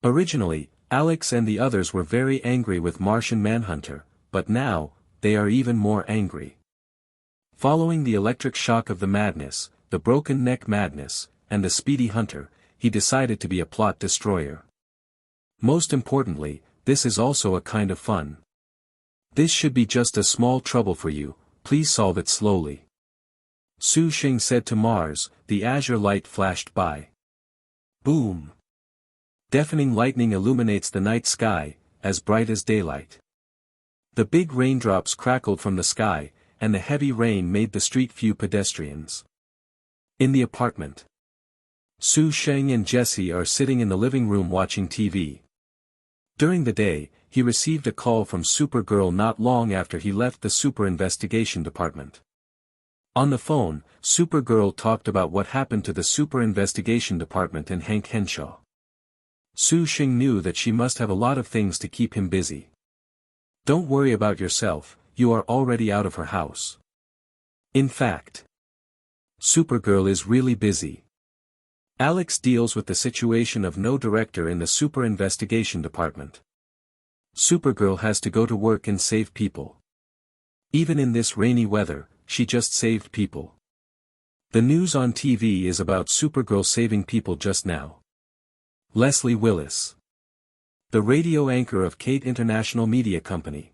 Originally, Alex and the others were very angry with Martian Manhunter, but now, they are even more angry. Following the electric shock of the madness, the broken neck madness, and the speedy hunter, he decided to be a plot destroyer. Most importantly, this is also a kind of fun. This should be just a small trouble for you, please solve it slowly. Sheng said to Mars, the azure light flashed by. Boom! Deafening lightning illuminates the night sky, as bright as daylight. The big raindrops crackled from the sky, and the heavy rain made the street few pedestrians. In the apartment, Sheng and Jesse are sitting in the living room watching TV. During the day, he received a call from Supergirl not long after he left the Super Investigation Department. On the phone, Supergirl talked about what happened to the Super Investigation Department and Hank Henshaw. Sheng knew that she must have a lot of things to keep him busy. Don't worry about yourself, you are already out of her house. In fact, Supergirl is really busy. Alex deals with the situation of no director in the Super Investigation Department. Supergirl has to go to work and save people. Even in this rainy weather, she just saved people. The news on TV is about Supergirl saving people just now. Leslie Willis, the radio anchor of Kate International Media Company.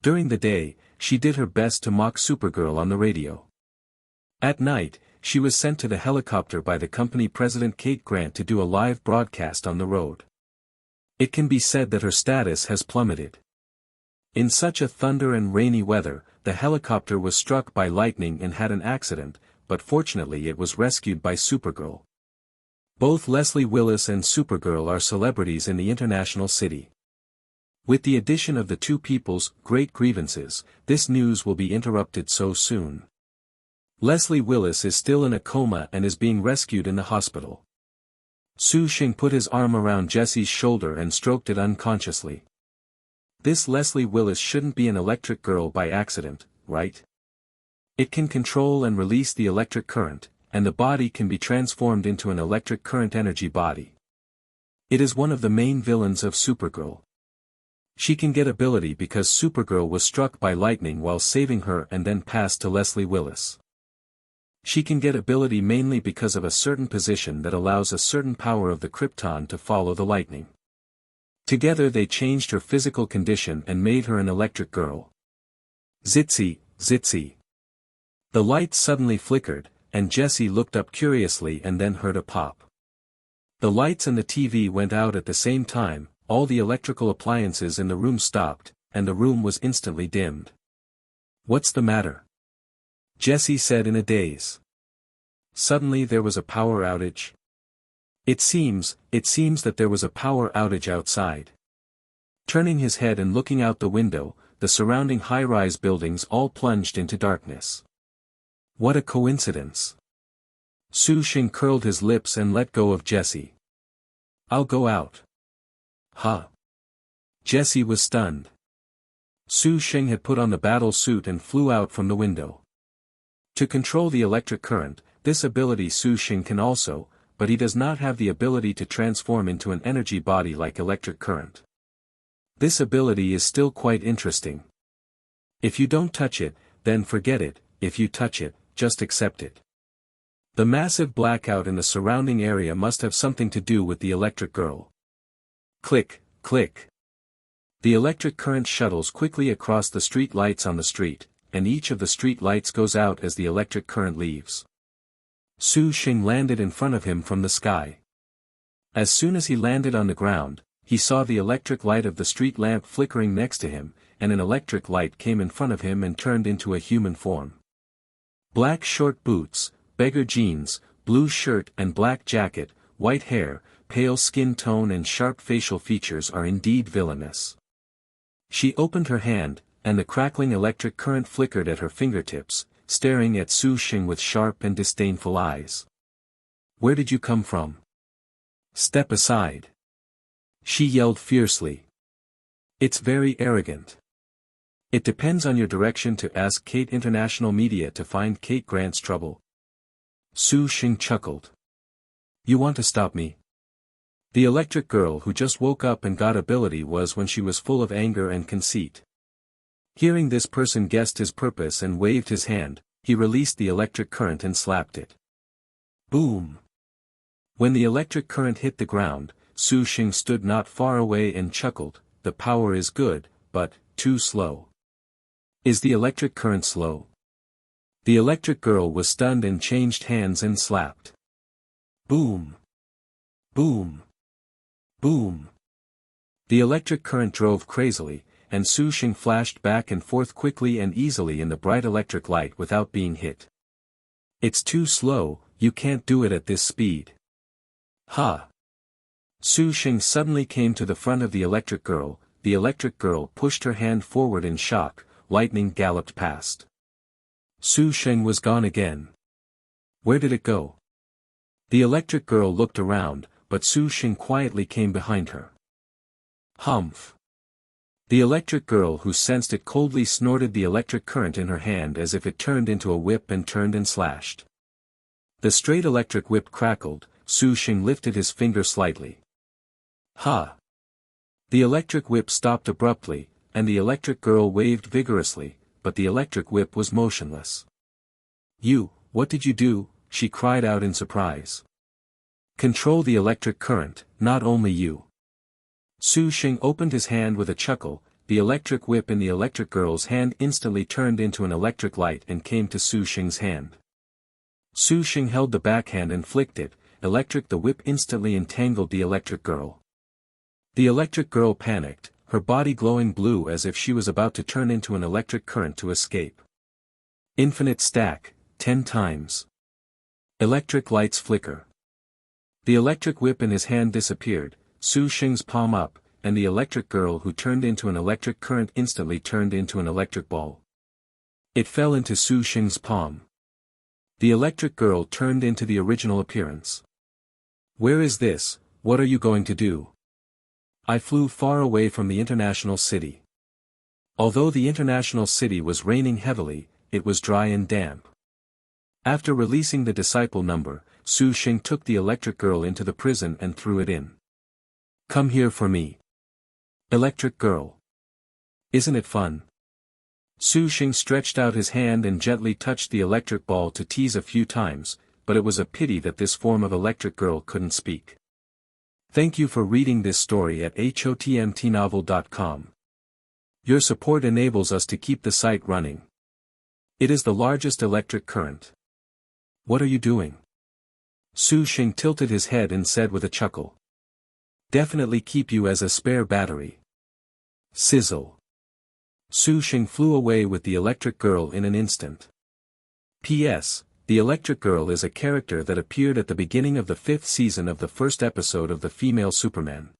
During the day, she did her best to mock Supergirl on the radio. At night, she was sent to the helicopter by the company president Kate Grant to do a live broadcast on the road. It can be said that her status has plummeted. In such a thunder and rainy weather, the helicopter was struck by lightning and had an accident, but fortunately it was rescued by Supergirl. Both Leslie Willis and Supergirl are celebrities in the international city. With the addition of the two people's great grievances, this news will be interrupted so soon. Leslie Willis is still in a coma and is being rescued in the hospital. Sheng put his arm around Jesse's shoulder and stroked it unconsciously. This Leslie Willis shouldn't be an electric girl by accident, right? It can control and release the electric current, and the body can be transformed into an electric current energy body. It is one of the main villains of Supergirl. She can get ability because Supergirl was struck by lightning while saving her and then passed to Leslie Willis. She can get ability mainly because of a certain position that allows a certain power of the Krypton to follow the lightning. Together they changed her physical condition and made her an electric girl. Zitsy, zitsy. The light suddenly flickered, and Jesse looked up curiously and then heard a pop. The lights and the TV went out at the same time, all the electrical appliances in the room stopped, and the room was instantly dimmed. What's the matter? Jesse said in a daze. Suddenly there was a power outage. It seems that there was a power outage outside. Turning his head and looking out the window, the surrounding high-rise buildings all plunged into darkness. What a coincidence. Sheng curled his lips and let go of Jesse. I'll go out. Huh. Jesse was stunned. Sheng had put on the battle suit and flew out from the window. To control the electric current, this ability Sheng can also, but he does not have the ability to transform into an energy body like electric current. This ability is still quite interesting. If you don't touch it, then forget it, if you touch it, just accept it. The massive blackout in the surrounding area must have something to do with the electric girl. Click, click. The electric current shuttles quickly across the street lights on the street, and each of the street lights goes out as the electric current leaves. Sheng landed in front of him from the sky. As soon as he landed on the ground, he saw the electric light of the street lamp flickering next to him, and an electric light came in front of him and turned into a human form. Black short boots, beggar jeans, blue shirt and black jacket, white hair, pale skin tone and sharp facial features are indeed villainous. She opened her hand, and the crackling electric current flickered at her fingertips, staring at Sheng with sharp and disdainful eyes. Where did you come from? Step aside. She yelled fiercely. It's very arrogant. It depends on your direction to ask Kate International Media to find Kate Grant's trouble. Su Sheng chuckled. You want to stop me? The electric girl who just woke up and got ability was when she was full of anger and conceit. Hearing this person guessed his purpose and waved his hand, he released the electric current and slapped it. Boom! When the electric current hit the ground, Su Sheng stood not far away and chuckled, the power is good, but, too slow. Is the electric current slow? The electric girl was stunned and changed hands and slapped. Boom! Boom! Boom! The electric current drove crazily, and Su Sheng flashed back and forth quickly and easily in the bright electric light without being hit. It's too slow, you can't do it at this speed. Ha! Su Sheng suddenly came to the front of the electric girl pushed her hand forward in shock, lightning galloped past. Su Sheng was gone again. Where did it go? The electric girl looked around, but Su Sheng quietly came behind her. Humph! The electric girl who sensed it coldly snorted the electric current in her hand as if it turned into a whip and turned and slashed. The straight electric whip crackled, Su Sheng lifted his finger slightly. Ha! The electric whip stopped abruptly, and the electric girl waved vigorously, but the electric whip was motionless. What did you do? She cried out in surprise. Control the electric current, not only you. Su Sheng opened his hand with a chuckle, the electric whip in the electric girl's hand instantly turned into an electric light and came to Su Sheng's hand. Su Sheng held the backhand and flicked it, the whip instantly entangled the electric girl. The electric girl panicked, her body glowing blue as if she was about to turn into an electric current to escape. Infinite stack, 10 times. Electric lights flicker. The electric whip in his hand disappeared, Su Sheng's palm up, and the electric girl who turned into an electric current instantly turned into an electric ball. It fell into Su Sheng's palm. The electric girl turned into the original appearance. Where is this? What are you going to do? I flew far away from the international city. Although the international city was raining heavily, it was dry and damp. After releasing the disciple number, Su Sheng took the electric girl into the prison and threw it in. Come here for me. Electric girl. Isn't it fun? Su Sheng stretched out his hand and gently touched the electric ball to tease a few times, but it was a pity that this form of electric girl couldn't speak. Thank you for reading this story at hotmtnovel.com. Your support enables us to keep the site running. It is the largest electric current. What are you doing? Su Sheng tilted his head and said with a chuckle. Definitely keep you as a spare battery. Sizzle. Su Sheng flew away with the electric girl in an instant. P.S. The electric girl is a character that appeared at the beginning of the 5th season of the first episode of The Female Superman.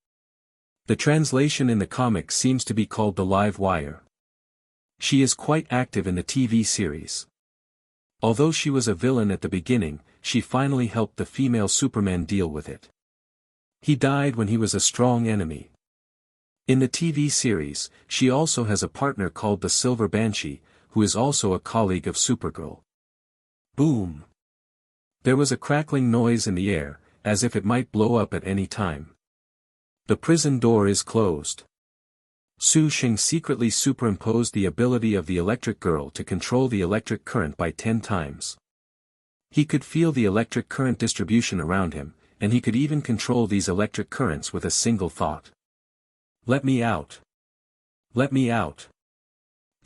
The translation in the comics seems to be called The Live Wire. She is quite active in the TV series. Although she was a villain at the beginning, she finally helped the female Superman deal with it. He died when he was a strong enemy. In the TV series, she also has a partner called the Silver Banshee, who is also a colleague of Supergirl. Boom! There was a crackling noise in the air, as if it might blow up at any time. The prison door is closed. Su Sheng secretly superimposed the ability of the electric girl to control the electric current by 10 times. He could feel the electric current distribution around him, and he could even control these electric currents with a single thought. Let me out. Let me out.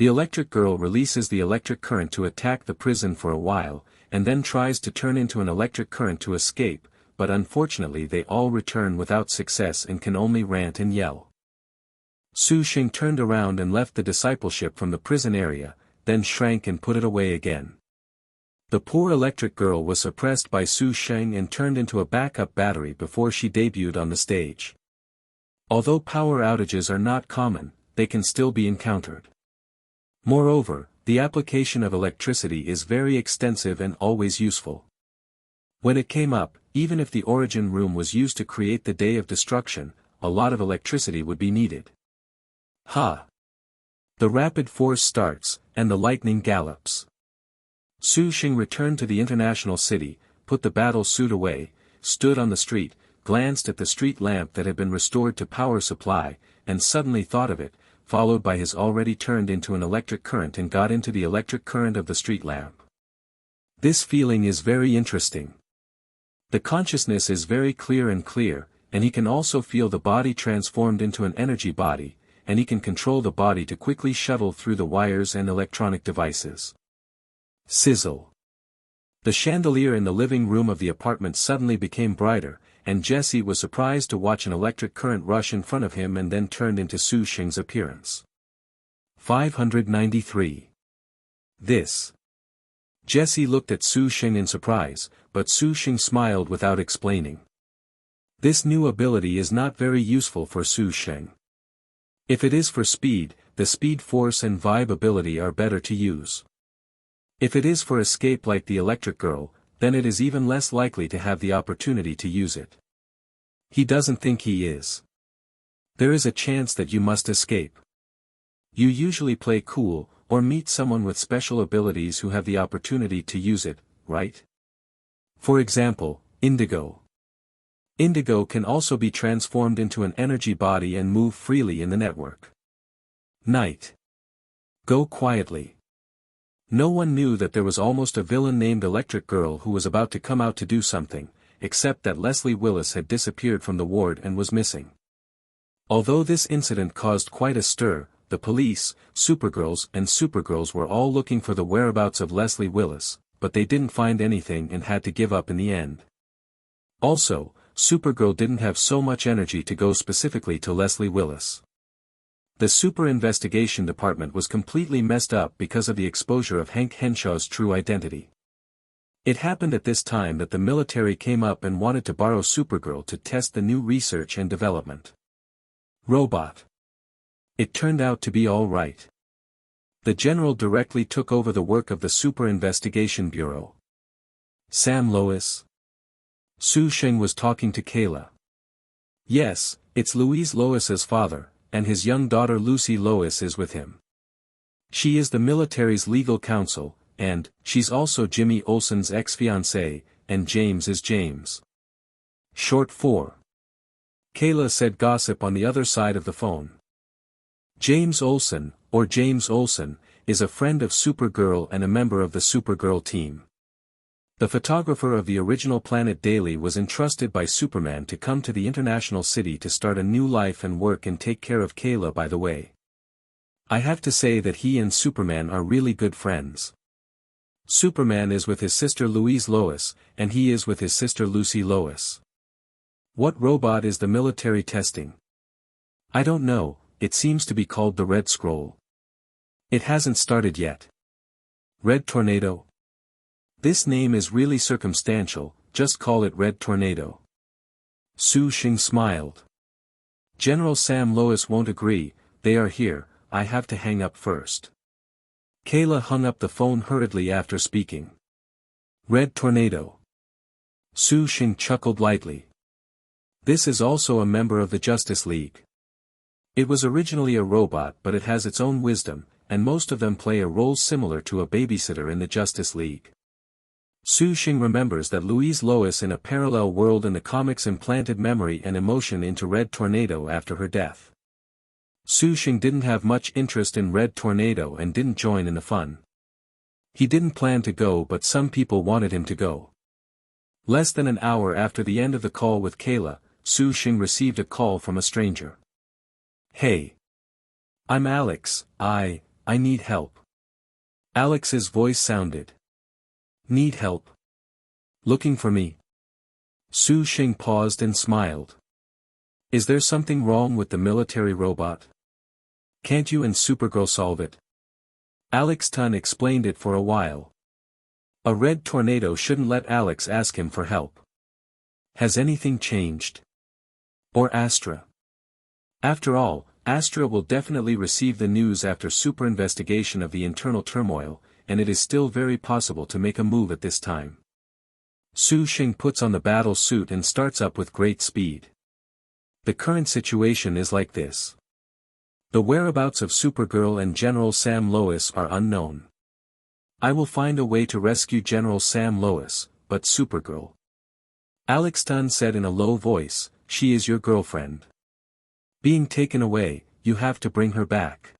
The electric girl releases the electric current to attack the prison for a while, and then tries to turn into an electric current to escape, but unfortunately they all return without success and can only rant and yell. Su Sheng turned around and left the discipleship from the prison area, then shrank and put it away again. The poor electric girl was suppressed by Su Sheng and turned into a backup battery before she debuted on the stage. Although power outages are not common, they can still be encountered. Moreover, the application of electricity is very extensive and always useful. When it came up, even if the origin room was used to create the day of destruction, a lot of electricity would be needed. Ha! The rapid force starts, and the lightning gallops. Su Sheng returned to the international city, put the battle suit away, stood on the street, glanced at the street lamp that had been restored to power supply, and suddenly thought of it, followed by his already turned into an electric current and got into the electric current of the street lamp. This feeling is very interesting. The consciousness is very clear, and he can also feel the body transformed into an energy body, and he can control the body to quickly shuttle through the wires and electronic devices. Sizzle. The chandelier in the living room of the apartment suddenly became brighter, and Jesse was surprised to watch an electric current rush in front of him and then turned into Su Sheng's appearance. 593. This. Jesse looked at Su Sheng in surprise, but Su Sheng smiled without explaining. This new ability is not very useful for Su Sheng. If it is for speed, the speed force and vibe ability are better to use. If it is for escape like the electric girl, then it is even less likely to have the opportunity to use it. He doesn't think he is. There is a chance that you must escape. You usually play cool, or meet someone with special abilities who have the opportunity to use it, right? For example, Indigo. Indigo can also be transformed into an energy body and move freely in the network. Night. Go quietly. No one knew that there was almost a villain named Electric Girl who was about to come out to do something, except that Leslie Willis had disappeared from the ward and was missing. Although this incident caused quite a stir, the police, Supergirls and Supergirls were all looking for the whereabouts of Leslie Willis, but they didn't find anything and had to give up in the end. Also, Supergirl didn't have so much energy to go specifically to Leslie Willis. The Super Investigation Department was completely messed up because of the exposure of Hank Henshaw's true identity. It happened at this time that the military came up and wanted to borrow Supergirl to test the new research and development. Robot. It turned out to be all right. The general directly took over the work of the Super Investigation Bureau. Sam Lois. Su Sheng was talking to Kayla. Yes, it's Louise Lois's father, and his young daughter Lucy Lois is with him. She is the military's legal counsel, and she's also Jimmy Olsen's ex-fiancée, and James is James. Short for. Kayla said gossip on the other side of the phone. James Olsen, or James Olsen, is a friend of Supergirl and a member of the Supergirl team. The photographer of the original Planet Daily was entrusted by Superman to come to the international city to start a new life and work and take care of Kayla. By the way, I have to say that he and Superman are really good friends. Superman is with his sister Louise Lois, and he is with his sister Lucy Lois. What robot is the military testing? I don't know, it seems to be called the Red Scroll. It hasn't started yet. Red Tornado? This name is really circumstantial, just call it Red Tornado. Su Sheng smiled. General Sam Lois won't agree, they are here, I have to hang up first. Kayla hung up the phone hurriedly after speaking. Red Tornado. Su Sheng chuckled lightly. This is also a member of the Justice League. It was originally a robot but it has its own wisdom, and most of them play a role similar to a babysitter in the Justice League. Su Sheng remembers that Louise Lois in a parallel world in the comics implanted memory and emotion into Red Tornado after her death. Su Sheng didn't have much interest in Red Tornado and didn't join in the fun. He didn't plan to go but some people wanted him to go. Less than an hour after the end of the call with Kayla, Su Sheng received a call from a stranger. Hey. I'm Alex, I need help. Alex's voice sounded. Need help? Looking for me? Su Sheng paused and smiled. Is there something wrong with the military robot? Can't you and Supergirl solve it? Alex Tun explained it for a while. A Red Tornado shouldn't let Alex ask him for help. Has anything changed? Or Astra? After all, Astra will definitely receive the news after super investigation of the internal turmoil, and it is still very possible to make a move at this time. Su Sheng puts on the battle suit and starts up with great speed. The current situation is like this. The whereabouts of Supergirl and General Sam Lois are unknown. I will find a way to rescue General Sam Lois, but Supergirl. Alex Dunn said in a low voice, she is your girlfriend. Being taken away, you have to bring her back.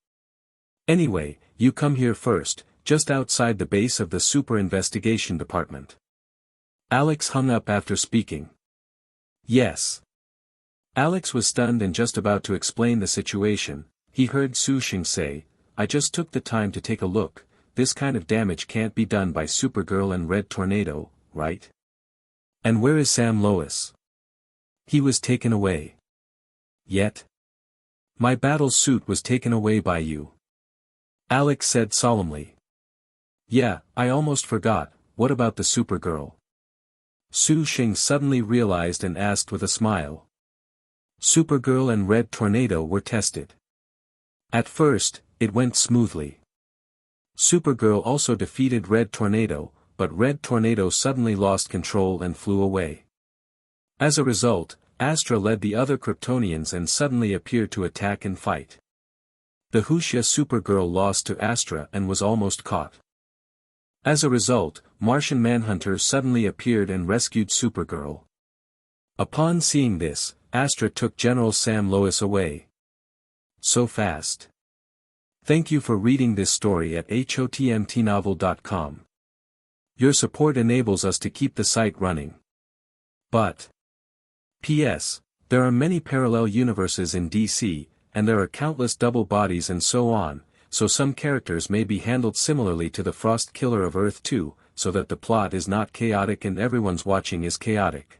Anyway, you come here first, just outside the base of the Super Investigation Department. Alex hung up after speaking. Yes. Alex was stunned and just about to explain the situation. He heard Su Sheng say, I just took the time to take a look, this kind of damage can't be done by Supergirl and Red Tornado, right? And where is Sam Lois? He was taken away. Yet? My battle suit was taken away by you. Alex said solemnly. Yeah, I almost forgot, what about the Supergirl? Su Sheng suddenly realized and asked with a smile. Supergirl and Red Tornado were tested. At first, it went smoothly. Supergirl also defeated Red Tornado, but Red Tornado suddenly lost control and flew away. As a result, Astra led the other Kryptonians and suddenly appeared to attack and fight. The Huxia Supergirl lost to Astra and was almost caught. As a result, Martian Manhunter suddenly appeared and rescued Supergirl. Upon seeing this, Astra took General Sam Lois away. So fast. Thank you for reading this story at hotmtnovel.com. Your support enables us to keep the site running. But. P.S. There are many parallel universes in DC, and there are countless double bodies and so on, so some characters may be handled similarly to the Frost Killer of Earth 2, so that the plot is not chaotic and everyone's watching is chaotic.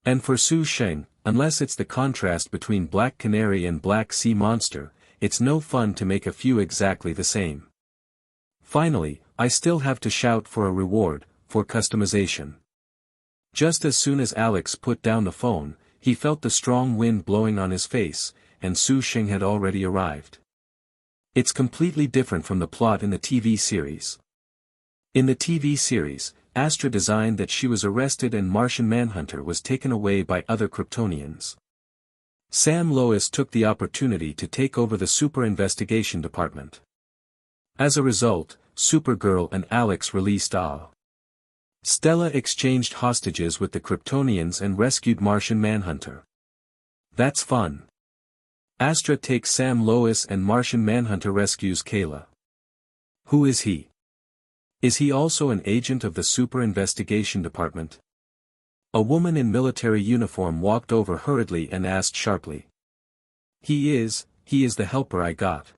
And for Su Sheng, unless it's the contrast between Black Canary and Black Sea Monster, it's no fun to make a few exactly the same. Finally, I still have to shout for a reward, for customization. Just as soon as Alex put down the phone, he felt the strong wind blowing on his face, and Su Sheng had already arrived. It's completely different from the plot in the TV series. In the TV series, Astra designed that she was arrested and Martian Manhunter was taken away by other Kryptonians. Sam Lois took the opportunity to take over the Super Investigation Department. As a result, Supergirl and Alex released Stella exchanged hostages with the Kryptonians and rescued Martian Manhunter. That's fun. Astra takes Sam Lois and Martian Manhunter rescues Kayla. Who is he? Is he also an agent of the Super Investigation Department? A woman in military uniform walked over hurriedly and asked sharply. He is the helper I got.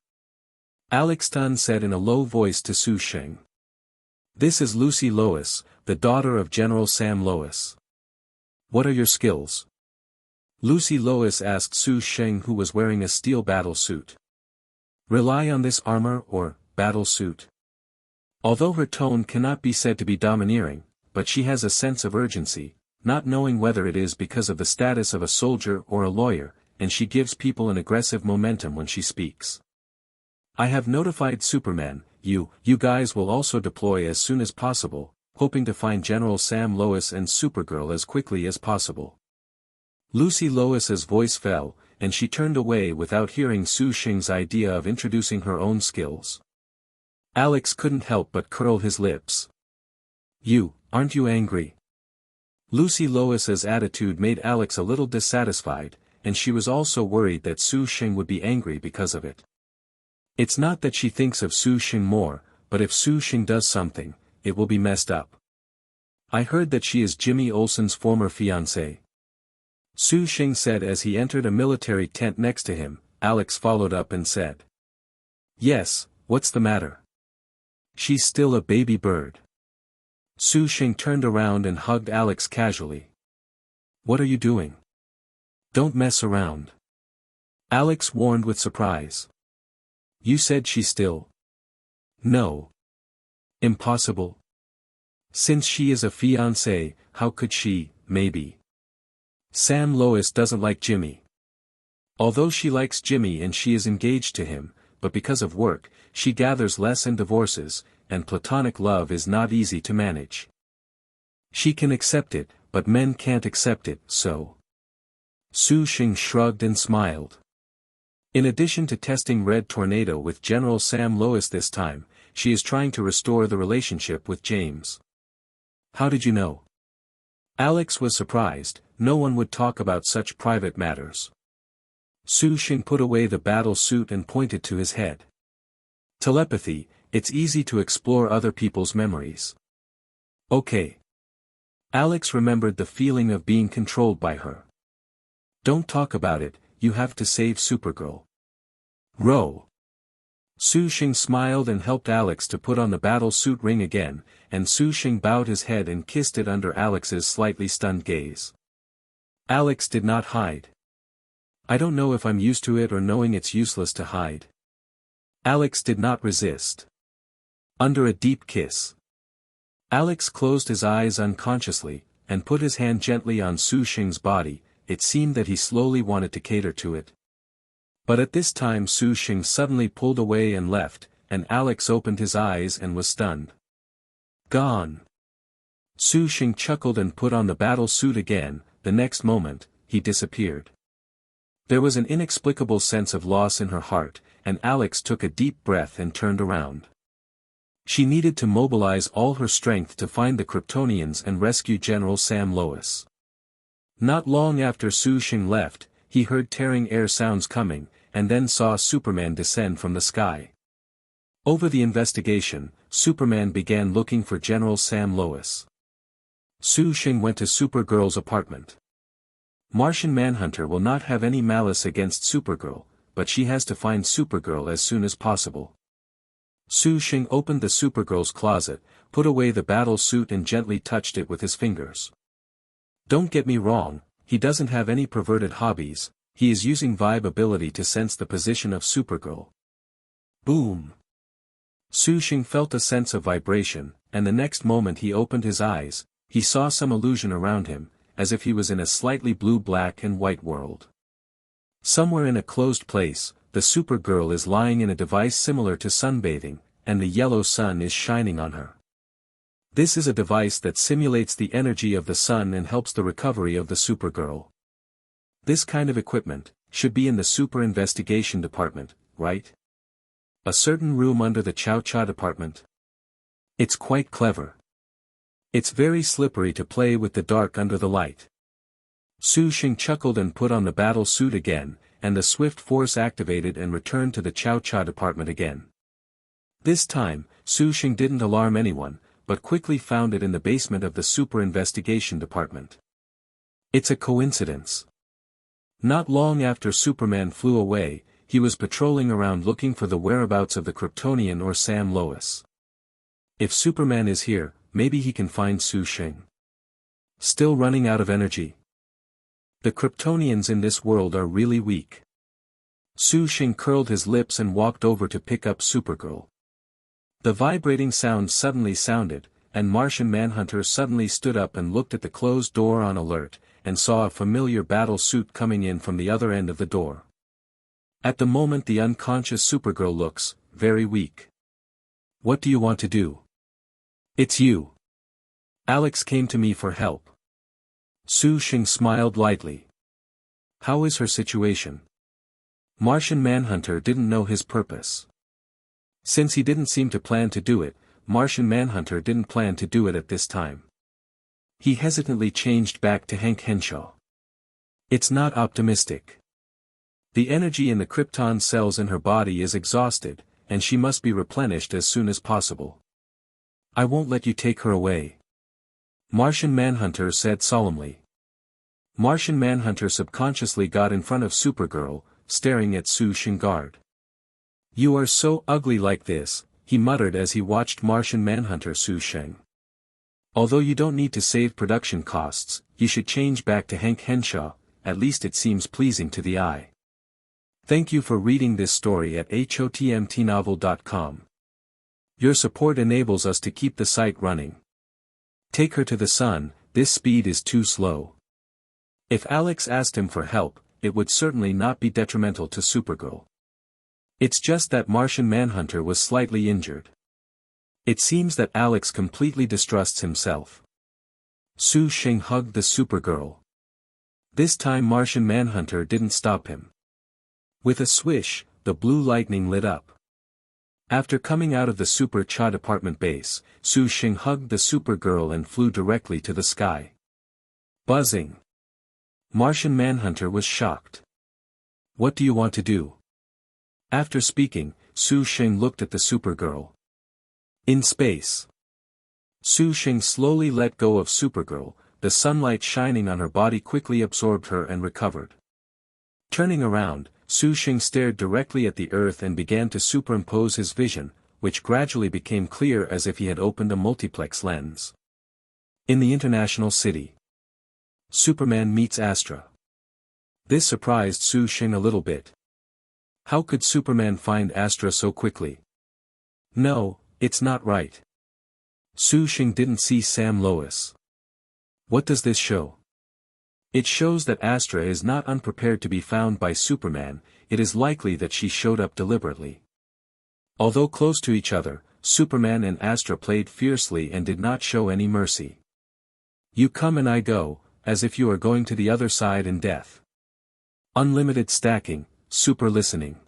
Alex Dunn said in a low voice to Su Sheng. This is Lucy Lois, the daughter of General Sam Lois. What are your skills? Lucy Lois asked Su Sheng, who was wearing a steel battle suit. Rely on this armor or battle suit. Although her tone cannot be said to be domineering, but she has a sense of urgency, not knowing whether it is because of the status of a soldier or a lawyer, and she gives people an aggressive momentum when she speaks. I have notified Superman, you guys will also deploy as soon as possible, hoping to find General Sam Lois and Supergirl as quickly as possible. Lucy Lois's voice fell, and she turned away without hearing Su Sheng's idea of introducing her own skills. Alex couldn't help but curl his lips. Aren't you angry? Lucy Lois's attitude made Alex a little dissatisfied, and she was also worried that Su Sheng would be angry because of it. It's not that she thinks of Su Sheng more, but if Su Sheng does something, it will be messed up. I heard that she is Jimmy Olsen's former fiancée. Su Sheng said as he entered a military tent next to him. Alex followed up and said. Yes, what's the matter? She's still a baby bird. Su Sheng turned around and hugged Alex casually. What are you doing? Don't mess around. Alex warned with surprise. You said she's still. No. Impossible. Since she is a fiancée, how could she, maybe? Sam Lois doesn't like Jimmy. Although she likes Jimmy and she is engaged to him, but because of work, she gathers less and divorces, and platonic love is not easy to manage. She can accept it, but men can't accept it, so. Sheng shrugged and smiled. In addition to testing Red Tornado with General Sam Lois this time, she is trying to restore the relationship with James. How did you know? Alex was surprised. No one would talk about such private matters. Sheng put away the battle suit and pointed to his head. Telepathy, it's easy to explore other people's memories. Okay. Alex remembered the feeling of being controlled by her. Don't talk about it, you have to save Supergirl. Row. Sheng smiled and helped Alex to put on the battle suit ring again, and Sheng bowed his head and kissed it under Alex's slightly stunned gaze. Alex did not hide. I don't know if I'm used to it or knowing it's useless to hide. Alex did not resist. Under a deep kiss. Alex closed his eyes unconsciously, and put his hand gently on Sheng's body. It seemed that he slowly wanted to cater to it. But at this time Sheng suddenly pulled away and left, and Alex opened his eyes and was stunned. Gone. Sheng chuckled and put on the battle suit again. The next moment, he disappeared. There was an inexplicable sense of loss in her heart, and Alex took a deep breath and turned around. She needed to mobilize all her strength to find the Kryptonians and rescue General Sam Lois. Not long after Sheng left, he heard tearing air sounds coming, and then saw Superman descend from the sky. Over the investigation, Superman began looking for General Sam Lois. Sheng went to Supergirl's apartment. Martian Manhunter will not have any malice against Supergirl, but she has to find Supergirl as soon as possible. Sheng opened the Supergirl's closet, put away the battle suit and gently touched it with his fingers. Don't get me wrong, he doesn't have any perverted hobbies, he is using vibe ability to sense the position of Supergirl. Boom! Sheng felt a sense of vibration, and the next moment he opened his eyes, he saw some illusion around him, as if he was in a slightly blue-black and white world. Somewhere in a closed place, the Supergirl is lying in a device similar to sunbathing, and the yellow sun is shining on her. This is a device that simulates the energy of the sun and helps the recovery of the Supergirl. This kind of equipment should be in the Super Investigation Department, right? A certain room under the Chow Cha Department. It's quite clever. It's very slippery to play with the dark under the light. Sheng chuckled and put on the battle suit again, and the swift force activated and returned to the Chow Cha Department again. This time, Sheng didn't alarm anyone, but quickly found it in the basement of the Super Investigation Department. It's a coincidence. Not long after Superman flew away, he was patrolling around looking for the whereabouts of the Kryptonian or Sam Lois. If Superman is here, maybe he can find Sheng. Still running out of energy. The Kryptonians in this world are really weak. Sheng curled his lips and walked over to pick up Supergirl. The vibrating sound suddenly sounded, and Martian Manhunter suddenly stood up and looked at the closed door on alert, and saw a familiar battle suit coming in from the other end of the door. At the moment the unconscious Supergirl looks very weak. What do you want to do? It's you. Alex came to me for help. Sheng smiled lightly. How is her situation? Martian Manhunter didn't know his purpose. Since he didn't seem to plan to do it, Martian Manhunter didn't plan to do it at this time. He hesitantly changed back to Hank Henshaw. It's not optimistic. The energy in the Krypton cells in her body is exhausted, and she must be replenished as soon as possible. I won't let you take her away. Martian Manhunter said solemnly. Martian Manhunter subconsciously got in front of Supergirl, staring at Sheng guard. You are so ugly like this, he muttered as he watched Martian Manhunter Sheng. Although you don't need to save production costs, you should change back to Hank Henshaw, at least it seems pleasing to the eye. Thank you for reading this story at hotmtnovel.com. Your support enables us to keep the site running. Take her to the sun, this speed is too slow. If Alex asked him for help, it would certainly not be detrimental to Supergirl. It's just that Martian Manhunter was slightly injured. It seems that Alex completely distrusts himself. Su Sheng hugged the Supergirl. This time Martian Manhunter didn't stop him. With a swish, the blue lightning lit up. After coming out of the Super Cha department base, Su Sheng hugged the Supergirl and flew directly to the sky. Buzzing. Martian Manhunter was shocked. What do you want to do? After speaking, Su Sheng looked at the Supergirl. In space. Su Sheng slowly let go of Supergirl, the sunlight shining on her body quickly absorbed her and recovered. Turning around, Su Sheng stared directly at the earth and began to superimpose his vision, which gradually became clear as if he had opened a multiplex lens. In the international city. Superman meets Astra. This surprised Su Sheng a little bit. How could Superman find Astra so quickly? No, it's not right. Su Sheng didn't see Sam Lois. What does this show? It shows that Astra is not unprepared to be found by Superman. It is likely that she showed up deliberately. Although close to each other, Superman and Astra played fiercely and did not show any mercy. You come and I go, as if you are going to the other side in death. Unlimited stacking, super listening.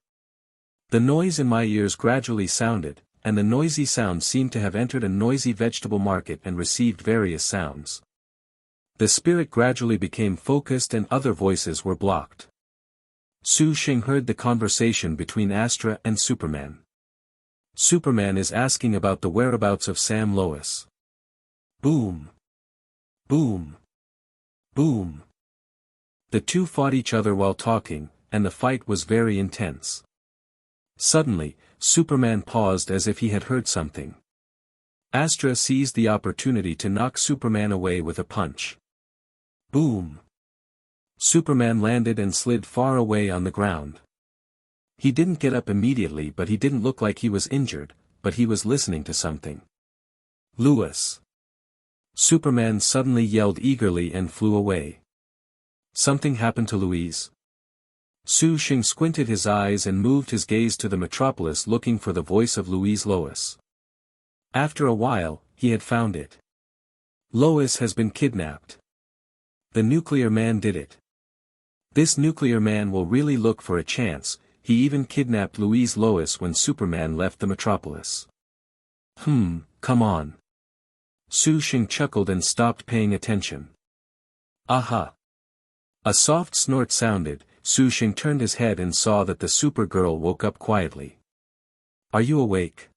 The noise in my ears gradually sounded, and the noisy sound seemed to have entered a noisy vegetable market and received various sounds. The spirit gradually became focused and other voices were blocked. Su Sheng heard the conversation between Astra and Superman. Superman is asking about the whereabouts of Sam Lois. Boom. Boom. Boom. The two fought each other while talking, and the fight was very intense. Suddenly, Superman paused as if he had heard something. Astra seized the opportunity to knock Superman away with a punch. Boom. Superman landed and slid far away on the ground. He didn't get up immediately, but he didn't look like he was injured, but he was listening to something. Lois. Superman suddenly yelled eagerly and flew away. Something happened to Louise. Su Sheng squinted his eyes and moved his gaze to the metropolis looking for the voice of Louise Lois. After a while, he had found it. Lois has been kidnapped. The nuclear man did it. This nuclear man will really look for a chance. He even kidnapped Louise Lois when Superman left the metropolis. Come on. Su Sheng chuckled and stopped paying attention. Aha! A soft snort sounded. Su Sheng turned his head and saw that the Supergirl woke up quietly. Are you awake?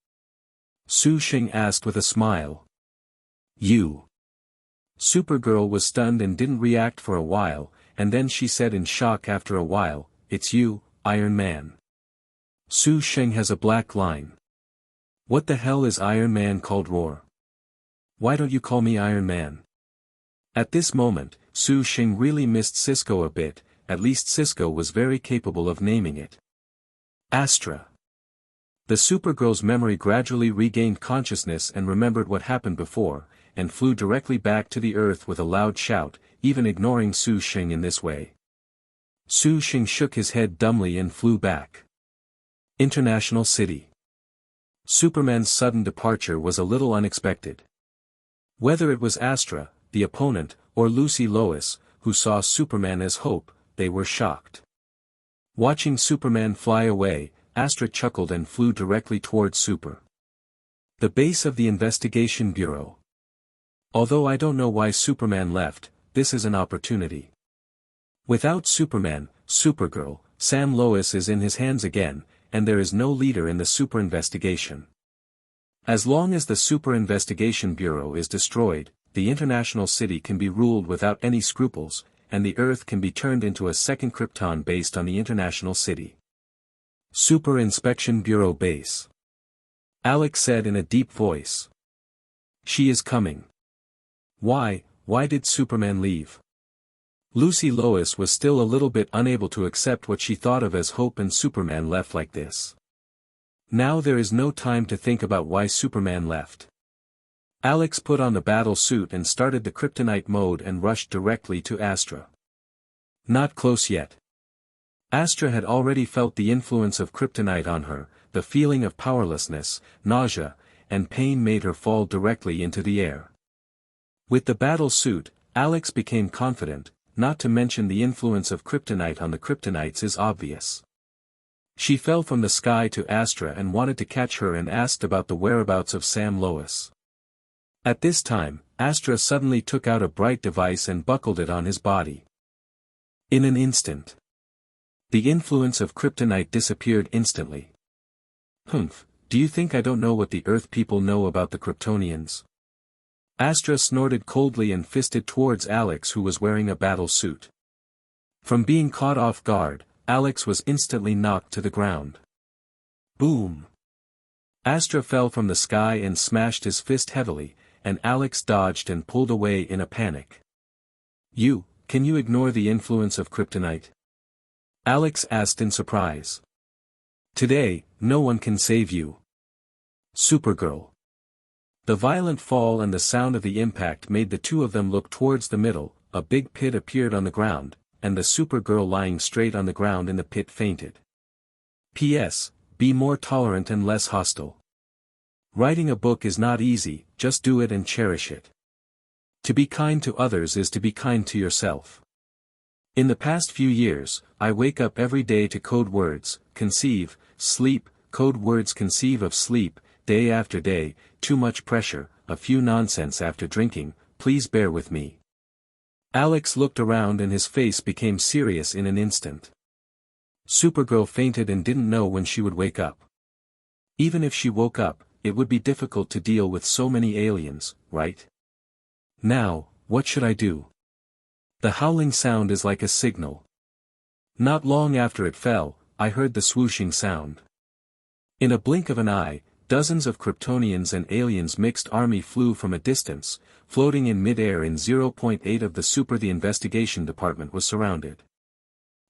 Su Sheng asked with a smile. You. Supergirl was stunned and didn't react for a while, and then she said in shock after a while, It's you, Iron Man. Su Sheng has a black line. What the hell is Iron Man called Roar? Why don't you call me Iron Man? At this moment, Su Sheng really missed Cisco a bit, at least Cisco was very capable of naming it. Astra. The Supergirl's memory gradually regained consciousness and remembered what happened before, and flew directly back to the earth with a loud shout, even ignoring Su Sheng in this way. Su Sheng shook his head dumbly and flew back. International City. Superman's sudden departure was a little unexpected. Whether it was Astra, the opponent, or Lucy Lois, who saw Superman as hope, they were shocked. Watching Superman fly away, Astra chuckled and flew directly towards Super. The base of the Investigation Bureau. Although I don't know why Superman left, this is an opportunity. Without Superman, Supergirl, Sam Lois is in his hands again, and there is no leader in the Super Investigation. As long as the Super Investigation Bureau is destroyed, the International City can be ruled without any scruples, and the Earth can be turned into a second Krypton based on the International City. Super Inspection Bureau Base. Alex said in a deep voice. She is coming. Why did Superman leave? Lucy Lois was still a little bit unable to accept what she thought of as hope and Superman left like this. Now there is no time to think about why Superman left. Alex put on the battle suit and started the kryptonite mode and rushed directly to Astra. Not close yet. Astra had already felt the influence of kryptonite on her, the feeling of powerlessness, nausea, and pain made her fall directly into the air. With the battle suit, Alex became confident, not to mention the influence of kryptonite on the kryptonites is obvious. She fell from the sky to Astra and wanted to catch her and asked about the whereabouts of Sam Lois. At this time, Astra suddenly took out a bright device and buckled it on his body. In an instant, the influence of kryptonite disappeared instantly. Humph, do you think I don't know what the Earth people know about the Kryptonians? Astra snorted coldly and fisted towards Alex, who was wearing a battle suit. From being caught off guard, Alex was instantly knocked to the ground. Boom! Astra fell from the sky and smashed his fist heavily, and Alex dodged and pulled away in a panic. Can you ignore the influence of kryptonite? Alex asked in surprise. Today, no one can save you. Supergirl. The violent fall and the sound of the impact made the two of them look towards the middle. A big pit appeared on the ground, and the Supergirl lying straight on the ground in the pit fainted. P.S. Be more tolerant and less hostile. Writing a book is not easy, just do it and cherish it. To be kind to others is to be kind to yourself. In the past few years, I wake up every day to code words, conceive, sleep, code words conceive of sleep, day after day, too much pressure, a few nonsense after drinking, please bear with me. Alex looked around and his face became serious in an instant. Supergirl fainted and didn't know when she would wake up. Even if she woke up, it would be difficult to deal with so many aliens, right? Now, what should I do? The howling sound is like a signal. Not long after it fell, I heard the swooshing sound. In a blink of an eye, dozens of Kryptonians and aliens mixed army flew from a distance, floating in mid-air in 0.8 of the super. The investigation department was surrounded.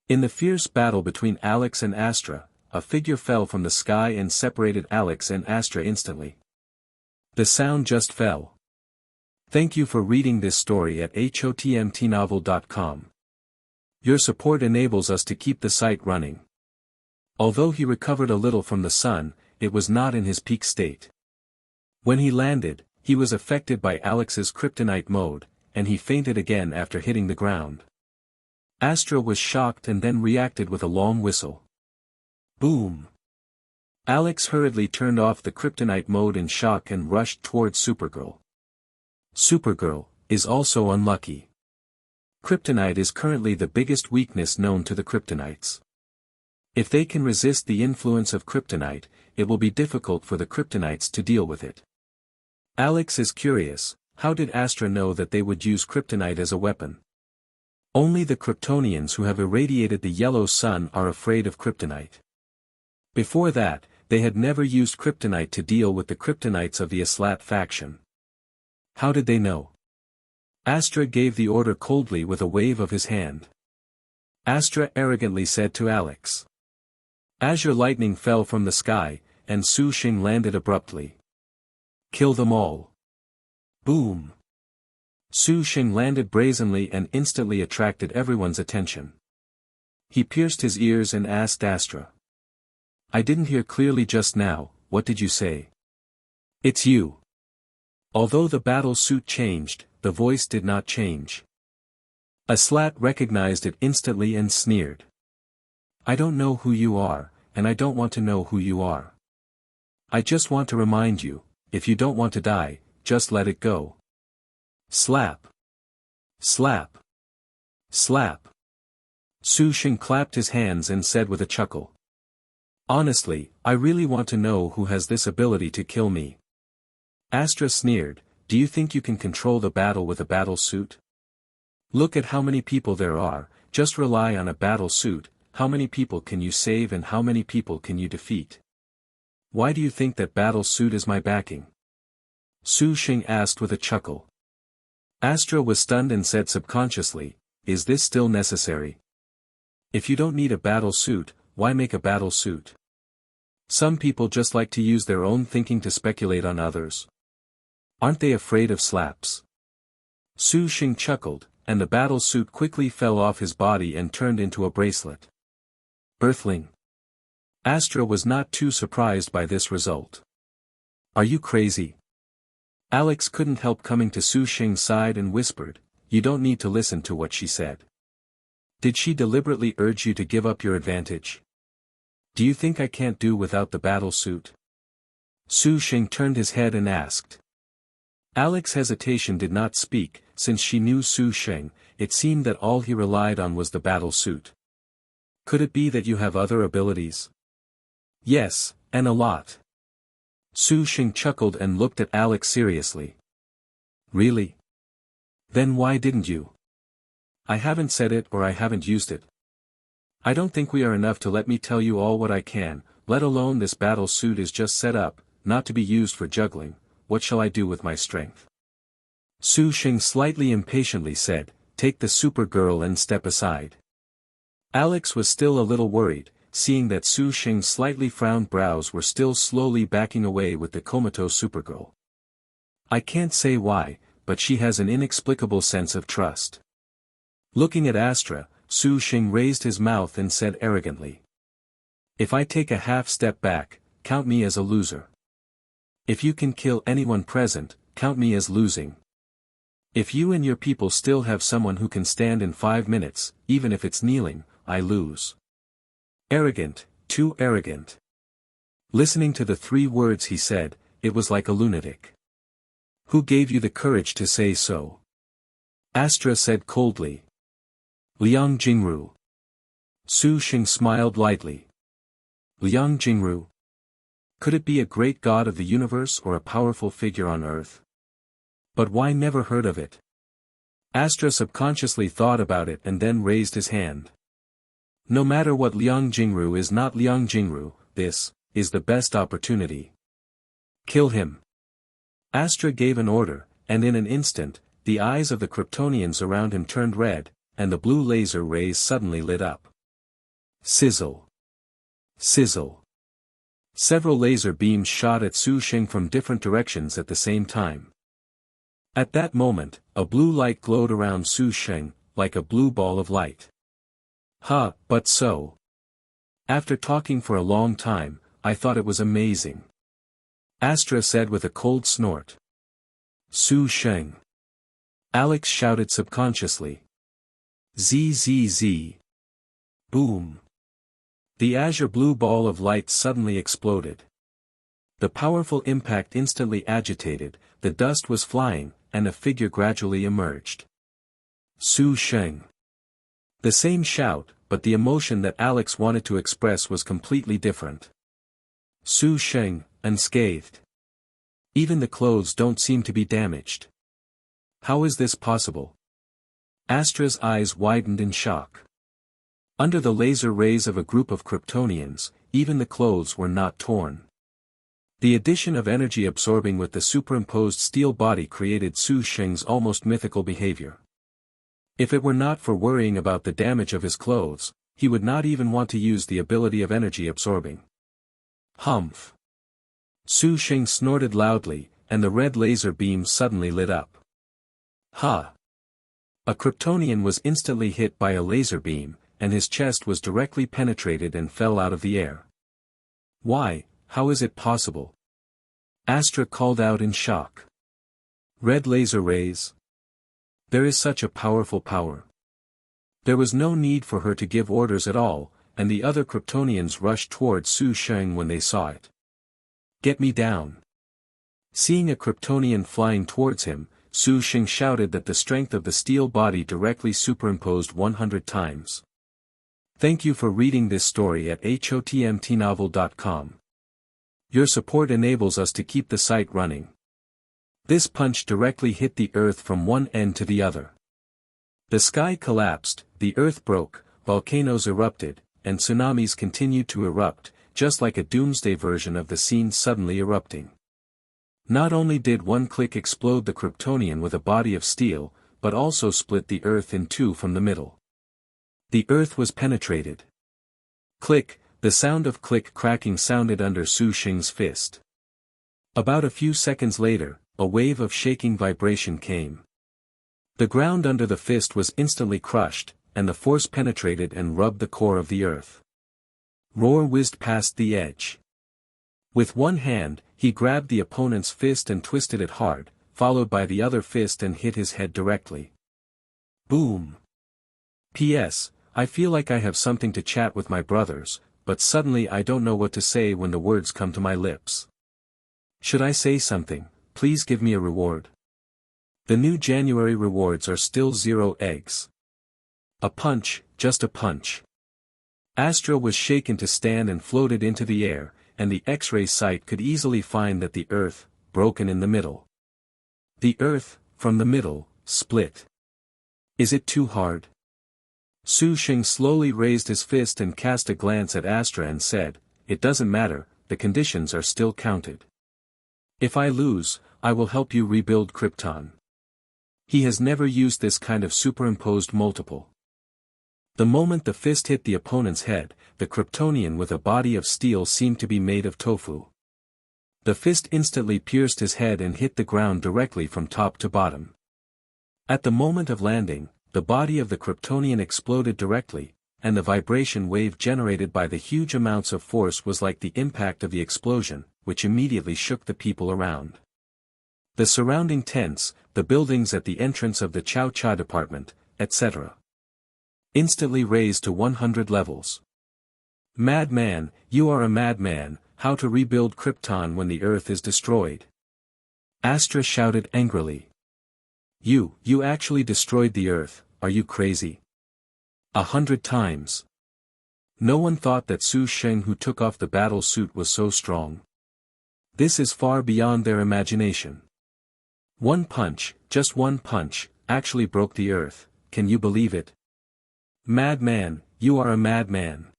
In the fierce battle between Alex and Astra, a figure fell from the sky and separated Alex and Astra instantly. The sound just fell. Thank you for reading this story at hotmtnovel.com. Your support enables us to keep the site running. Although he recovered a little from the sun, it was not in his peak state. When he landed, he was affected by Alex's kryptonite mode, and he fainted again after hitting the ground. Astra was shocked and then reacted with a long whistle. Boom! Alex hurriedly turned off the kryptonite mode in shock and rushed towards Supergirl. Supergirl is also unlucky. Kryptonite is currently the biggest weakness known to the Kryptonites. If they can resist the influence of kryptonite, it will be difficult for the Kryptonites to deal with it. Alex is curious, how did Astra know that they would use kryptonite as a weapon? Only the Kryptonians who have irradiated the yellow sun are afraid of kryptonite. Before that, they had never used kryptonite to deal with the Kryptonites of the Aslat faction. How did they know? Astra gave the order coldly with a wave of his hand. Astra arrogantly said to Alex. Azure lightning fell from the sky, and Sheng landed abruptly. Kill them all. Boom! Sheng landed brazenly and instantly attracted everyone's attention. He pierced his ears and asked Astra. I didn't hear clearly just now, what did you say? It's you. Although the battle suit changed, the voice did not change. Aslat recognized it instantly and sneered. I don't know who you are, and I don't want to know who you are. I just want to remind you, if you don't want to die, just let it go. Slap. Slap. Slap. Sheng clapped his hands and said with a chuckle. Honestly, I really want to know who has this ability to kill me. Astra sneered, do you think you can control the battle with a battle suit? Look at how many people there are, just rely on a battle suit, how many people can you save and how many people can you defeat? Why do you think that battle suit is my backing? Sheng asked with a chuckle. Astra was stunned and said subconsciously, is this still necessary? If you don't need a battle suit, why make a battle suit? Some people just like to use their own thinking to speculate on others. Aren't they afraid of slaps? Sheng chuckled, and the battle suit quickly fell off his body and turned into a bracelet. Earthling. Astra was not too surprised by this result. Are you crazy? Alex couldn't help coming to Su Sheng's side and whispered, "You don't need to listen to what she said. Did she deliberately urge you to give up your advantage? Do you think I can't do without the battle suit?" Su Sheng turned his head and asked. Alex's hesitation did not speak, since she knew Su Sheng. It seemed that all he relied on was the battle suit. "Could it be that you have other abilities?" "Yes, and a lot." Su Sheng chuckled and looked at Alex seriously. "Really? Then why didn't you?" "I haven't said it or I haven't used it. I don't think we are enough to let me tell you all what I can, let alone this battle suit is just set up, not to be used for juggling. What shall I do with my strength?" Su Sheng slightly impatiently said, "Take the Supergirl and step aside." Alex was still a little worried, seeing that Su Sheng's slightly frowned brows were still slowly backing away with the comatose Supergirl. "I can't say why, but she has an inexplicable sense of trust." Looking at Astra, Su Sheng raised his mouth and said arrogantly, "If I take a half step back, count me as a loser. If you can kill anyone present, count me as losing. If you and your people still have someone who can stand in 5 minutes, even if it's kneeling, I lose." Arrogant, too arrogant. Listening to the 3 words he said, it was like a lunatic. "Who gave you the courage to say so?" Astra said coldly. "Liang Jingru." Su Sheng smiled lightly. "Liang Jingru? Could it be a great god of the universe or a powerful figure on earth? But why never heard of it?" Astra subconsciously thought about it and then raised his hand. "No matter what Liang Jingru is not Liang Jingru, this is the best opportunity. Kill him." Astra gave an order, and in an instant, the eyes of the Kryptonians around him turned red, and the blue laser rays suddenly lit up. Sizzle. Sizzle. Several laser beams shot at Su Sheng from different directions at the same time. At that moment, a blue light glowed around Su Sheng, like a blue ball of light. But so. After talking for a long time, I thought it was amazing." Astra said with a cold snort. "Su Sheng." Alex shouted subconsciously. "ZZZ. Boom." The azure blue ball of light suddenly exploded. The powerful impact instantly agitated, the dust was flying, and a figure gradually emerged. Su Sheng. The same shout, but the emotion that Alex wanted to express was completely different. Su Sheng, unscathed. Even the clothes don't seem to be damaged. How is this possible? Astra's eyes widened in shock. Under the laser rays of a group of Kryptonians, even the clothes were not torn. The addition of energy absorbing with the superimposed steel body created Su Sheng's almost mythical behavior. If it were not for worrying about the damage of his clothes, he would not even want to use the ability of energy absorbing. Humph. Su Sheng snorted loudly, and the red laser beam suddenly lit up. Ha! A Kryptonian was instantly hit by a laser beam, and his chest was directly penetrated and fell out of the air. "Why, how is it possible?" Astra called out in shock. "Red laser rays? There is such a powerful power." There was no need for her to give orders at all, and the other Kryptonians rushed towards Su Sheng when they saw it. "Get me down." Seeing a Kryptonian flying towards him, Su Sheng shouted that the strength of the steel body directly superimposed 100 times. Thank you for reading this story at hotmtnovel.com. Your support enables us to keep the site running. This punch directly hit the earth from one end to the other. The sky collapsed, the earth broke, volcanoes erupted, and tsunamis continued to erupt, just like a doomsday version of the scene suddenly erupting. Not only did one click explode the Kryptonian with a body of steel, but also split the earth in two from the middle. The earth was penetrated. Click, the sound of click cracking sounded under Su Sheng's fist. About a few seconds later, a wave of shaking vibration came. The ground under the fist was instantly crushed, and the force penetrated and rubbed the core of the earth. Roar whizzed past the edge. With one hand, he grabbed the opponent's fist and twisted it hard, followed by the other fist and hit his head directly. Boom. P.S. I feel like I have something to chat with my brothers, but suddenly I don't know what to say when the words come to my lips. Should I say something? Please give me a reward. The new January rewards are still 0 eggs. A punch, just a punch. Astra was shaken to stand and floated into the air, and the X-ray sight could easily find that the earth, broken in the middle. The earth, from the middle, split. Is it too hard? Sheng slowly raised his fist and cast a glance at Astra and said, "It doesn't matter, the conditions are still counted. If I lose, I will help you rebuild Krypton." He has never used this kind of superimposed multiple. The moment the fist hit the opponent's head, the Kryptonian with a body of steel seemed to be made of tofu. The fist instantly pierced his head and hit the ground directly from top to bottom. At the moment of landing, the body of the Kryptonian exploded directly, and the vibration wave generated by the huge amounts of force was like the impact of the explosion, which immediately shook the people around. The surrounding tents, the buildings at the entrance of the Chow Cha department, etc. instantly raised to 100 levels. "Madman, you are a madman, how to rebuild Krypton when the Earth is destroyed?" Astra shouted angrily. You actually destroyed the Earth, are you crazy? 100 times. No one thought that Sheng who took off the battle suit was so strong. This is far beyond their imagination. One punch, just one punch, actually broke the Earth, can you believe it? Madman, you are a madman.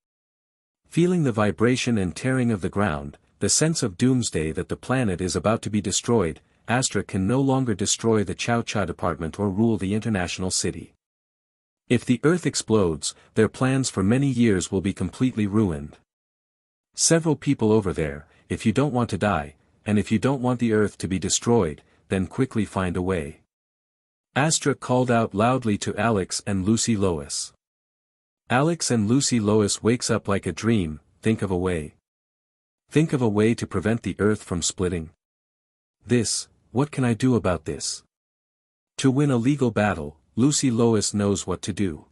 Feeling the vibration and tearing of the ground, the sense of doomsday that the planet is about to be destroyed, Astra can no longer destroy the Chow Cha department or rule the international city. If the Earth explodes, their plans for many years will be completely ruined. Several people over there, if you don't want to die, and if you don't want the Earth to be destroyed, then quickly find a way. Astra called out loudly to Alex and Lucy Lois. Alex and Lucy Lois wakes up like a dream, think of a way. Think of a way to prevent the Earth from splitting. What can I do about this? To win a legal battle, Lucy Lois knows what to do.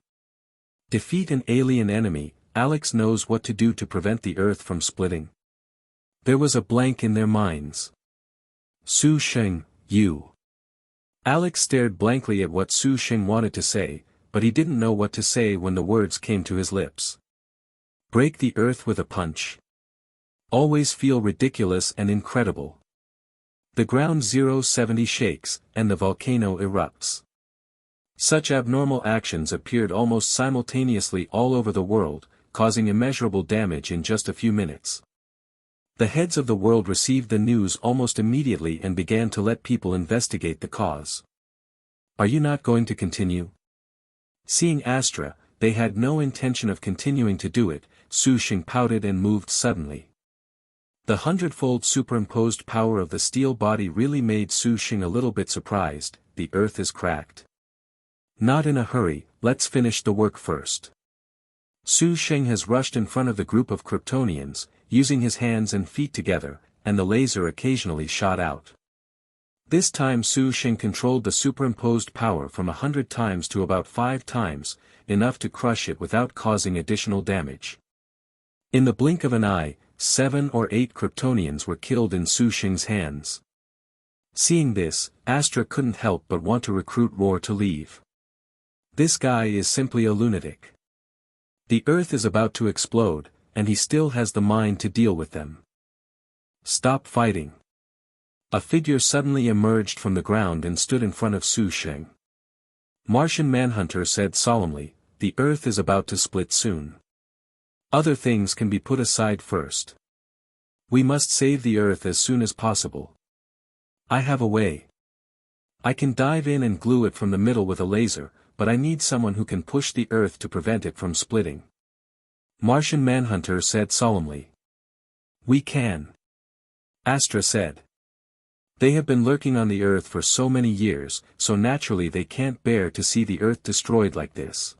Defeat an alien enemy, Alex knows what to do to prevent the Earth from splitting. There was a blank in their minds. Sheng, you. Alex stared blankly at what Sheng wanted to say, but he didn't know what to say when the words came to his lips. Break the Earth with a punch. Always feel ridiculous and incredible. The ground 070 shakes, and the volcano erupts. Such abnormal actions appeared almost simultaneously all over the world, causing immeasurable damage in just a few minutes. The heads of the world received the news almost immediately and began to let people investigate the cause. Are you not going to continue? Seeing Astra, they had no intention of continuing to do it. Sheng pouted and moved suddenly. The 100-fold superimposed power of the steel body really made Sheng a little bit surprised. The Earth is cracked. Not in a hurry, let's finish the work first. Sheng has rushed in front of the group of Kryptonians, using his hands and feet together, and the laser occasionally shot out. This time Sheng controlled the superimposed power from 100 times to about 5 times, enough to crush it without causing additional damage. In the blink of an eye, 7 or 8 Kryptonians were killed in Sheng's hands. Seeing this, Astra couldn't help but want to recruit Roar to leave. This guy is simply a lunatic. The Earth is about to explode, and he still has the mind to deal with them. Stop fighting. A figure suddenly emerged from the ground and stood in front of Sheng. Martian Manhunter said solemnly, the Earth is about to split soon. Other things can be put aside first. We must save the Earth as soon as possible. I have a way. I can dive in and glue it from the middle with a laser, but I need someone who can push the Earth to prevent it from splitting. Martian Manhunter said solemnly. We can. Astra said. They have been lurking on the Earth for so many years, so naturally they can't bear to see the Earth destroyed like this.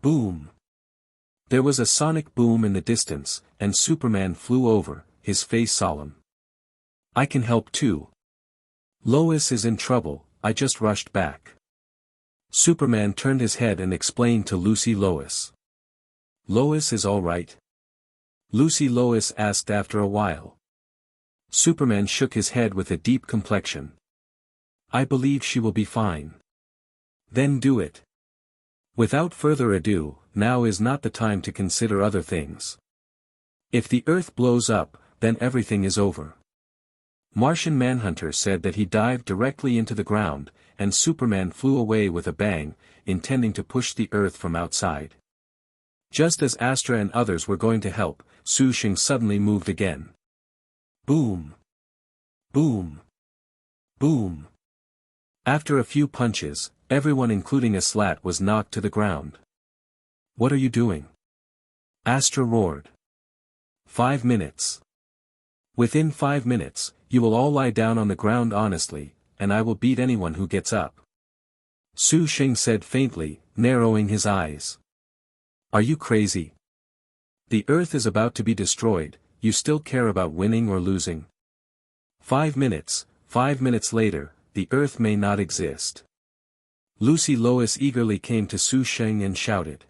Boom. There was a sonic boom in the distance, and Superman flew over, his face solemn. I can help too. Lois is in trouble, I just rushed back. Superman turned his head and explained to Lucy Lois. Lois is all right? Lucy Lois asked after a while. Superman shook his head with a deep complexion. I believe she will be fine. Then do it. Without further ado, now is not the time to consider other things. If the Earth blows up, then everything is over. Martian Manhunter said that he dived directly into the ground, and Superman flew away with a bang, intending to push the Earth from outside. Just as Astra and others were going to help, Sheng suddenly moved again. Boom! Boom! Boom! After a few punches, everyone including a slat was knocked to the ground. What are you doing? Astra roared. 5 minutes. Within 5 minutes, you will all lie down on the ground honestly, and I will beat anyone who gets up. Sheng said faintly, narrowing his eyes. Are you crazy? The Earth is about to be destroyed, you still care about winning or losing? 5 minutes, 5 minutes later, the Earth may not exist. Lucy Lois eagerly came to Sheng and shouted.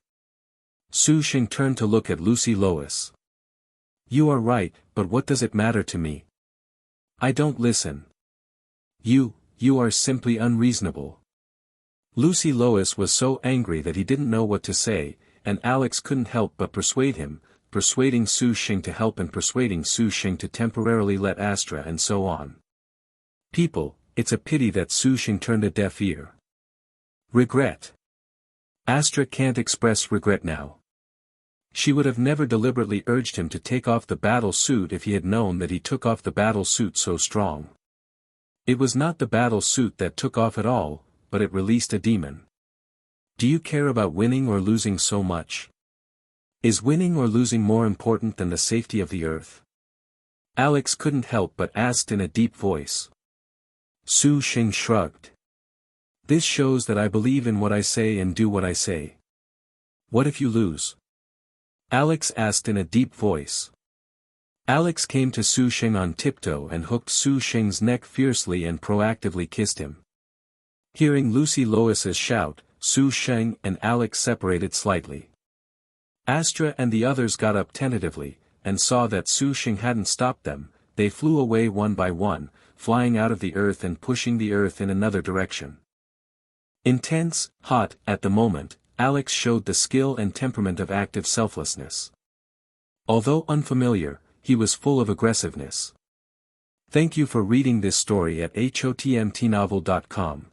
Sheng turned to look at Lucy Lois. You are right, but what does it matter to me? I don't listen. You are simply unreasonable. Lucy Lois was so angry that he didn't know what to say, and Alex couldn't help but persuade him, persuading Sheng to help and persuading Sheng to temporarily let Astra and so on. People, it's a pity that Sheng turned a deaf ear. Regret. Astra can't express regret now. She would have never deliberately urged him to take off the battle suit if he had known that he took off the battle suit so strong. It was not the battle suit that took off at all, but it released a demon. Do you care about winning or losing so much? Is winning or losing more important than the safety of the Earth? Alex couldn't help but asked in a deep voice. Sheng shrugged. This shows that I believe in what I say and do what I say. What if you lose? Alex asked in a deep voice. Alex came to Sheng on tiptoe and hooked Sheng's neck fiercely and proactively kissed him. Hearing Lucy Lois's shout, Sheng and Alex separated slightly. Astra and the others got up tentatively, and saw that Sheng hadn't stopped them. They flew away one by one, flying out of the Earth and pushing the Earth in another direction. Intense, hot, at the moment, Alex showed the skill and temperament of active selflessness. Although unfamiliar, he was full of aggressiveness. Thank you for reading this story at hotmtnovel.com.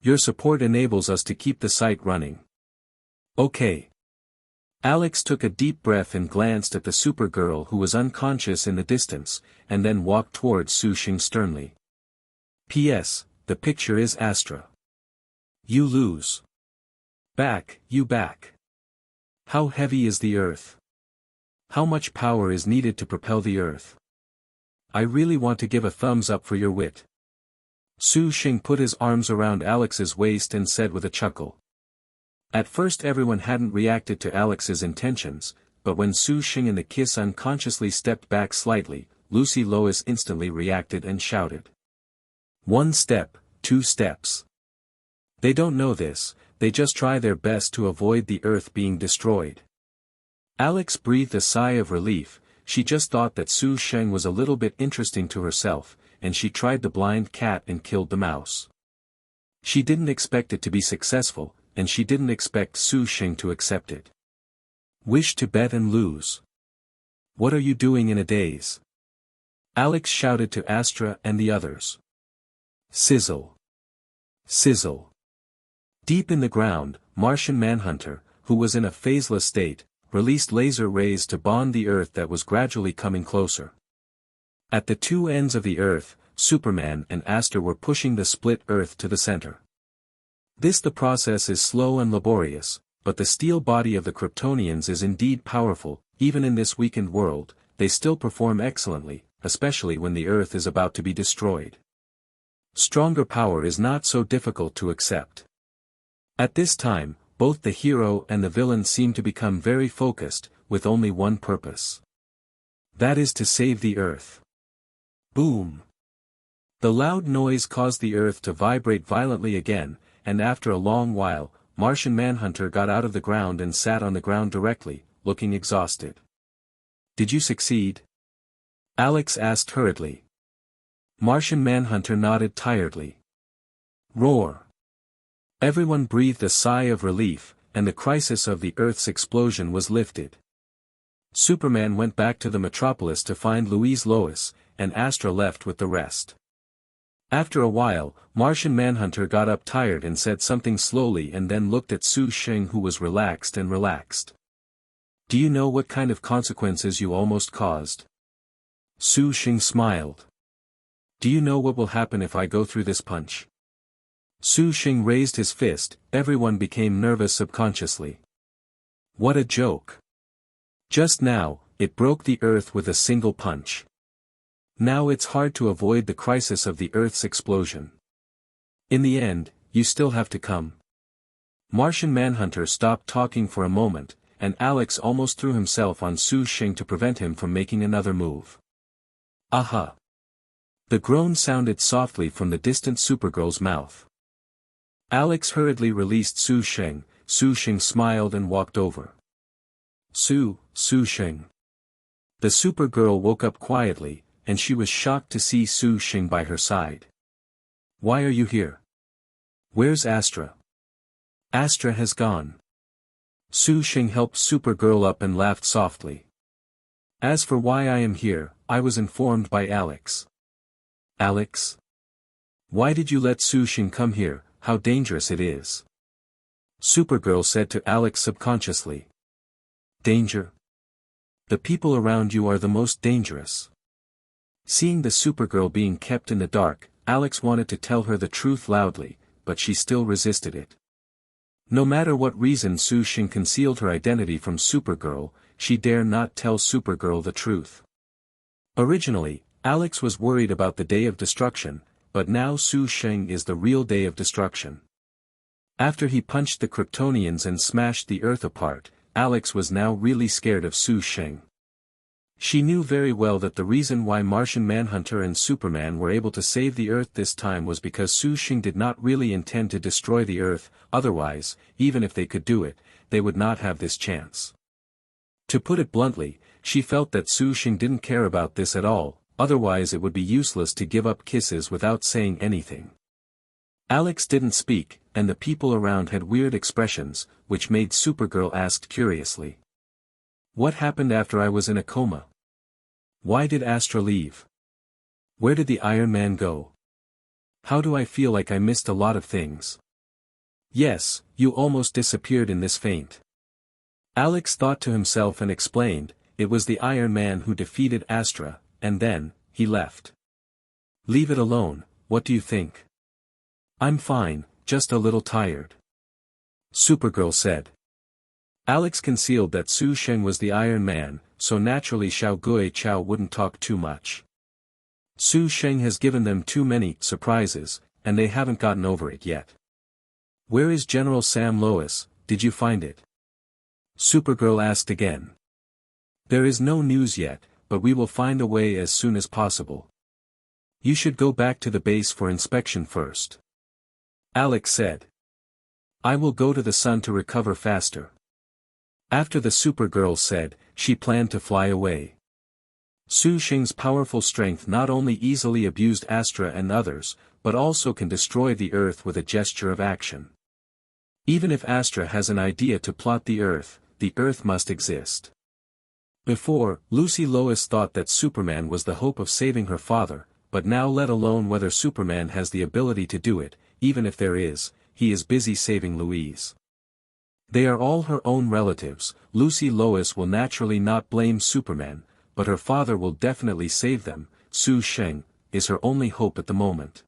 Your support enables us to keep the site running. Okay. Alex took a deep breath and glanced at the Supergirl who was unconscious in the distance, and then walked towards Sheng sternly. P.S. The picture is Astra. You lose. Back, you back. How heavy is the Earth? How much power is needed to propel the Earth? I really want to give a thumbs up for your wit. Sheng put his arms around Alex's waist and said with a chuckle. At first everyone hadn't reacted to Alex's intentions, but when Sheng and the kiss unconsciously stepped back slightly, Lucy Lois instantly reacted and shouted. 1 step, 2 steps. They don't know this, they just try their best to avoid the Earth being destroyed. Alex breathed a sigh of relief. She just thought that Sheng was a little bit interesting to herself, and she tried the blind cat and killed the mouse. She didn't expect it to be successful, and she didn't expect Sheng to accept it. Wish to bet and lose. What are you doing in a daze? Alex shouted to Astra and the others. Sizzle. Sizzle. Deep in the ground, Martian Manhunter, who was in a phaseless state, released laser rays to bond the Earth that was gradually coming closer. At the two ends of the Earth, Superman and Astra were pushing the split Earth to the center. The process is slow and laborious, but the steel body of the Kryptonians is indeed powerful. Even in this weakened world, they still perform excellently, especially when the Earth is about to be destroyed. Stronger power is not so difficult to accept. At this time, both the hero and the villain seem to become very focused, with only one purpose. That is to save the Earth. Boom! The loud noise caused the earth to vibrate violently again, and after a long while, Martian Manhunter got out of the ground and sat on the ground directly, looking exhausted. "Did you succeed?" Alex asked hurriedly. Martian Manhunter nodded tiredly. Roar. Everyone breathed a sigh of relief, and the crisis of the Earth's explosion was lifted. Superman went back to the metropolis to find Louise Lois, and Astra left with the rest. After a while, Martian Manhunter got up tired and said something slowly and then looked at Sheng, who was relaxed. "Do you know what kind of consequences you almost caused?" Sheng smiled. "Do you know what will happen if I go through this punch?" Sheng raised his fist. Everyone became nervous subconsciously. What a joke. Just now, it broke the Earth with a single punch. Now it's hard to avoid the crisis of the Earth's explosion. In the end, you still have to come. Martian Manhunter stopped talking for a moment, and Alex almost threw himself on Sheng to prevent him from making another move. Aha! The groan sounded softly from the distant Supergirl's mouth. Alex hurriedly released Sheng. Sheng smiled and walked over. Sheng. The Supergirl woke up quietly, and she was shocked to see Sheng by her side. "Why are you here? Where's Astra?" "Astra has gone." Sheng helped Supergirl up and laughed softly. "As for why I am here, I was informed by Alex." "Alex? Why did you let Sheng come here? How dangerous it is." Supergirl said to Alex subconsciously. "Danger? The people around you are the most dangerous." Seeing the Supergirl being kept in the dark, Alex wanted to tell her the truth loudly, but she still resisted it. No matter what reason Sheng concealed her identity from Supergirl, she dare not tell Supergirl the truth. Originally, Alex was worried about the day of destruction, but now Sheng is the real day of destruction. After he punched the Kryptonians and smashed the Earth apart, Alex was now really scared of Sheng. She knew very well that the reason why Martian Manhunter and Superman were able to save the Earth this time was because Sheng did not really intend to destroy the Earth, otherwise, even if they could do it, they would not have this chance. To put it bluntly, she felt that Sheng didn't care about this at all, otherwise it would be useless to give up kisses without saying anything. Alex didn't speak, and the people around had weird expressions, which made Supergirl ask curiously. "What happened after I was in a coma? Why did Astra leave? Where did the Iron Man go? How do I feel like I missed a lot of things?" "Yes, you almost disappeared in this faint." Alex thought to himself and explained, "It was the Iron Man who defeated Astra, and then, he left." "Leave it alone, what do you think?" "I'm fine, just a little tired," Supergirl said. Alex concealed that Sheng was the Iron Man, so naturally Xiao Gui Chao wouldn't talk too much. Sheng has given them too many surprises, and they haven't gotten over it yet. "Where is General Sam Lois, did you find it?" Supergirl asked again. "There is no news yet, but we will find a way as soon as possible. You should go back to the base for inspection first," Alex said. "I will go to the sun to recover faster." After the Supergirl said, she planned to fly away. Sheng's powerful strength not only easily abused Astra and others, but also can destroy the Earth with a gesture of action. Even if Astra has an idea to plot the Earth must exist. Before, Lucy Lois thought that Superman was the hope of saving her father, but now let alone whether Superman has the ability to do it, even if there is, he is busy saving Louise. They are all her own relatives. Lucy Lois will naturally not blame Superman, but her father will definitely save them. Sheng is her only hope at the moment.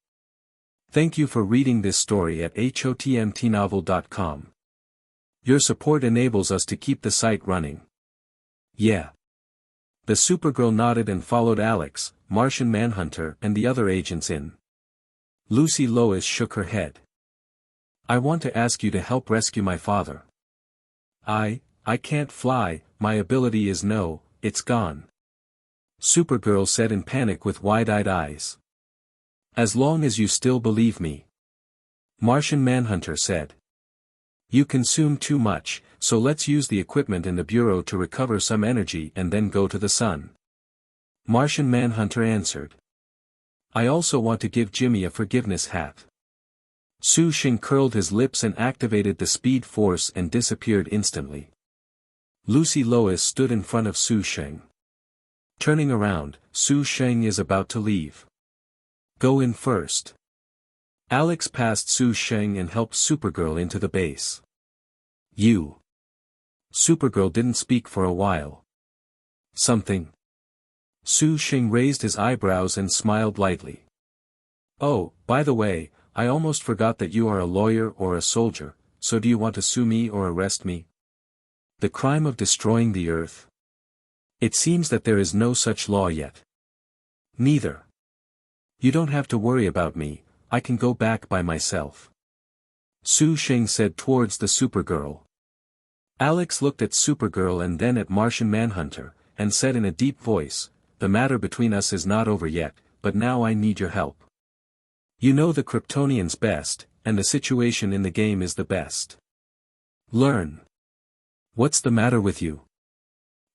Thank you for reading this story at hotmtnovel.com. Your support enables us to keep the site running. Yeah. The Supergirl nodded and followed Alex, Martian Manhunter and the other agents in. Lucy Lois shook her head. "I want to ask you to help rescue my father." I can't fly, my ability is no, it's gone," Supergirl said in panic with wide-eyed eyes. As long as you still believe me. Martian Manhunter said. You consume too much, so let's use the equipment in the bureau to recover some energy and then go to the sun. Martian Manhunter answered. I also want to give Jimmy a forgiveness hat. Su Sheng curled his lips and activated the speed force and disappeared instantly. Lucy Lois stood in front of Su Sheng. Turning around, Su Sheng is about to leave. Go in first. Alex passed Su Sheng and helped Supergirl into the base. You. Supergirl didn't speak for a while. Something? Su Sheng raised his eyebrows and smiled lightly. Oh, by the way, I almost forgot that you are a lawyer or a soldier, so do you want to sue me or arrest me? The crime of destroying the Earth? It seems that there is no such law yet. Neither. You don't have to worry about me, I can go back by myself. Su Sheng said towards the Supergirl. Alex looked at Supergirl and then at Martian Manhunter, and said in a deep voice, the matter between us is not over yet, but now I need your help. You know the Kryptonians best, and the situation in the game is the best. Learn. What's the matter with you?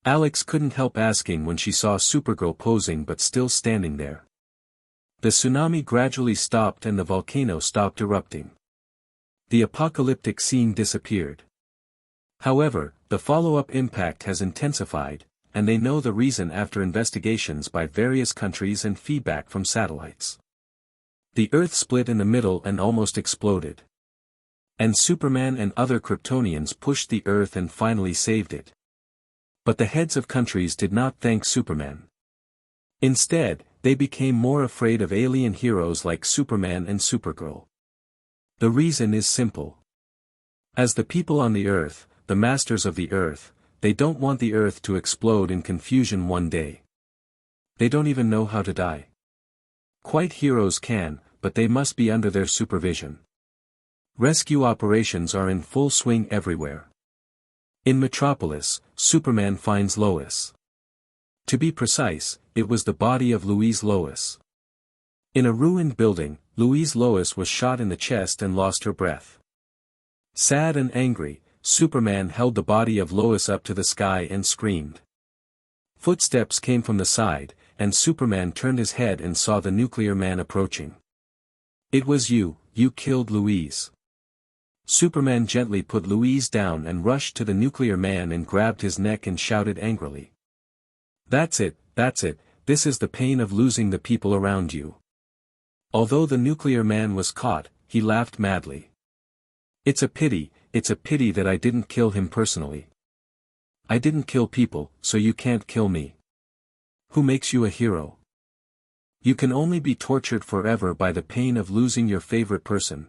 Alex couldn't help asking when she saw Supergirl posing but still standing there. The tsunami gradually stopped and the volcano stopped erupting. The apocalyptic scene disappeared. However, the follow-up impact has intensified, and they know the reason after investigations by various countries and feedback from satellites. The Earth split in the middle and almost exploded. And Superman and other Kryptonians pushed the Earth and finally saved it. But the heads of countries did not thank Superman. Instead, they became more afraid of alien heroes like Superman and Supergirl. The reason is simple. As the people on the Earth, the masters of the Earth, they don't want the Earth to explode in confusion one day. They don't even know how to die. Quite heroes can, but they must be under their supervision. Rescue operations are in full swing everywhere. In Metropolis, Superman finds Lois. To be precise, it was the body of Louise Lois. In a ruined building, Louise Lois was shot in the chest and lost her breath. Sad and angry, Superman held the body of Lois up to the sky and screamed. Footsteps came from the side, and Superman turned his head and saw the nuclear man approaching. It was you killed Louise. Superman gently put Louise down and rushed to the nuclear man and grabbed his neck and shouted angrily. That's it, this is the pain of losing the people around you. Although the nuclear man was caught, he laughed madly. It's a pity that I didn't kill him personally. I didn't kill people, so you can't kill me. Who makes you a hero? You can only be tortured forever by the pain of losing your favorite person.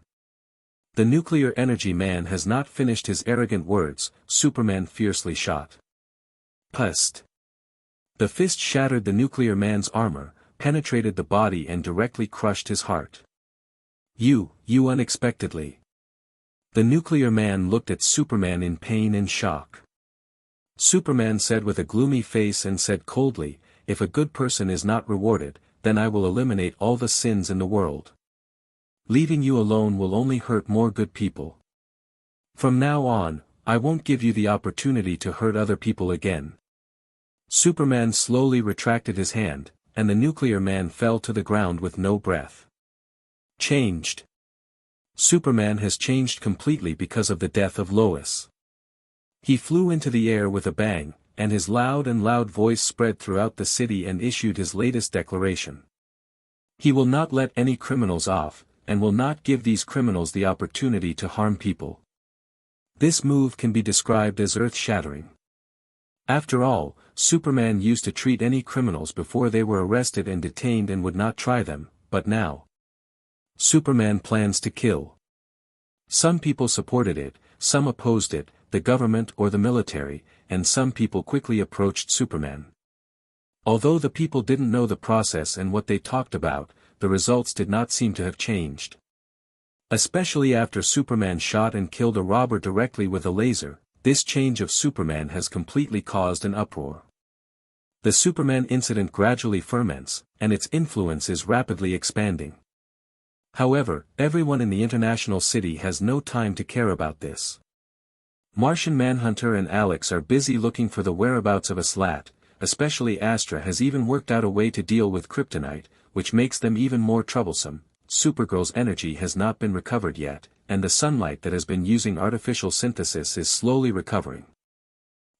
The nuclear energy man has not finished his arrogant words, Superman fiercely shot. Pust. The fist shattered the nuclear man's armor, penetrated the body and directly crushed his heart. You unexpectedly. The nuclear man looked at Superman in pain and shock. Superman said with a gloomy face and said coldly, if a good person is not rewarded, then I will eliminate all the sins in the world. Leaving you alone will only hurt more good people. From now on, I won't give you the opportunity to hurt other people again. Superman slowly retracted his hand, and the nuclear man fell to the ground with no breath. Changed. Superman has changed completely because of the death of Lois. He flew into the air with a bang, and his loud voice spread throughout the city and issued his latest declaration. He will not let any criminals off, and will not give these criminals the opportunity to harm people. This move can be described as earth-shattering. After all, Superman used to treat any criminals before they were arrested and detained and would not try them, but now Superman plans to kill. Some people supported it, some opposed it, the government or the military, and some people quickly approached Superman. Although the people didn't know the process and what they talked about, the results did not seem to have changed. Especially after Superman shot and killed a robber directly with a laser, this change of Superman has completely caused an uproar. The Superman incident gradually ferments, and its influence is rapidly expanding. However, everyone in the international city has no time to care about this. Martian Manhunter and Alex are busy looking for the whereabouts of a slat, especially Astra has even worked out a way to deal with kryptonite, which makes them even more troublesome. Supergirl's energy has not been recovered yet, and the sunlight that has been using artificial synthesis is slowly recovering.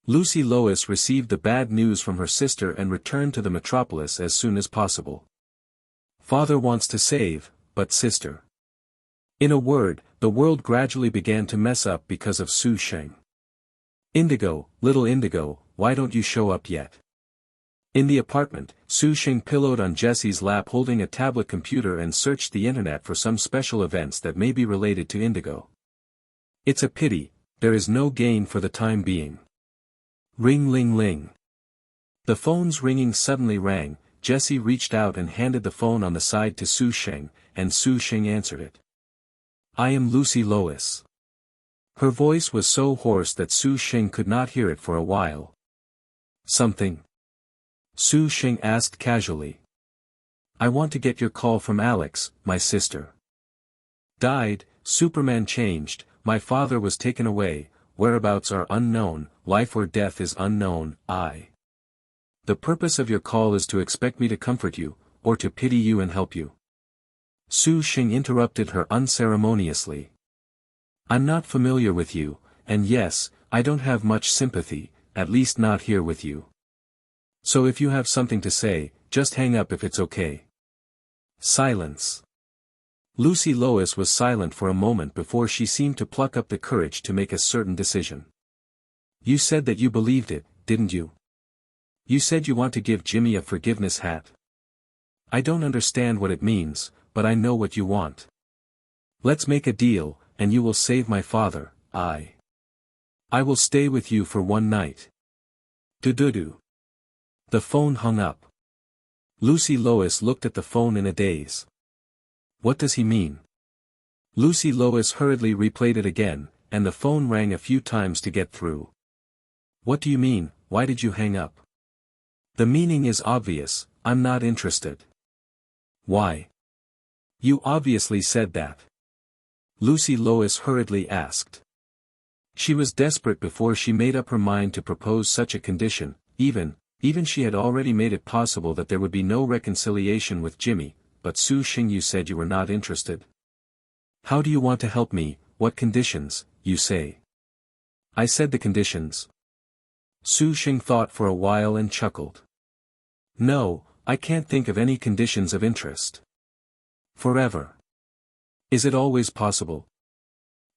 Lucy Lois received the bad news from her sister and returned to the metropolis as soon as possible. Father wants to save, but sister. In a word, the world gradually began to mess up because of Sheng. Indigo, little Indigo, why don't you show up yet? In the apartment, Sheng pillowed on Jesse's lap holding a tablet computer and searched the internet for some special events that may be related to Indigo. It's a pity, there is no gain for the time being. Ring ling ling. The phone's ringing suddenly rang. Jesse reached out and handed the phone on the side to Sheng, and Sheng answered it. I am Lucy Lois. Her voice was so hoarse that Sheng could not hear it for a while. Something? Sheng asked casually. I want to get your call from Alex, my sister. Died, Superman changed, my father was taken away, whereabouts are unknown, life or death is unknown, The purpose of your call is to expect me to comfort you, or to pity you and help you. Sheng interrupted her unceremoniously. I'm not familiar with you, and yes, I don't have much sympathy, at least not here with you. So if you have something to say, just hang up if it's okay. Silence. Lucy Lois was silent for a moment before she seemed to pluck up the courage to make a certain decision. You said that you believed it, didn't you? You said you want to give Jimmy a forgiveness hat. I don't understand what it means, but I know what you want. Let's make a deal, and you will save my father. I will stay with you for one night. Do. The phone hung up. Lucy Lois looked at the phone in a daze. What does he mean? Lucy Lois hurriedly replayed it again, and the phone rang a few times to get through. What do you mean, why did you hang up? The meaning is obvious, I'm not interested. Why? You obviously said that. Lucy Lois hurriedly asked. She was desperate before she made up her mind to propose such a condition, even she had already made it possible that there would be no reconciliation with Jimmy, but Sheng, you said you were not interested. How do you want to help me, what conditions, you say? I said the conditions. Sheng thought for a while and chuckled. No, I can't think of any conditions of interest. Forever. Is it always possible?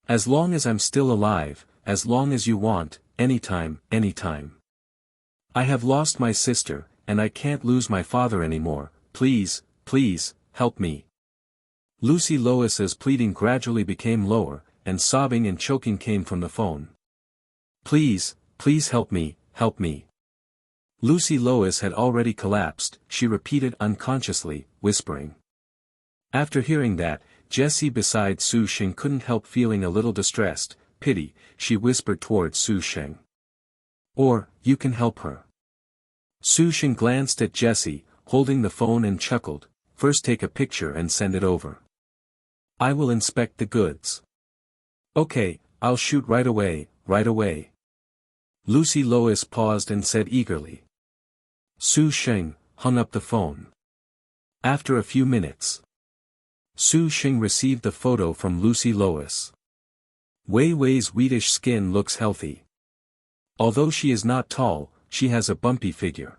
As long as I'm still alive, as long as you want, anytime. I have lost my sister, and I can't lose my father anymore, please, help me. Lucy Lois's pleading gradually became lower, and sobbing and choking came from the phone. Please help me. Lucy Lois had already collapsed, she repeated unconsciously, whispering. After hearing that, Jessie beside Sheng couldn't help feeling a little distressed, pity, she whispered towards Sheng. Or, you can help her. Sheng glanced at Jessie, holding the phone and chuckled, first take a picture and send it over. I will inspect the goods. Okay, I'll shoot right away. Lucy Lois paused and said eagerly. Sheng hung up the phone. After a few minutes, Sheng received the photo from Lucy Lois. Wei Wei's wheatish skin looks healthy. Although she is not tall, she has a bumpy figure.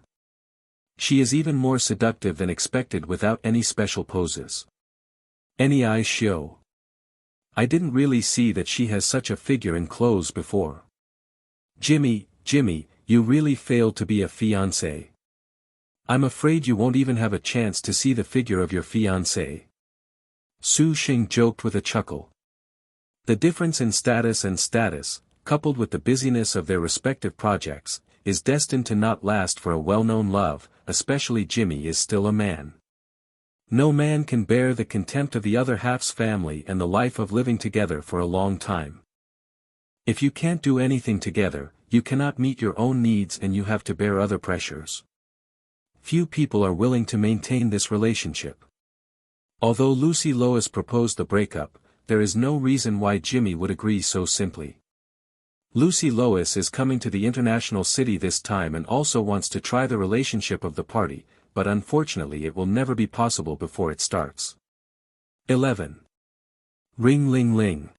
She is even more seductive than expected without any special poses. Any eyes show. I didn't really see that she has such a figure in clothes before. Jimmy, you really failed to be a fiancé. I'm afraid you won't even have a chance to see the figure of your fiancé. Sheng joked with a chuckle. The difference in status, coupled with the busyness of their respective projects, is destined to not last for a well-known love, especially Jimmy is still a man. No man can bear the contempt of the other half's family and the life of living together for a long time. If you can't do anything together, you cannot meet your own needs and you have to bear other pressures. Few people are willing to maintain this relationship. Although Lucy Lois proposed the breakup, there is no reason why Jimmy would agree so simply. Lucy Lois is coming to the international city this time and also wants to try the relationship of the party, but unfortunately it will never be possible before it starts. 11. Ring ling ling.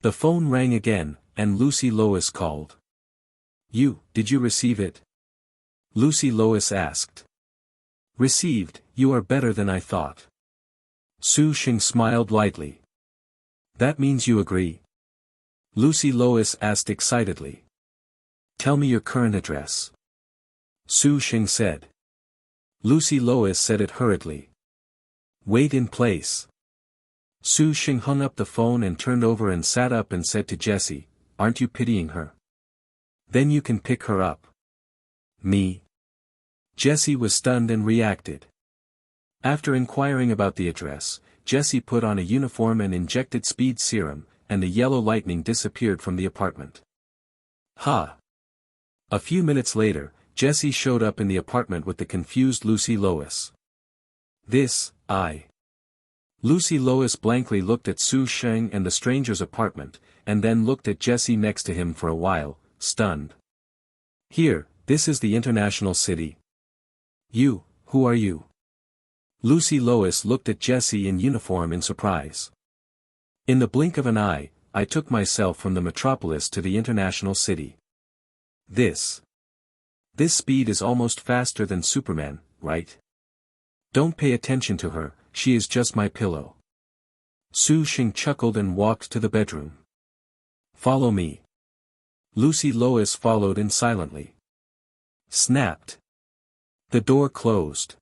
The phone rang again, and Lucy Lois called. Did you receive it? Lucy Lois asked. Received, you are better than I thought. Sheng smiled lightly. That means you agree? Lucy Lois asked excitedly. Tell me your current address. Sheng said. Lucy Lois said it hurriedly. Wait in place. Sheng hung up the phone and turned over and sat up and said to Jessie, aren't you pitying her? Then you can pick her up. Me? Jessie was stunned and reacted. After inquiring about the address, Jessie put on a uniform and injected speed serum, and the yellow lightning disappeared from the apartment. Ha! A few minutes later, Jessie showed up in the apartment with the confused Lucy Lois. Lucy Lois blankly looked at Sheng and the stranger's apartment, and then looked at Jessie next to him for a while, stunned. Here, this is the international city. Who are you? Lucy Lois looked at Jessie in uniform in surprise. In the blink of an eye, I took myself from the metropolis to the international city. This speed is almost faster than Superman, right? Don't pay attention to her, she is just my pillow. Sheng chuckled and walked to the bedroom. Follow me. Lucy Lois followed in silently. Snapped. The door closed.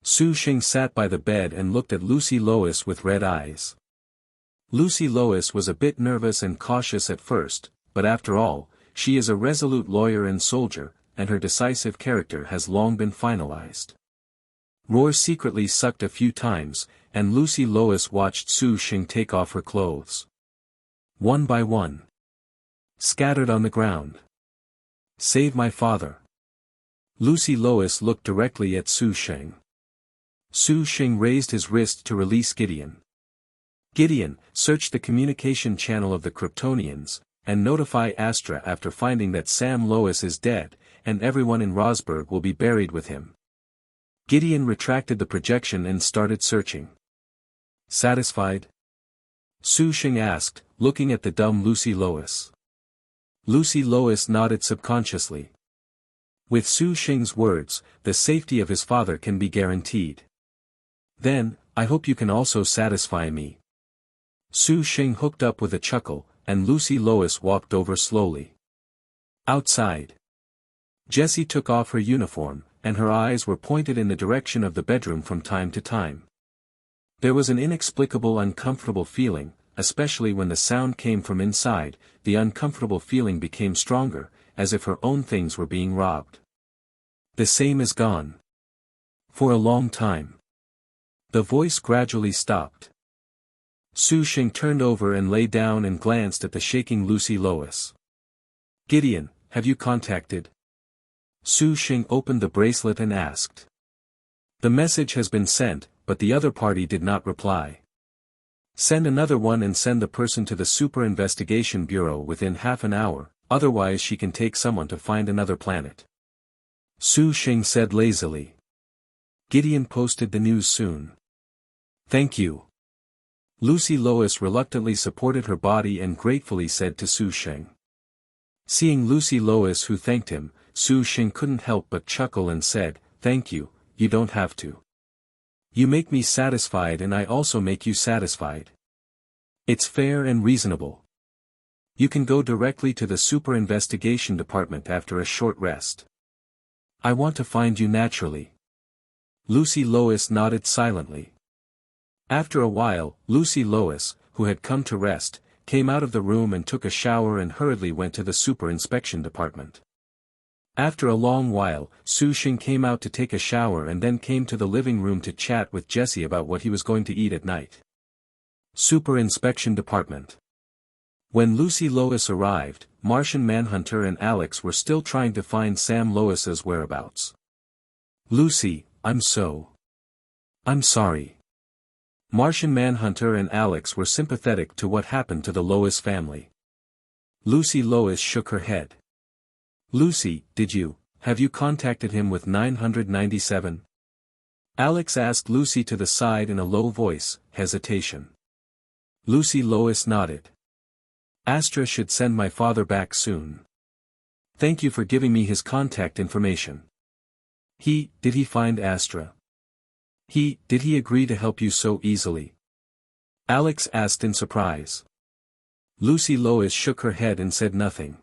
Sheng sat by the bed and looked at Lucy Lois with red eyes. Lucy Lois was a bit nervous and cautious at first, but after all, she is a resolute lawyer and soldier, and her decisive character has long been finalized. Roar secretly sucked a few times, and Lucy Lois watched Sheng take off her clothes. One by one. Scattered on the ground. Save my father. Lucy Lois looked directly at Sheng. Sheng raised his wrist to release Gideon. Gideon, search the communication channel of the Kryptonians, and notify Astra after finding that Sam Lois is dead, and everyone in Rosberg will be buried with him. Gideon retracted the projection and started searching. Satisfied? Sheng asked, looking at the dumb Lucy Lois. Lucy Lois nodded subconsciously. With Sheng's words, the safety of his father can be guaranteed. Then, I hope you can also satisfy me. Sheng hooked up with a chuckle, and Lucy Lois walked over slowly. Outside. Jessie took off her uniform, and her eyes were pointed in the direction of the bedroom from time to time. There was an inexplicable uncomfortable feeling, especially when the sound came from inside. The uncomfortable feeling became stronger, as if her own things were being robbed. The same is gone. For a long time. The voice gradually stopped. Sheng turned over and lay down and glanced at the shaking Lucy Lois. Gideon, have you contacted? Sheng opened the bracelet and asked. The message has been sent, but the other party did not reply. Send another one and send the person to the Super Investigation Bureau within half an hour, otherwise she can take someone to find another planet. Sheng said lazily. Gideon posted the news soon. Thank you. Lucy Lois reluctantly supported her body and gratefully said to Sheng. Seeing Lucy Lois who thanked him, Sheng couldn't help but chuckle and said, Thank you, you don't have to. You make me satisfied and I also make you satisfied. It's fair and reasonable. You can go directly to the Super Investigation Department after a short rest. I want to find you naturally. Lucy Lois nodded silently. After a while, Lucy Lois, who had come to rest, came out of the room and took a shower and hurriedly went to the Super Inspection Department. After a long while, Sheng came out to take a shower and then came to the living room to chat with Jessie about what he was going to eat at night. Super Inspection Department. When Lucy Lois arrived, Martian Manhunter and Alex were still trying to find Sam Lois's whereabouts. Lucy, I'm sorry. Martian Manhunter and Alex were sympathetic to what happened to the Lois family. Lucy Lois shook her head. Lucy, have you contacted him with 997? Alex asked Lucy to the side in a low voice, hesitation. Lucy Lois nodded. Astra should send my father back soon. Thank you for giving me his contact information. Did he find Astra? Did he agree to help you so easily? Alex asked in surprise. Lucy Lois shook her head and said nothing.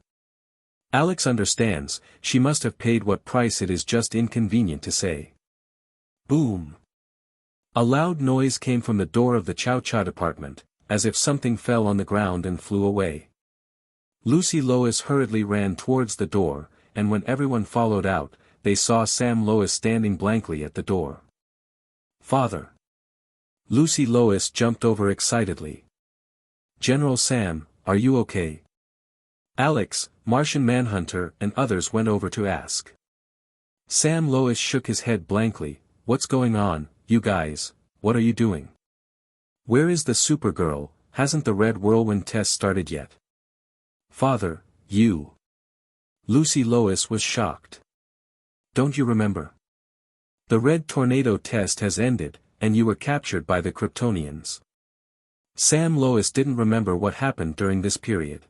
Alex understands, she must have paid what price it is just inconvenient to say. Boom. A loud noise came from the door of the Chow department, as if something fell on the ground and flew away. Lucy Lois hurriedly ran towards the door, and when everyone followed out, they saw Sam Lois standing blankly at the door. Father. Lucy Lois jumped over excitedly. General Sam, are you okay? Alex, Martian Manhunter and others went over to ask. Sam Lois shook his head blankly. What's going on, you guys, what are you doing? Where is the Supergirl, hasn't the Red Whirlwind test started yet? Father, you. Lucy Lois was shocked. Don't you remember? The Red Tornado test has ended, and you were captured by the Kryptonians. Sam Lois didn't remember what happened during this period.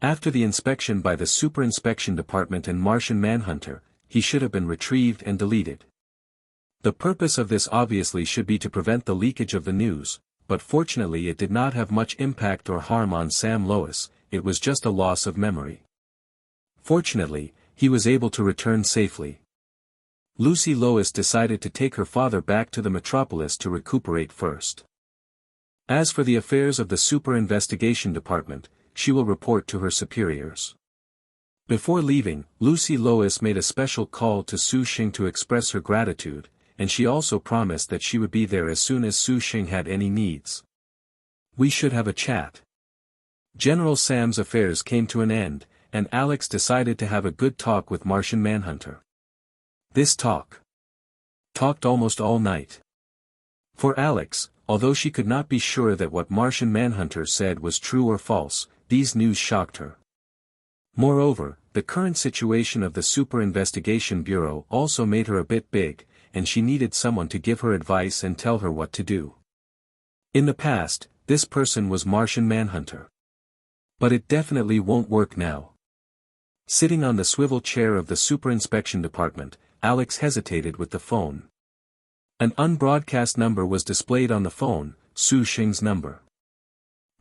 After the inspection by the Super Inspection Department and Martian Manhunter, he should have been retrieved and deleted. The purpose of this obviously should be to prevent the leakage of the news, but fortunately it did not have much impact or harm on Sam Lois, it was just a loss of memory. Fortunately, he was able to return safely. Lucy Lois decided to take her father back to the metropolis to recuperate first. As for the affairs of the Super Investigation Department, she will report to her superiors. Before leaving, Lucy Lois made a special call to Sheng to express her gratitude, and she also promised that she would be there as soon as Sheng had any needs. We should have a chat. General Sam's affairs came to an end, and Alex decided to have a good talk with Martian Manhunter. This talked almost all night. For Alex, although she could not be sure that what Martian Manhunter said was true or false, these news shocked her. Moreover, the current situation of the Super Investigation Bureau also made her a bit big, and she needed someone to give her advice and tell her what to do. In the past, this person was Martian Manhunter. But it definitely won't work now. Sitting on the swivel chair of the Super Inspection Department, Alex hesitated with the phone. An unbroadcast number was displayed on the phone, Sheng's number.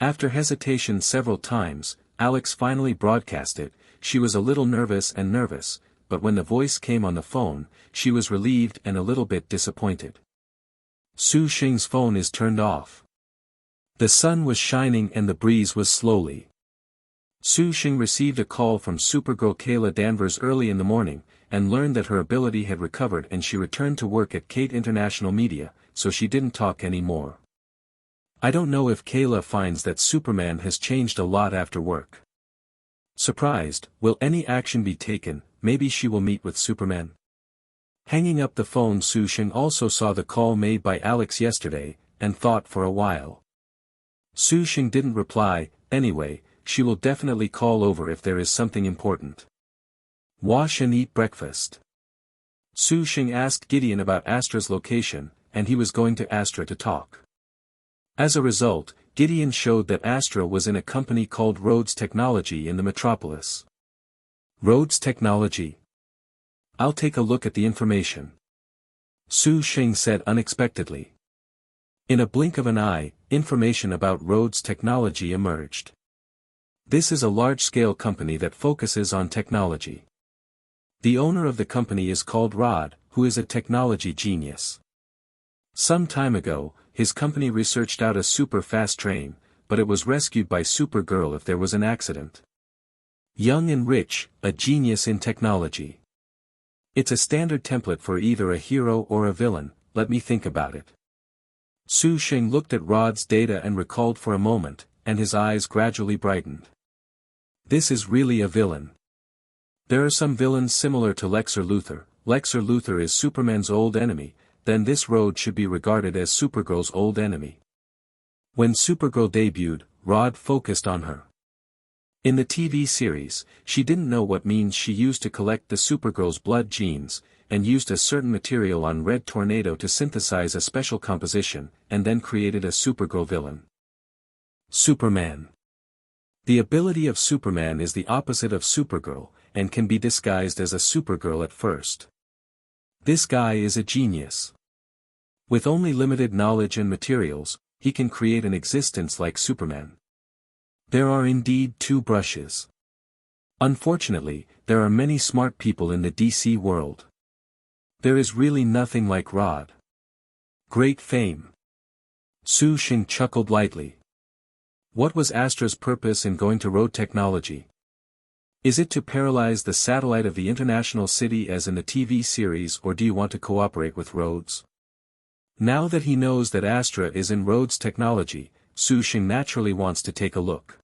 After hesitation several times, Alex finally broadcast it. She was a little nervous, but when the voice came on the phone, she was relieved and a little bit disappointed. Sheng's phone is turned off. The sun was shining and the breeze was slowly. Sheng received a call from Supergirl Kayla Danvers early in the morning, and learned that her ability had recovered and she returned to work at Kate International Media, so she didn't talk anymore. I don't know if Kayla finds that Superman has changed a lot after work. Surprised, will any action be taken? Maybe she will meet with Superman. Hanging up the phone, Sheng also saw the call made by Alex yesterday, and thought for a while. Sheng didn't reply. Anyway, she will definitely call over if there is something important. Wash and eat breakfast. Sheng asked Gideon about Astra's location, and he was going to Astra to talk. As a result, Gideon showed that Astra was in a company called Rhodes Technology in the metropolis. Rhodes Technology? I'll take a look at the information. Sheng said unexpectedly. In a blink of an eye, information about Rhodes Technology emerged. This is a large-scale company that focuses on technology. The owner of the company is called Rod, who is a technology genius. Some time ago, his company researched out a super-fast train, but it was rescued by Supergirl if there was an accident. Young and rich, a genius in technology. It's a standard template for either a hero or a villain. Let me think about it. Sheng looked at Rod's data and recalled for a moment, and his eyes gradually brightened. This is really a villain. There are some villains similar to Lex Luthor. Lex Luthor is Superman's old enemy, then this road should be regarded as Supergirl's old enemy. When Supergirl debuted, Rod focused on her. In the TV series, she didn't know what means she used to collect the Supergirl's blood genes, and used a certain material on Red Tornado to synthesize a special composition, and then created a Supergirl villain. Superman. The ability of Superman is the opposite of Supergirl, and can be disguised as a Supergirl at first. This guy is a genius. With only limited knowledge and materials, he can create an existence like Superman. There are indeed two brushes. Unfortunately, there are many smart people in the DC world. There is really nothing like Rod. Great fame. Sheng chuckled lightly. What was Astra's purpose in going to Road Technology? Is it to paralyze the satellite of the international city as in the TV series, or do you want to cooperate with Rhodes? Now that he knows that Astra is in Rhodes Technology, Sheng naturally wants to take a look.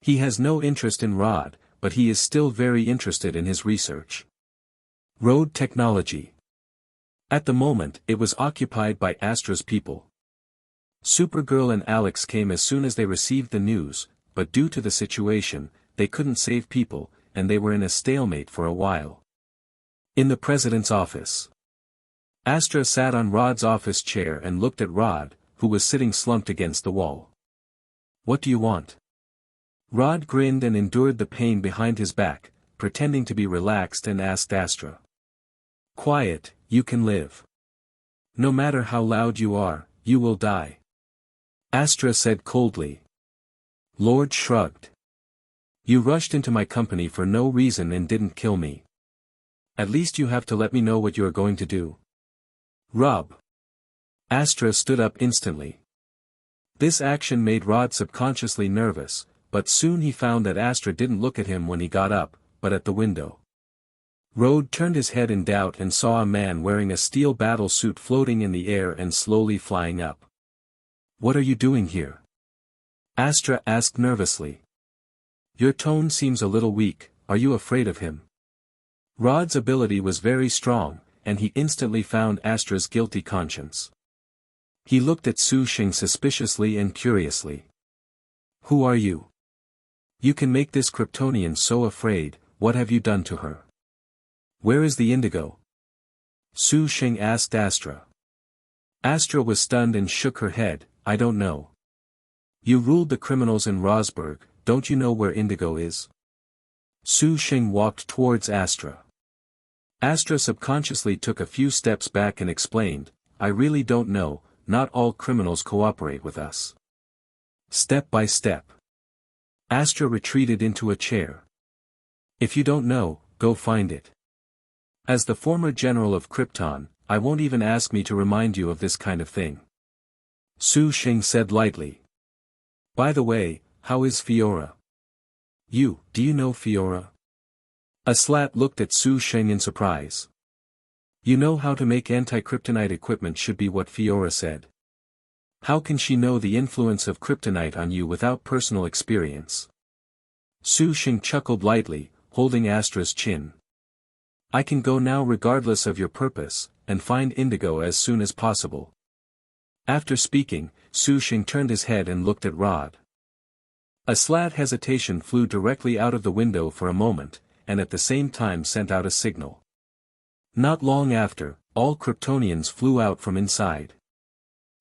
He has no interest in Rod, but he is still very interested in his research. Road Technology. At the moment, it was occupied by Astra's people. Supergirl and Alex came as soon as they received the news, but due to the situation, they couldn't save people, and they were in a stalemate for a while. In the president's office. Astra sat on Rod's office chair and looked at Rod, who was sitting slumped against the wall. What do you want? Rod grinned and endured the pain behind his back, pretending to be relaxed, and asked Astra. Quiet, you can live. No matter how loud you are, you will die. Astra said coldly. Lord shrugged. You rushed into my company for no reason and didn't kill me. At least you have to let me know what you are going to do. Rub. Astra stood up instantly. This action made Rod subconsciously nervous, but soon he found that Astra didn't look at him when he got up, but at the window. Rod turned his head in doubt and saw a man wearing a steel battle suit floating in the air and slowly flying up. What are you doing here? Astra asked nervously. Your tone seems a little weak, are you afraid of him? Rod's ability was very strong, and he instantly found Astra's guilty conscience. He looked at Sheng suspiciously and curiously. Who are you? You can make this Kryptonian so afraid, what have you done to her? Where is the indigo? Sheng asked Astra. Astra was stunned and shook her head, I don't know. You ruled the criminals in Rosberg, don't you know where indigo is? Sheng walked towards Astra. Astra subconsciously took a few steps back and explained, I really don't know, not all criminals cooperate with us. Step by step. Astra retreated into a chair. If you don't know, go find it. As the former general of Krypton, I won't even ask me to remind you of this kind of thing. Sheng said lightly. By the way, how is Fiora? Do you know Fiora? Aslat looked at Sheng in surprise. You know how to make anti-kryptonite equipment should be what Fiora said. How can she know the influence of kryptonite on you without personal experience? Sheng chuckled lightly, holding Astra's chin. I can go now regardless of your purpose, and find indigo as soon as possible. After speaking, Sheng turned his head and looked at Rod. A slight hesitation flew directly out of the window for a moment, and at the same time sent out a signal. Not long after, all Kryptonians flew out from inside.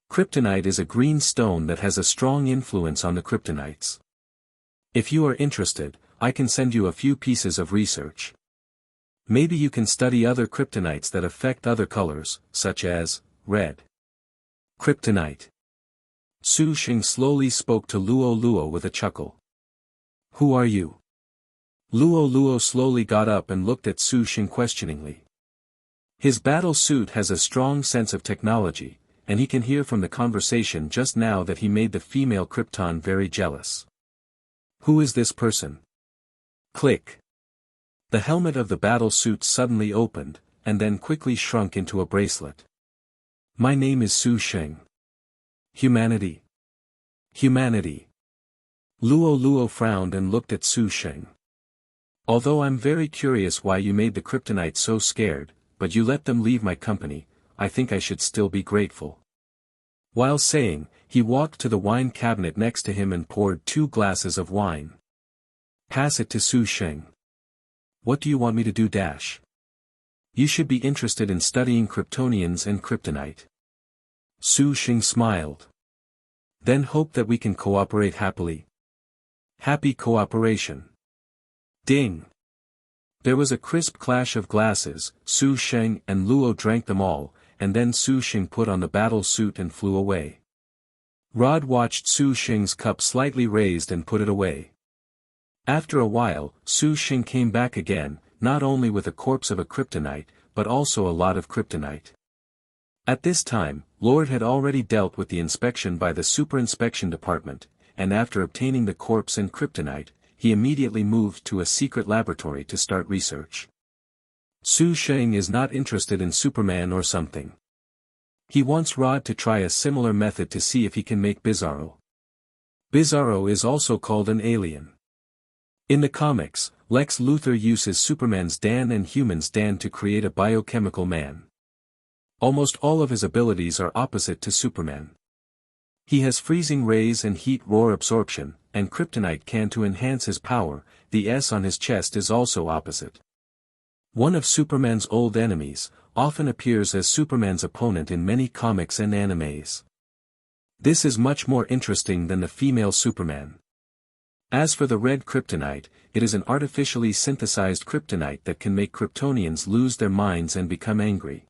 Kryptonite is a green stone that has a strong influence on the Kryptonites. If you are interested, I can send you a few pieces of research. Maybe you can study other Kryptonites that affect other colors, such as red. Kryptonite. Sheng slowly spoke to Luo with a chuckle. Who are you? Luo slowly got up and looked at Sheng questioningly. His battle suit has a strong sense of technology, and he can hear from the conversation just now that he made the female Krypton very jealous. Who is this person? Click. The helmet of the battle suit suddenly opened, and then quickly shrunk into a bracelet. My name is Sheng. Humanity. Humanity. Luo frowned and looked at Sheng. Although I'm very curious why you made the Kryptonites so scared, but you let them leave my company, I think I should still be grateful. While saying, he walked to the wine cabinet next to him and poured 2 glasses of wine. Pass it to Su Sheng. What do you want me to do? You should be interested in studying Kryptonians and kryptonite. Su Sheng smiled. Then hope that we can cooperate happily. Happy cooperation. Ding. There was a crisp clash of glasses. Su Sheng and Luo drank them all, and then Su Sheng put on the battle suit and flew away. Rod watched Su Sheng's cup slightly raised and put it away. After a while, Su Sheng came back again, not only with a corpse of a kryptonite, but also a lot of kryptonite. At this time, Lord had already dealt with the inspection by the Super Inspection Department, and after obtaining the corpse and kryptonite, he immediately moved to a secret laboratory to start research. Su Sheng is not interested in Superman or something. He wants Rod to try a similar method to see if he can make Bizarro. Bizarro is also called an alien. In the comics, Lex Luthor uses Superman's Dan and Human's Dan to create a biochemical man. Almost all of his abilities are opposite to Superman. He has freezing rays and heat roar absorption, and kryptonite can to enhance his power. The S on his chest is also opposite. One of Superman's old enemies, often appears as Superman's opponent in many comics and animes. This is much more interesting than the female Superman. As for the red kryptonite, it is an artificially synthesized kryptonite that can make Kryptonians lose their minds and become angry.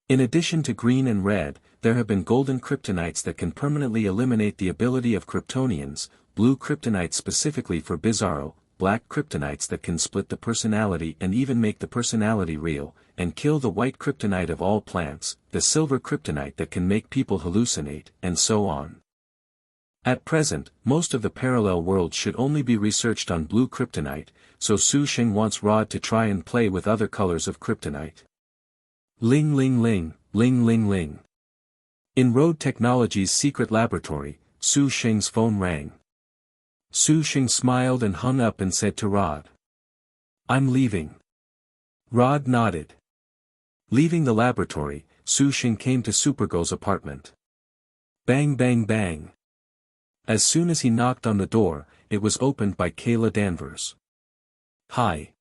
In addition to green and red, there have been golden kryptonites that can permanently eliminate the ability of Kryptonians, blue kryptonite specifically for Bizarro, black kryptonites that can split the personality and even make the personality real, and kill the white kryptonite of all plants, the silver kryptonite that can make people hallucinate, and so on. At present, most of the parallel worlds should only be researched on blue kryptonite, so Su Sheng wants Rod to try and play with other colors of kryptonite. Ling ling ling, ling ling ling. In Road Technology's secret laboratory, Su Sheng's phone rang. Su Sheng smiled and hung up and said to Rod, "I'm leaving." Rod nodded. Leaving the laboratory, Su Sheng came to Supergirl's apartment. Bang bang bang. As soon as he knocked on the door, it was opened by Kayla Danvers. "Hi."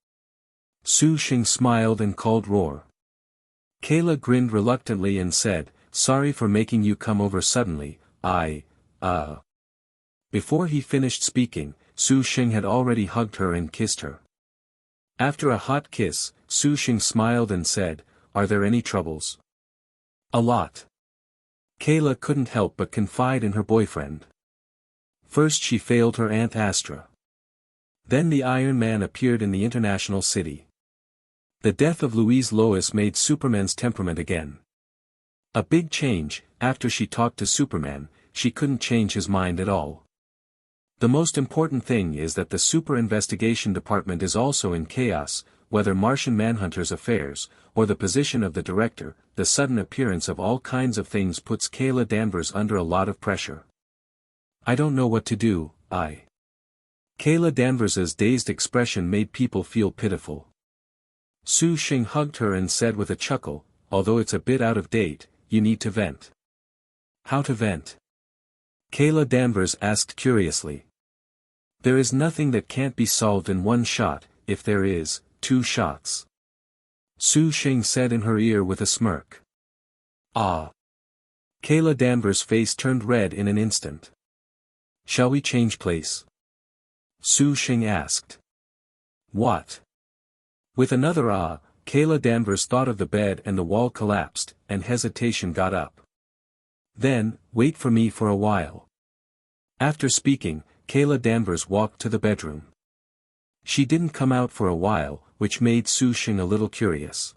Su Sheng smiled and called Roar. Kayla grinned reluctantly and said, "Sorry for making you come over suddenly, Before he finished speaking, Su Sheng had already hugged her and kissed her. After a hot kiss, Su Sheng smiled and said, "Are there any troubles?" "A lot." Kayla couldn't help but confide in her boyfriend. First she failed her Aunt Astra. Then the Iron Man appeared in the international city. The death of Louise Lois made Superman's temperament again. A big change. After she talked to Superman, she couldn't change his mind at all. The most important thing is that the Super Investigation Department is also in chaos, whether Martian Manhunter's affairs, or the position of the director. The sudden appearance of all kinds of things puts Kayla Danvers under a lot of pressure. "I don't know what to do, Kayla Danvers's dazed expression made people feel pitiful. Su Sheng hugged her and said with a chuckle, "Although it's a bit out of date, you need to vent." "How to vent?" Kayla Danvers asked curiously. "There is nothing that can't be solved in one shot, if there is, 2 shots. Su Sheng said in her ear with a smirk. "Ah." Kayla Danvers' face turned red in an instant. "Shall we change place?" Su Sheng asked. "What?" With another "ah," Kayla Danvers thought of the bed and the wall collapsed, and hesitation got up. "Then, wait for me for a while." After speaking, Kayla Danvers walked to the bedroom. She didn't come out for a while, which made Su Sheng a little curious.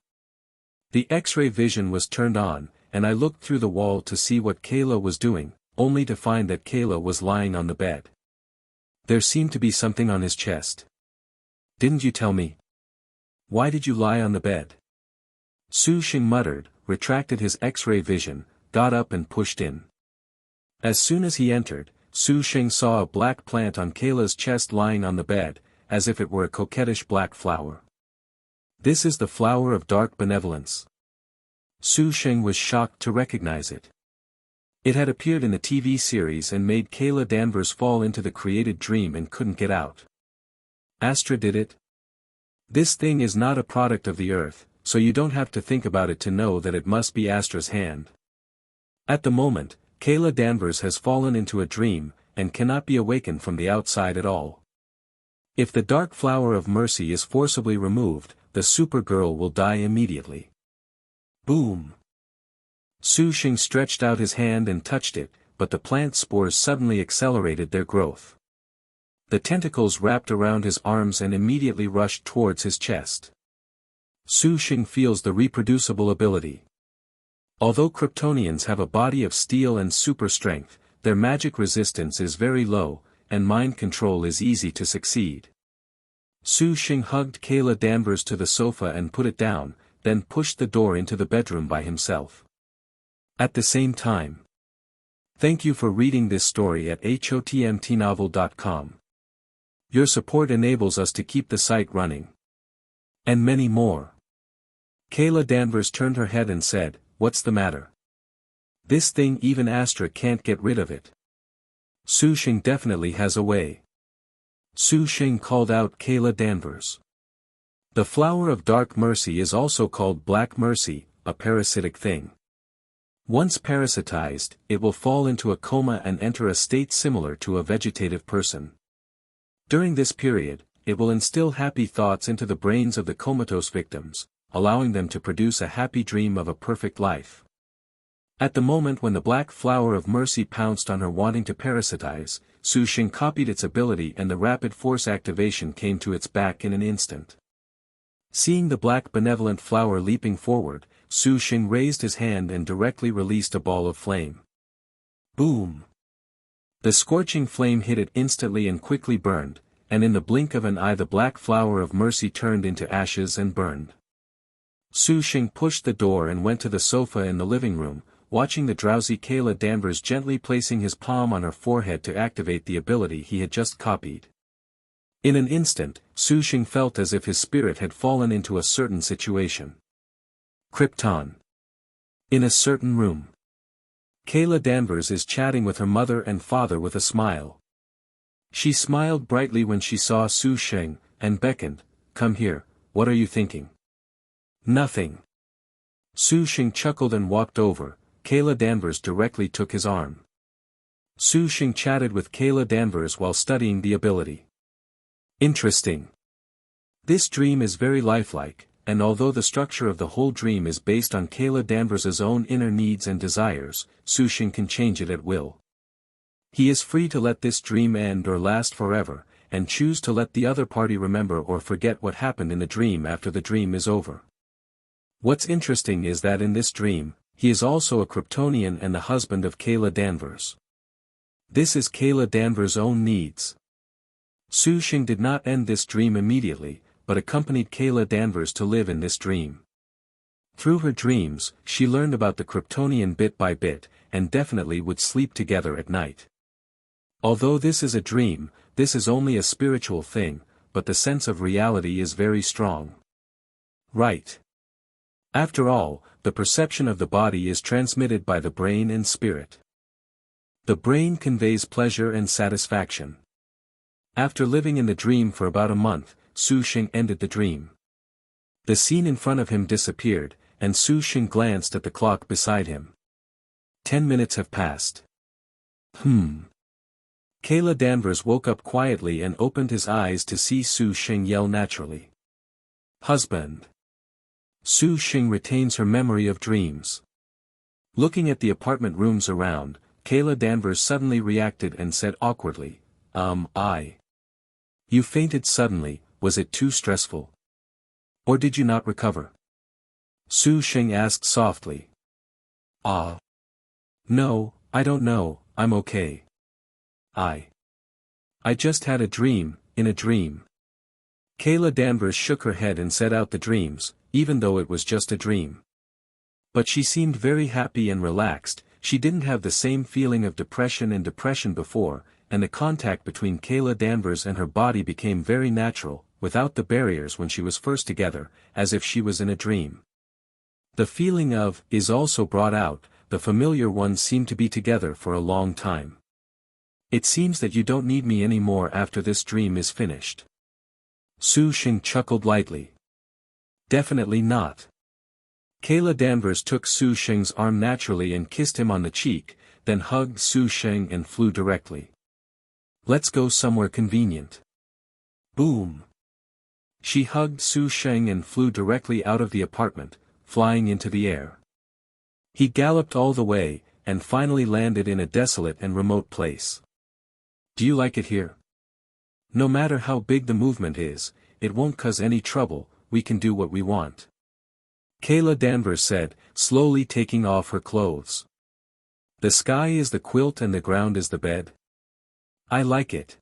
The X-ray vision was turned on, and I looked through the wall to see what Kayla was doing, only to find that Kayla was lying on the bed. There seemed to be something on his chest. "Didn't you tell me? Why did you lie on the bed?" Su Sheng muttered, retracted his X-ray vision, got up and pushed in. As soon as he entered, Su Sheng saw a black plant on Kayla's chest lying on the bed, as if it were a coquettish black flower. "This is the flower of dark benevolence." Su Sheng was shocked to recognize it. It had appeared in the TV series and made Kayla Danvers fall into the created dream and couldn't get out. Astra did it? This thing is not a product of the Earth, so you don't have to think about it to know that it must be Astra's hand. At the moment, Kayla Danvers has fallen into a dream, and cannot be awakened from the outside at all. If the dark flower of mercy is forcibly removed, the Supergirl will die immediately. Boom! Su Sheng stretched out his hand and touched it, but the plant spores suddenly accelerated their growth. The tentacles wrapped around his arms and immediately rushed towards his chest. Su Sheng feels the reproducible ability. Although Kryptonians have a body of steel and super strength, their magic resistance is very low, and mind control is easy to succeed. Su Sheng hugged Kayla Danvers to the sofa and put it down, then pushed the door into the bedroom by himself. At the same time. Thank you for reading this story at hotmtnovel.com. Your support enables us to keep the site running. And many more. Kayla Danvers turned her head and said, "What's the matter? This thing even Astra can't get rid of it. Su Sheng definitely has a way." Su Sheng called out Kayla Danvers. The flower of dark mercy is also called black mercy, a parasitic thing. Once parasitized, it will fall into a coma and enter a state similar to a vegetative person. During this period, it will instill happy thoughts into the brains of the comatose victims, allowing them to produce a happy dream of a perfect life. At the moment when the black flower of mercy pounced on her wanting to parasitize, Su Sheng copied its ability and the rapid force activation came to its back in an instant. Seeing the black benevolent flower leaping forward, Su Sheng raised his hand and directly released a ball of flame. Boom! The scorching flame hit it instantly and quickly burned, and in the blink of an eye the black flower of mercy turned into ashes and burned. Su Sheng pushed the door and went to the sofa in the living room, watching the drowsy Kayla Danvers gently placing his palm on her forehead to activate the ability he had just copied. In an instant, Su Sheng felt as if his spirit had fallen into a certain situation. Krypton. In a certain room. Kayla Danvers is chatting with her mother and father with a smile. She smiled brightly when she saw Su Sheng, and beckoned, "Come here, what are you thinking?" "Nothing." Su Sheng chuckled and walked over. Kayla Danvers directly took his arm. Su Sheng chatted with Kayla Danvers while studying the ability. Interesting. This dream is very lifelike, and although the structure of the whole dream is based on Kayla Danvers' own inner needs and desires, Su Sheng can change it at will. He is free to let this dream end or last forever, and choose to let the other party remember or forget what happened in the dream after the dream is over. What's interesting is that in this dream, he is also a Kryptonian and the husband of Kayla Danvers. This is Kayla Danvers' own needs. Su Sheng did not end this dream immediately, but accompanied Kayla Danvers to live in this dream. Through her dreams, she learned about the Kryptonian bit by bit, and definitely would sleep together at night. Although this is a dream, this is only a spiritual thing, but the sense of reality is very strong. Right. After all, the perception of the body is transmitted by the brain and spirit. The brain conveys pleasure and satisfaction. After living in the dream for about a month, Su Sheng ended the dream. The scene in front of him disappeared, and Su Sheng glanced at the clock beside him. 10 minutes have passed. Kayla Danvers woke up quietly and opened his eyes to see Su Sheng yell naturally. "Husband." Su Sheng retains her memory of dreams. Looking at the apartment rooms around, Kayla Danvers suddenly reacted and said awkwardly, You fainted suddenly, was it too stressful? Or did you not recover?" Su Sheng asked softly. No, I don't know, I'm okay. I just had a dream, in a dream." Kayla Danvers shook her head and set out the dreams, even though it was just a dream. But she seemed very happy and relaxed. She didn't have the same feeling of depression before, and the contact between Kayla Danvers and her body became very natural, without the barriers when she was first together, as if she was in a dream. The feeling of is also brought out, the familiar ones seem to be together for a long time. It seems that you don't need me anymore after this dream is finished. Su Sheng chuckled lightly. Definitely not. Kayla Danvers took Su Sheng's arm naturally and kissed him on the cheek, then hugged Su Sheng and flew directly. Let's go somewhere convenient. Boom. She hugged Su Sheng and flew directly out of the apartment, flying into the air. He galloped all the way, and finally landed in a desolate and remote place. Do you like it here? No matter how big the movement is, it won't cause any trouble, we can do what we want. Kayla Danvers said, slowly taking off her clothes. The sky is the quilt and the ground is the bed. I like it.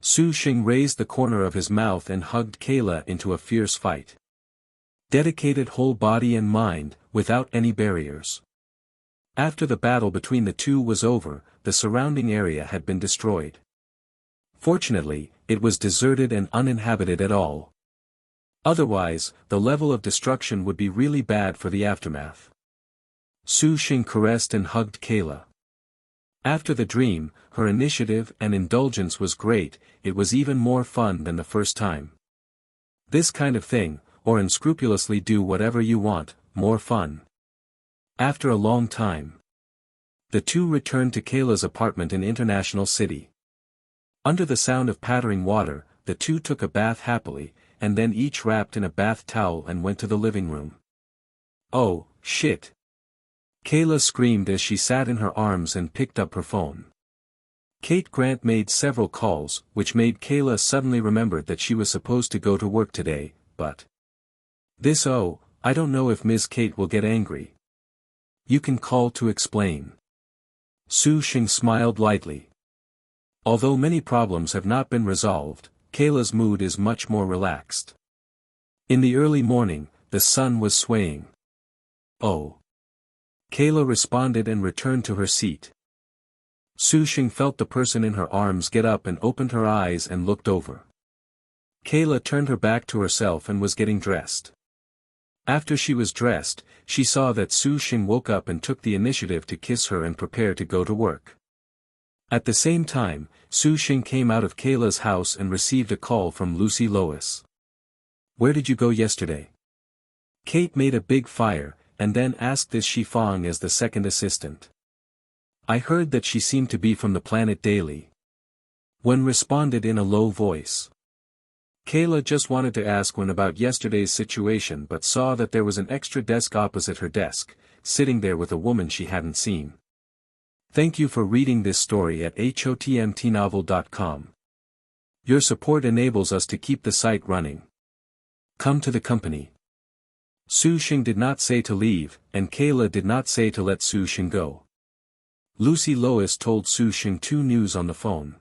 Su Sheng raised the corner of his mouth and hugged Kayla into a fierce fight. Dedicated whole body and mind, without any barriers. After the battle between the two was over, the surrounding area had been destroyed. Fortunately, it was deserted and uninhabited at all. Otherwise, the level of destruction would be really bad for the aftermath. Su Sheng caressed and hugged Kayla. After the dream, her initiative and indulgence was great, it was even more fun than the first time. This kind of thing, or unscrupulously do whatever you want, more fun. After a long time, the two returned to Kayla's apartment in International City. Under the sound of pattering water, the two took a bath happily, and then each wrapped in a bath towel and went to the living room. Oh, shit! Kayla screamed as she sat in her arms and picked up her phone. Kate Grant made several calls, which made Kayla suddenly remember that she was supposed to go to work today, but I don't know if Ms. Kate will get angry. You can call to explain. Su Sheng smiled lightly. Although many problems have not been resolved, Kayla's mood is much more relaxed. In the early morning, the sun was swaying. Oh. Kayla responded and returned to her seat. Su Sheng felt the person in her arms get up and opened her eyes and looked over. Kayla turned her back to herself and was getting dressed. After she was dressed, she saw that Su Sheng woke up and took the initiative to kiss her and prepare to go to work. At the same time, Su Sheng came out of Kayla's house and received a call from Lucy Lois. Where did you go yesterday? Kate made a big fire, and then asked this Shifang as the second assistant. I heard that she seemed to be from the planet Daily. Wen responded in a low voice. Kayla just wanted to ask Wen about yesterday's situation but saw that there was an extra desk opposite her desk, sitting there with a woman she hadn't seen. Thank you for reading this story at hotmtnovel.com. Your support enables us to keep the site running. Come to the company. Su Sheng did not say to leave, and Kayla did not say to let Su Sheng go. Lucy Lois told Su Sheng two news on the phone.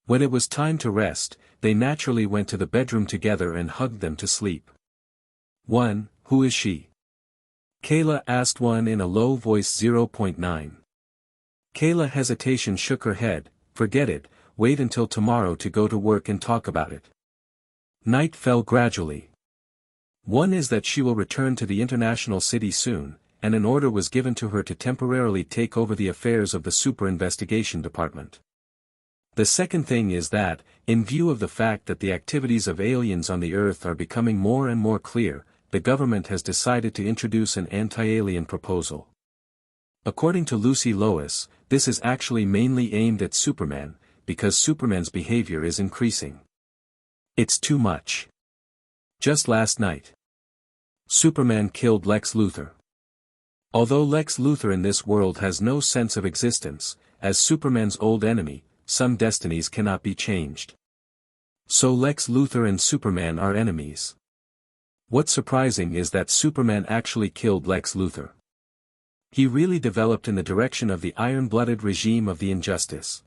When it was time to rest, they naturally went to the bedroom together and hugged them to sleep. One, who is she? Kayla asked one in a low voice. 0.9. Kayla hesitation shook her head, forget it, wait until tomorrow to go to work and talk about it. Night fell gradually. One is that she will return to the international city soon, and an order was given to her to temporarily take over the affairs of the Super Investigation Department. The second thing is that, in view of the fact that the activities of aliens on the Earth are becoming more and more clear, the government has decided to introduce an anti-alien proposal. According to Lucy Lois, this is actually mainly aimed at Superman, because Superman's behavior is increasing. It's too much. Just last night, Superman killed Lex Luthor. Although Lex Luthor in this world has no sense of existence, as Superman's old enemy, some destinies cannot be changed. So Lex Luthor and Superman are enemies. What's surprising is that Superman actually killed Lex Luthor. He really developed in the direction of the iron-blooded regime of the injustice.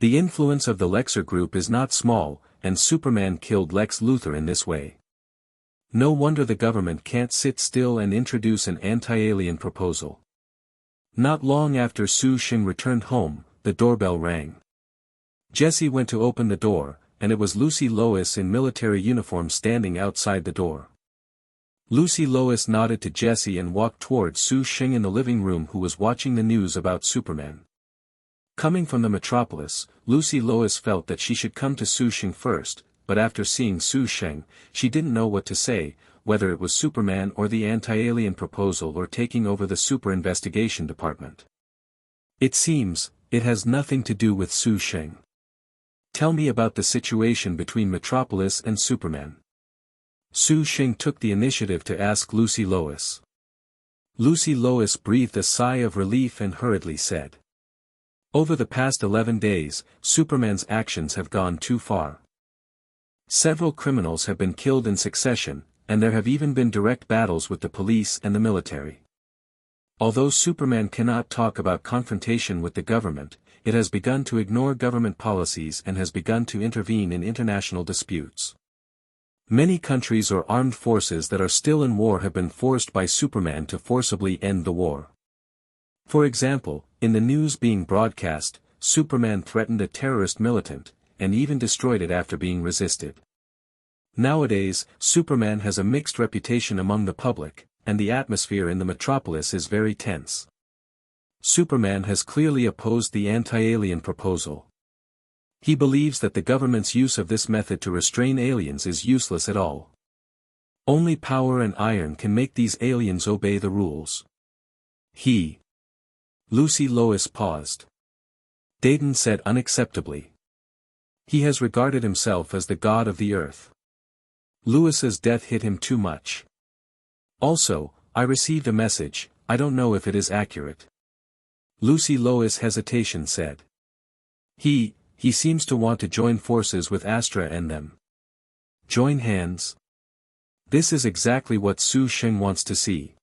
The influence of the Lexer group is not small, and Superman killed Lex Luthor in this way. No wonder the government can't sit still and introduce an anti-alien proposal. Not long after Su Sheng returned home, the doorbell rang. Jessie went to open the door, and it was Lucy Lois in military uniform standing outside the door. Lucy Lois nodded to Jessie and walked towards Su Sheng in the living room, who was watching the news about Superman. Coming from the metropolis, Lucy Lois felt that she should come to Su Sheng first, but after seeing Su Sheng, she didn't know what to say, whether it was Superman or the anti-alien proposal or taking over the super investigation department. It seems, it has nothing to do with Su Sheng. Tell me about the situation between Metropolis and Superman. Su Sheng took the initiative to ask Lucy Lois. Lucy Lois breathed a sigh of relief and hurriedly said. Over the past 11 days, Superman's actions have gone too far. Several criminals have been killed in succession, and there have even been direct battles with the police and the military. Although Superman cannot talk about confrontation with the government, it has begun to ignore government policies and has begun to intervene in international disputes. Many countries or armed forces that are still in war have been forced by Superman to forcibly end the war. For example, in the news being broadcast, Superman threatened a terrorist militant, and even destroyed it after being resisted. Nowadays, Superman has a mixed reputation among the public, and the atmosphere in the metropolis is very tense. Superman has clearly opposed the anti-alien proposal. He believes that the government's use of this method to restrain aliens is useless at all. Only power and iron can make these aliens obey the rules. Lucy Lois paused. Dayton said unacceptably. He has regarded himself as the god of the earth. Lewis's death hit him too much. Also, I received a message, I don't know if it is accurate. Lucy Lois' hesitation said. He seems to want to join forces with Astra and them. Join hands? This is exactly what Su Sheng wants to see.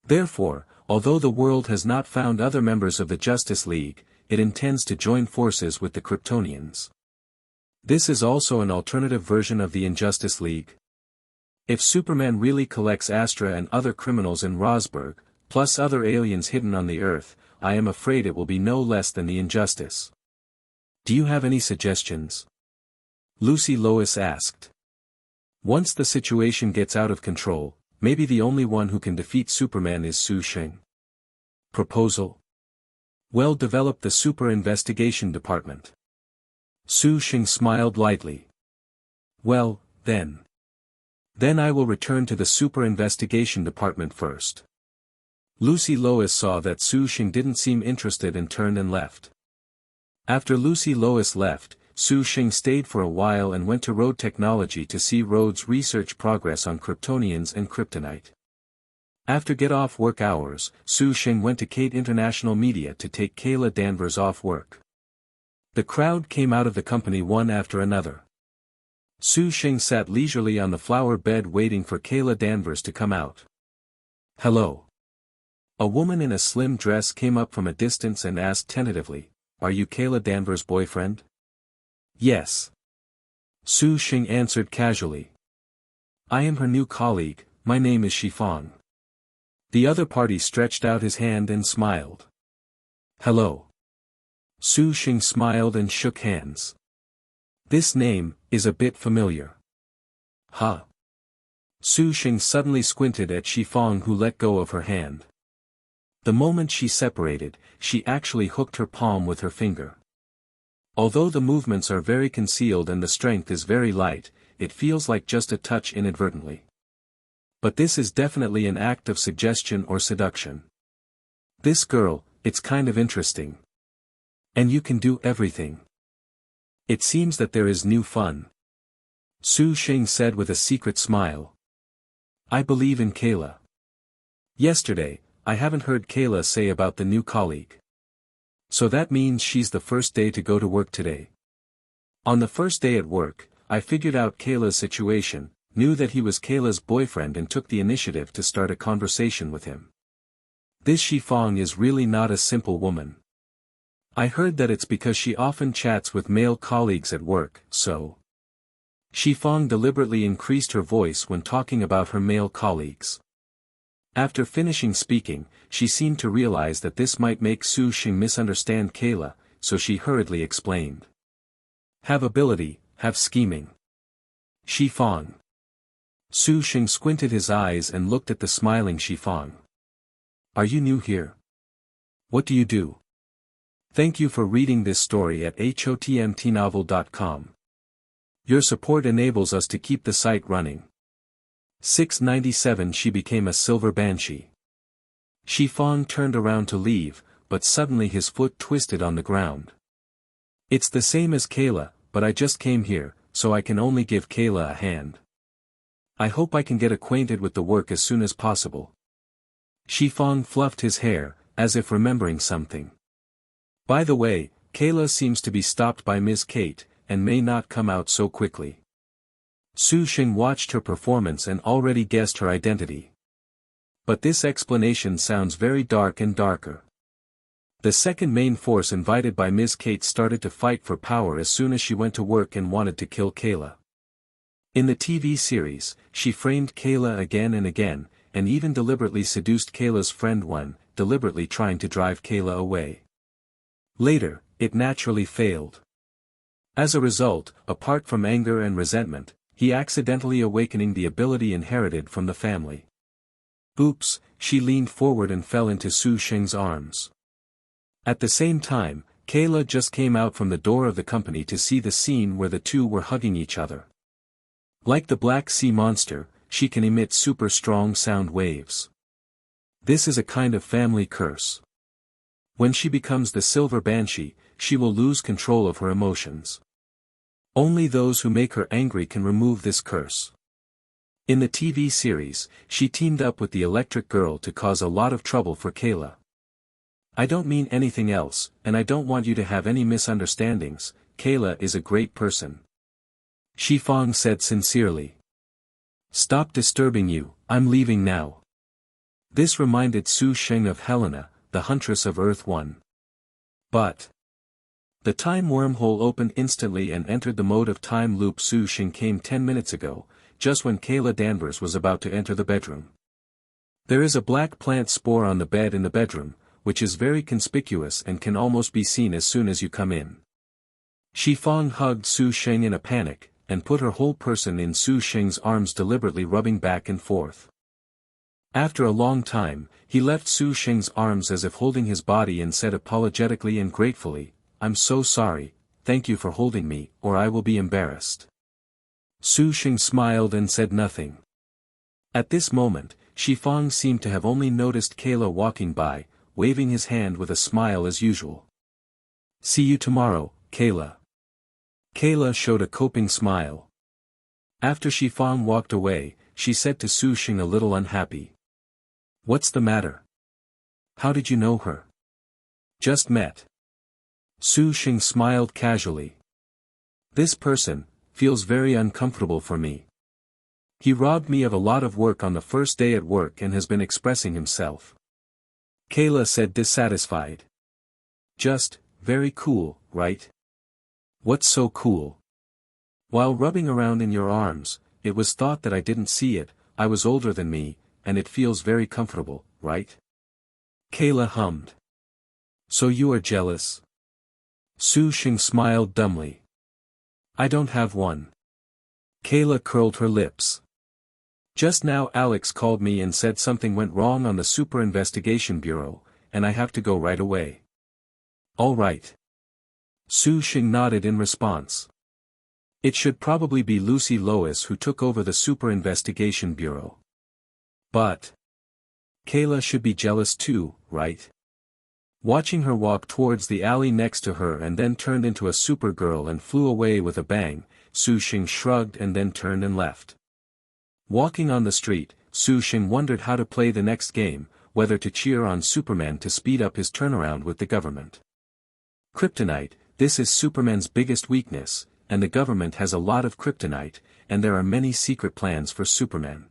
Therefore, although the world has not found other members of the Justice League, it intends to join forces with the Kryptonians. This is also an alternative version of the Injustice League. If Superman really collects Astra and other criminals in Rosberg, plus other aliens hidden on the Earth, I am afraid it will be no less than the Injustice. Do you have any suggestions? Lucy Lois asked. Once the situation gets out of control, maybe the only one who can defeat Superman is Su Sheng. Proposal? Well, develop the Super Investigation Department. Su Sheng smiled lightly. Well, then. Then I will return to the Super Investigation Department first. Lucy Lois saw that Su Sheng didn't seem interested and turned and left. After Lucy Lois left, Su Sheng stayed for a while and went to Road Technology to see Road's research progress on Kryptonians and kryptonite. After get-off work hours, Su Sheng went to Kate International Media to take Kayla Danvers off work. The crowd came out of the company one after another. Su Sheng sat leisurely on the flower bed waiting for Kayla Danvers to come out. Hello. A woman in a slim dress came up from a distance and asked tentatively, Are you Kayla Danvers' boyfriend? Yes. Su Sheng answered casually. I am her new colleague, my name is Shifang. The other party stretched out his hand and smiled. Hello. Su Sheng smiled and shook hands. This name is a bit familiar. Huh? Su Sheng suddenly squinted at Shifang, who let go of her hand. The moment she separated, she actually hooked her palm with her finger. Although the movements are very concealed and the strength is very light, it feels like just a touch inadvertently. But this is definitely an act of suggestion or seduction. This girl, it's kind of interesting. And you can do everything. It seems that there is new fun. Su Sheng said with a secret smile. I believe in Kayla. Yesterday, I haven't heard Kayla say about the new colleague. So that means she's the first day to go to work today. On the first day at work, I figured out Kayla's situation, knew that he was Kayla's boyfriend and took the initiative to start a conversation with him. This Shifang is really not a simple woman. I heard that it's because she often chats with male colleagues at work, so. Shifang deliberately increased her voice when talking about her male colleagues. After finishing speaking, she seemed to realize that this might make Su Sheng misunderstand Kayla, so she hurriedly explained. Have ability, have scheming. Shifang. Su Sheng squinted his eyes and looked at the smiling Shifang. Are you new here? What do you do? Thank you for reading this story at hotmtnovel.com. Your support enables us to keep the site running. 697 She became a silver banshee. Shifang turned around to leave, but suddenly his foot twisted on the ground. It's the same as Kayla, but I just came here, so I can only give Kayla a hand. I hope I can get acquainted with the work as soon as possible. Shifang fluffed his hair, as if remembering something. By the way, Kayla seems to be stopped by Ms. Kate, and may not come out so quickly. Su Sheng watched her performance and already guessed her identity. But this explanation sounds very dark and darker. The second main force invited by Ms. Kate started to fight for power as soon as she went to work and wanted to kill Kayla. In the TV series, she framed Kayla again and again, and even deliberately seduced Kayla's friend Wen, deliberately trying to drive Kayla away. Later, it naturally failed. As a result, apart from anger and resentment, he accidentally awakening the ability inherited from the family. Oops, she leaned forward and fell into Su Sheng's arms. At the same time, Kayla just came out from the door of the company to see the scene where the two were hugging each other. Like the Black Sea monster, she can emit super strong sound waves. This is a kind of family curse. When she becomes the Silver Banshee, she will lose control of her emotions. Only those who make her angry can remove this curse. In the TV series, she teamed up with the Electric Girl to cause a lot of trouble for Kayla. I don't mean anything else, and I don't want you to have any misunderstandings. Kayla is a great person. Shifang said sincerely. Stop disturbing you, I'm leaving now. This reminded Su Sheng of Helena, the Huntress of Earth 1. But the time wormhole opened instantly and entered the mode of time loop. Su Sheng came 10 minutes ago, just when Kayla Danvers was about to enter the bedroom. There is a black plant spore on the bed in the bedroom, which is very conspicuous and can almost be seen as soon as you come in. Shifang hugged Su Sheng in a panic, and put her whole person in Su Sheng's arms, deliberately rubbing back and forth. After a long time, he left Su Sheng's arms as if holding his body and said apologetically and gratefully, I'm so sorry, thank you for holding me, or I will be embarrassed. Su Sheng smiled and said nothing. At this moment, Shifang seemed to have only noticed Kayla walking by, waving his hand with a smile as usual. See you tomorrow, Kayla. Kayla showed a coping smile. After Shifang walked away, she said to Su Sheng a little unhappy. What's the matter? How did you know her? Just met. Su Sheng smiled casually. This person feels very uncomfortable for me. He robbed me of a lot of work on the first day at work and has been expressing himself. Kayla said, dissatisfied. Just, very cool, right? What's so cool? While rubbing around in your arms, it was thought that I didn't see it. I was older than me, and it feels very comfortable, right? Kayla hummed. So you are jealous? Su Sheng smiled dumbly. I don't have one. Kayla curled her lips. Just now Alex called me and said something went wrong on the Super Investigation Bureau, and I have to go right away. All right. Su Sheng nodded in response. It should probably be Lucy Lois who took over the Super Investigation Bureau. But Kayla should be jealous too, right? Watching her walk towards the alley next to her and then turned into a Supergirl and flew away with a bang, Su Sheng shrugged and then turned and left. Walking on the street, Su Sheng wondered how to play the next game, whether to cheer on Superman to speed up his turnaround with the government. Kryptonite, this is Superman's biggest weakness, and the government has a lot of kryptonite, and there are many secret plans for Superman.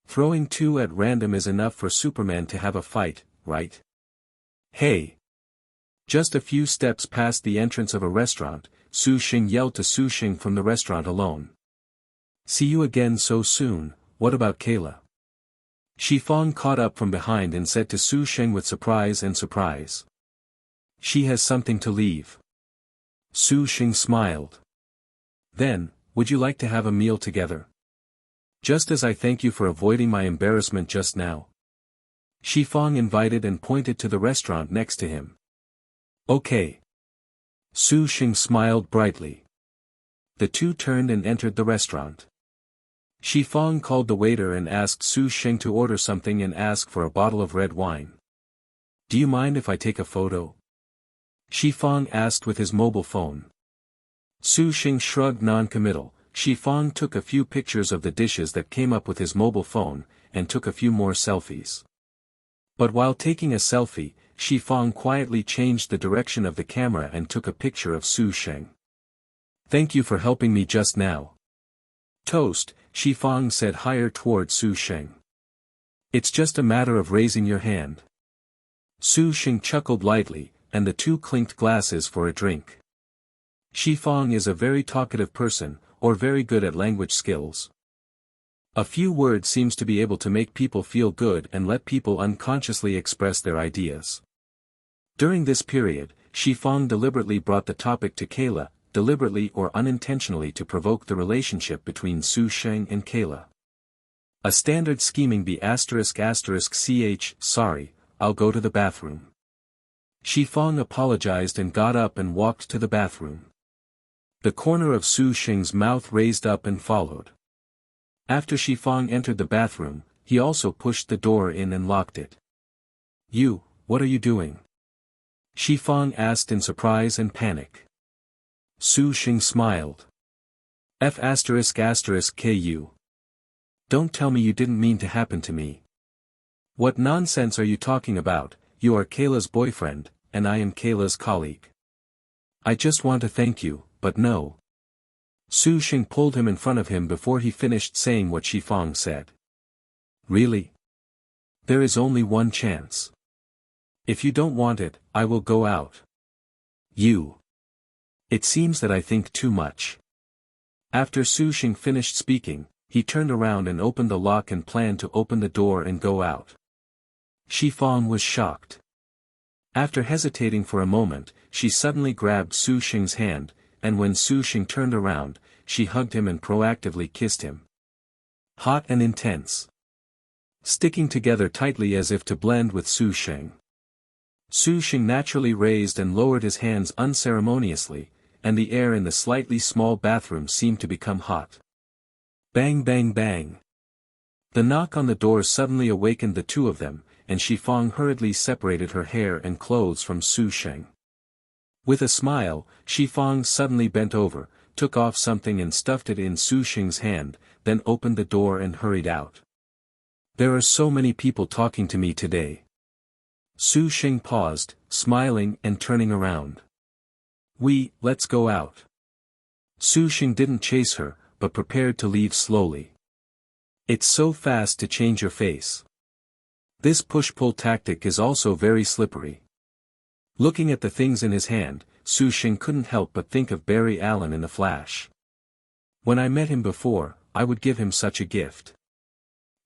Throwing two at random is enough for Superman to have a fight, right? Hey! Just a few steps past the entrance of a restaurant, Su Sheng yelled to Su Sheng from the restaurant alone. See you again so soon, what about Kayla? Shifang caught up from behind and said to Su Sheng with surprise. She has something to leave. Su Sheng smiled. Then, would you like to have a meal together? Just as I thank you for avoiding my embarrassment just now. Shifang invited and pointed to the restaurant next to him. Okay. Su Sheng smiled brightly. The two turned and entered the restaurant. Shifang called the waiter and asked Su Sheng to order something and ask for a bottle of red wine. Do you mind if I take a photo? Shifang asked with his mobile phone. Su Sheng shrugged non-committal. Shifang took a few pictures of the dishes that came up with his mobile phone, and took a few more selfies. But while taking a selfie, Shifang quietly changed the direction of the camera and took a picture of Su Sheng. Thank you for helping me just now. Toast, Shifang said higher toward Su Sheng. It's just a matter of raising your hand. Su Sheng chuckled lightly, and the two clinked glasses for a drink. Shifang is a very talkative person, or very good at language skills. A few words seems to be able to make people feel good and let people unconsciously express their ideas. During this period, Shifang deliberately brought the topic to Kayla, deliberately or unintentionally to provoke the relationship between Su Sheng and Kayla. A standard scheming B*****ch, sorry, I'll go to the bathroom. Shifang apologized and got up and walked to the bathroom. The corner of Su Sheng's mouth raised up and followed. After Shifang entered the bathroom, he also pushed the door in and locked it. You, what are you doing? Shifang asked in surprise and panic. Su Sheng smiled. F***ku. Don't tell me you didn't mean to happen to me. What nonsense are you talking about? You are Kayla's boyfriend, and I am Kayla's colleague. I just want to thank you, but no. Su Sheng pulled him in front of him before he finished saying what Shifang said. Really? There is only one chance. If you don't want it, I will go out. You. It seems that I think too much. After Su Sheng finished speaking, he turned around and opened the lock and planned to open the door and go out. Shifang was shocked. After hesitating for a moment, she suddenly grabbed Su Sheng's hand, and when Su Sheng turned around, she hugged him and proactively kissed him. Hot and intense. Sticking together tightly as if to blend with Su Sheng. Su Sheng naturally raised and lowered his hands unceremoniously, and the air in the slightly small bathroom seemed to become hot. Bang bang bang. The knock on the door suddenly awakened the two of them, and Shifang hurriedly separated her hair and clothes from Su Sheng. With a smile, Shifang suddenly bent over, took off something and stuffed it in Su Sheng's hand, then opened the door and hurried out. There are so many people talking to me today. Su Sheng paused, smiling and turning around. Let's go out. Su Sheng didn't chase her, but prepared to leave slowly. It's so fast to change your face. This push-pull tactic is also very slippery. Looking at the things in his hand, Su Sheng couldn't help but think of Barry Allen in a flash. When I met him before, I would give him such a gift.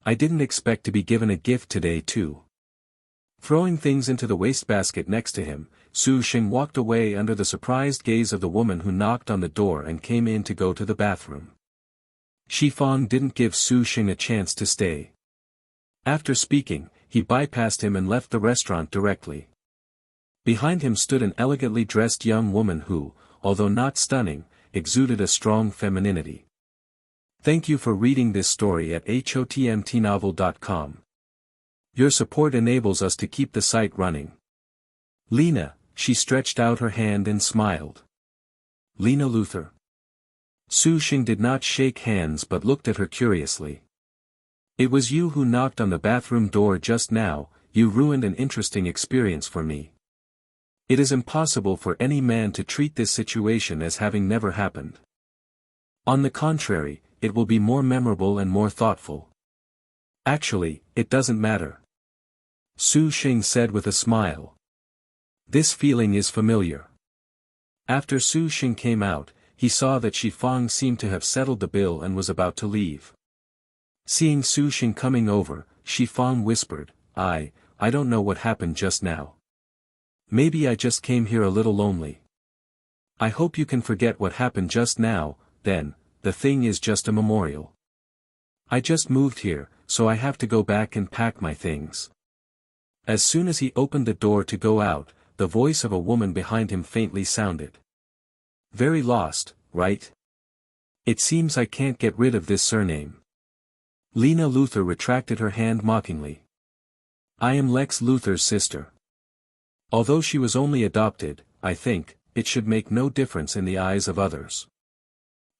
I didn't expect to be given a gift today too. Throwing things into the wastebasket next to him, Su Sheng walked away under the surprised gaze of the woman who knocked on the door and came in to go to the bathroom. Shifang didn't give Su Sheng a chance to stay. After speaking, he bypassed him and left the restaurant directly. Behind him stood an elegantly dressed young woman who, although not stunning, exuded a strong femininity. Thank you for reading this story at hotmtnovel.com. Your support enables us to keep the site running. Lena, she stretched out her hand and smiled. Lena Luther. Su Sheng did not shake hands but looked at her curiously. It was you who knocked on the bathroom door just now. You ruined an interesting experience for me. It is impossible for any man to treat this situation as having never happened. On the contrary, it will be more memorable and more thoughtful. Actually, it doesn't matter. Su Sheng said with a smile. This feeling is familiar. After Su Sheng came out, he saw that Shifang seemed to have settled the bill and was about to leave. Seeing Su Sheng coming over, Shifang whispered, I don't know what happened just now. Maybe I just came here a little lonely. I hope you can forget what happened just now, then, the thing is just a memorial. I just moved here, so I have to go back and pack my things. As soon as he opened the door to go out, the voice of a woman behind him faintly sounded. Very lost, right? It seems I can't get rid of this surname. Lena Luthor retracted her hand mockingly. I am Lex Luthor's sister. Although she was only adopted, I think, it should make no difference in the eyes of others.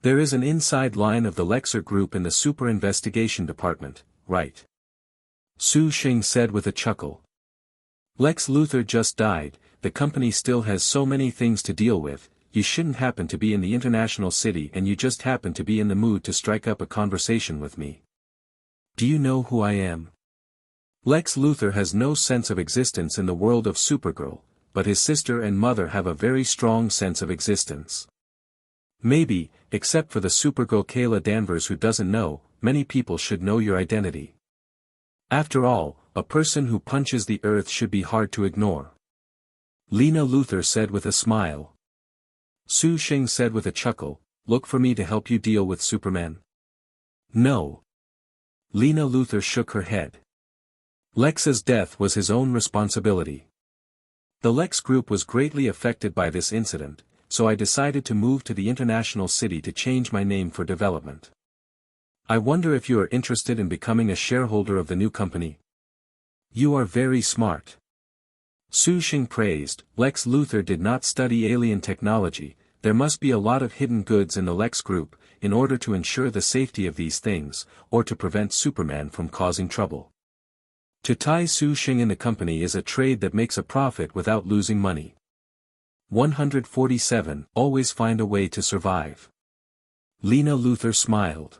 There is an inside line of the Lexer group in the Super Investigation Department, right? Su Sheng said with a chuckle. Lex Luthor just died, the company still has so many things to deal with, you shouldn't happen to be in the international city and you just happen to be in the mood to strike up a conversation with me. Do you know who I am? Lex Luthor has no sense of existence in the world of Supergirl, but his sister and mother have a very strong sense of existence. Maybe, except for the Supergirl Kayla Danvers who doesn't know, many people should know your identity. After all, a person who punches the earth should be hard to ignore. Lena Luthor said with a smile. Su Sheng said with a chuckle, look for me to help you deal with Superman. No. Lena Luthor shook her head. Lex's death was his own responsibility. The Lex group was greatly affected by this incident, so I decided to move to the international city to change my name for development. I wonder if you are interested in becoming a shareholder of the new company. You are very smart. Su Sheng praised. Lex Luthor did not study alien technology, there must be a lot of hidden goods in the Lex group, in order to ensure the safety of these things, or to prevent Superman from causing trouble. To tie Su Sheng in the company is a trade that makes a profit without losing money. 147. Always find a way to survive. Lena Luthor smiled.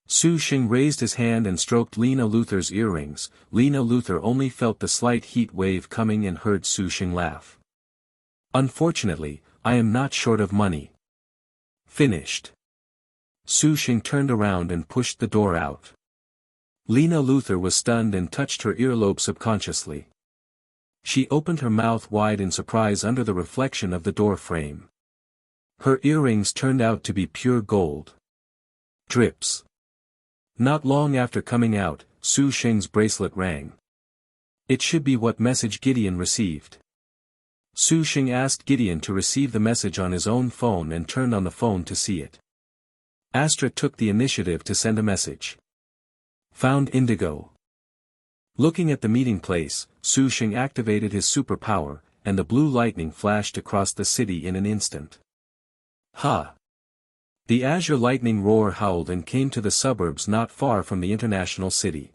Su Sheng raised his hand and stroked Lena Luthor's earrings. Lena Luthor only felt the slight heat wave coming and heard Su Sheng laugh. Unfortunately, I am not short of money. Finished. Su Sheng turned around and pushed the door out. Lena Luthor was stunned and touched her earlobe subconsciously. She opened her mouth wide in surprise under the reflection of the door frame. Her earrings turned out to be pure gold. Drips. Not long after coming out, Su Sheng's bracelet rang. It should be what message Gideon received. Su Sheng asked Gideon to receive the message on his own phone and turned on the phone to see it. Astra took the initiative to send a message. Found Indigo. Looking at the meeting place, Su Sheng activated his superpower, and the blue lightning flashed across the city in an instant. Ha! The azure lightning roar howled and came to the suburbs not far from the international city.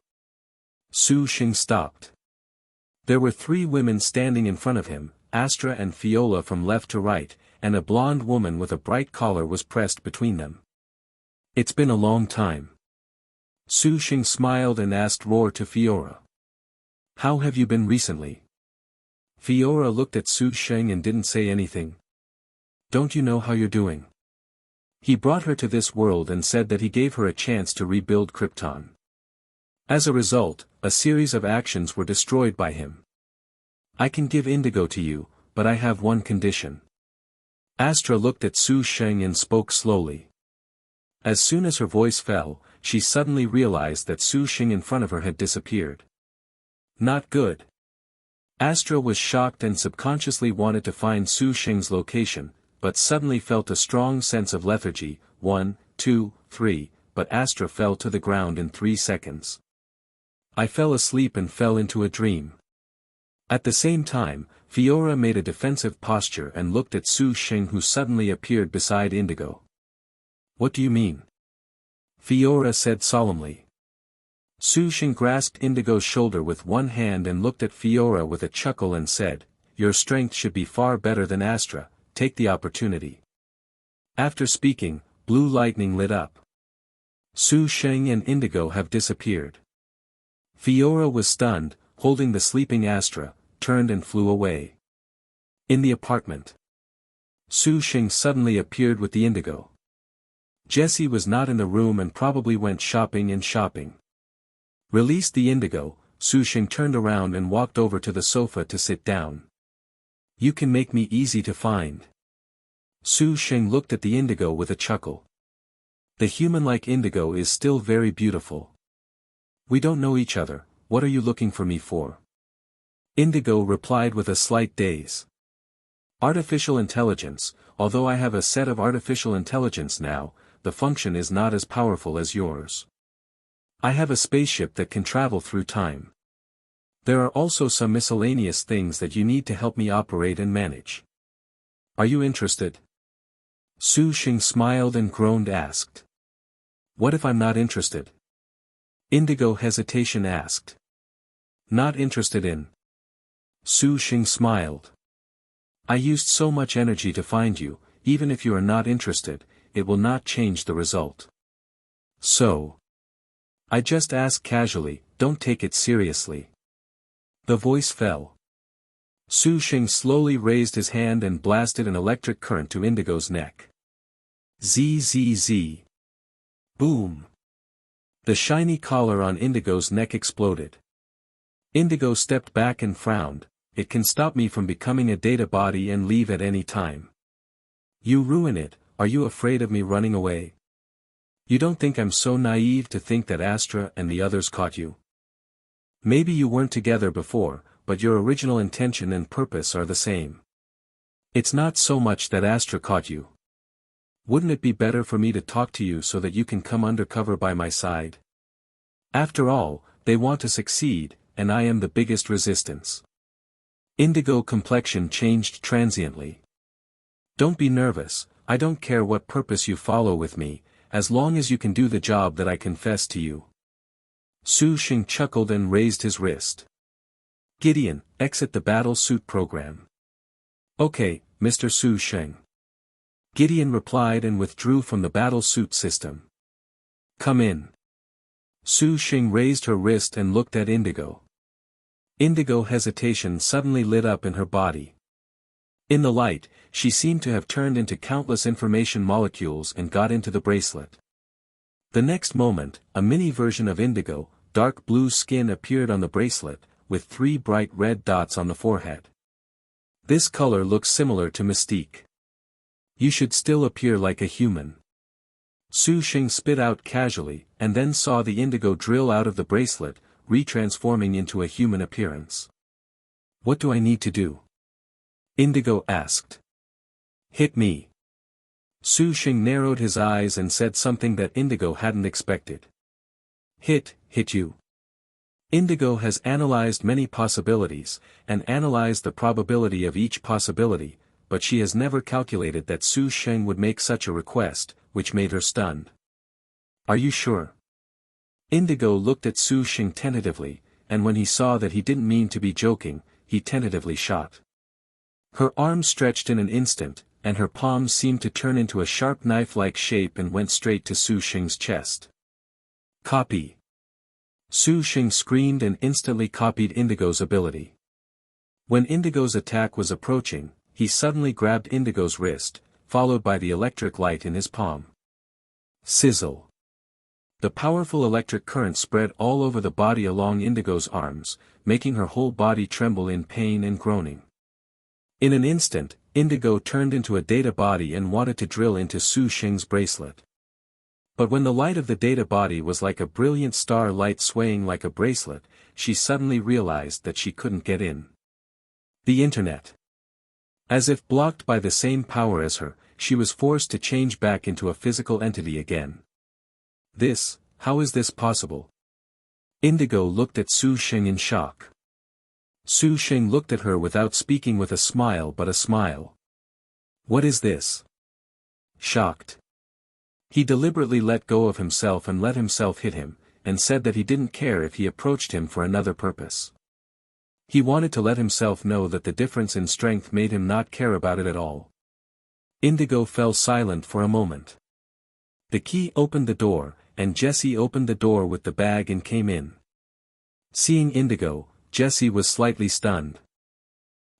Su Sheng stopped. There were 3 women standing in front of him, Astra and Fiola from left to right, and a blonde woman with a bright collar was pressed between them. It's been a long time. Su Sheng smiled and asked Roar to Fiora. How have you been recently? Fiora looked at Su Sheng and didn't say anything. Don't you know how you're doing? He brought her to this world and said that he gave her a chance to rebuild Krypton. As a result, a series of actions were destroyed by him. I can give Indigo to you, but I have one condition. Astra looked at Su Sheng and spoke slowly. As soon as her voice fell, she suddenly realized that Su Sheng in front of her had disappeared. Not good. Astra was shocked and subconsciously wanted to find Su Sheng's location, but suddenly felt a strong sense of lethargy. 1, 2, 3, but Astra fell to the ground in 3 seconds. I fell asleep and fell into a dream. At the same time, Fiora made a defensive posture and looked at Su Sheng, who suddenly appeared beside Indigo. What do you mean? Fiora said solemnly. Su Sheng grasped Indigo's shoulder with one hand and looked at Fiora with a chuckle and said, Your strength should be far better than Astra, take the opportunity. After speaking, blue lightning lit up. Su Sheng and Indigo have disappeared. Fiora was stunned, holding the sleeping Astra, turned and flew away. In the apartment, Su Sheng suddenly appeared with the Indigo. Jessie was not in the room and probably went shopping. Released the Indigo, Su Sheng turned around and walked over to the sofa to sit down. You can make me easy to find. Su Sheng looked at the Indigo with a chuckle. The human like Indigo is still very beautiful. We don't know each other, what are you looking for me for? Indigo replied with a slight daze. Artificial intelligence, although I have a set of artificial intelligence now, the function is not as powerful as yours. I have a spaceship that can travel through time. There are also some miscellaneous things that you need to help me operate and manage. Are you interested? Sheng smiled and groaned asked. What if I'm not interested? Indigo hesitation asked. Not interested in. Sheng smiled. I used so much energy to find you, even if you are not interested, it will not change the result. So. I just asked casually, don't take it seriously. The voice fell. Sheng slowly raised his hand and blasted an electric current to Indigo's neck. Zzz. Boom. The shiny collar on Indigo's neck exploded. Indigo stepped back and frowned. It can stop me from becoming a data body and leave at any time. You ruin it, are you afraid of me running away? You don't think I'm so naive to think that Astra and the others caught you? Maybe you weren't together before, but your original intention and purpose are the same. It's not so much that Astra caught you. Wouldn't it be better for me to talk to you so that you can come undercover by my side? After all, they want to succeed, and I am the biggest resistance. Indigo complexion changed transiently. Don't be nervous, I don't care what purpose you follow with me, as long as you can do the job that I confess to you. Sheng chuckled and raised his wrist. Gideon, exit the battle suit program. Okay, Mr. Sheng. Gideon replied and withdrew from the battle suit system. Come in. Sheng raised her wrist and looked at Indigo. Indigo hesitation suddenly lit up in her body. In the light, she seemed to have turned into countless information molecules and got into the bracelet. The next moment, a mini version of Indigo, dark blue skin appeared on the bracelet, with 3 bright red dots on the forehead. This color looks similar to Mystique. You should still appear like a human. Sheng spit out casually, and then saw the Indigo drill out of the bracelet, retransforming into a human appearance. What do I need to do? Indigo asked. Hit me. Sheng narrowed his eyes and said something that Indigo hadn't expected. Hit you. Indigo has analyzed many possibilities, and analyzed the probability of each possibility, but she has never calculated that Sheng would make such a request, which made her stunned. Are you sure? Indigo looked at Sheng tentatively, and when he saw that he didn't mean to be joking, he tentatively shot. Her arms stretched in an instant, and her palms seemed to turn into a sharp knife-like shape and went straight to Sheng's chest. Copy. Sheng screamed and instantly copied Indigo's ability. When Indigo's attack was approaching, he suddenly grabbed Indigo's wrist, followed by the electric light in his palm. Sizzle. The powerful electric current spread all over the body along Indigo's arms, making her whole body tremble in pain and groaning. In an instant, Indigo turned into a data body and wanted to drill into Sheng's bracelet. But when the light of the data body was like a brilliant star light swaying like a bracelet, she suddenly realized that she couldn't get in. The internet. As if blocked by the same power as her, she was forced to change back into a physical entity again. How is this possible? Indigo looked at Sheng in shock. Sheng looked at her without speaking with a smile but a smile. What is this? Shocked. He deliberately let go of himself and let himself hit him, and said that he didn't care if he approached him for another purpose. He wanted to let himself know that the difference in strength made him not care about it at all. Indigo fell silent for a moment. The key opened the door, and Jessie opened the door with the bag and came in. Seeing Indigo, Jessie was slightly stunned.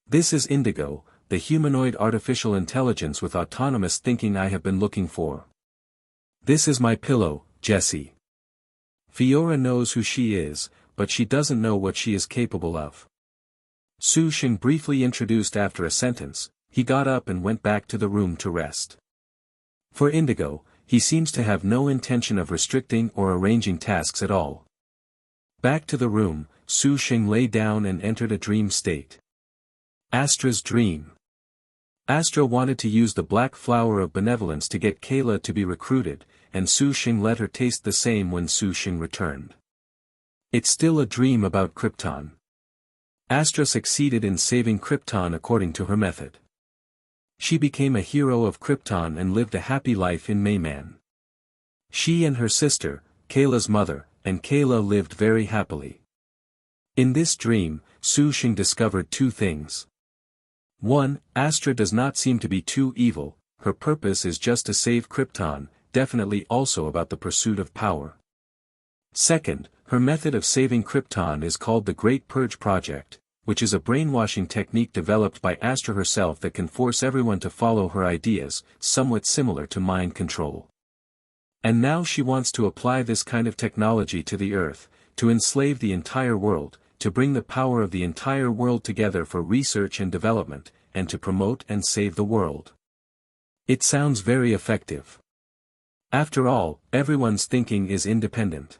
This is Indigo, the humanoid artificial intelligence with autonomous thinking I have been looking for. This is my pillow, Jessie. Fiora knows who she is, but she doesn't know what she is capable of. Sheng briefly introduced after a sentence, he got up and went back to the room to rest. For Indigo, he seems to have no intention of restricting or arranging tasks at all. Back to the room, Su Sheng lay down and entered a dream state. Astra's dream. Astra wanted to use the black flower of benevolence to get Kayla to be recruited, and Su Sheng let her taste the same when Su Sheng returned. It's still a dream about Krypton. Astra succeeded in saving Krypton according to her method. She became a hero of Krypton and lived a happy life in Mayman. She and her sister, Kayla's mother, and Kayla lived very happily. In this dream, Su Sheng discovered two things. 1. Astra does not seem to be too evil, her purpose is just to save Krypton, definitely also about the pursuit of power. 2. Her method of saving Krypton is called the Great Purge Project, which is a brainwashing technique developed by Astra herself that can force everyone to follow her ideas, somewhat similar to mind control. And now she wants to apply this kind of technology to the Earth, to enslave the entire world, to bring the power of the entire world together for research and development, and to promote and save the world. It sounds very effective. After all, everyone's thinking is independent.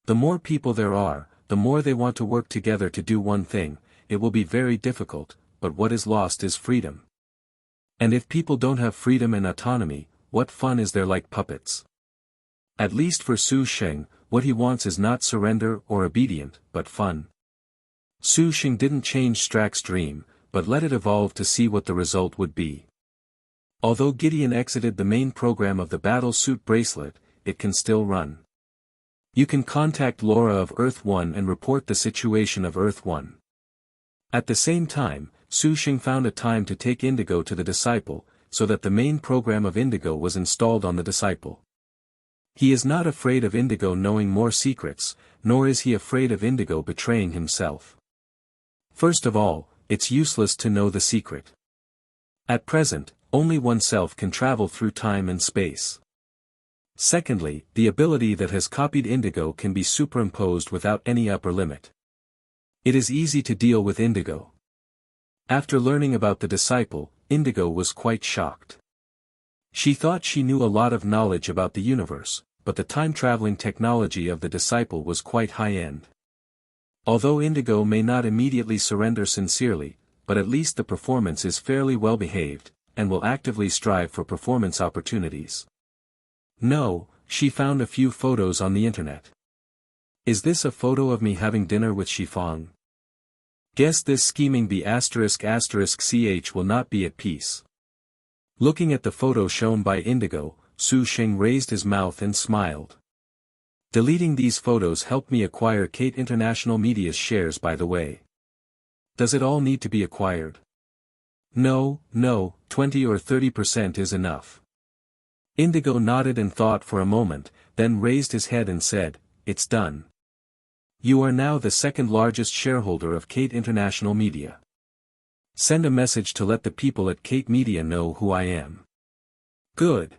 The more people there are, the more they want to work together to do one thing. It will be very difficult, but what is lost is freedom. And if people don't have freedom and autonomy, what fun is there like puppets? At least for Su Sheng, what he wants is not surrender or obedient, but fun. Su Sheng didn't change Strax's dream, but let it evolve to see what the result would be. Although Gideon exited the main program of the battle suit bracelet, it can still run. You can contact Laura of Earth 1 and report the situation of Earth 1. At the same time, Su Sheng found a time to take Indigo to the Disciple, so that the main program of Indigo was installed on the Disciple. He is not afraid of Indigo knowing more secrets, nor is he afraid of Indigo betraying himself. First of all, it's useless to know the secret. At present, only oneself can travel through time and space. Secondly, the ability that has copied Indigo can be superimposed without any upper limit. It is easy to deal with Indigo. After learning about the Disciple, Indigo was quite shocked. She thought she knew a lot of knowledge about the universe, but the time-traveling technology of the Disciple was quite high-end. Although Indigo may not immediately surrender sincerely, but at least the performance is fairly well-behaved, and will actively strive for performance opportunities. No, she found a few photos on the internet. Is this a photo of me having dinner with Shifang? Guess this scheming B******ch will not be at peace. Looking at the photo shown by Indigo, Su Sheng raised his mouth and smiled. Deleting these photos helped me acquire Kate International Media's shares, by the way. Does it all need to be acquired? No, 20 or 30% is enough. Indigo nodded and thought for a moment, then raised his head and said, "It's done. You are now the second largest shareholder of Kate International Media. Send a message to let the people at Kate Media know who I am." Good.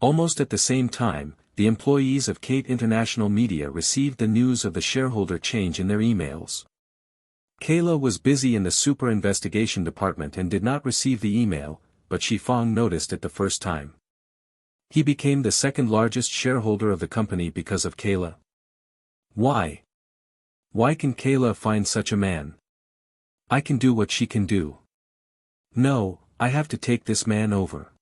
Almost at the same time, the employees of Kate International Media received the news of the shareholder change in their emails. Kayla was busy in the super investigation department and did not receive the email, but Shifang noticed it the first time. He became the second largest shareholder of the company because of Kayla. Why? Why can Kayla find such a man? I can do what she can do. No, I have to take this man over.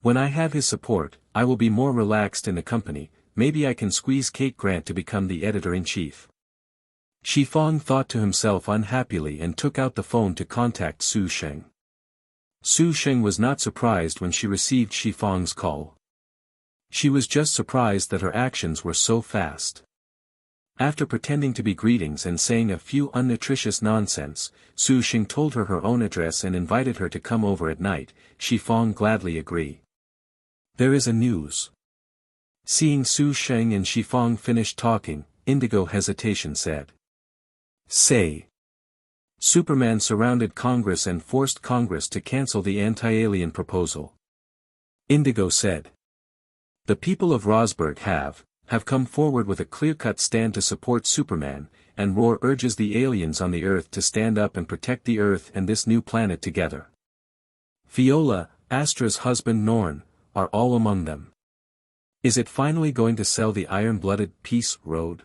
When I have his support, I will be more relaxed in the company. Maybe I can squeeze Kate Grant to become the editor-in-chief. Shifang thought to himself unhappily and took out the phone to contact Su Sheng. Su Sheng was not surprised when she received Shifang's call. She was just surprised that her actions were so fast. After pretending to be greetings and saying a few unnutritious nonsense, Su Sheng told her her own address and invited her to come over at night. Shifang gladly agreed. There is a news. Seeing Su Sheng and Shifang finish talking, Indigo hesitation said. Say. Superman surrounded Congress and forced Congress to cancel the anti-alien proposal. Indigo said. The people of Rosberg have come forward with a clear-cut stand to support Superman, and Roar urges the aliens on the Earth to stand up and protect the Earth and this new planet together. Viola, Astra's husband Norn, are all among them. Is it finally going to sell the iron-blooded Peace Road?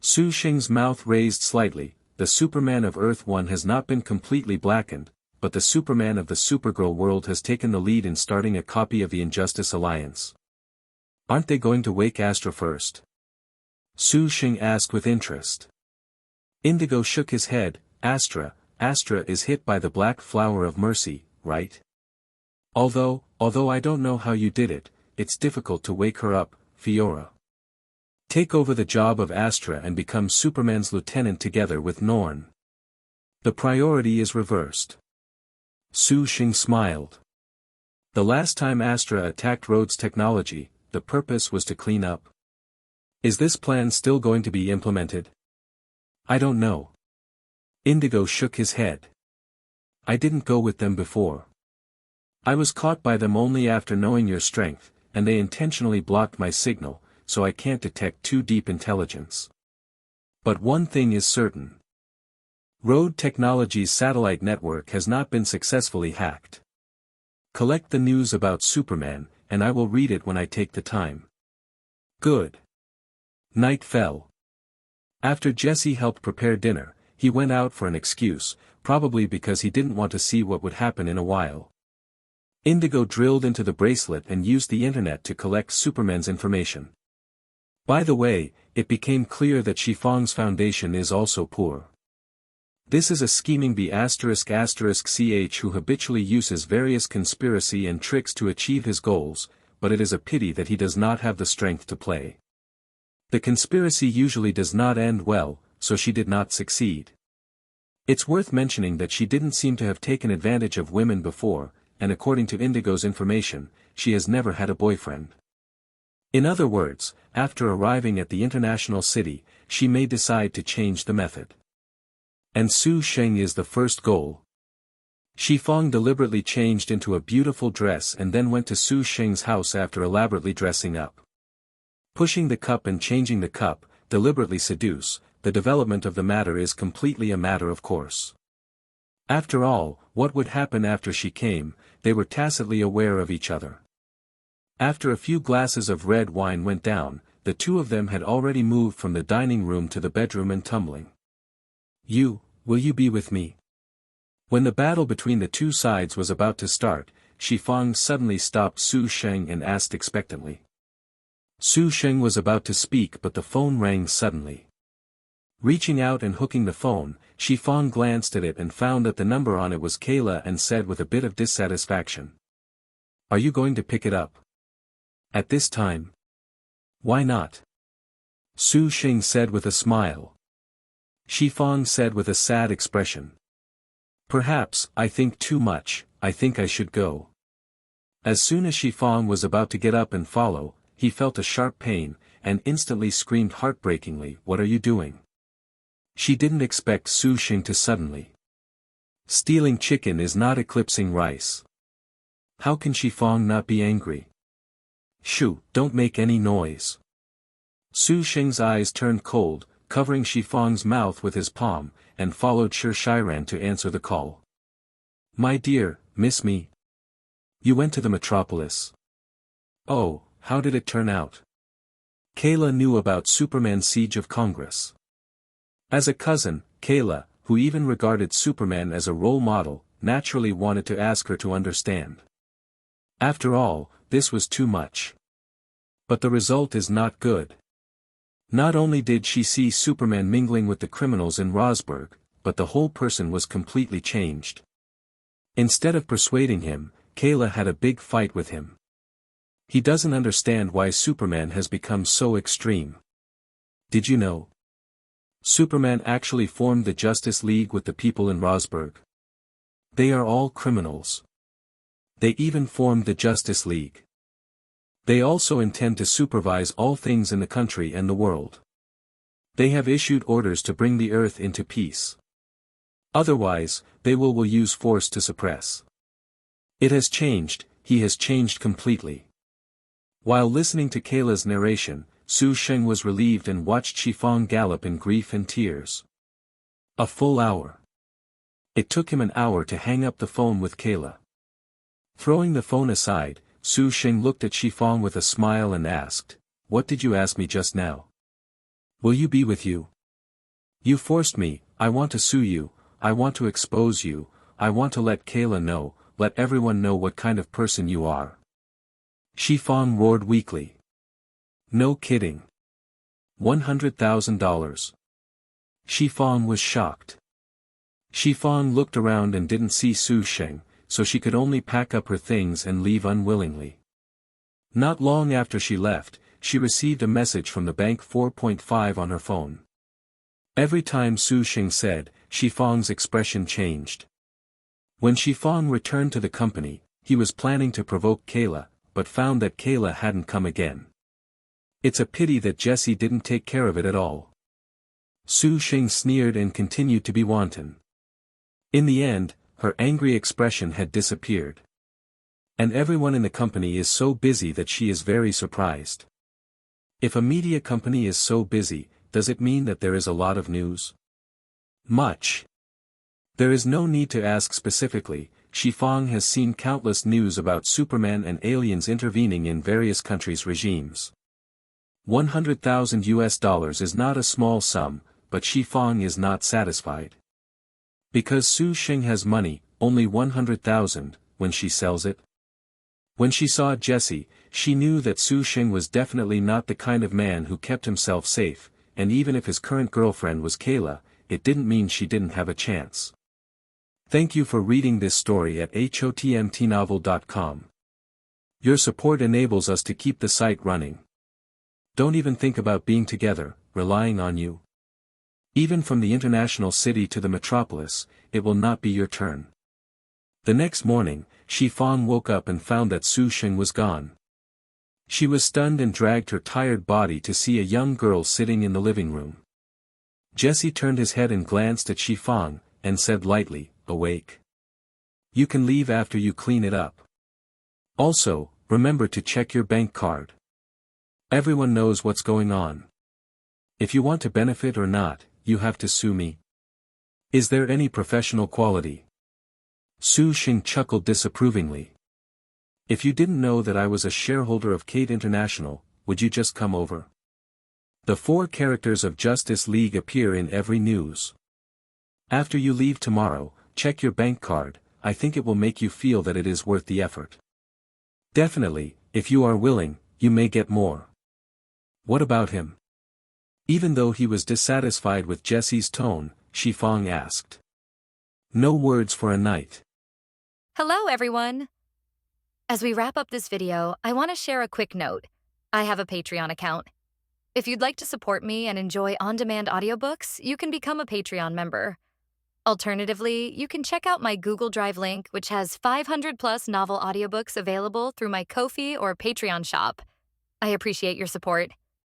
Su Sheng's mouth raised slightly. The Superman of Earth-1 has not been completely blackened, but the Superman of the Supergirl world has taken the lead in starting a copy of the Injustice Alliance. Aren't they going to wake Astra first? Su Sheng asked with interest. Indigo shook his head. Astra is hit by the Black Flower of Mercy, right? Although I don't know how you did it, it's difficult to wake her up, Fiora. Take over the job of Astra and become Superman's lieutenant together with Norn. The priority is reversed. Su Sheng smiled. The last time Astra attacked Rhodes Technology, the purpose was to clean up. Is this plan still going to be implemented? I don't know. Indigo shook his head. I didn't go with them before. I was caught by them only after knowing your strength, and they intentionally blocked my signal, so I can't detect too deep intelligence. But one thing is certain. Road Technology's satellite network has not been successfully hacked. Collect the news about Superman, and I will read it when I take the time. Good. Night fell. After Jesse helped prepare dinner, he went out for an excuse, probably because he didn't want to see what would happen in a while. Indigo drilled into the bracelet and used the internet to collect Superman's information. By the way, it became clear that Shifang's foundation is also poor. This is a scheming B****ch who habitually uses various conspiracy and tricks to achieve his goals, but it is a pity that he does not have the strength to play. The conspiracy usually does not end well, so she did not succeed. It's worth mentioning that she didn't seem to have taken advantage of women before, and according to Indigo's information, she has never had a boyfriend. In other words, after arriving at the international city, she may decide to change the method. And Su Sheng is the first goal. Shifang deliberately changed into a beautiful dress and then went to Su Sheng's house after elaborately dressing up. Pushing the cup and changing the cup, deliberately seduce, the development of the matter is completely a matter of course. After all, what would happen after she came, they were tacitly aware of each other. After a few glasses of red wine went down, the two of them had already moved from the dining room to the bedroom and tumbling. Will you be with me? When the battle between the two sides was about to start, Shifang suddenly stopped Su Sheng and asked expectantly. Su Sheng was about to speak but the phone rang suddenly. Reaching out and hooking the phone, Shifang glanced at it and found that the number on it was Kayla and said with a bit of dissatisfaction. Are you going to pick it up? At this time? Why not? Su Sheng said with a smile. Shifang said with a sad expression. Perhaps, I think too much, I think I should go. As soon as Shifang was about to get up and follow, he felt a sharp pain, and instantly screamed heartbreakingly, "What are you doing?" She didn't expect Su Sheng to suddenly. Stealing chicken is not eclipsing rice. How can Shifang not be angry? Shoo, don't make any noise. Su Sheng's eyes turned cold, covering Shifang's mouth with his palm, and followed Shiran to answer the call. My dear, miss me? You went to the metropolis. Oh, how did it turn out? Kayla knew about Superman's siege of Congress. As a cousin, Kayla, who even regarded Superman as a role model, naturally wanted to ask her to understand. After all, this was too much. But the result is not good. Not only did she see Superman mingling with the criminals in Rosberg, but the whole person was completely changed. Instead of persuading him, Kayla had a big fight with him. He doesn't understand why Superman has become so extreme. Did you know? Superman actually formed the Justice League with the people in Rosberg. They are all criminals. They even formed the Justice League. They also intend to supervise all things in the country and the world. They have issued orders to bring the Earth into peace. Otherwise, they will use force to suppress. It has changed, he has changed completely. While listening to Kayla's narration, Su Sheng was relieved and watched Shifang gallop in grief and tears. A full hour. It took him an hour to hang up the phone with Kayla. Throwing the phone aside, Su Sheng looked at Shifang with a smile and asked, "What did you ask me just now? Will you be with you? You forced me, I want to sue you, I want to expose you, I want to let Kayla know, let everyone know what kind of person you are." Shifang roared weakly. "No kidding. $100,000. Shifang was shocked. Shifang looked around and didn't see Su Sheng, so she could only pack up her things and leave unwillingly. Not long after she left, she received a message from the bank 4.5 on her phone. Every time Su Sheng said, Shifang's expression changed. When Shifang returned to the company, he was planning to provoke Kayla, but found that Kayla hadn't come again. It's a pity that Jessie didn't take care of it at all. Su Sheng sneered and continued to be wanton. In the end, her angry expression had disappeared. And everyone in the company is so busy that she is very surprised. If a media company is so busy, does it mean that there is a lot of news? Much. There is no need to ask specifically. Shifang has seen countless news about Superman and aliens intervening in various countries' regimes. $100,000 is not a small sum, but Shifang is not satisfied. Because Su Sheng has money, only $100,000, when she sells it? When she saw Jessie, she knew that Su Sheng was definitely not the kind of man who kept himself safe, and even if his current girlfriend was Kayla, it didn't mean she didn't have a chance. Thank you for reading this story at hotmtnovel.com. Your support enables us to keep the site running. Don't even think about being together, relying on you. Even from the international city to the metropolis, it will not be your turn. The next morning, Shifang woke up and found that Su Sheng was gone. She was stunned and dragged her tired body to see a young girl sitting in the living room. Jessie turned his head and glanced at Shifang, and said lightly, "Awake. You can leave after you clean it up. Also, remember to check your bank card. Everyone knows what's going on. If you want to benefit or not, you have to sue me. Is there any professional quality?" Su Sheng chuckled disapprovingly. "If you didn't know that I was a shareholder of Kate International, would you just come over? The 4 characters of Justice League appear in every news. After you leave tomorrow, check your bank card. I think it will make you feel that it is worth the effort. Definitely, if you are willing, you may get more." "What about him?" Even though he was dissatisfied with Jessie's tone, Shifang asked. "No words for a night." Hello, everyone. As we wrap up this video, I want to share a quick note. I have a Patreon account. If you'd like to support me and enjoy on-demand audiobooks, you can become a Patreon member. Alternatively, you can check out my Google Drive link, which has 500+ novel audiobooks available through my Ko-fi or Patreon shop. I appreciate your support.